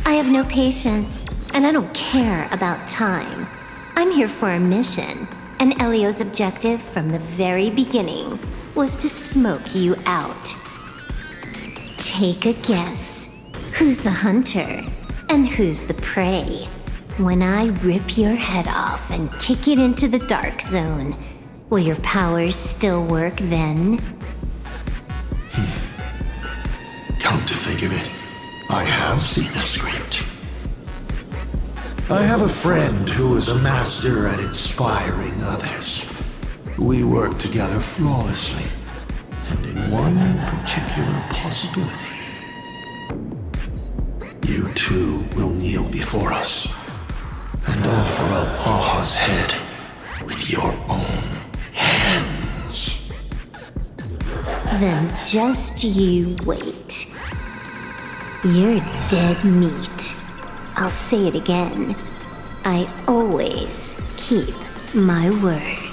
I have no patience, and I don't care about time. I'm here for a mission, and Elio's objective from the very beginning was to smoke you out. Take a guess. Who's the hunter, and who's the prey? When I rip your head off and kick it into the dark zone, will your powers still work then? Come to think of it, I have seen a script. I have a friend who is a master at inspiring others. We work together flawlessly, and in one particular possibility. You two will kneel before us, and offer up Aha's head with your own hands. Then just you wait. You're dead meat. I'll say it again. I always keep my word.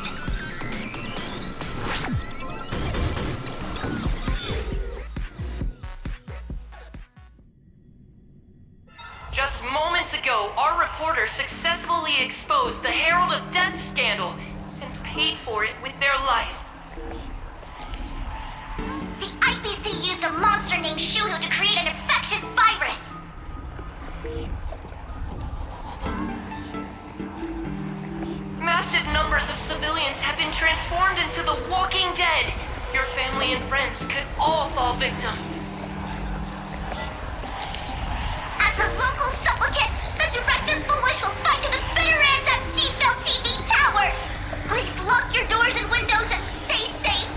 Just moments ago, our reporter successfully exposed the Herald of Death scandal and paid for it with their life. The IPC used a monster named Shuhu to create an infectious virus! Massive numbers of civilians have been transformed into the Walking Dead. Your family and friends could all fall victim. As a local supplicant, the Director Foolish will fight to the bitter end at Seafell TV Tower! Please lock your doors and windows and stay safe!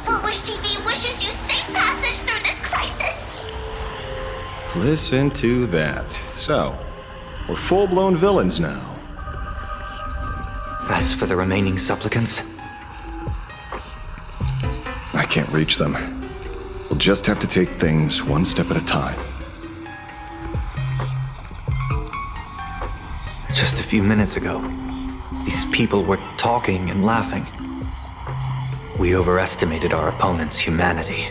Foolish TV wishes you safe passage through this crisis! Listen to that. So, we're full-blown villains now. As for the remaining supplicants, I can't reach them. We'll just have to take things one step at a time. Just a few minutes ago, these people were talking and laughing. We overestimated our opponent's humanity.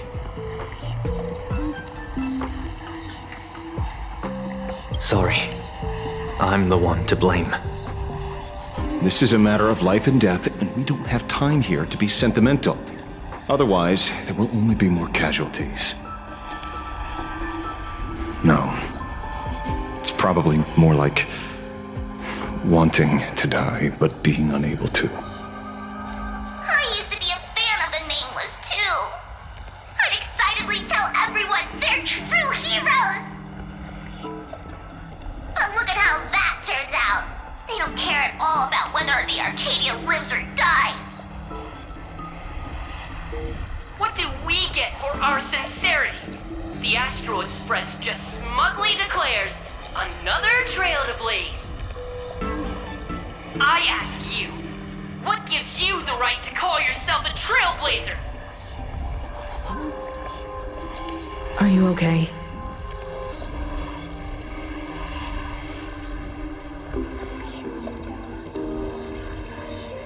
Sorry. I'm the one to blame. This is a matter of life and death, and we don't have time here to be sentimental. Otherwise, there will only be more casualties. No. It's probably more like wanting to die, but being unable to. I used to be a fan of the Nameless, too. I'd excitedly tell everyone they're true heroes. But look at how that turns out. They don't care at all about whether the Arcadia lives or dies. What do we get for our sincerity? The Astro Express just smugly declares, another trail to blaze. I ask you, what gives you the right to call yourself a trailblazer? Are you okay?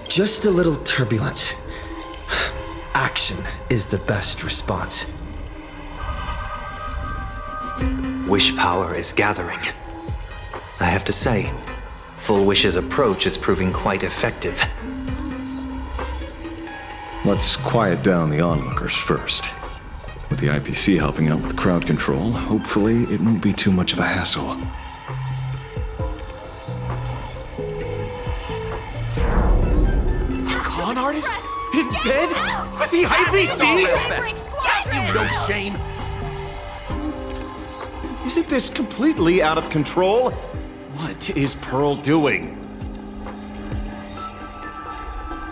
Just a little turbulence. Action is the best response. Wish power is gathering. I have to say, Full Wish's approach is proving quite effective. Let's quiet down the onlookers first. With the IPC helping out with crowd control, hopefully it won't be too much of a hassle. Con artist? In bed? With the IPC? You no shame. Isn't this completely out of control? What is Pearl doing?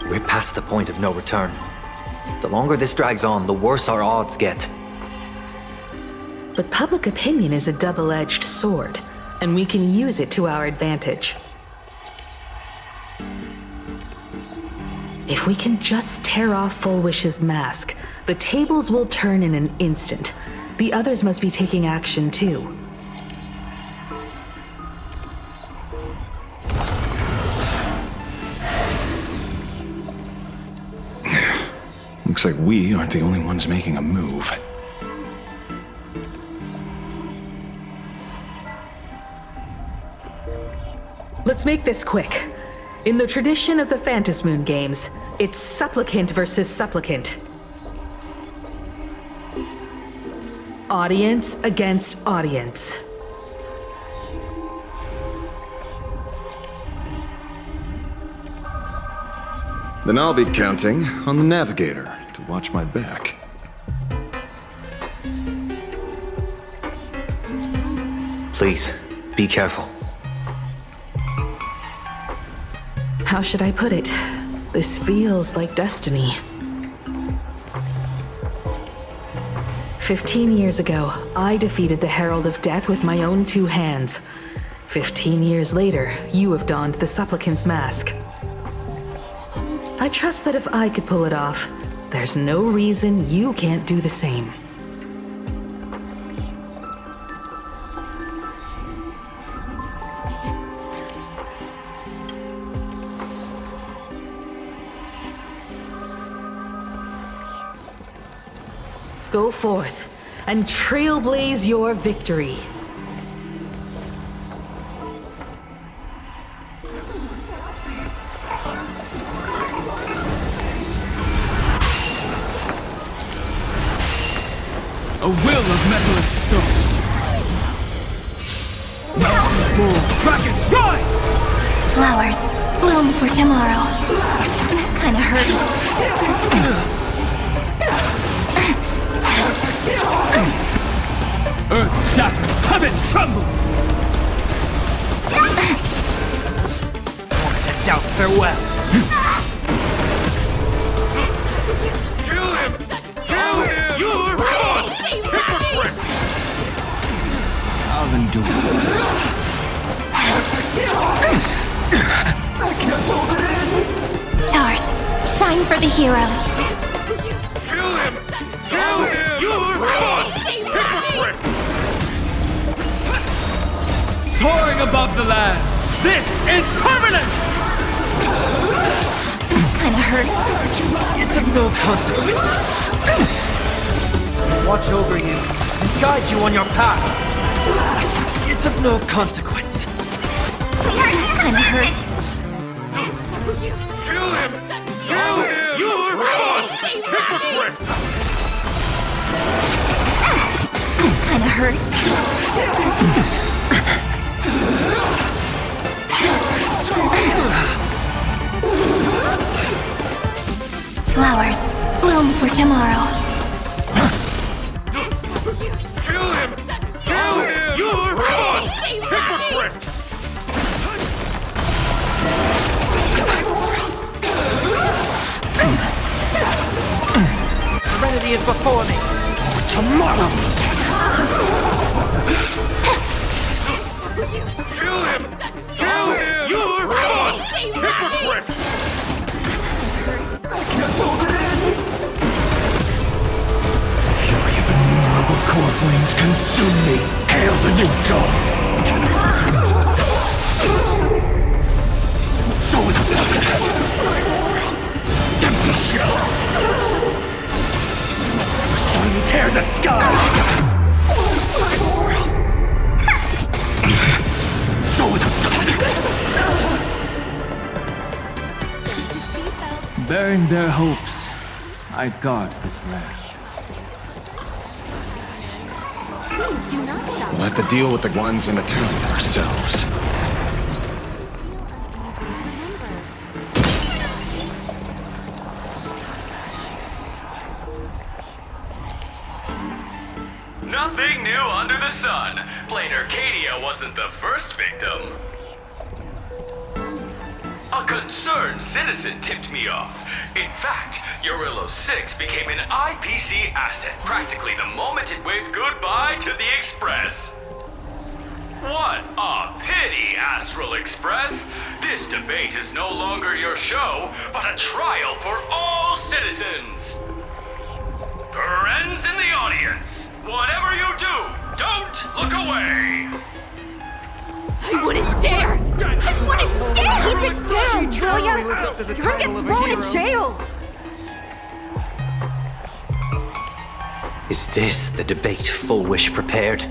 We're past the point of no return. The longer this drags on, the worse our odds get. But public opinion is a double-edged sword, and we can use it to our advantage. If we can just tear off Full Wish's mask, the tables will turn in an instant. The others must be taking action too. Looks like we aren't the only ones making a move. Let's make this quick. In the tradition of the Phantom Moon games, it's supplicant versus supplicant. Audience against audience. Then I'll be counting on the navigator to watch my back. Please, be careful. How should I put it? This feels like destiny. 15 years ago, I defeated the Herald of Death with my own two hands. 15 years later, you have donned the supplicant's mask. I trust that if I could pull it off, there's no reason you can't do the same. Go forth and trailblaze your victory. A will of metal and stone. Mountains roll, dragons rise! Flowers bloom for tomorrow. That kind of hurts. Earth shatters, heaven trembles! Born to doubt, farewell! Kill him! Kill him! You're gone! Hypocrite! I'll endure. Stars, shine for the heroes. Kill Kill him! Kill him! You're gone! Hypocrite! Soaring above the lands, this is permanence! Kinda hurt. It's of no consequence. I'll watch over you and guide you on your path. It's of no consequence. Kinda hurts. Kill him! Kill him! You're gone! Hypocrite! Kinda hurts. Flowers bloom for tomorrow. Kill him! Kill him! You're gone! Hypocrite! Serenity is before me. Tomorrow. Kill him! Kill him! You're gone! Hypocrite! Fury of innumerable core flames consume me. Hail the new dawn! So without substance. Empty shell. The sun tear the sky. So without substance. Bearing their hopes, I guard this land. Please do not stop. We'll have to deal with the ones in the town ourselves. Nothing new under the sun. Plain Arcadia wasn't the first victim. A concerned citizen tipped me off. In fact, Urillo 6 became an IPC asset practically the moment it waved goodbye to the Express. What a pity, Astral Express! This debate is no longer your show, but a trial for all citizens! Friends in the audience, whatever you do, don't look away! I wouldn't dare! I wouldn't dare! Keep it down, Julia! You're gonna get thrown in jail! Is this the debate Full Wish prepared?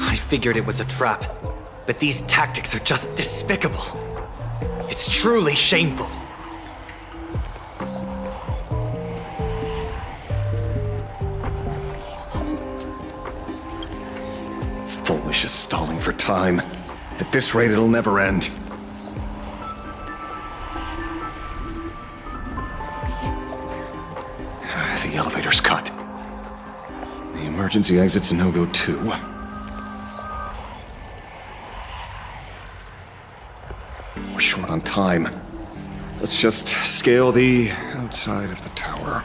I figured it was a trap, but these tactics are just despicable. It's truly shameful. Full Wish is stalling for time. At this rate, it'll never end. The elevator's cut. The emergency exit's a no-go too. We're short on time. Let's just scale the outside of the tower.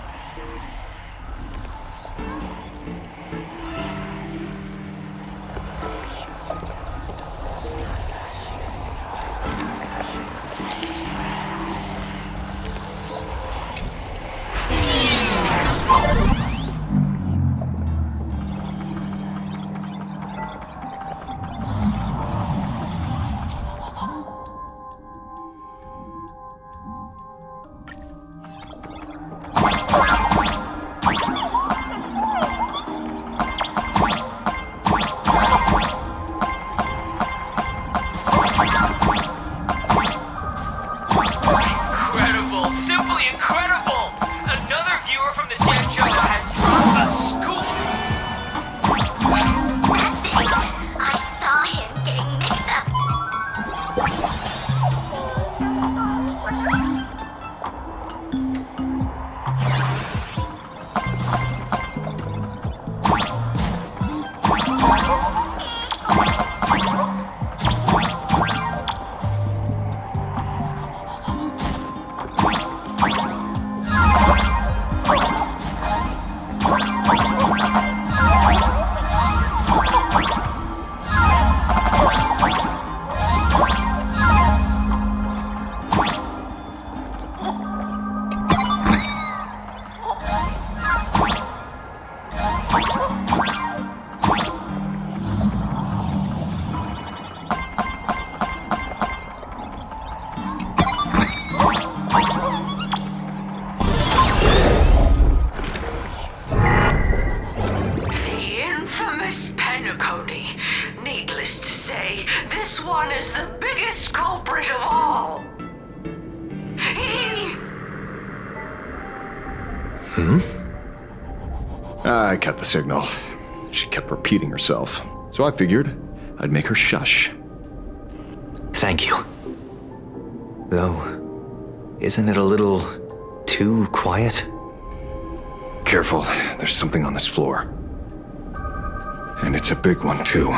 I cut the signal. She kept repeating herself, so I figured I'd make her shush. Thank you. Though, isn't it a little too quiet? Careful, there's something on this floor. And it's a big one, too.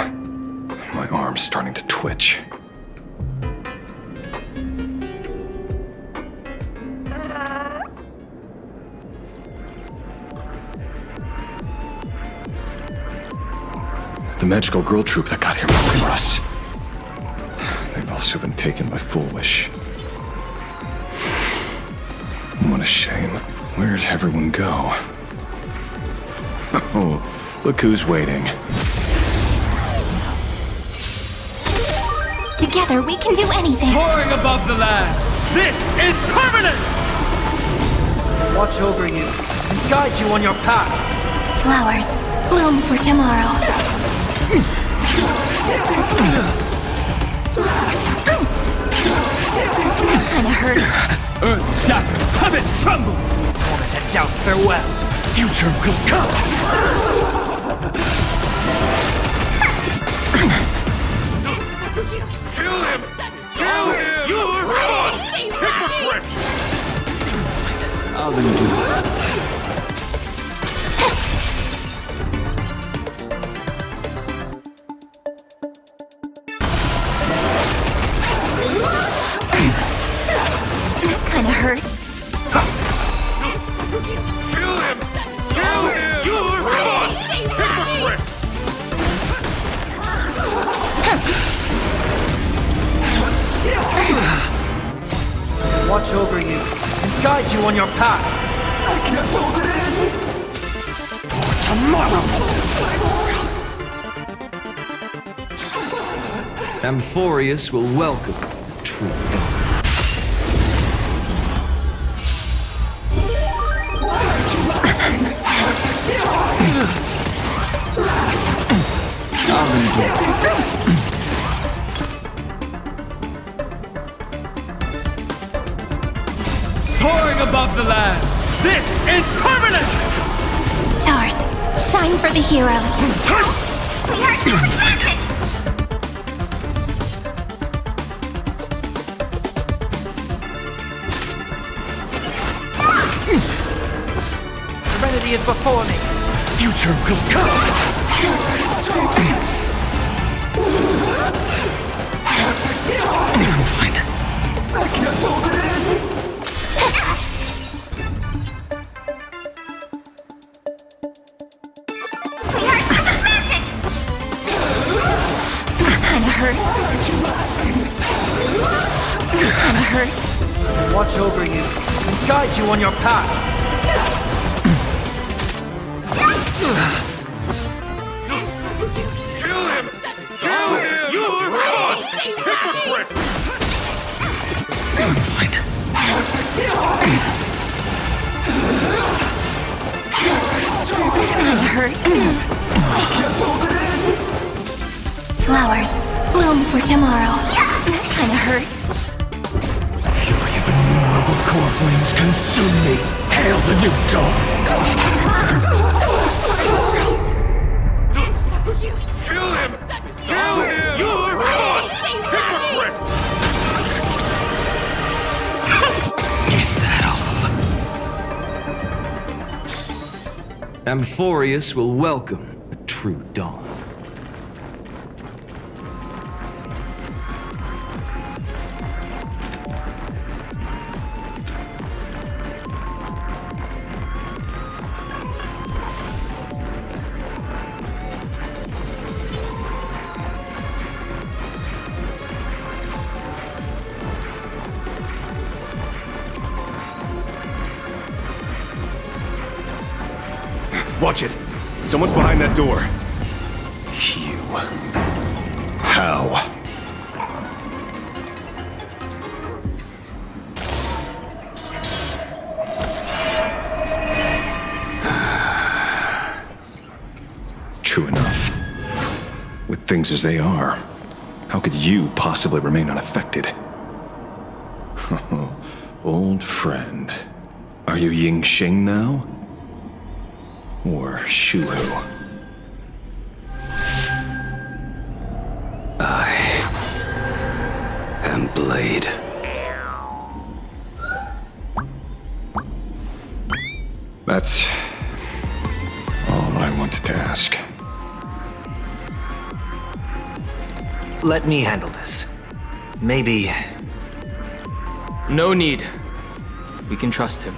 My arm's starting to twitch. The magical girl troupe that got here before us. They've also been taken by Foolish. What a shame. Where'd everyone go? Oh, look who's waiting. Together we can do anything. Soaring above the lands, this is permanence! Watch over you and guide you on your path. Flowers bloom for tomorrow. This kinda hurts. Earth shatters, heaven trembles! Moment of doubt, farewell. Future will come. Kill him! Kill him! You're gone! Hypocrite! I'll do it. Kinda hurts. Kill him! Kill him! You're gone! Hypocrite! Watch over you and guide you on your path. I can't hold it in. For tomorrow. Amphorius will welcome the true dawn. Soaring above the lands, this is permanence! Stars, shine for the heroes. We are advancing! Serenity is before me. Future will come. I'm fine. I can't hold it in. Kinda hurts. Kinda hurts. Watch over you and guide you on your path. Kill him! Kill him! You're gone! Hypocrite! I'm fine. Kinda hurts. Flowers bloom for tomorrow. Kinda hurts. Fury of innumerable core flames consume me. Hail the new dawn! Kill him! Kill him! You're gone! Hypocrite! Is that all? Amphorius will welcome a true dawn. Watch it! Someone's behind that door. You. How? True enough. With things as they are, how could you possibly remain unaffected? Old friend. Are you Ying Sheng now? or Shuhu. I am Blade. That's all I wanted to ask. Let me handle this. Maybe... No need. We can trust him.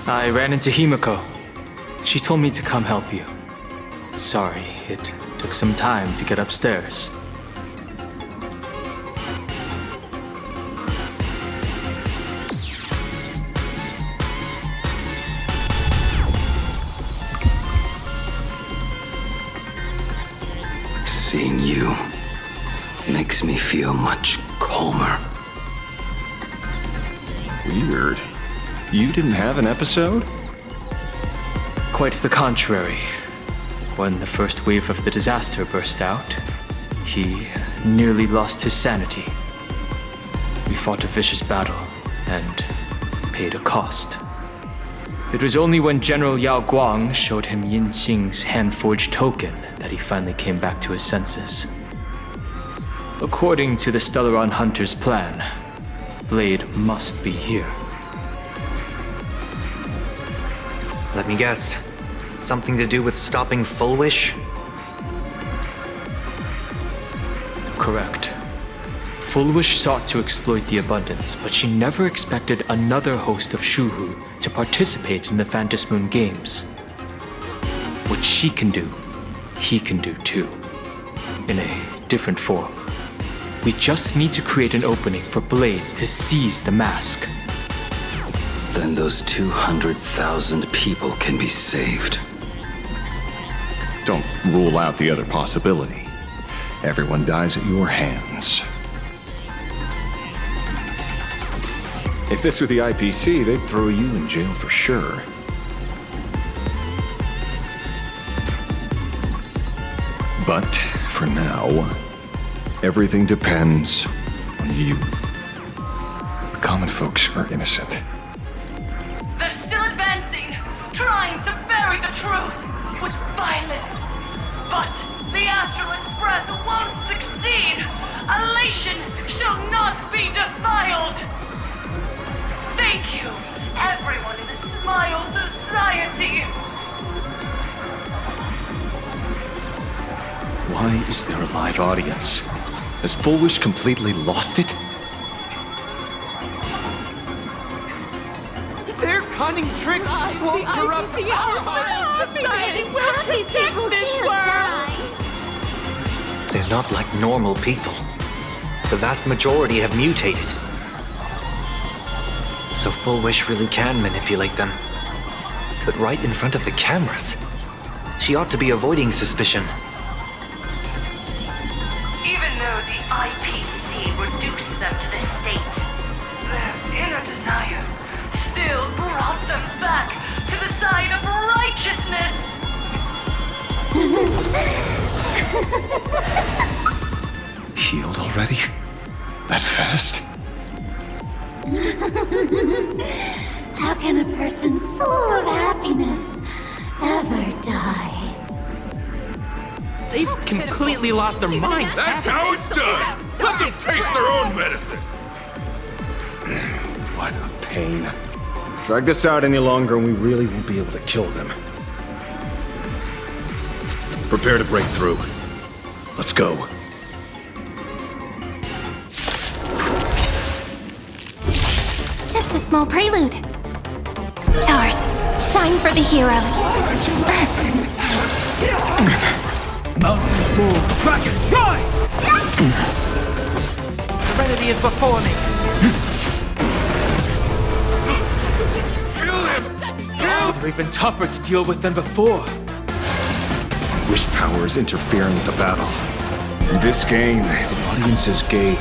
I ran into Himiko. She told me to come help you. Sorry, it took some time to get upstairs. Seeing you makes me feel much calmer. Weird. You didn't have an episode? Quite the contrary. When the first wave of the disaster burst out, he nearly lost his sanity. We fought a vicious battle and paid a cost. It was only when General Yao Guang showed him Yin Qing's hand-forged token that he finally came back to his senses. According to the Stellaron Hunter's plan, Blade must be here. Let me guess. Something to do with stopping Full Wish? Correct. Full Wish sought to exploit the abundance, but she never expected another host of Shuhu to participate in the Phantom Moon Games. What she can do, he can do too. In a different form. We just need to create an opening for Blade to seize the mask. Then those 200,000 people can be saved. Don't rule out the other possibility. Everyone dies at your hands. If this were the IPC, they'd throw you in jail for sure. But for now, everything depends on you. The common folks are innocent. They're still advancing, trying to bury the truth with violence. But the Astral Express won't succeed. Elation shall not be defiled. Thank you, everyone in the Smile Society. Why is there a live audience? Has Full Wish completely lost it? Their cunning tricks won't corrupt our whole society. We'll protect this world. They're not like normal people. The vast majority have mutated. So Full Wish really can manipulate them. But right in front of the cameras. She ought to be avoiding suspicion. Even though the IPC reduced them to this state, their inner desire still brought them back to the side of righteousness. Healed already? That fast? How can a person full of happiness ever die? They've completely lost their minds. That's how it's done! Let them taste their own medicine! What a pain. Drag this out any longer and we really won't be able to kill them. Prepare to break through. Let's go. Just a small prelude. Stars, shine for the heroes. Mountains move, dragons rise! Serenity is before me. Kill him! They're even tougher to deal with than before. Wish power is interfering with the battle. In this game, the audience's gauge.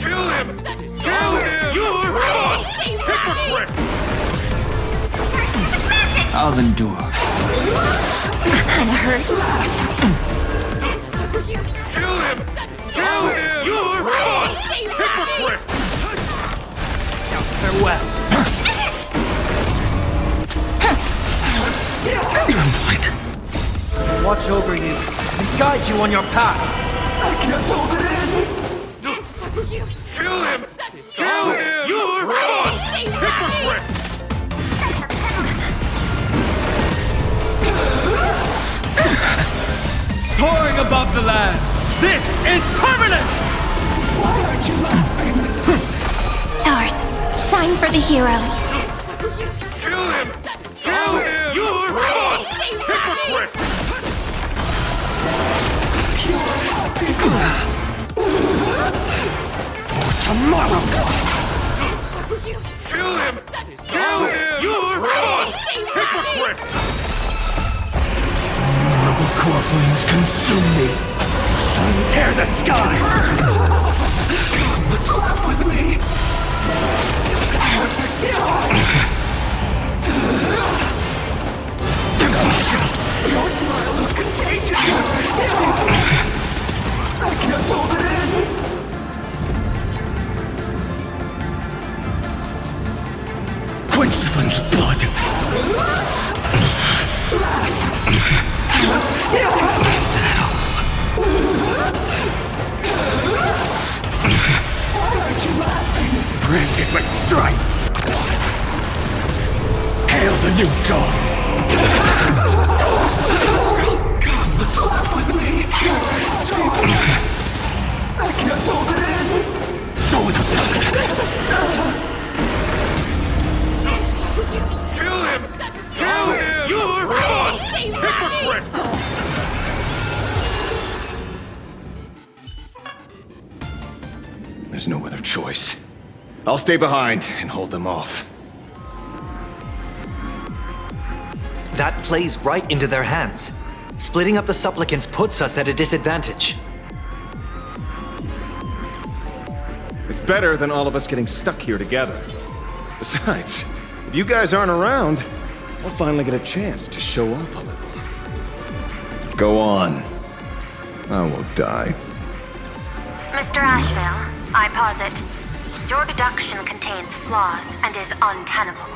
Kill him! Kill him! You're gone! Hypocrite! I'll endure. Kinda hurt. Kill him! Kill him! You're gone! Hypocrite! Farewell. I'm fine. Watch over you and guide you on your path. I can't hold it in! Kill him! Kill him! You're gone! Hypocrite! Soaring above the lands, this is permanence! Why aren't you laughing? Stars, shine for the heroes. Kill him! Kill him! You're gone! Hypocrite! Pure happiness! For tomorrow! Kill him! Kill him! You're gone! Hypocrite! Innumerable core flames consume me. Sun, tear the sky! Laugh with me! Your smile is contagious! I can't hold it in! Quench the flames with blood! Is that all? Why aren't you laughing? Branded with strife! Hail the new dawn! Come, laugh with me! I can't hold it in! So without substance! Kill him! Kill him! You're gone! Hypocrite! There's no other choice. I'll stay behind and hold them off. That plays right into their hands. Splitting up the supplicants puts us at a disadvantage. It's better than all of us getting stuck here together. Besides, if you guys aren't around, I'll finally get a chance to show off a little. Go on. I won't die. Mr. Ashvale, I posit, your deduction contains flaws and is untenable.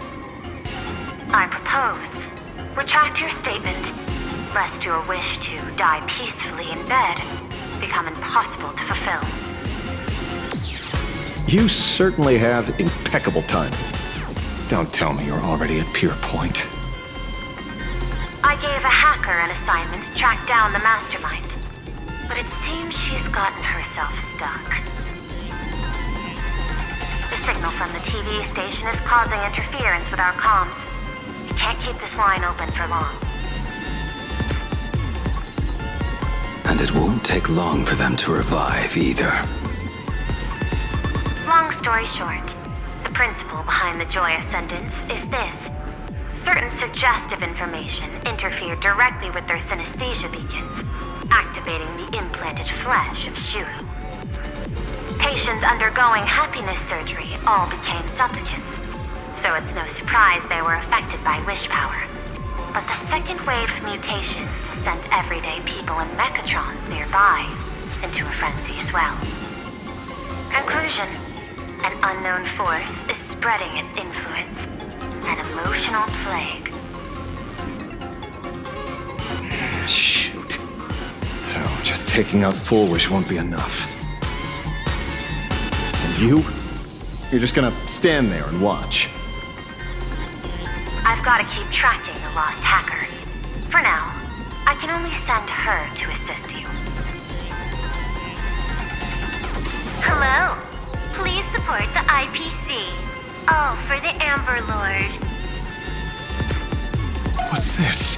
I propose, retract your statement, lest your wish to die peacefully in bed become impossible to fulfill. You certainly have impeccable timing. Don't tell me you're already at Pier Point. I gave a hacker an assignment to track down the mastermind, but it seems she's gotten herself stuck. The signal from the TV station is causing interference with our comms. We can't keep this line open for long. And it won't take long for them to revive either. Long story short, the principle behind the Joy Ascendants is this. Certain suggestive information interfered directly with their synesthesia beacons, activating the implanted flesh of Shuru. Patients undergoing happiness surgery all became supplicants, so it's no surprise they were affected by wish power. But the second wave of mutations sent everyday people and mechatrons nearby into a frenzy as well. Conclusion. An unknown force is spreading its influence. An emotional plague. Shoot. So, just taking out Foolish won't be enough. And you? You're just gonna stand there and watch. I've got to keep tracking the lost hacker. For now, I can only send her to assist you. Hello. Please support the IPC. All for the Amber Lord. What's this?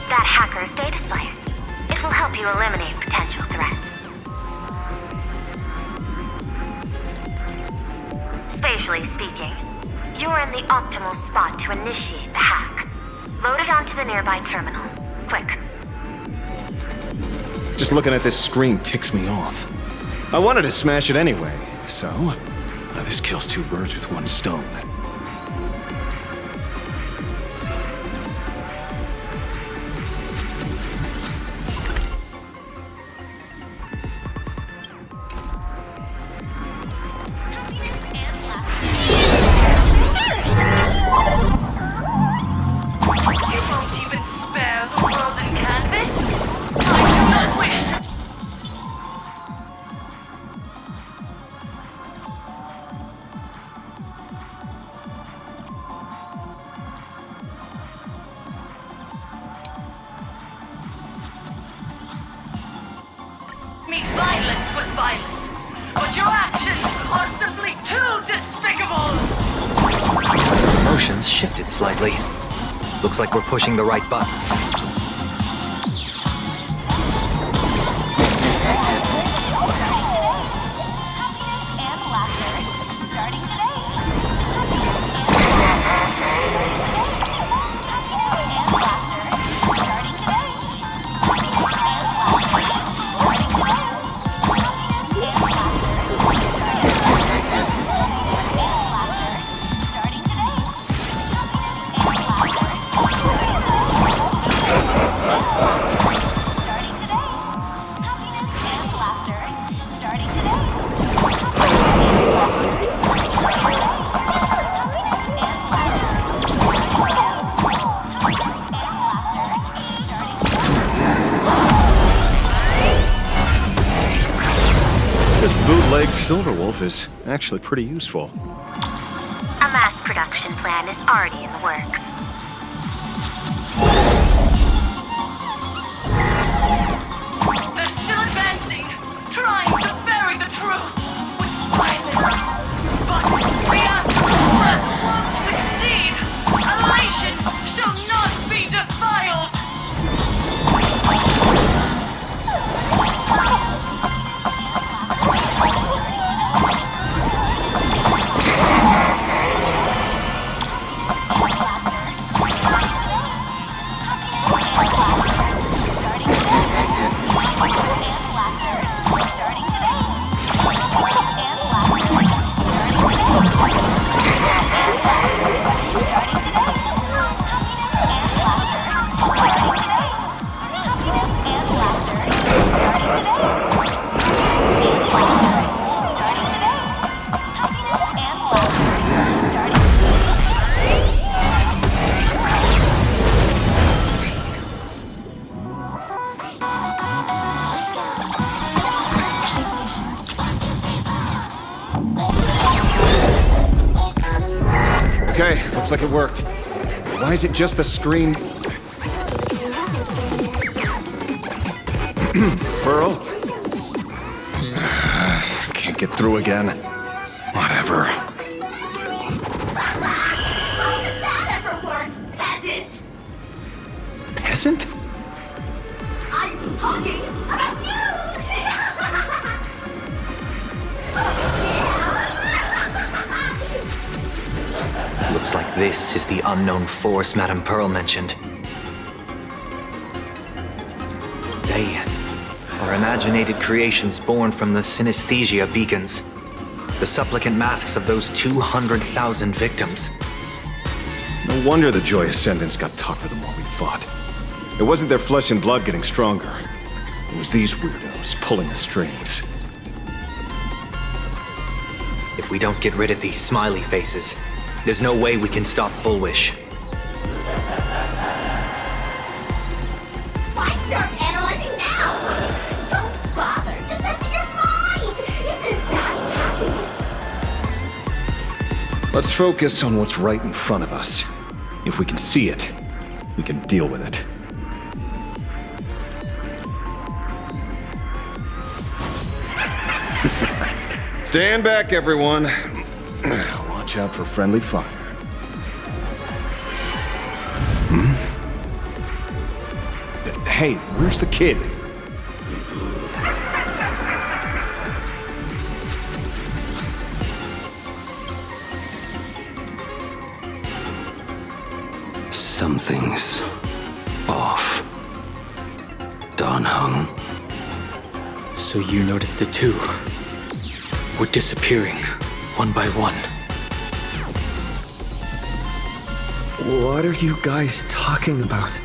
That hacker's data slice. It will help you eliminate potential threats. Spatially speaking, you're in the optimal spot to initiate the hack. Load it onto the nearby terminal. Quick. Just looking at this screen ticks me off. I wanted to smash it anyway, so this kills two birds with one stone. meet violence with violence, but your actions are simply too despicable! Emotions shifted slightly. Looks like we're pushing the right buttons. Silverwolf is actually pretty useful. A mass production plan is already in the works. They're still advancing, trying to bury the truth with violence. But the astral breath won't succeed. Elation shall not be defiled. Okay, looks like it worked. Why is it just the screen? Pearl? Can't get through again. Whatever. How did that ever work, peasant? Peasant? I'm talking about you! Looks like this is the unknown force Madame Pearl mentioned. They are imaginated creations born from the synesthesia beacons. The supplicant masks of those 200,000 victims. No wonder the Joy Ascendants got tougher the more we fought. It wasn't their flesh and blood getting stronger. It was these weirdos pulling the strings. If we don't get rid of these smiley faces, there's no way we can stop Full Wish. Why start analyzing now? Don't bother. Just empty your mind. Isn't that happiness? Let's focus on what's right in front of us. If we can see it, we can deal with it. Stand back, everyone. Watch out for friendly fire. Hey, where's the kid? Something's off. Dan Heng. So you noticed it too. We're disappearing, one by one. What are you guys talking about?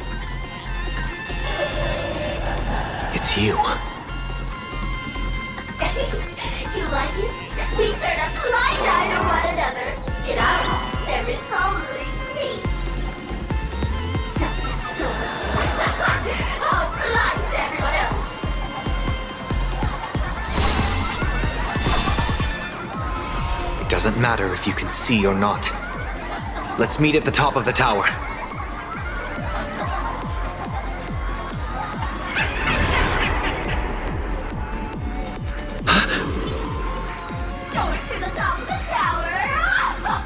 It's you. Do you like it? We turn a blind eye to one another. In our homes, there is only me. So, I'll blind everyone else. It doesn't matter if you can see or not. Let's meet at the top of the tower.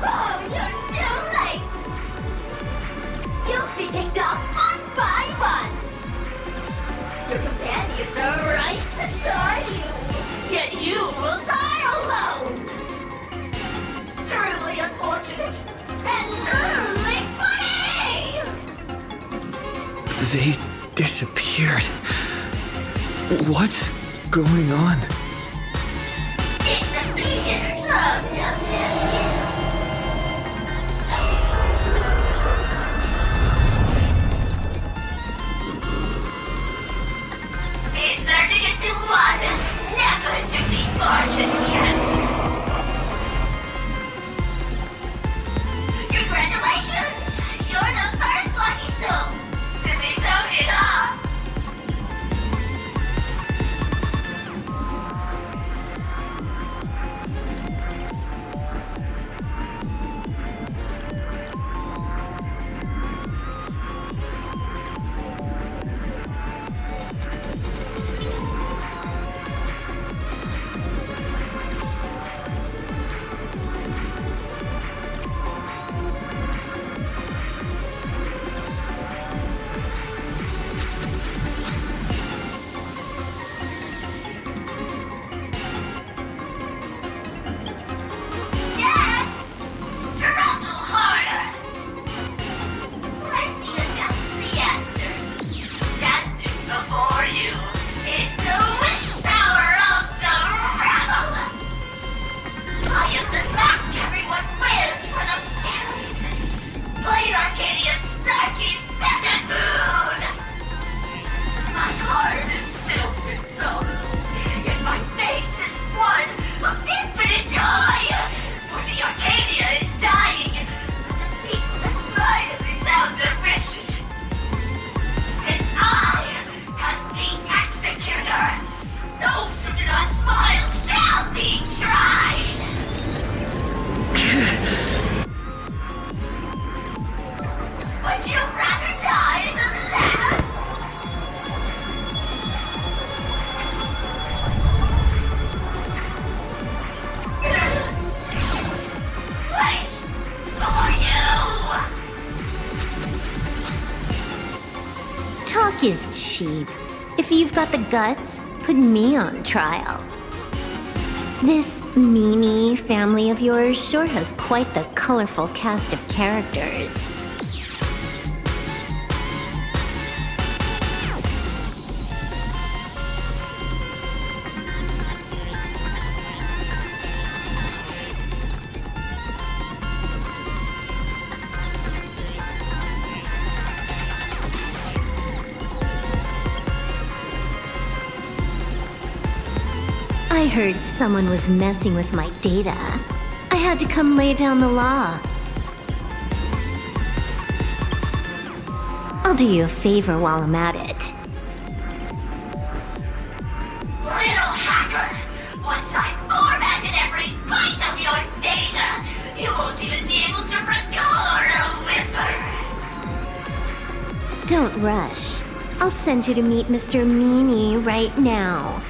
Oh, you're too late! You'll be picked off one by one! Your companions are right beside you, yet you will die alone! Truly unfortunate, and truly funny! They disappeared. What's going on? It's a beginner's love, young nephew. He's merging into one, negligently fortune yet. Congratulations! You're the first lucky soul to be voted off! Talk is cheap. If you've got the guts, put me on trial. This meanie family of yours sure has quite the colorful cast of characters. I heard someone was messing with my data. I had to come lay down the law. I'll do you a favor while I'm at it. Little hacker! Once I formatted every byte of your data, you won't even be able to record a whimper! Don't rush. I'll send you to meet Mr. Meanie right now.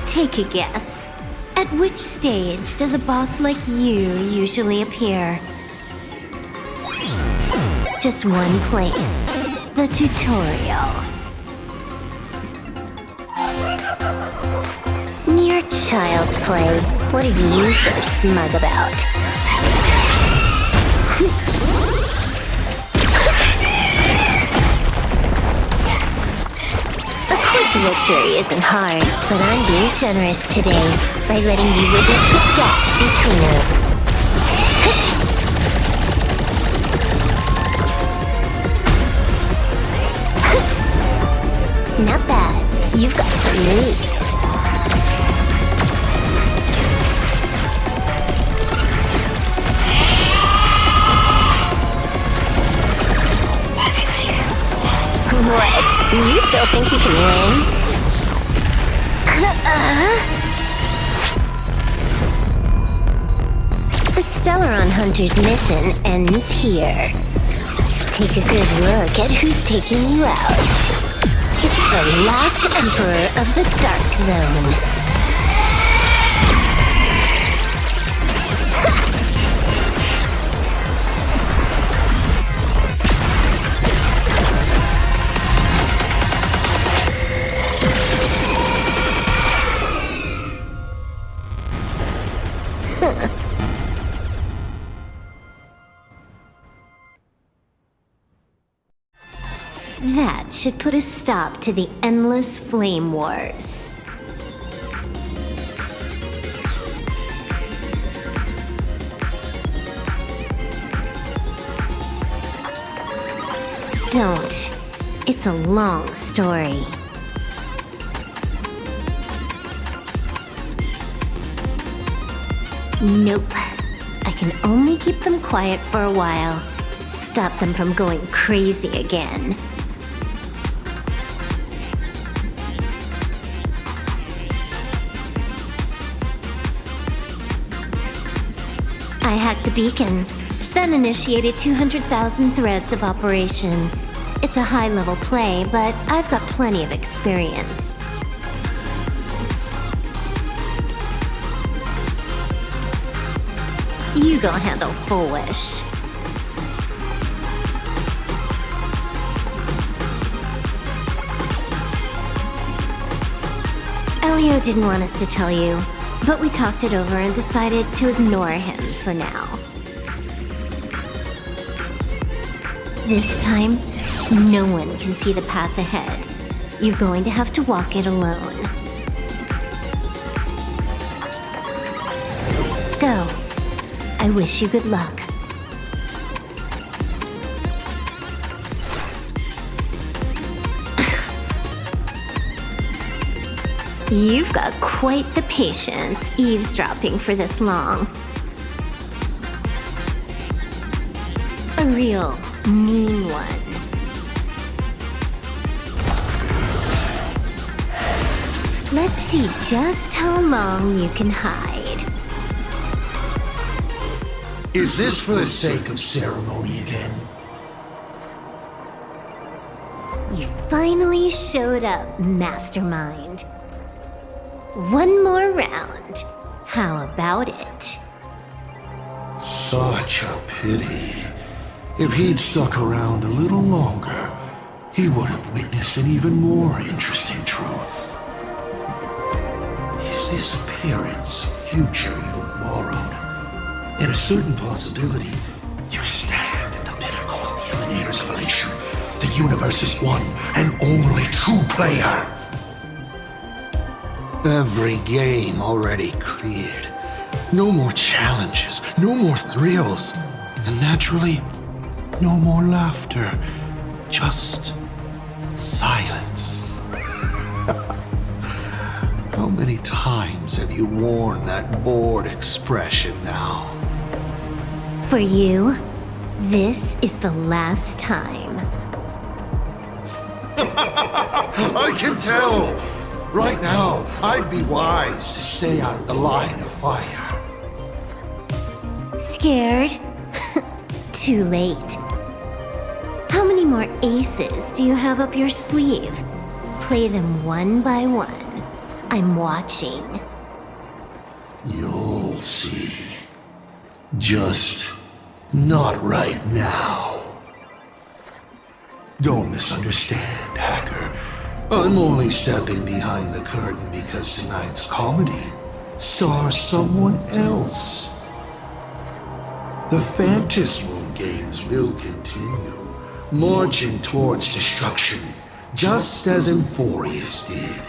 Take a guess. At which stage does a boss like you usually appear? Just one place. The tutorial. Mere child's play. What are you so smug about? A quick victory isn't hard, but I'm being generous today by letting you witness the gap between us. Not bad. You've got some moves. What? You still think you can win? The Stellaron Hunter's mission ends here. Take a good look at who's taking you out. It's the last Emperor of the Dark Zone. That should put a stop to the endless flame wars. Don't. It's a long story. Nope. I can only keep them quiet for a while. Stop them from going crazy again. I hacked the beacons, then initiated 200,000 threads of operation. It's a high-level play, but I've got plenty of experience. You go handle Full Wish. Elio didn't want us to tell you, but we talked it over and decided to ignore him for now. This time, no one can see the path ahead. You're going to have to walk it alone. Go. I wish you good luck. You've got quite the patience eavesdropping for this long. A real mean one. Let's see just how long you can hide. Is this for the sake of ceremony again? You finally showed up, Mastermind. One more round. How about it? Such a pity. If he'd stuck around a little longer, he would have witnessed an even more interesting truth. Is this appearance a future you've borrowed? In a certain possibility, you stand at the pinnacle of the Emanators of Elation, the universe's one and only true player. Every game already cleared. No more challenges, no more thrills, and naturally, no more laughter. Just silence. How many times have you worn that bored expression now? For you, this is the last time. I can tell! Right now, I'd be wise to stay out of the line of fire. Scared? Too late. How many more aces do you have up your sleeve? Play them one by one. I'm watching. You'll see. Just not right now. Don't misunderstand, Hacker. I'm only stepping behind the curtain because tonight's comedy stars someone else. The Phantasmal games will continue, marching towards destruction, just as Emphorius did.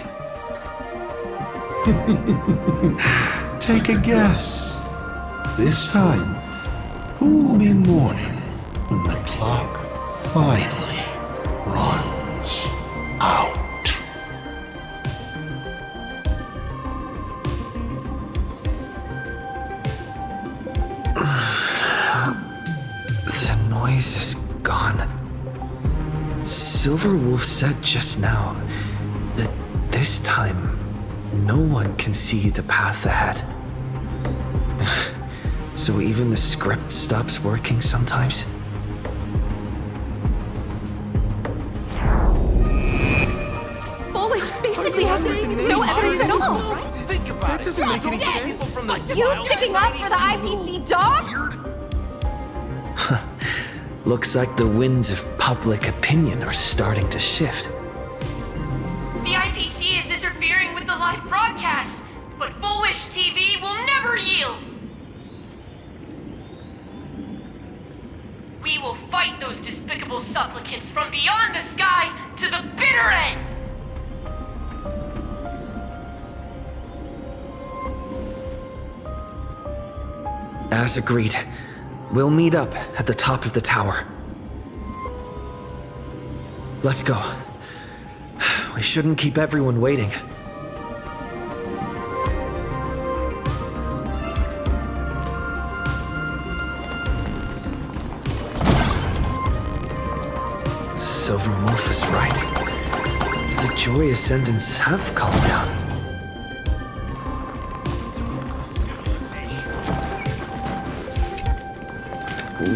Take a guess. This time, who will be mourning when the clock finally runs out? The noise is gone. Silver Wolf said just now that this time no one can see the path ahead. So even the script stops working sometimes? Full Wish basically has no evidence at all. Think about it. That doesn't make any sense. From the You sticking up for the IPC dog? Looks like the winds of public opinion are starting to shift. The IPC is interfering with the live broadcast, but Full Wish TV will never yield. fight those despicable supplicants from beyond the sky to the bitter end! As agreed, we'll meet up at the top of the tower. Let's go. We shouldn't keep everyone waiting. Silver Wolf is right. The Joy Ascendants have calmed down.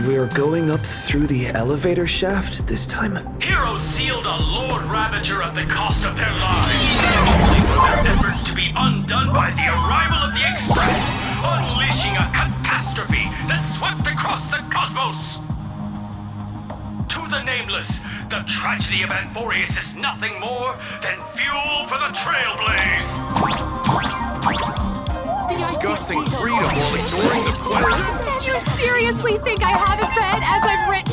We're going up through the elevator shaft this time. Heroes sealed a Lord Ravager at the cost of their lives, only for their efforts to be undone by the arrival of the Express, unleashing a catastrophe that swept across the cosmos. To the nameless, the tragedy of Anthorius is nothing more than fuel for the Trailblaze. Discussing freedom while ignoring the question. You seriously think I haven't read as I've written?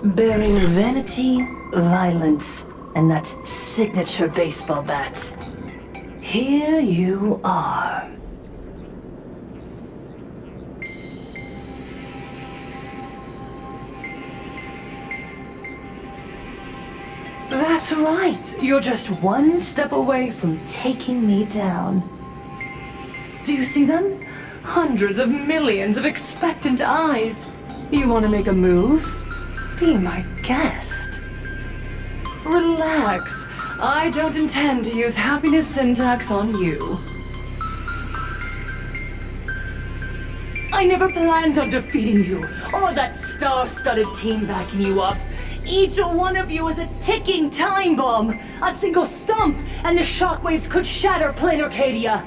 Bearing vanity, violence, and that signature baseball bat. Here you are. That's right. You're just one step away from taking me down. Do you see them? Hundreds of millions of expectant eyes. You want to make a move? Be my guest. Relax. I don't intend to use happiness syntax on you. I never planned on defeating you, or that star-studded team backing you up. Each one of you is a ticking time bomb. A single stomp, and the shockwaves could shatter plain Arcadia.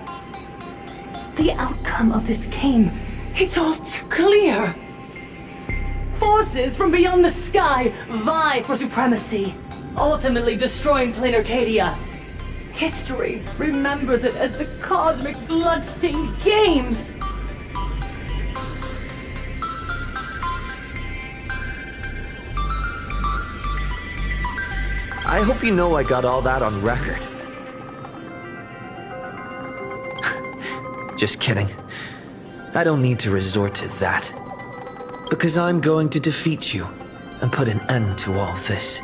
The outcome of this game, it's all too clear. Forces from beyond the sky vie for supremacy, ultimately destroying plain Arcadia. History remembers it as the cosmic bloodstained games. I hope you know I got all that on record. Just kidding. I don't need to resort to that. Because I'm going to defeat you and put an end to all this.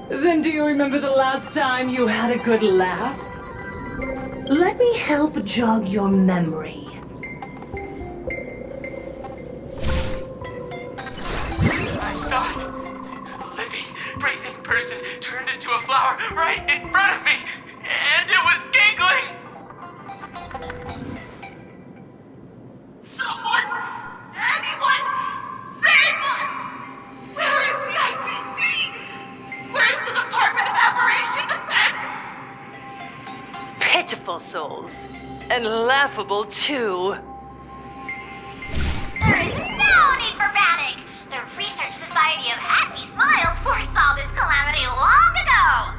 Then do you remember the last time you had a good laugh? Let me help jog your memory. I saw it. A living, breathing person turned into a flower right in front of me, and it was giggling. Someone! Anyone! Save us! Where is the IPC? Where's the Department of Operation Defense? Pitiful souls. And laughable, too. There is no need for panic! The Research Society of Happy Smiles foresaw this calamity long ago!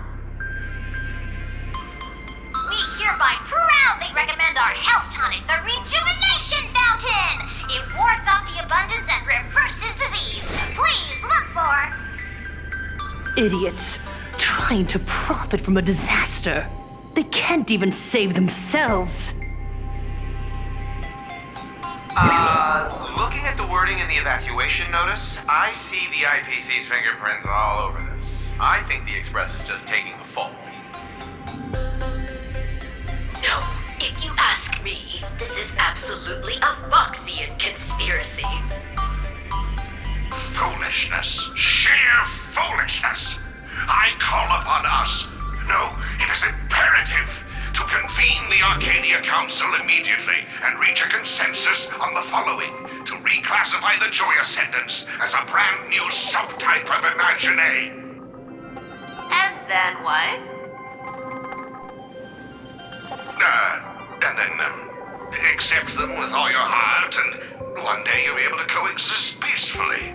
We hereby proudly recommend our health tonic, the Rejuvenation Fountain! It wards off the abundance and reverses disease. Please look for... Idiots. Trying to profit from a disaster. They can't even save themselves. Looking at the wording in the evacuation notice, I see the IPC's fingerprints all over this. I think the Express is just taking the fall. No, if you ask me, this is absolutely a Foxian conspiracy. Foolishness. Sheer foolishness. I call upon us. No, it is imperative to convene the Arcadia Council immediately and reach a consensus on the following. To reclassify the Joy Ascendants as a brand new subtype of Imagine. And then what? And then accept them with all your heart, and one day you'll be able to coexist peacefully.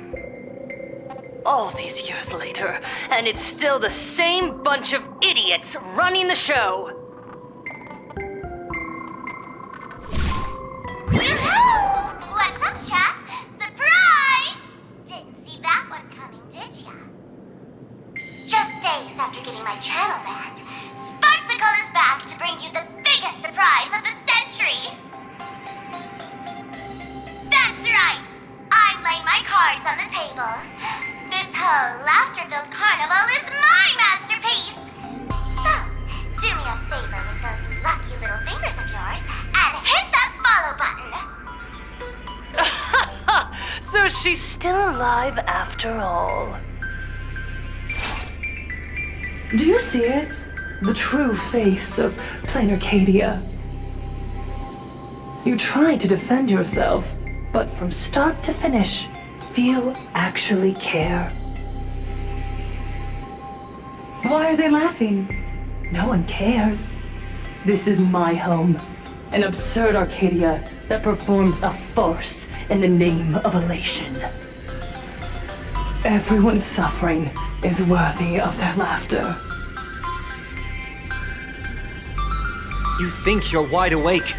All these years later, and it's still the same bunch of idiots running the show. Woohoo! What's up, chap? Surprise! Didn't see that one coming, did ya? Just days after getting my channel banned, Sparksicle is back to bring you the biggest surprise of the century! That's right! I'm laying my cards on the table. This whole laughter-filled carnival is my masterpiece! So, do me a favor with those lucky little fingers of yours and hit that follow button! So she's still alive after all. Do you see it? The true face of plain Arcadia. You tried to defend yourself, but from start to finish, few actually care. Why are they laughing? No one cares. This is my home, an absurd Arcadia that performs a farce in the name of elation. Everyone's suffering is worthy of their laughter. You think you're wide awake,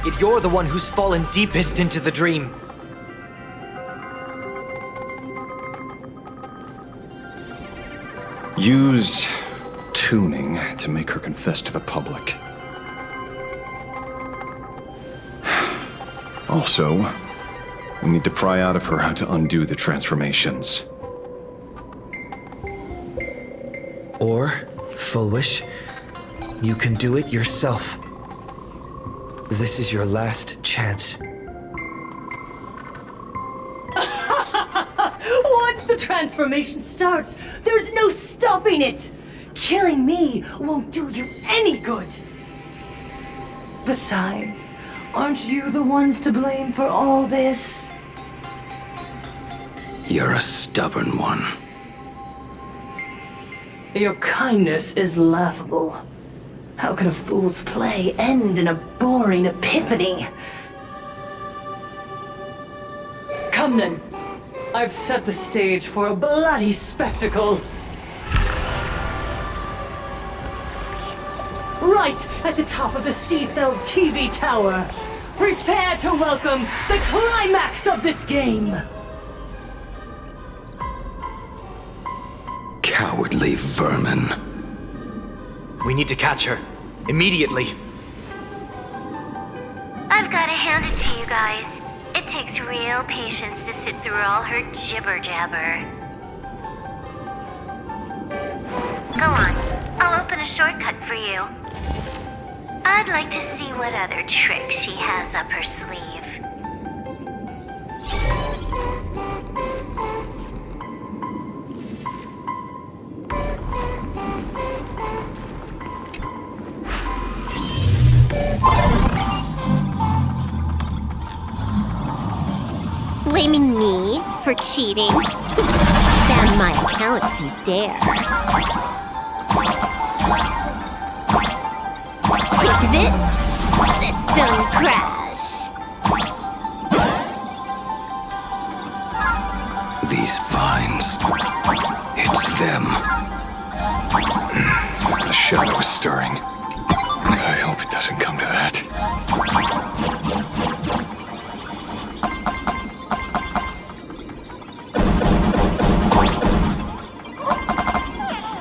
yet you're the one who's fallen deepest into the dream. Use tuning to make her confess to the public. Also, we need to pry out of her how to undo the transformations. Or, Full Wish, you can do it yourself. This is your last chance. Once the transformation starts, there's no stopping it! Killing me won't do you any good! Besides, aren't you the ones to blame for all this? You're a stubborn one. Your kindness is laughable. How can a fool's play end in a boring epiphany? Come then. I've set the stage for a bloody spectacle. Right at the top of the sea-filled TV tower. Prepare to welcome the climax of this game. Cowardly vermin. We need to catch her. Immediately. I've gotta hand it to you guys. It takes real patience to sit through all her jibber-jabber. Go on. I'll open a shortcut for you. I'd like to see what other tricks she has up her sleeve. Blaming me for cheating? Ban my account if you dare. Take this, system crash. These vines. It's them. The shadow is stirring. I hope it doesn't come to that.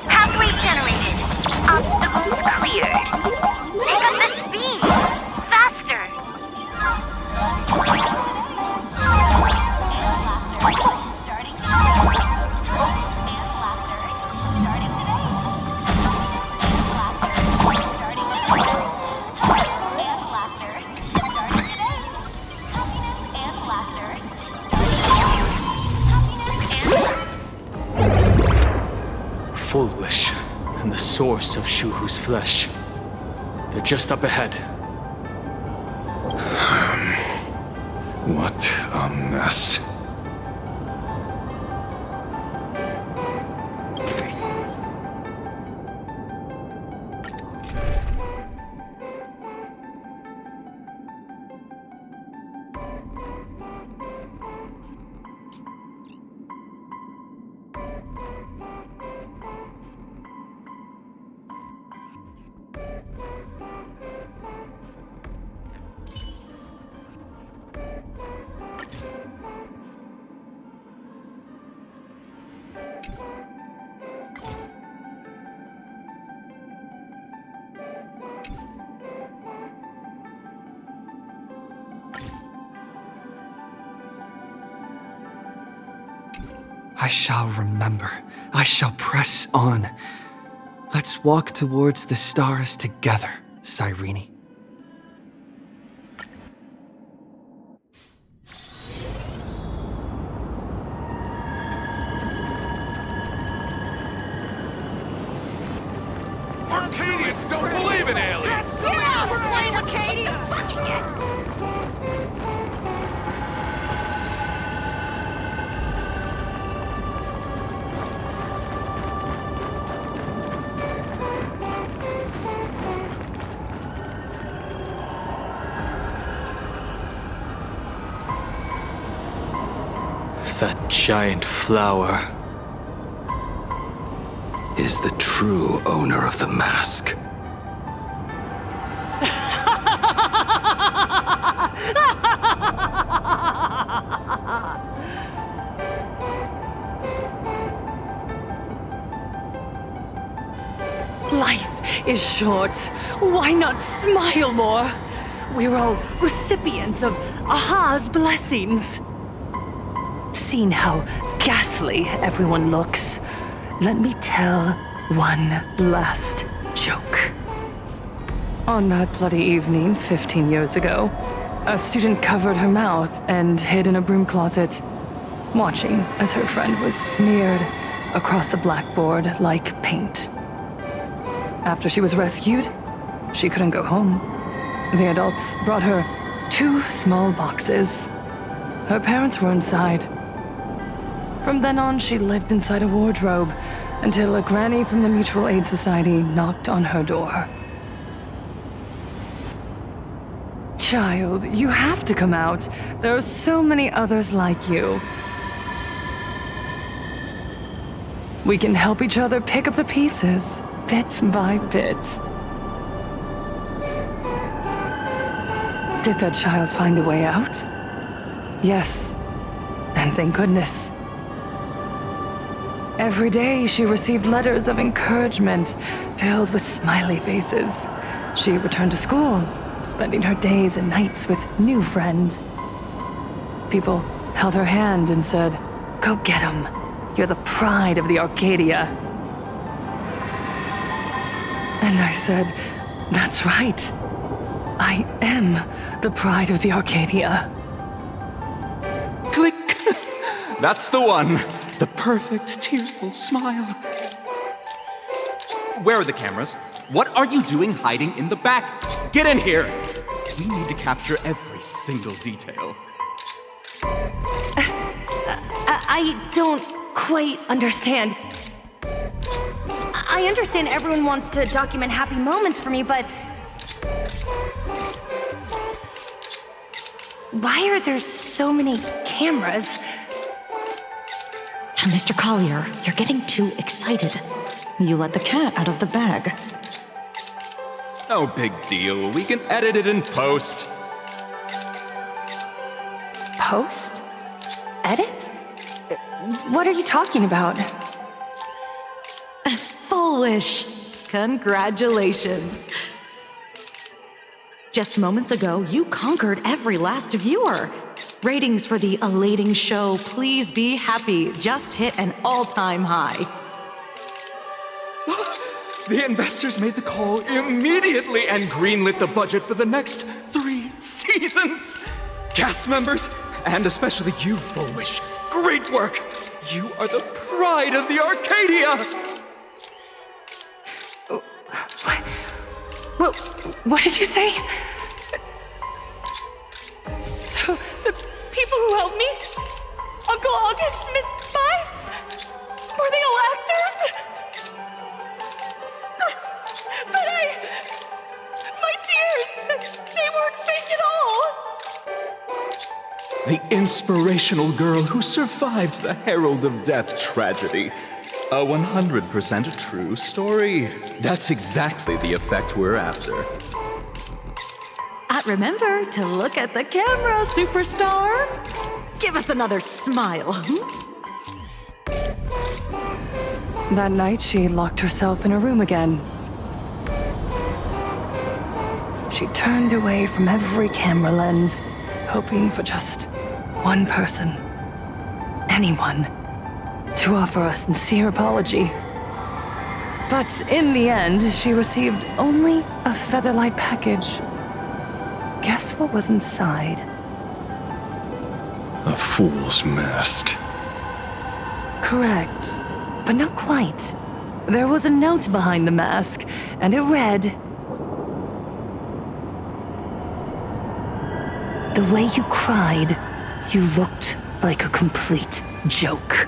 Pathway generated. Obstacles cleared. Pick up the speed. Faster. Full Wish and the source of Shuhu's flesh. They're just up ahead. What a mess. I shall remember. I shall press on. Let's walk towards the stars together, Cyrene. Arcadians don't believe in aliens! Get out! We're playing Arcadia! Fucking it! That giant flower is the true owner of the mask. Life is short. Why not smile more? We're all recipients of Aha's blessings. Seeing how ghastly everyone looks, let me tell one last joke. On that bloody evening 15 years ago, a student covered her mouth and hid in a broom closet, watching as her friend was smeared across the blackboard like paint. After she was rescued, she couldn't go home. The adults brought her 2 small boxes. Her parents were inside. From then on, she lived inside a wardrobe until a granny from the Mutual Aid Society knocked on her door. Child, you have to come out. There are so many others like you. We can help each other pick up the pieces, bit by bit. Did that child find a way out? Yes, and thank goodness. Every day she received letters of encouragement filled with smiley faces. She returned to school, spending her days and nights with new friends. People held her hand and said, "Go get 'em. You're the pride of the Arcadia." And I said, "That's right. I am the pride of the Arcadia." Click! That's the one. The perfect, tearful smile. Where are the cameras? What are you doing hiding in the back? Get in here! We need to capture every single detail. I don't quite understand. I understand everyone wants to document happy moments for me, but why are there so many cameras? Mr. Collier, you're getting too excited. You let the cat out of the bag. No big deal. We can edit it in post. Post? Edit? What are you talking about? Foolish. Congratulations. Just moments ago, you conquered every last viewer. Ratings for the elating show, Please Be Happy, just hit an all-time high. The investors made the call immediately and greenlit the budget for the next 3 seasons. Cast members, and especially you, Foolish, great work. You are the pride of the Arcadia. What did you say? So, the people who helped me? Uncle August, Miss Spy? Were they all actors? But my tears, they weren't fake at all. The inspirational girl who survived the Herald of Death tragedy. A 100% true story. That's exactly the effect we're after. Remember to look at the camera, superstar. Give us another smile. That night, she locked herself in a room again. She turned away from every camera lens, hoping for just one person, anyone, to offer a sincere apology. But in the end, she received only a Featherlight package. Guess what was inside? A fool's mask. Correct, but not quite. There was a note behind the mask, and it read, "The way you cried, you looked like a complete joke."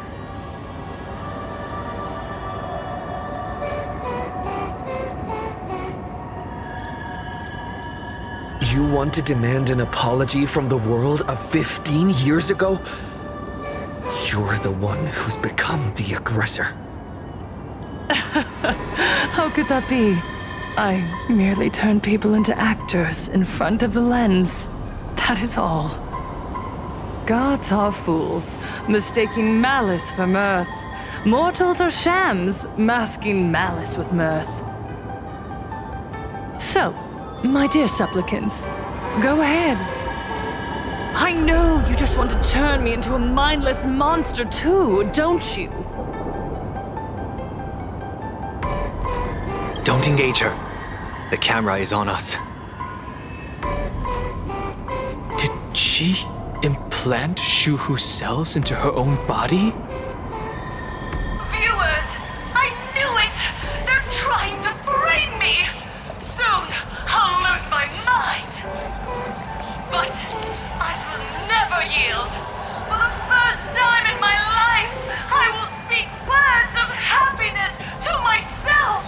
You want to demand an apology from the world of 15 years ago? You're the one who's become the aggressor. How could that be? I merely turned people into actors in front of the lens. That is all. Gods are fools, mistaking malice for mirth. Mortals are shams, masking malice with mirth. So, my dear supplicants, go ahead. I know you just want to turn me into a mindless monster too, don't you? Don't engage her. The camera is on us. Did she implant Shuhu's cells into her own body? Viewers, I knew it! They're trying to frame me! Soon, I'll lose my mind! But I will never yield! For the first time in my life, I will speak words of happiness to myself!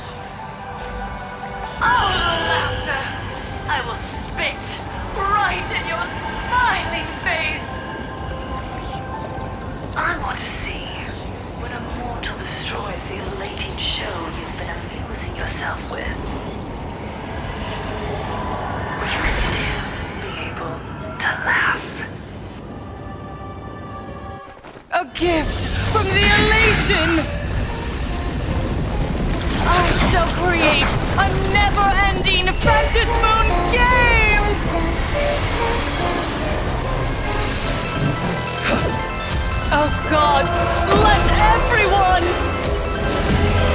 Oh, laughter! I will spit right in your smiling face! I want to see when a mortal destroys the elating show you've been amusing yourself with. Will you still be able to laugh? A gift from the elation! I shall create a never-ending Phantasmoon game! Oh gods, let everyone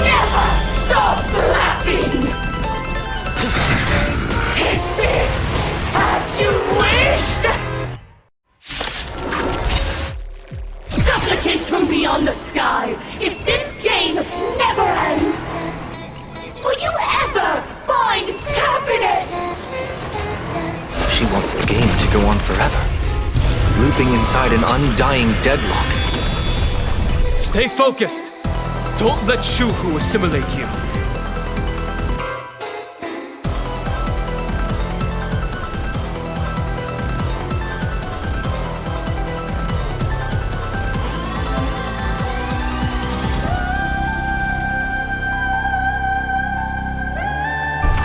never stop laughing! Is this as you wished? Supplicants from beyond the sky, if this game never ends, will you ever find happiness? She wants the game to go on forever, looping inside an undying deadlock. Stay focused. Don't let Shuhu assimilate you.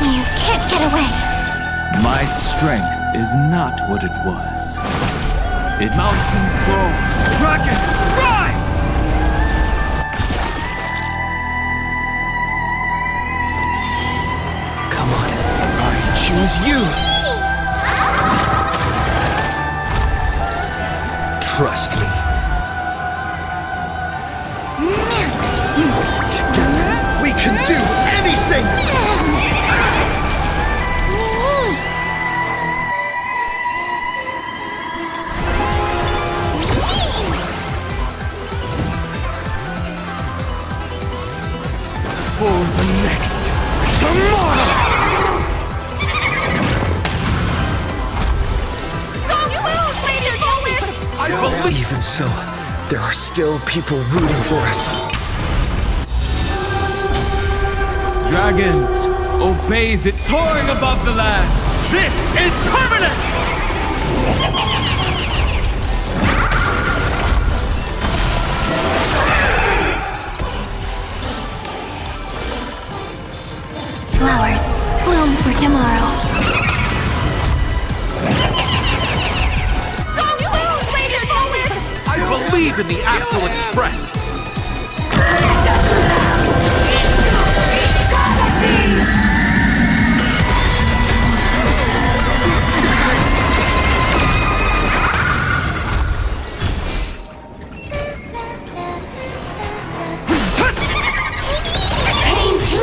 You can't get away. My strength is not what it was. Mountains grow, dragons rise! Come on, I choose you! Trust me. Together, we can do anything! For the next tomorrow! Don't lose, Lady Polish! I believe. Even so, there are still people rooting for us. Dragons, obey the soaring above the lands. This is permanent! Flowers bloom for tomorrow. Don't lose, Lady Polish! I believe in the Astral Express!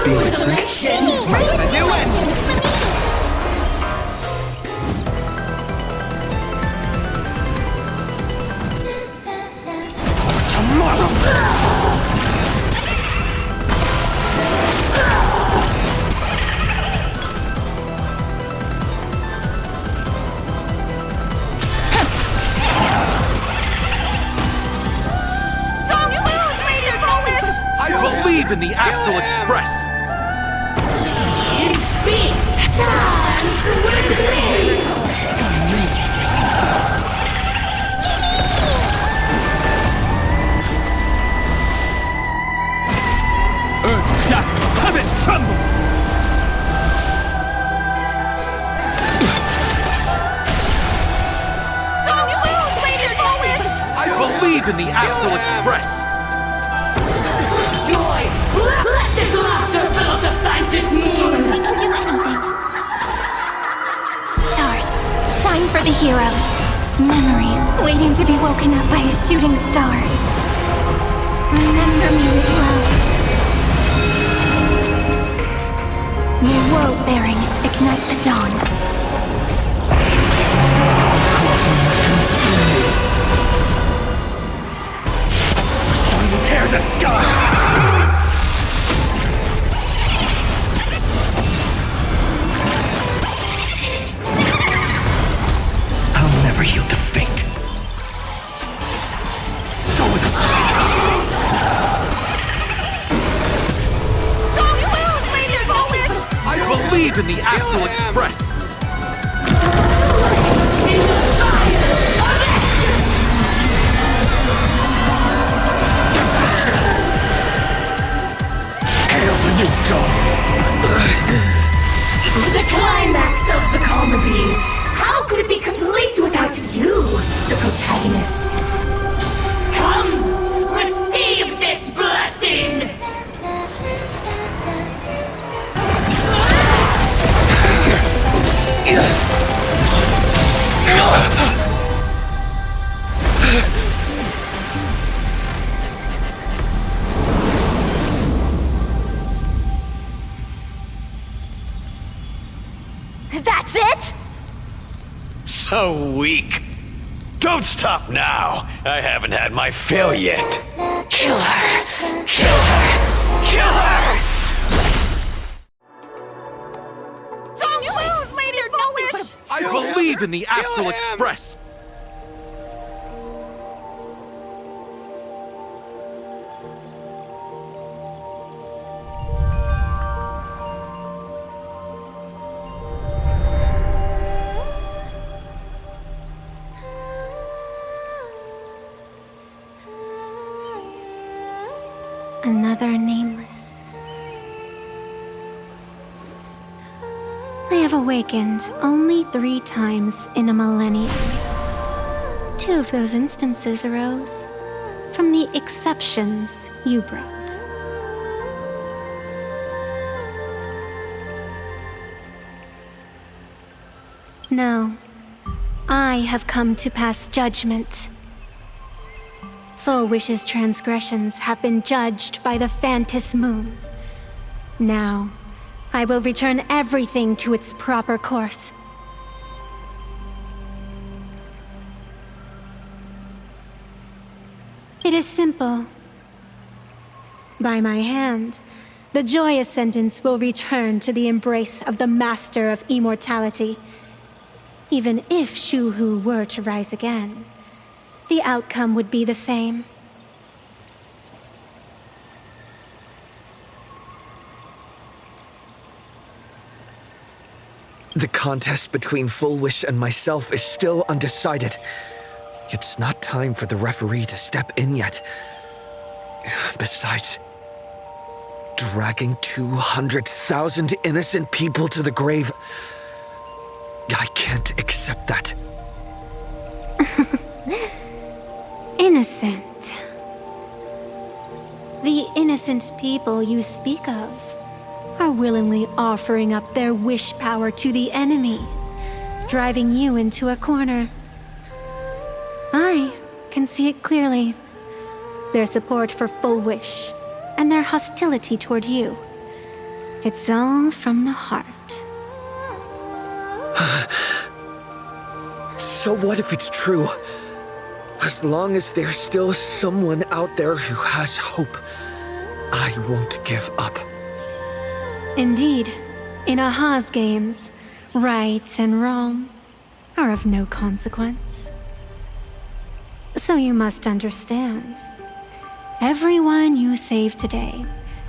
Being sick? What's gonna do it? Tomorrow! Don't lose, Lady Polish! I believe in the Astral Express! Speak! Dance with me! Earth shatters, heaven trembles! Don't lose, Lady Polish! I believe in the Astral Express! Joy! Let this laughter fill up the Phantasmoon! We can do anything. Stars, shine for the heroes. Memories waiting to be woken up by a shooting star. Remember me with love. May world-bearing ignite the dawn. Tear the sky! I'll never yield to fate. So with its spears. Don't lose, Lady Foolish! I believe in the Astral Express! The climax of the comedy. How could it be complete without you, the protagonist? Come, receive this blessing! That's it? So weak. Don't stop now. I haven't had my fill yet. Kill her. Kill her. Kill her! Don't lose, Lady Foolish! I believe in the Astral Express! Another nameless. I have awakened only 3 times in a millennium. 2 of those instances arose from the exceptions you brought. No, I have come to pass judgment. Full Wish's transgressions have been judged by the Phantom Moon. Now, I will return everything to its proper course. It is simple. By my hand, the joyous sentence will return to the embrace of the Master of Immortality. Even if Shu-Hu were to rise again, the outcome would be the same. The contest between Full Wish and myself is still undecided. It's not time for the referee to step in yet. Besides, dragging 200,000 innocent people to the grave, I can't accept that. Innocent. The innocent people you speak of are willingly offering up their wish power to the enemy, driving you into a corner. I can see it clearly. Their support for Full Wish and their hostility toward you. It's all from the heart. So what if it's true? As long as there's still someone out there who has hope, I won't give up. Indeed, in Aha's games, right and wrong are of no consequence. So you must understand, everyone you save today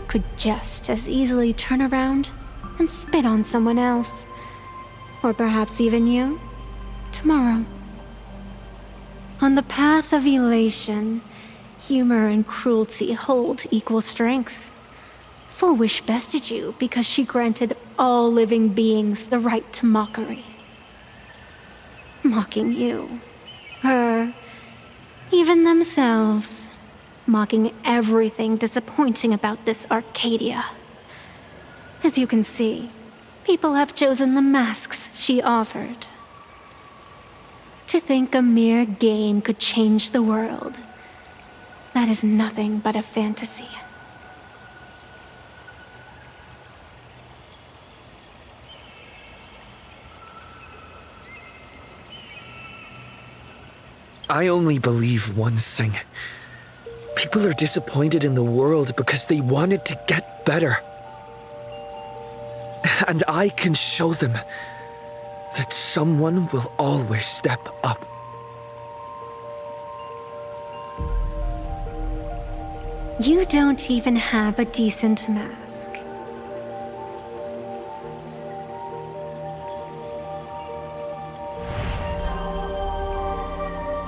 could just as easily turn around and spit on someone else, or perhaps even you, tomorrow. On the path of elation, humor and cruelty hold equal strength. Full Wish bested you because she granted all living beings the right to mockery. Mocking you, her, even themselves. Mocking everything disappointing about this Arcadia. As you can see, people have chosen the masks she offered. To think a mere game could change the world, that is nothing but a fantasy. I only believe one thing. People are disappointed in the world because they want it to get better. And I can show them that someone will always step up. You don't even have a decent mask.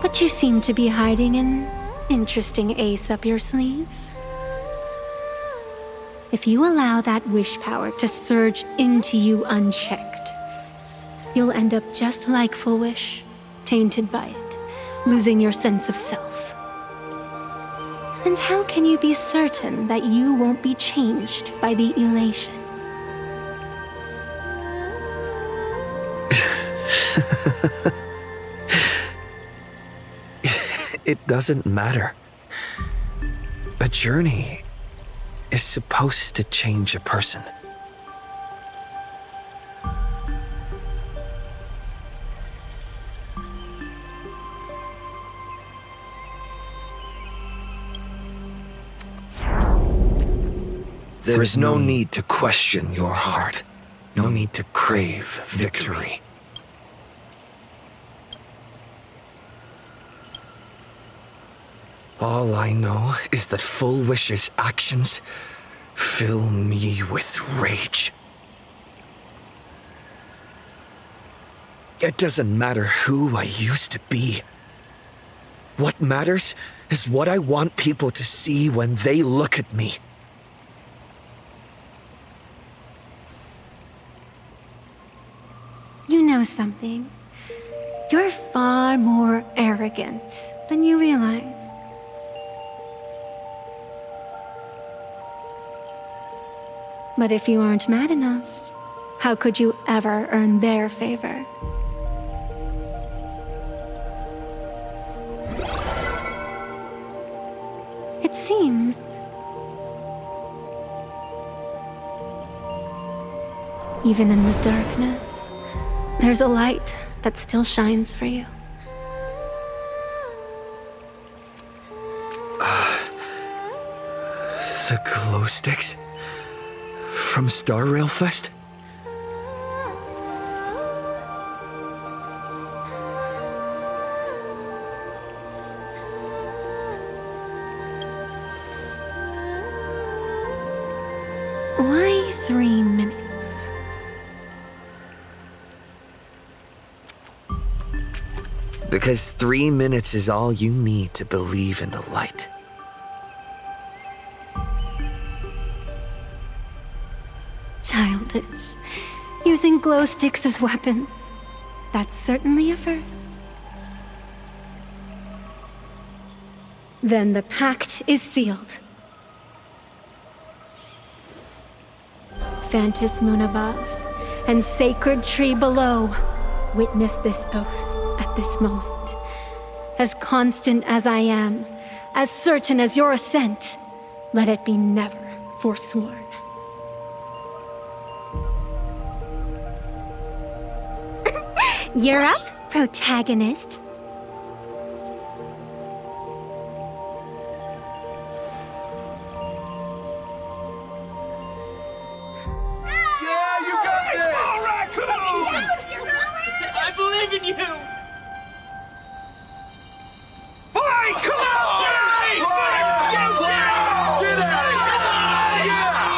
But you seem to be hiding an interesting ace up your sleeve. If you allow that wish power to surge into you unchecked, you'll end up just like Full Wish, tainted by it, losing your sense of self. And how can you be certain that you won't be changed by the elation? It doesn't matter. A journey is supposed to change a person. There is no need to question your heart. No need to crave victory. All I know is that Full Wish's actions fill me with rage. It doesn't matter who I used to be. What matters is what I want people to see when they look at me. You know something? You're far more arrogant than you realize. But if you aren't mad enough, how could you ever earn their favor? It seems even in the darkness, there's a light that still shines for you. The glow sticks? From Star Rail Fest? Why 3 minutes? Because 3 minutes is all you need to believe in the light. Childish. Using glow sticks as weapons. That's certainly a first. Then the pact is sealed. Phantom moon above and sacred tree below, witness this oath at this moment. As constant as I am, as certain as your ascent, let it be never forsworn. You're up, protagonist. Yeah, you got this! Raccoon! I believe in you! Fine, come on! Get out of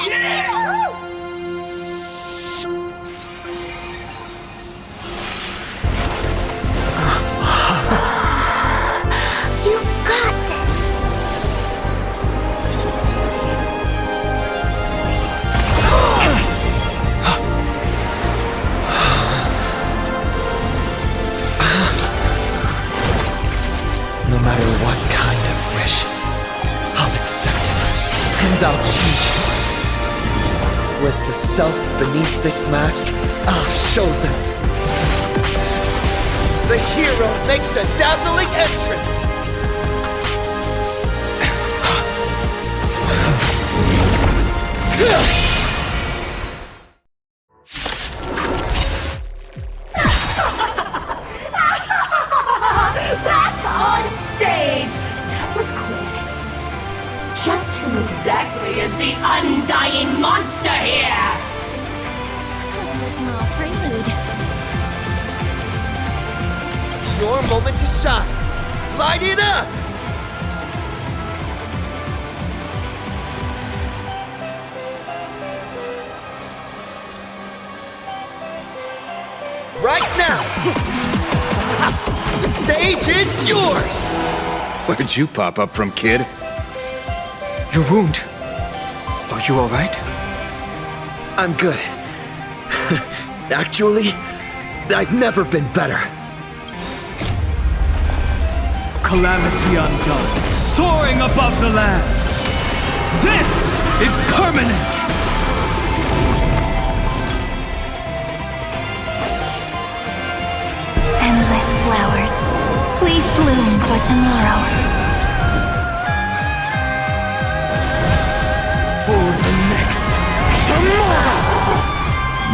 here! Yeah! You got this! No matter what kind of wish, I'll accept it, and I'll change it. With the self beneath this mask, I'll show them. The hero makes a dazzling entrance! That's all undying monster here! Just a small prelude. Your moment to shine. Light it up! Right now! The stage is yours! Where'd you pop up from, kid? Your wound. Are you alright? I'm good. Actually, I've never been better. Calamity undone, soaring above the lands. This is permanence! Endless flowers, please bloom for tomorrow. For the next tomorrow!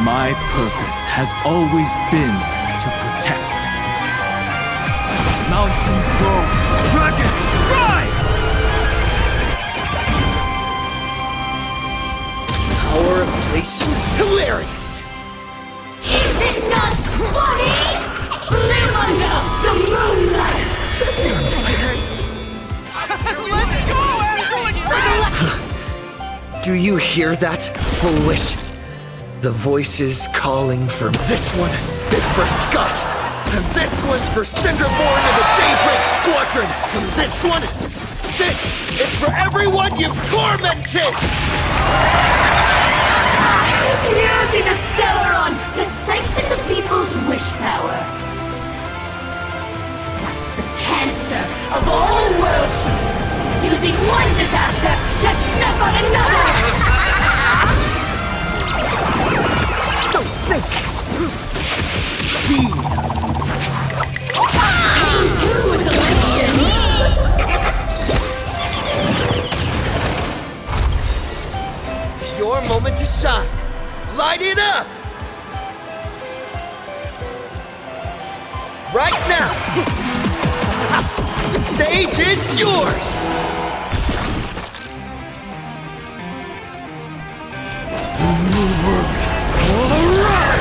My purpose has always been to protect. Mountains grow, dragons rise! Power of elation, hilarious! Is it not funny? Live under the moonlight! Let's go, everyone! Do you hear that, foolish? The voices calling for this one is for Scott, and this one's for Cinderborn of the Daybreak Squadron, and this one, this is for everyone you've tormented! Using the Stellaron to siphon the people's wish power. That's the cancer of all worlds. Using one disaster to snuff out another. Don't think! Pain too is elation. Your moment to shine. Light it up! Right now! The stage is yours! The new world will arrive!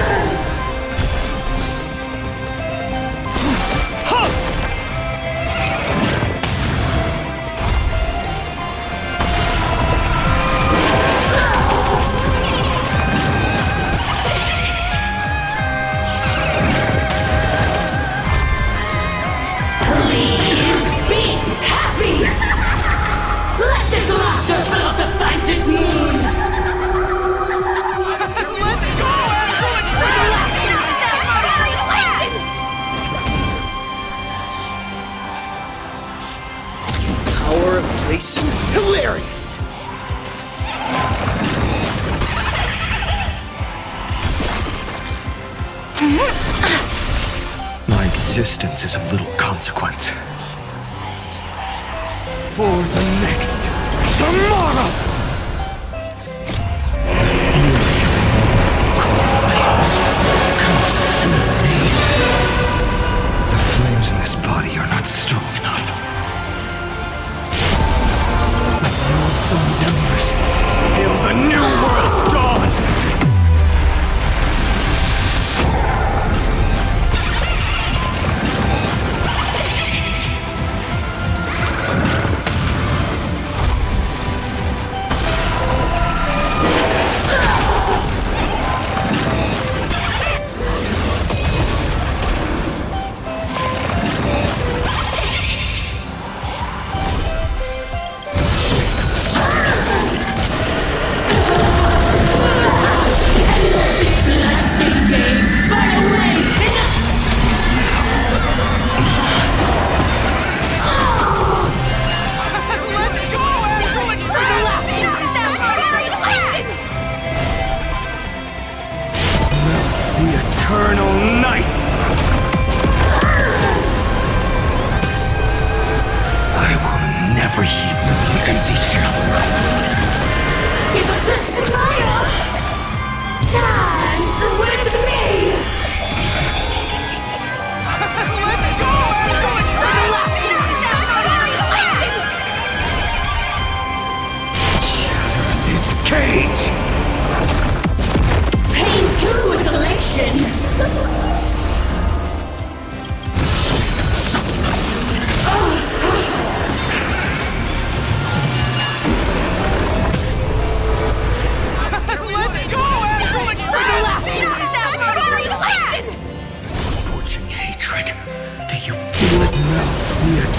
Hilarious! My existence is of little consequence. For the next tomorrow! The fury of flames consume me. The flames in this body are not strong enough. Sun's embers, hail the new world's dawn!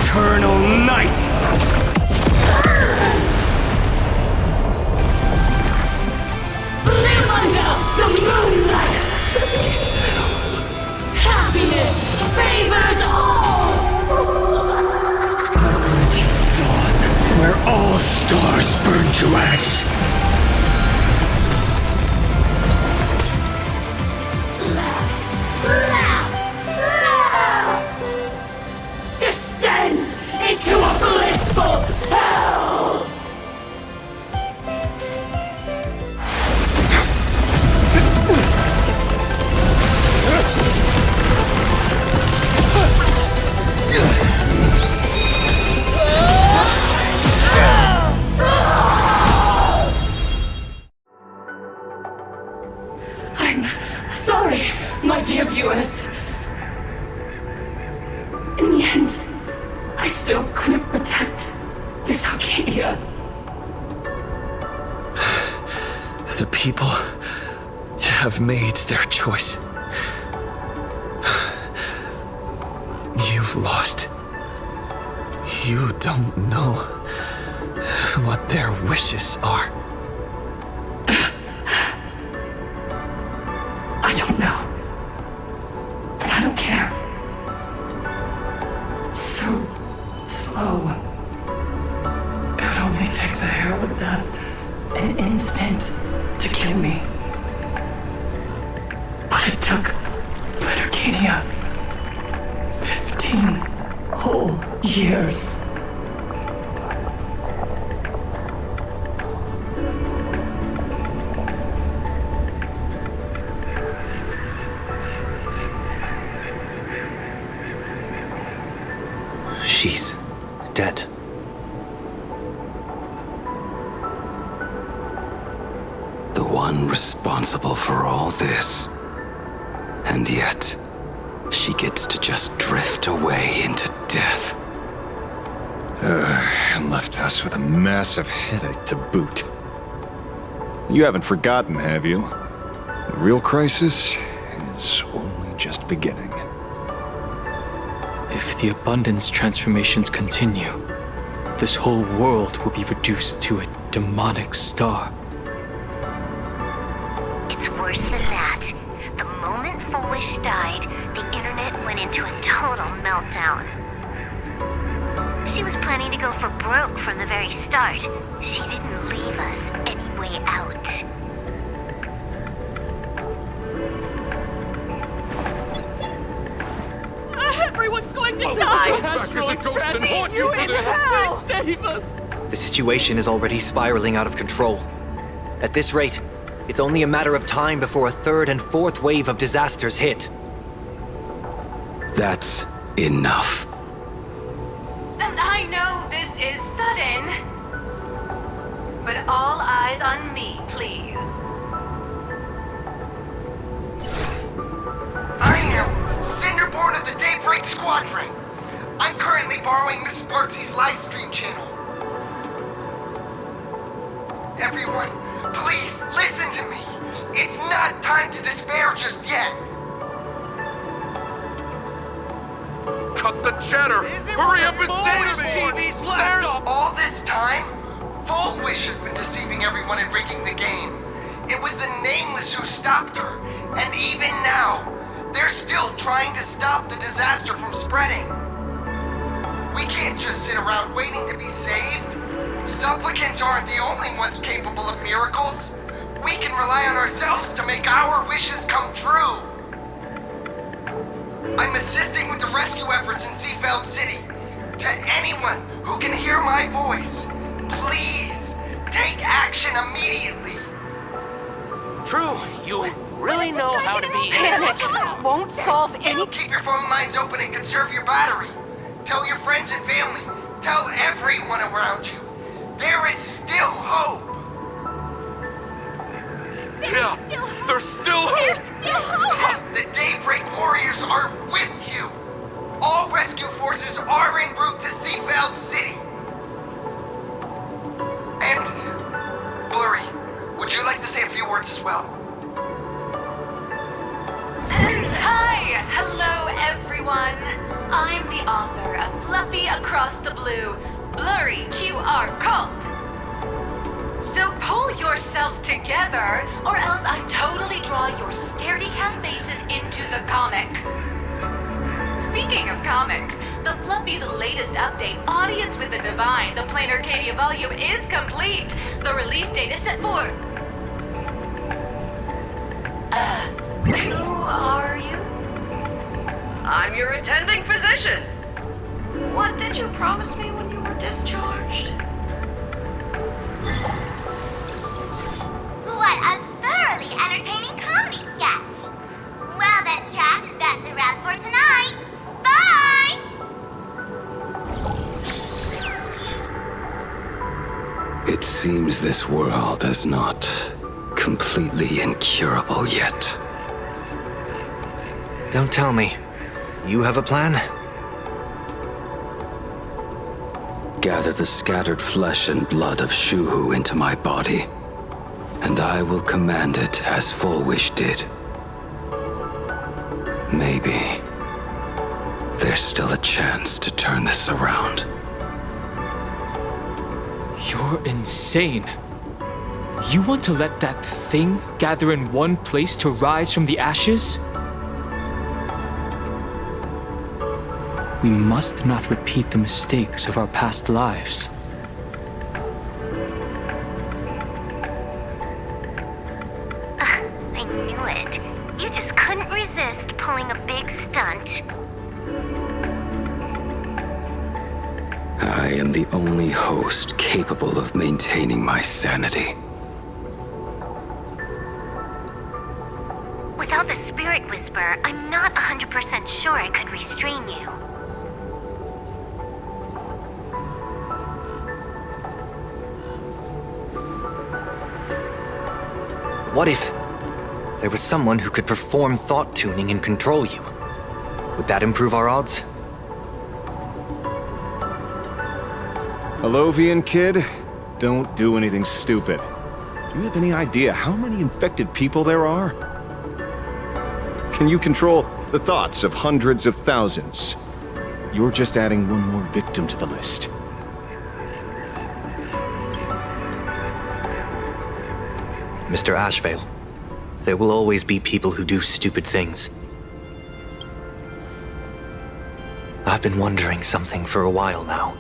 eternal night! Live under the moonlight! Happiness favors all! Dawn, where all stars burn to ash. Descend into a blissful hell! I'm sorry, my dear viewers. In the end, I still couldn't protect this Arcadia. The people have made their choice. You've lost. You don't know what their wishes are. I don't know. And I don't care. So slow. It would only take the herald of death an instant to kill me. But it took Arcadia 15 whole years. She's dead. The one responsible for all this. And yet, she gets to just drift away into death. And left us with a massive headache to boot. You haven't forgotten, have you? The real crisis is only just beginning. If the abundance transformations continue, this whole world will be reduced to a demonic star. It's worse than that. The moment Foolish died, the internet went into a total meltdown. She was planning to go for broke from the very start. She didn't leave us any way out. Everyone's going to die! Back as a ghost and haunt you for this! Please save us! The situation is already spiraling out of control. At this rate, it's only a matter of time before a third and fourth wave of disasters hit. That's enough. And I know this is sudden, but all eyes on me, please. I am Cinderborn of the Daybreak Squadron. I'm currently borrowing Miss Sparksy's livestream channel. Everyone, please listen to me. It's not time to despair just yet. Cut the chatter! Hurry up and save me! There's all this time, Full Wish has been deceiving everyone and rigging the game. It was the Nameless who stopped her, and even now, they're still trying to stop the disaster from spreading. We can't just sit around waiting to be saved. Supplicants aren't the only ones capable of miracles. We can rely on ourselves to make our wishes come true. I'm assisting with the rescue efforts in Seafeld City. To anyone who can hear my voice, please take action immediately. True, you really know how to be... Panic won't solve any... Keep your phone lines open and conserve your battery. Tell your friends and family. Tell everyone around you. There is still hope. There's still hope! The Daybreak Warriors are with you. All rescue forces are en route to Seafeld City. And, Blurry, would you like to say a few words as well? Hi! Hello, everyone. I'm the author of Fluffy Across the blue, blurry QR code. So pull yourselves together, or else I totally draw your scaredy cat faces into the comic. Speaking of comics, the Fluffy's latest update, Audience with the Divine, the Plain Arcadia volume, is complete. The release date is set for... who are you? I'm your attending physician. What did you promise me when you were discharged? What a thoroughly entertaining comedy sketch! Well then, chat, that's a wrap for tonight. Bye! It seems this world is not completely incurable yet. Don't tell me. You have a plan? Gather the scattered flesh and blood of Shuhu into my body, and I will command it as Fullwish did. Maybe there's still a chance to turn this around. You're insane. You want to let that thing gather in one place to rise from the ashes? We must not repeat the mistakes of our past lives. I knew it. You just couldn't resist pulling a big stunt. I am the only host capable of maintaining my sanity. Without the Spirit Whisper, I'm not 100% sure I could restrain you. What if there was someone who could perform thought tuning and control you? Would that improve our odds? Alovian kid, don't do anything stupid. Do you have any idea how many infected people there are? Can you control the thoughts of hundreds of thousands? You're just adding one more victim to the list. Mr. Ashvale, there will always be people who do stupid things. I've been wondering something for a while now.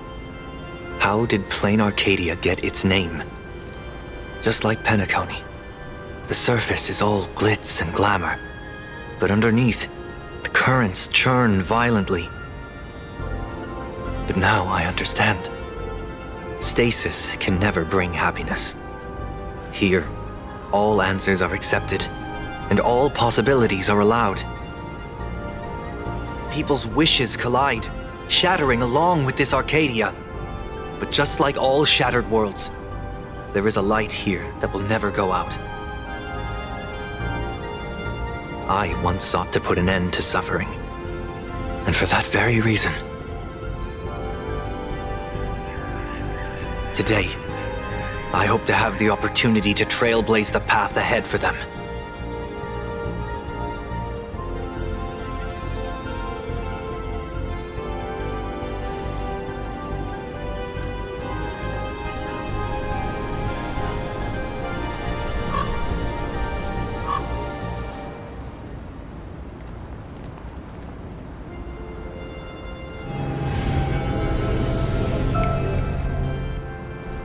How did Plain Arcadia get its name? Just like Penacony, the surface is all glitz and glamour, but underneath, the currents churn violently. But now I understand. Stasis can never bring happiness. Here, all answers are accepted, and all possibilities are allowed. People's wishes collide, shattering along with this Arcadia. But just like all shattered worlds, there is a light here that will never go out. I once sought to put an end to suffering, and for that very reason. Today, I hope to have the opportunity to trailblaze the path ahead for them.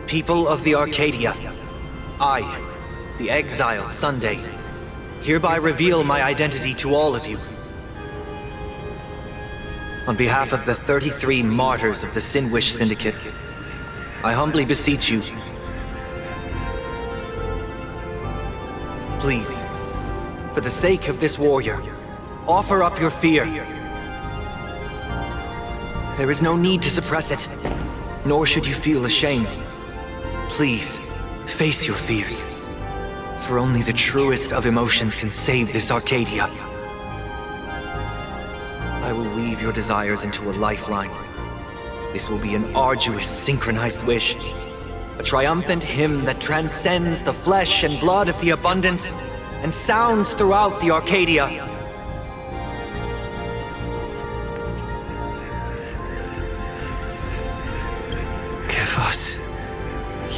People of the Arcadia, I, the Exile Sunday, hereby reveal my identity to all of you. On behalf of the 33 martyrs of the Sinwish Syndicate, I humbly beseech you, please, for the sake of this warrior, offer up your fear. There is no need to suppress it, nor should you feel ashamed. Please, face your fears, for only the truest of emotions can save this Arcadia. I will weave your desires into a lifeline. This will be an arduous, synchronized wish, a triumphant hymn that transcends the flesh and blood of the abundance and sounds throughout the Arcadia.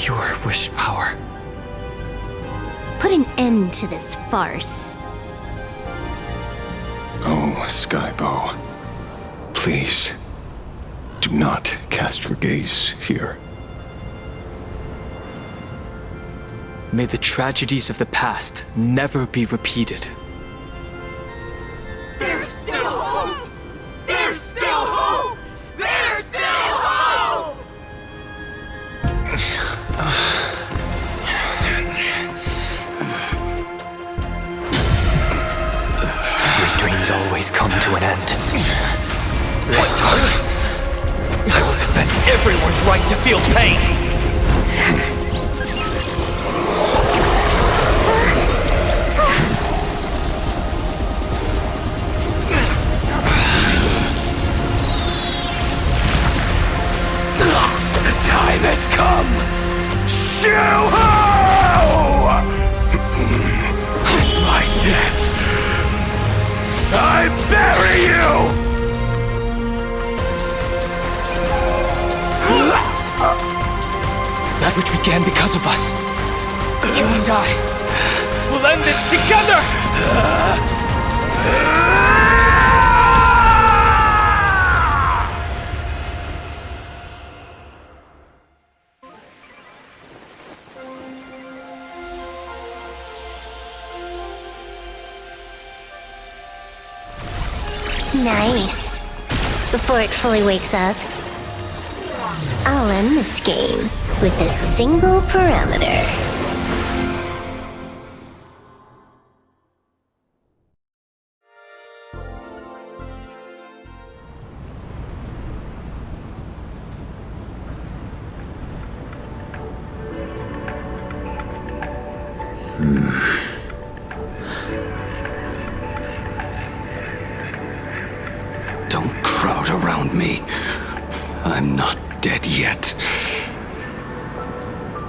Your wish power. Put an end to this farce. Oh, Skybow. Please, do not cast your gaze here. May the tragedies of the past never be repeated. There's still hope! There's still hope! There's still hope! Sweet dreams always come to an end. This time, I will defend everyone's right to feel pain! The time has come! Shoo-ho! My death! I bury you! That which began because of us. You and I will end this together! Nice. Before it fully wakes up, I'll end this game with a single parameter. Don't crowd around me. I'm not dead yet.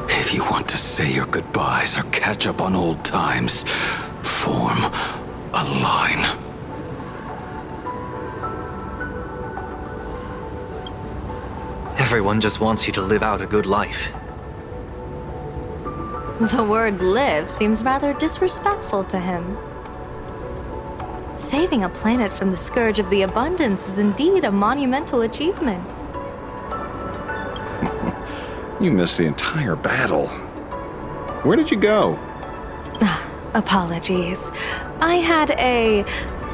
If you want to say your goodbyes or catch up on old times, form a line. Everyone just wants you to live out a good life. The word live seems rather disrespectful to him. Saving a planet from the scourge of the abundance is indeed a monumental achievement. You missed the entire battle. Where did you go? Apologies. I had a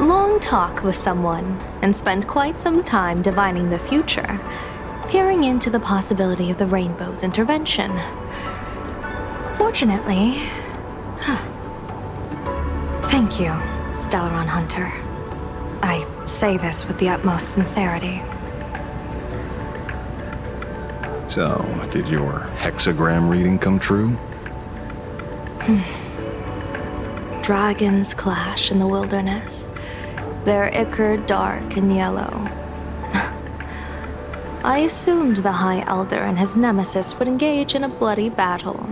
long talk with someone and spent quite some time divining the future, peering into the possibility of the Rainbow's intervention. Fortunately... Thank you, Stellaron Hunter. I say this with the utmost sincerity. So, did your hexagram reading come true? Dragons clash in the wilderness, their ichor dark and yellow. I assumed the High Elder and his nemesis would engage in a bloody battle.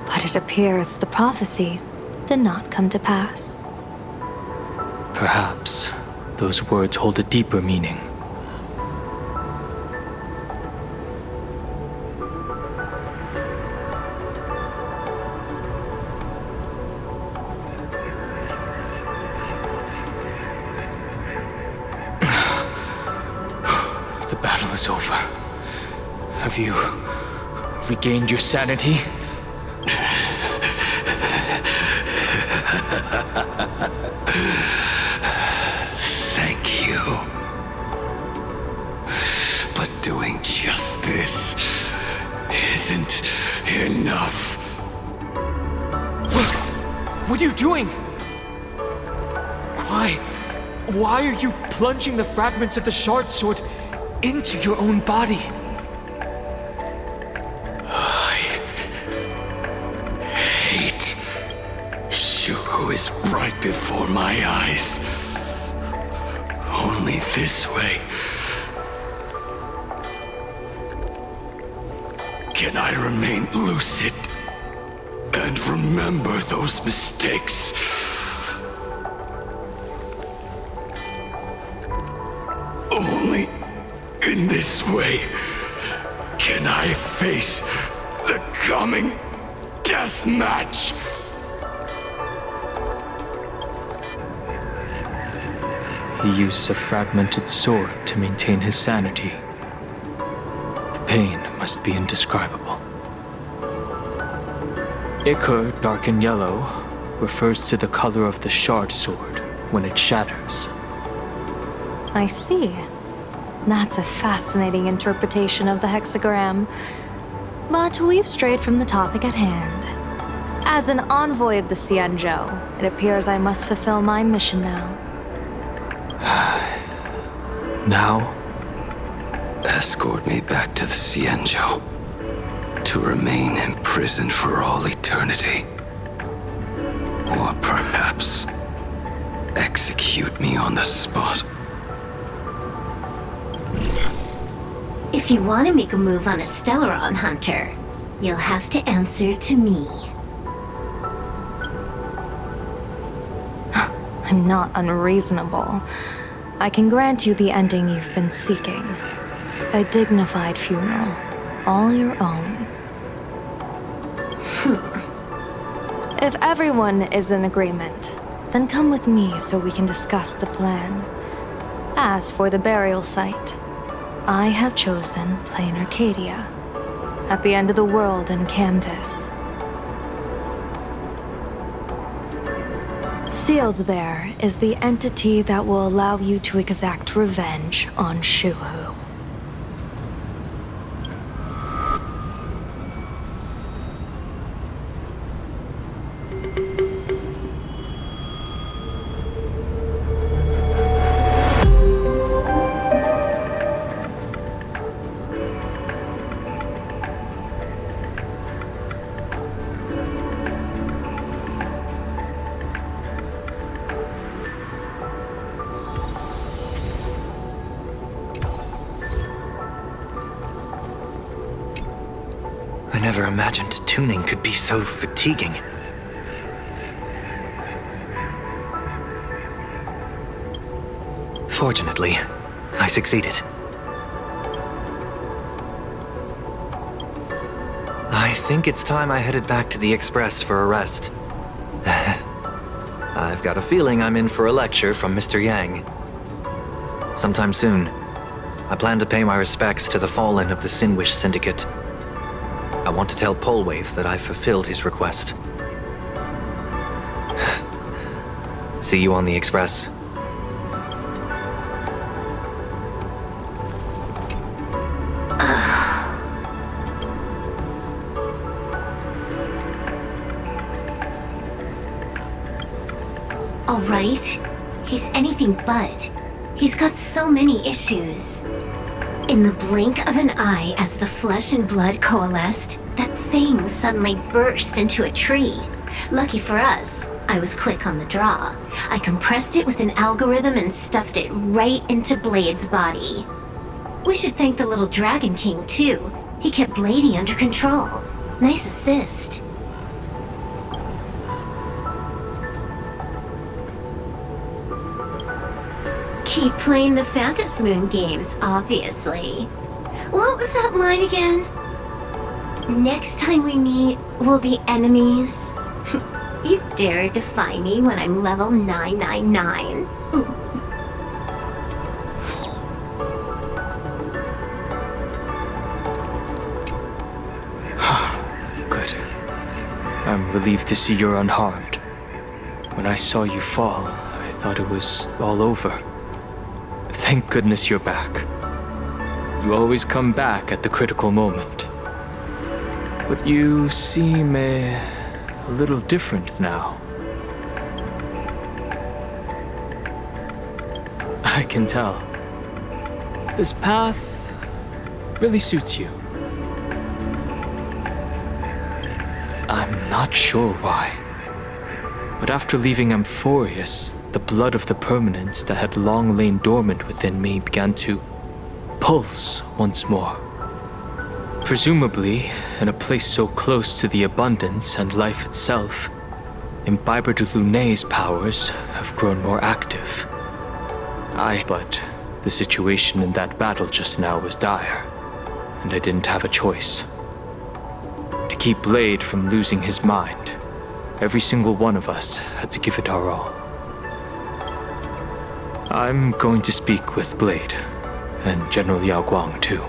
But it appears the prophecy did not come to pass. Perhaps those words hold a deeper meaning. The battle is over. Have you regained your sanity? Thank you. But doing just this isn't enough. What are you doing? Why are you plunging the fragments of the shard sword into your own body? I hate Shu is right before my eyes. Only this way can I remain lucid and remember those mistakes. Only in this way can I face upcoming death match. He uses a fragmented sword to maintain his sanity. The pain must be indescribable. Ichor, dark and yellow, refers to the color of the shard sword when it shatters. I see. That's a fascinating interpretation of the hexagram. But we've strayed from the topic at hand. As an envoy of the Xianzhou, it appears I must fulfill my mission now. Now? Escort me back to the Xianzhou, to remain imprisoned for all eternity. Or perhaps execute me on the spot. If you want to make a move on a Stellaron hunter, you'll have to answer to me. I'm not unreasonable. I can grant you the ending you've been seeking. A dignified funeral, all your own. If everyone is in agreement, then come with me so we can discuss the plan. As for the burial site, I have chosen Plain Arcadia, at the end of the world in Canvas. Sealed there is the entity that will allow you to exact revenge on Shuhu. I never imagined tuning could be so fatiguing. Fortunately, I succeeded. I think it's time I headed back to the Express for a rest. I've got a feeling I'm in for a lecture from Mr. Yang. Sometime soon, I plan to pay my respects to the fallen of the Sinwish Syndicate. I want to tell Polwave that I fulfilled his request. See you on the Express. All right. He's anything but. He's got so many issues. In the blink of an eye, as the flesh and blood coalesced, that thing suddenly burst into a tree. Lucky for us, I was quick on the draw. I compressed it with an algorithm and stuffed it right into Blade's body. We should thank the little Dragon King, too. He kept Bladey under control. Nice assist. Keep playing the Phantom Moon games, obviously. What was that line again? Next time we meet, we'll be enemies. You dare defy me when I'm level 999. Good. I'm relieved to see you're unharmed. When I saw you fall, I thought it was all over. Thank goodness you're back. You always come back at the critical moment. But you seem a little different now. I can tell. This path really suits you. I'm not sure why. But after leaving Amphorius, the blood of the permanence that had long lain dormant within me began to pulse once more. Presumably, in a place so close to the abundance and life itself, Imbiber de Lunay's powers have grown more active. But the situation in that battle just now was dire, and I didn't have a choice. To keep Blade from losing his mind, every single one of us had to give it our all. I'm going to speak with Blade, and General Yao Guang too.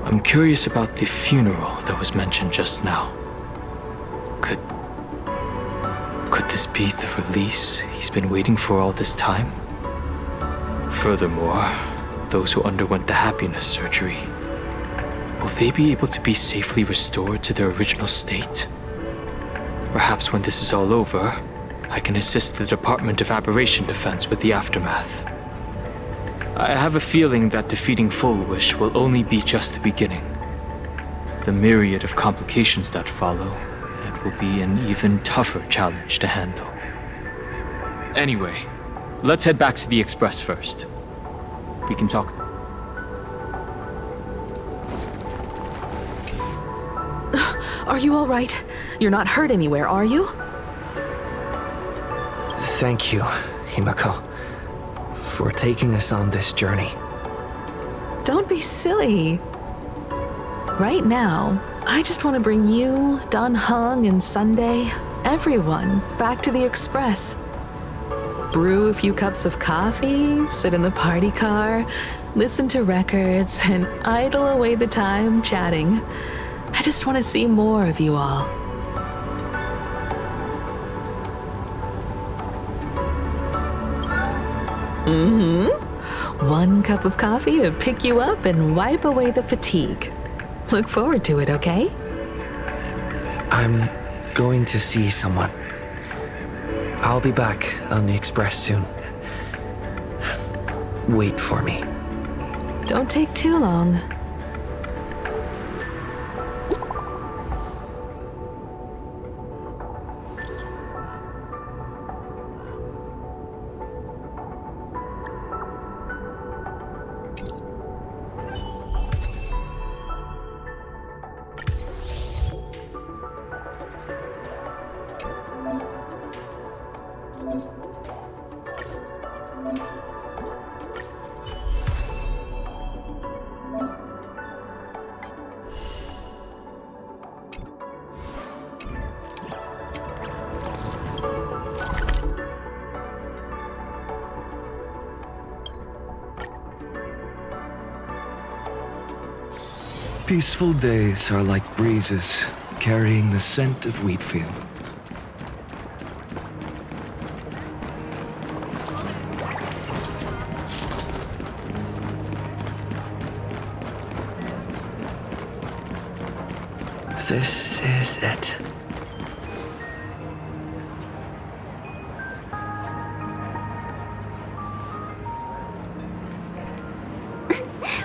I'm curious about the funeral that was mentioned just now. Could this be the release he's been waiting for all this time? Furthermore, those who underwent the happiness surgery, will they be able to be safely restored to their original state? Perhaps when this is all over, I can assist the Department of Aberration Defense with the aftermath. I have a feeling that defeating Full Wish will only be just the beginning. The myriad of complications that follow, it will be an even tougher challenge to handle. Anyway, let's head back to the Express first. We can talk. Are you all right? You're not hurt anywhere, are you? Thank you, Himako, for taking us on this journey. Don't be silly. Right now, I just want to bring you, Dan Heng, and Sunday, everyone, back to the Express. Brew a few cups of coffee, sit in the party car, listen to records, and idle away the time chatting. I just want to see more of you all. One cup of coffee to pick you up and wipe away the fatigue. Look forward to it, okay? I'm going to see someone. I'll be back on the Express soon. Wait for me. Don't take too long. Peaceful days are like breezes carrying the scent of wheat fields. This is it.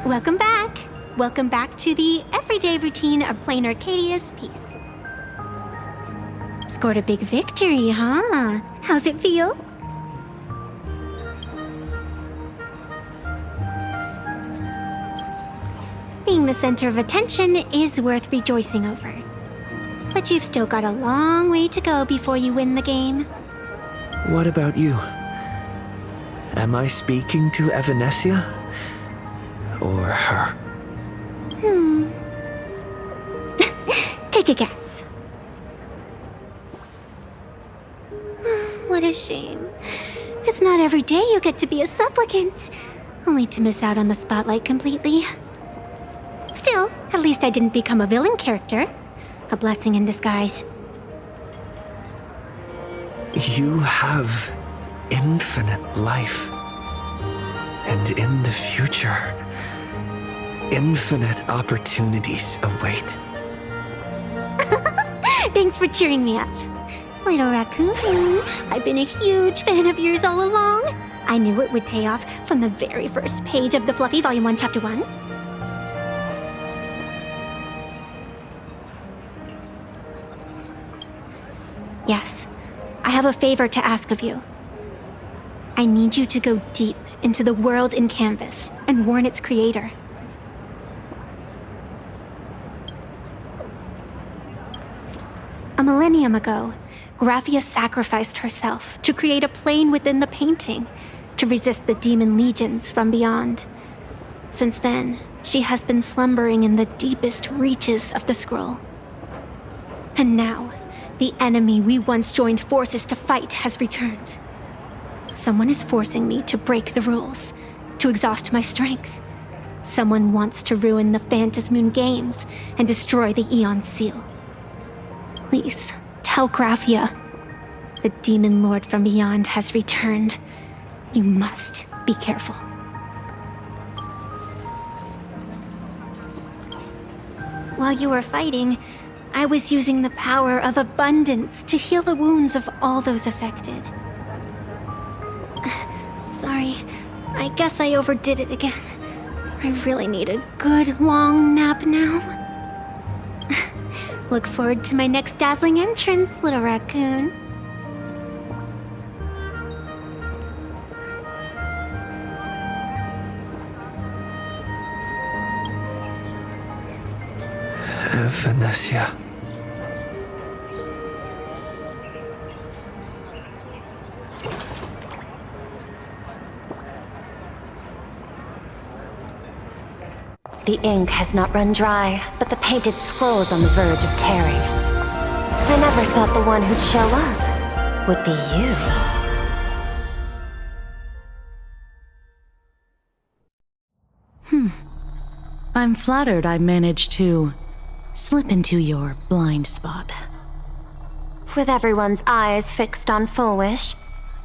Welcome back. Welcome back to the everyday routine of plain Arcadia's peace. Scored a big victory, huh? How's it feel? Being the center of attention is worth rejoicing over. But you've still got a long way to go before you win the game. What about you? Am I speaking to Evanesia? Or her? Take a guess. What a shame. It's not every day you get to be a supplicant, only to miss out on the spotlight completely. Still, at least I didn't become a villain character. A blessing in disguise. You have infinite life. And in the future, infinite opportunities await. Thanks for cheering me up. Little Raccoon, I've been a huge fan of yours all along. I knew it would pay off from the very first page of the Fluffy Volume 1, Chapter 1. Yes, I have a favor to ask of you. I need you to go deep into the world in Canvas and warn its creator. A millennium ago, Graphia sacrificed herself to create a plane within the painting to resist the demon legions from beyond. Since then, she has been slumbering in the deepest reaches of the scroll, And now, the enemy we once joined forces to fight has returned. Someone is forcing me to break the rules, to exhaust my strength. Someone wants to ruin the Phantasmoon Games and destroy the Aeon Seal. Please, tell Graphia. The Demon Lord from beyond has returned. You must be careful. While you were fighting, I was using the power of abundance to heal the wounds of all those affected. Sorry, I guess I overdid it again. I really need a good long nap now. Look forward to my next dazzling entrance, little raccoon. Venetia. The ink has not run dry, but the painted scroll's on the verge of tearing. I never thought the one who'd show up would be you. I'm flattered I managed to slip into your blind spot. With everyone's eyes fixed on Full Wish,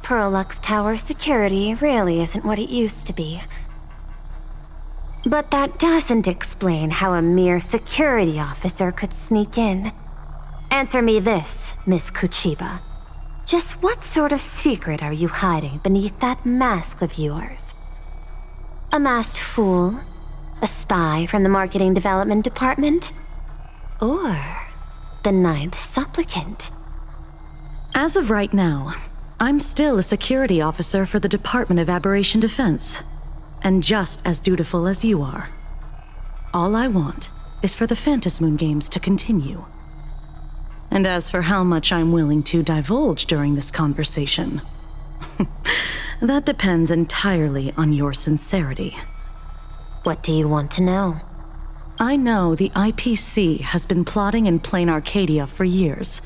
Pearlux Tower security really isn't what it used to be. But that doesn't explain how a mere security officer could sneak in. Answer me this, Miss Kuchiba. Just what sort of secret are you hiding beneath that mask of yours? A masked fool? A spy from the Marketing Development Department? Or the Ninth Supplicant? As of right now, I'm still a security officer for the Department of Aberration Defense, and just as dutiful as you are. All I want is for the Phantasmoon Games to continue. And as for how much I'm willing to divulge during this conversation, that depends entirely on your sincerity. What do you want to know? I know the IPC has been plotting in Plain Arcadia for years,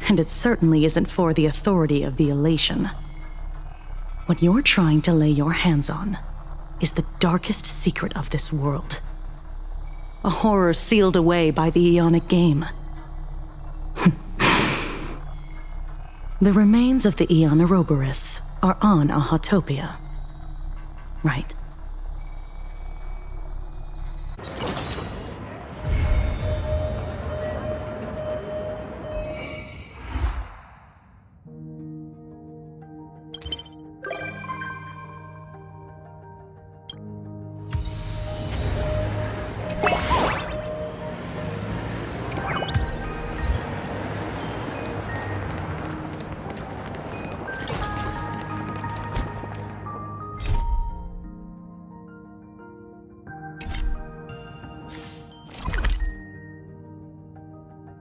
and it certainly isn't for the authority of the Elation. What you're trying to lay your hands on is the darkest secret of this world. A horror sealed away by the Aeonic Game. The remains of the Aeon Ouroboros are on Ahotopia. Right.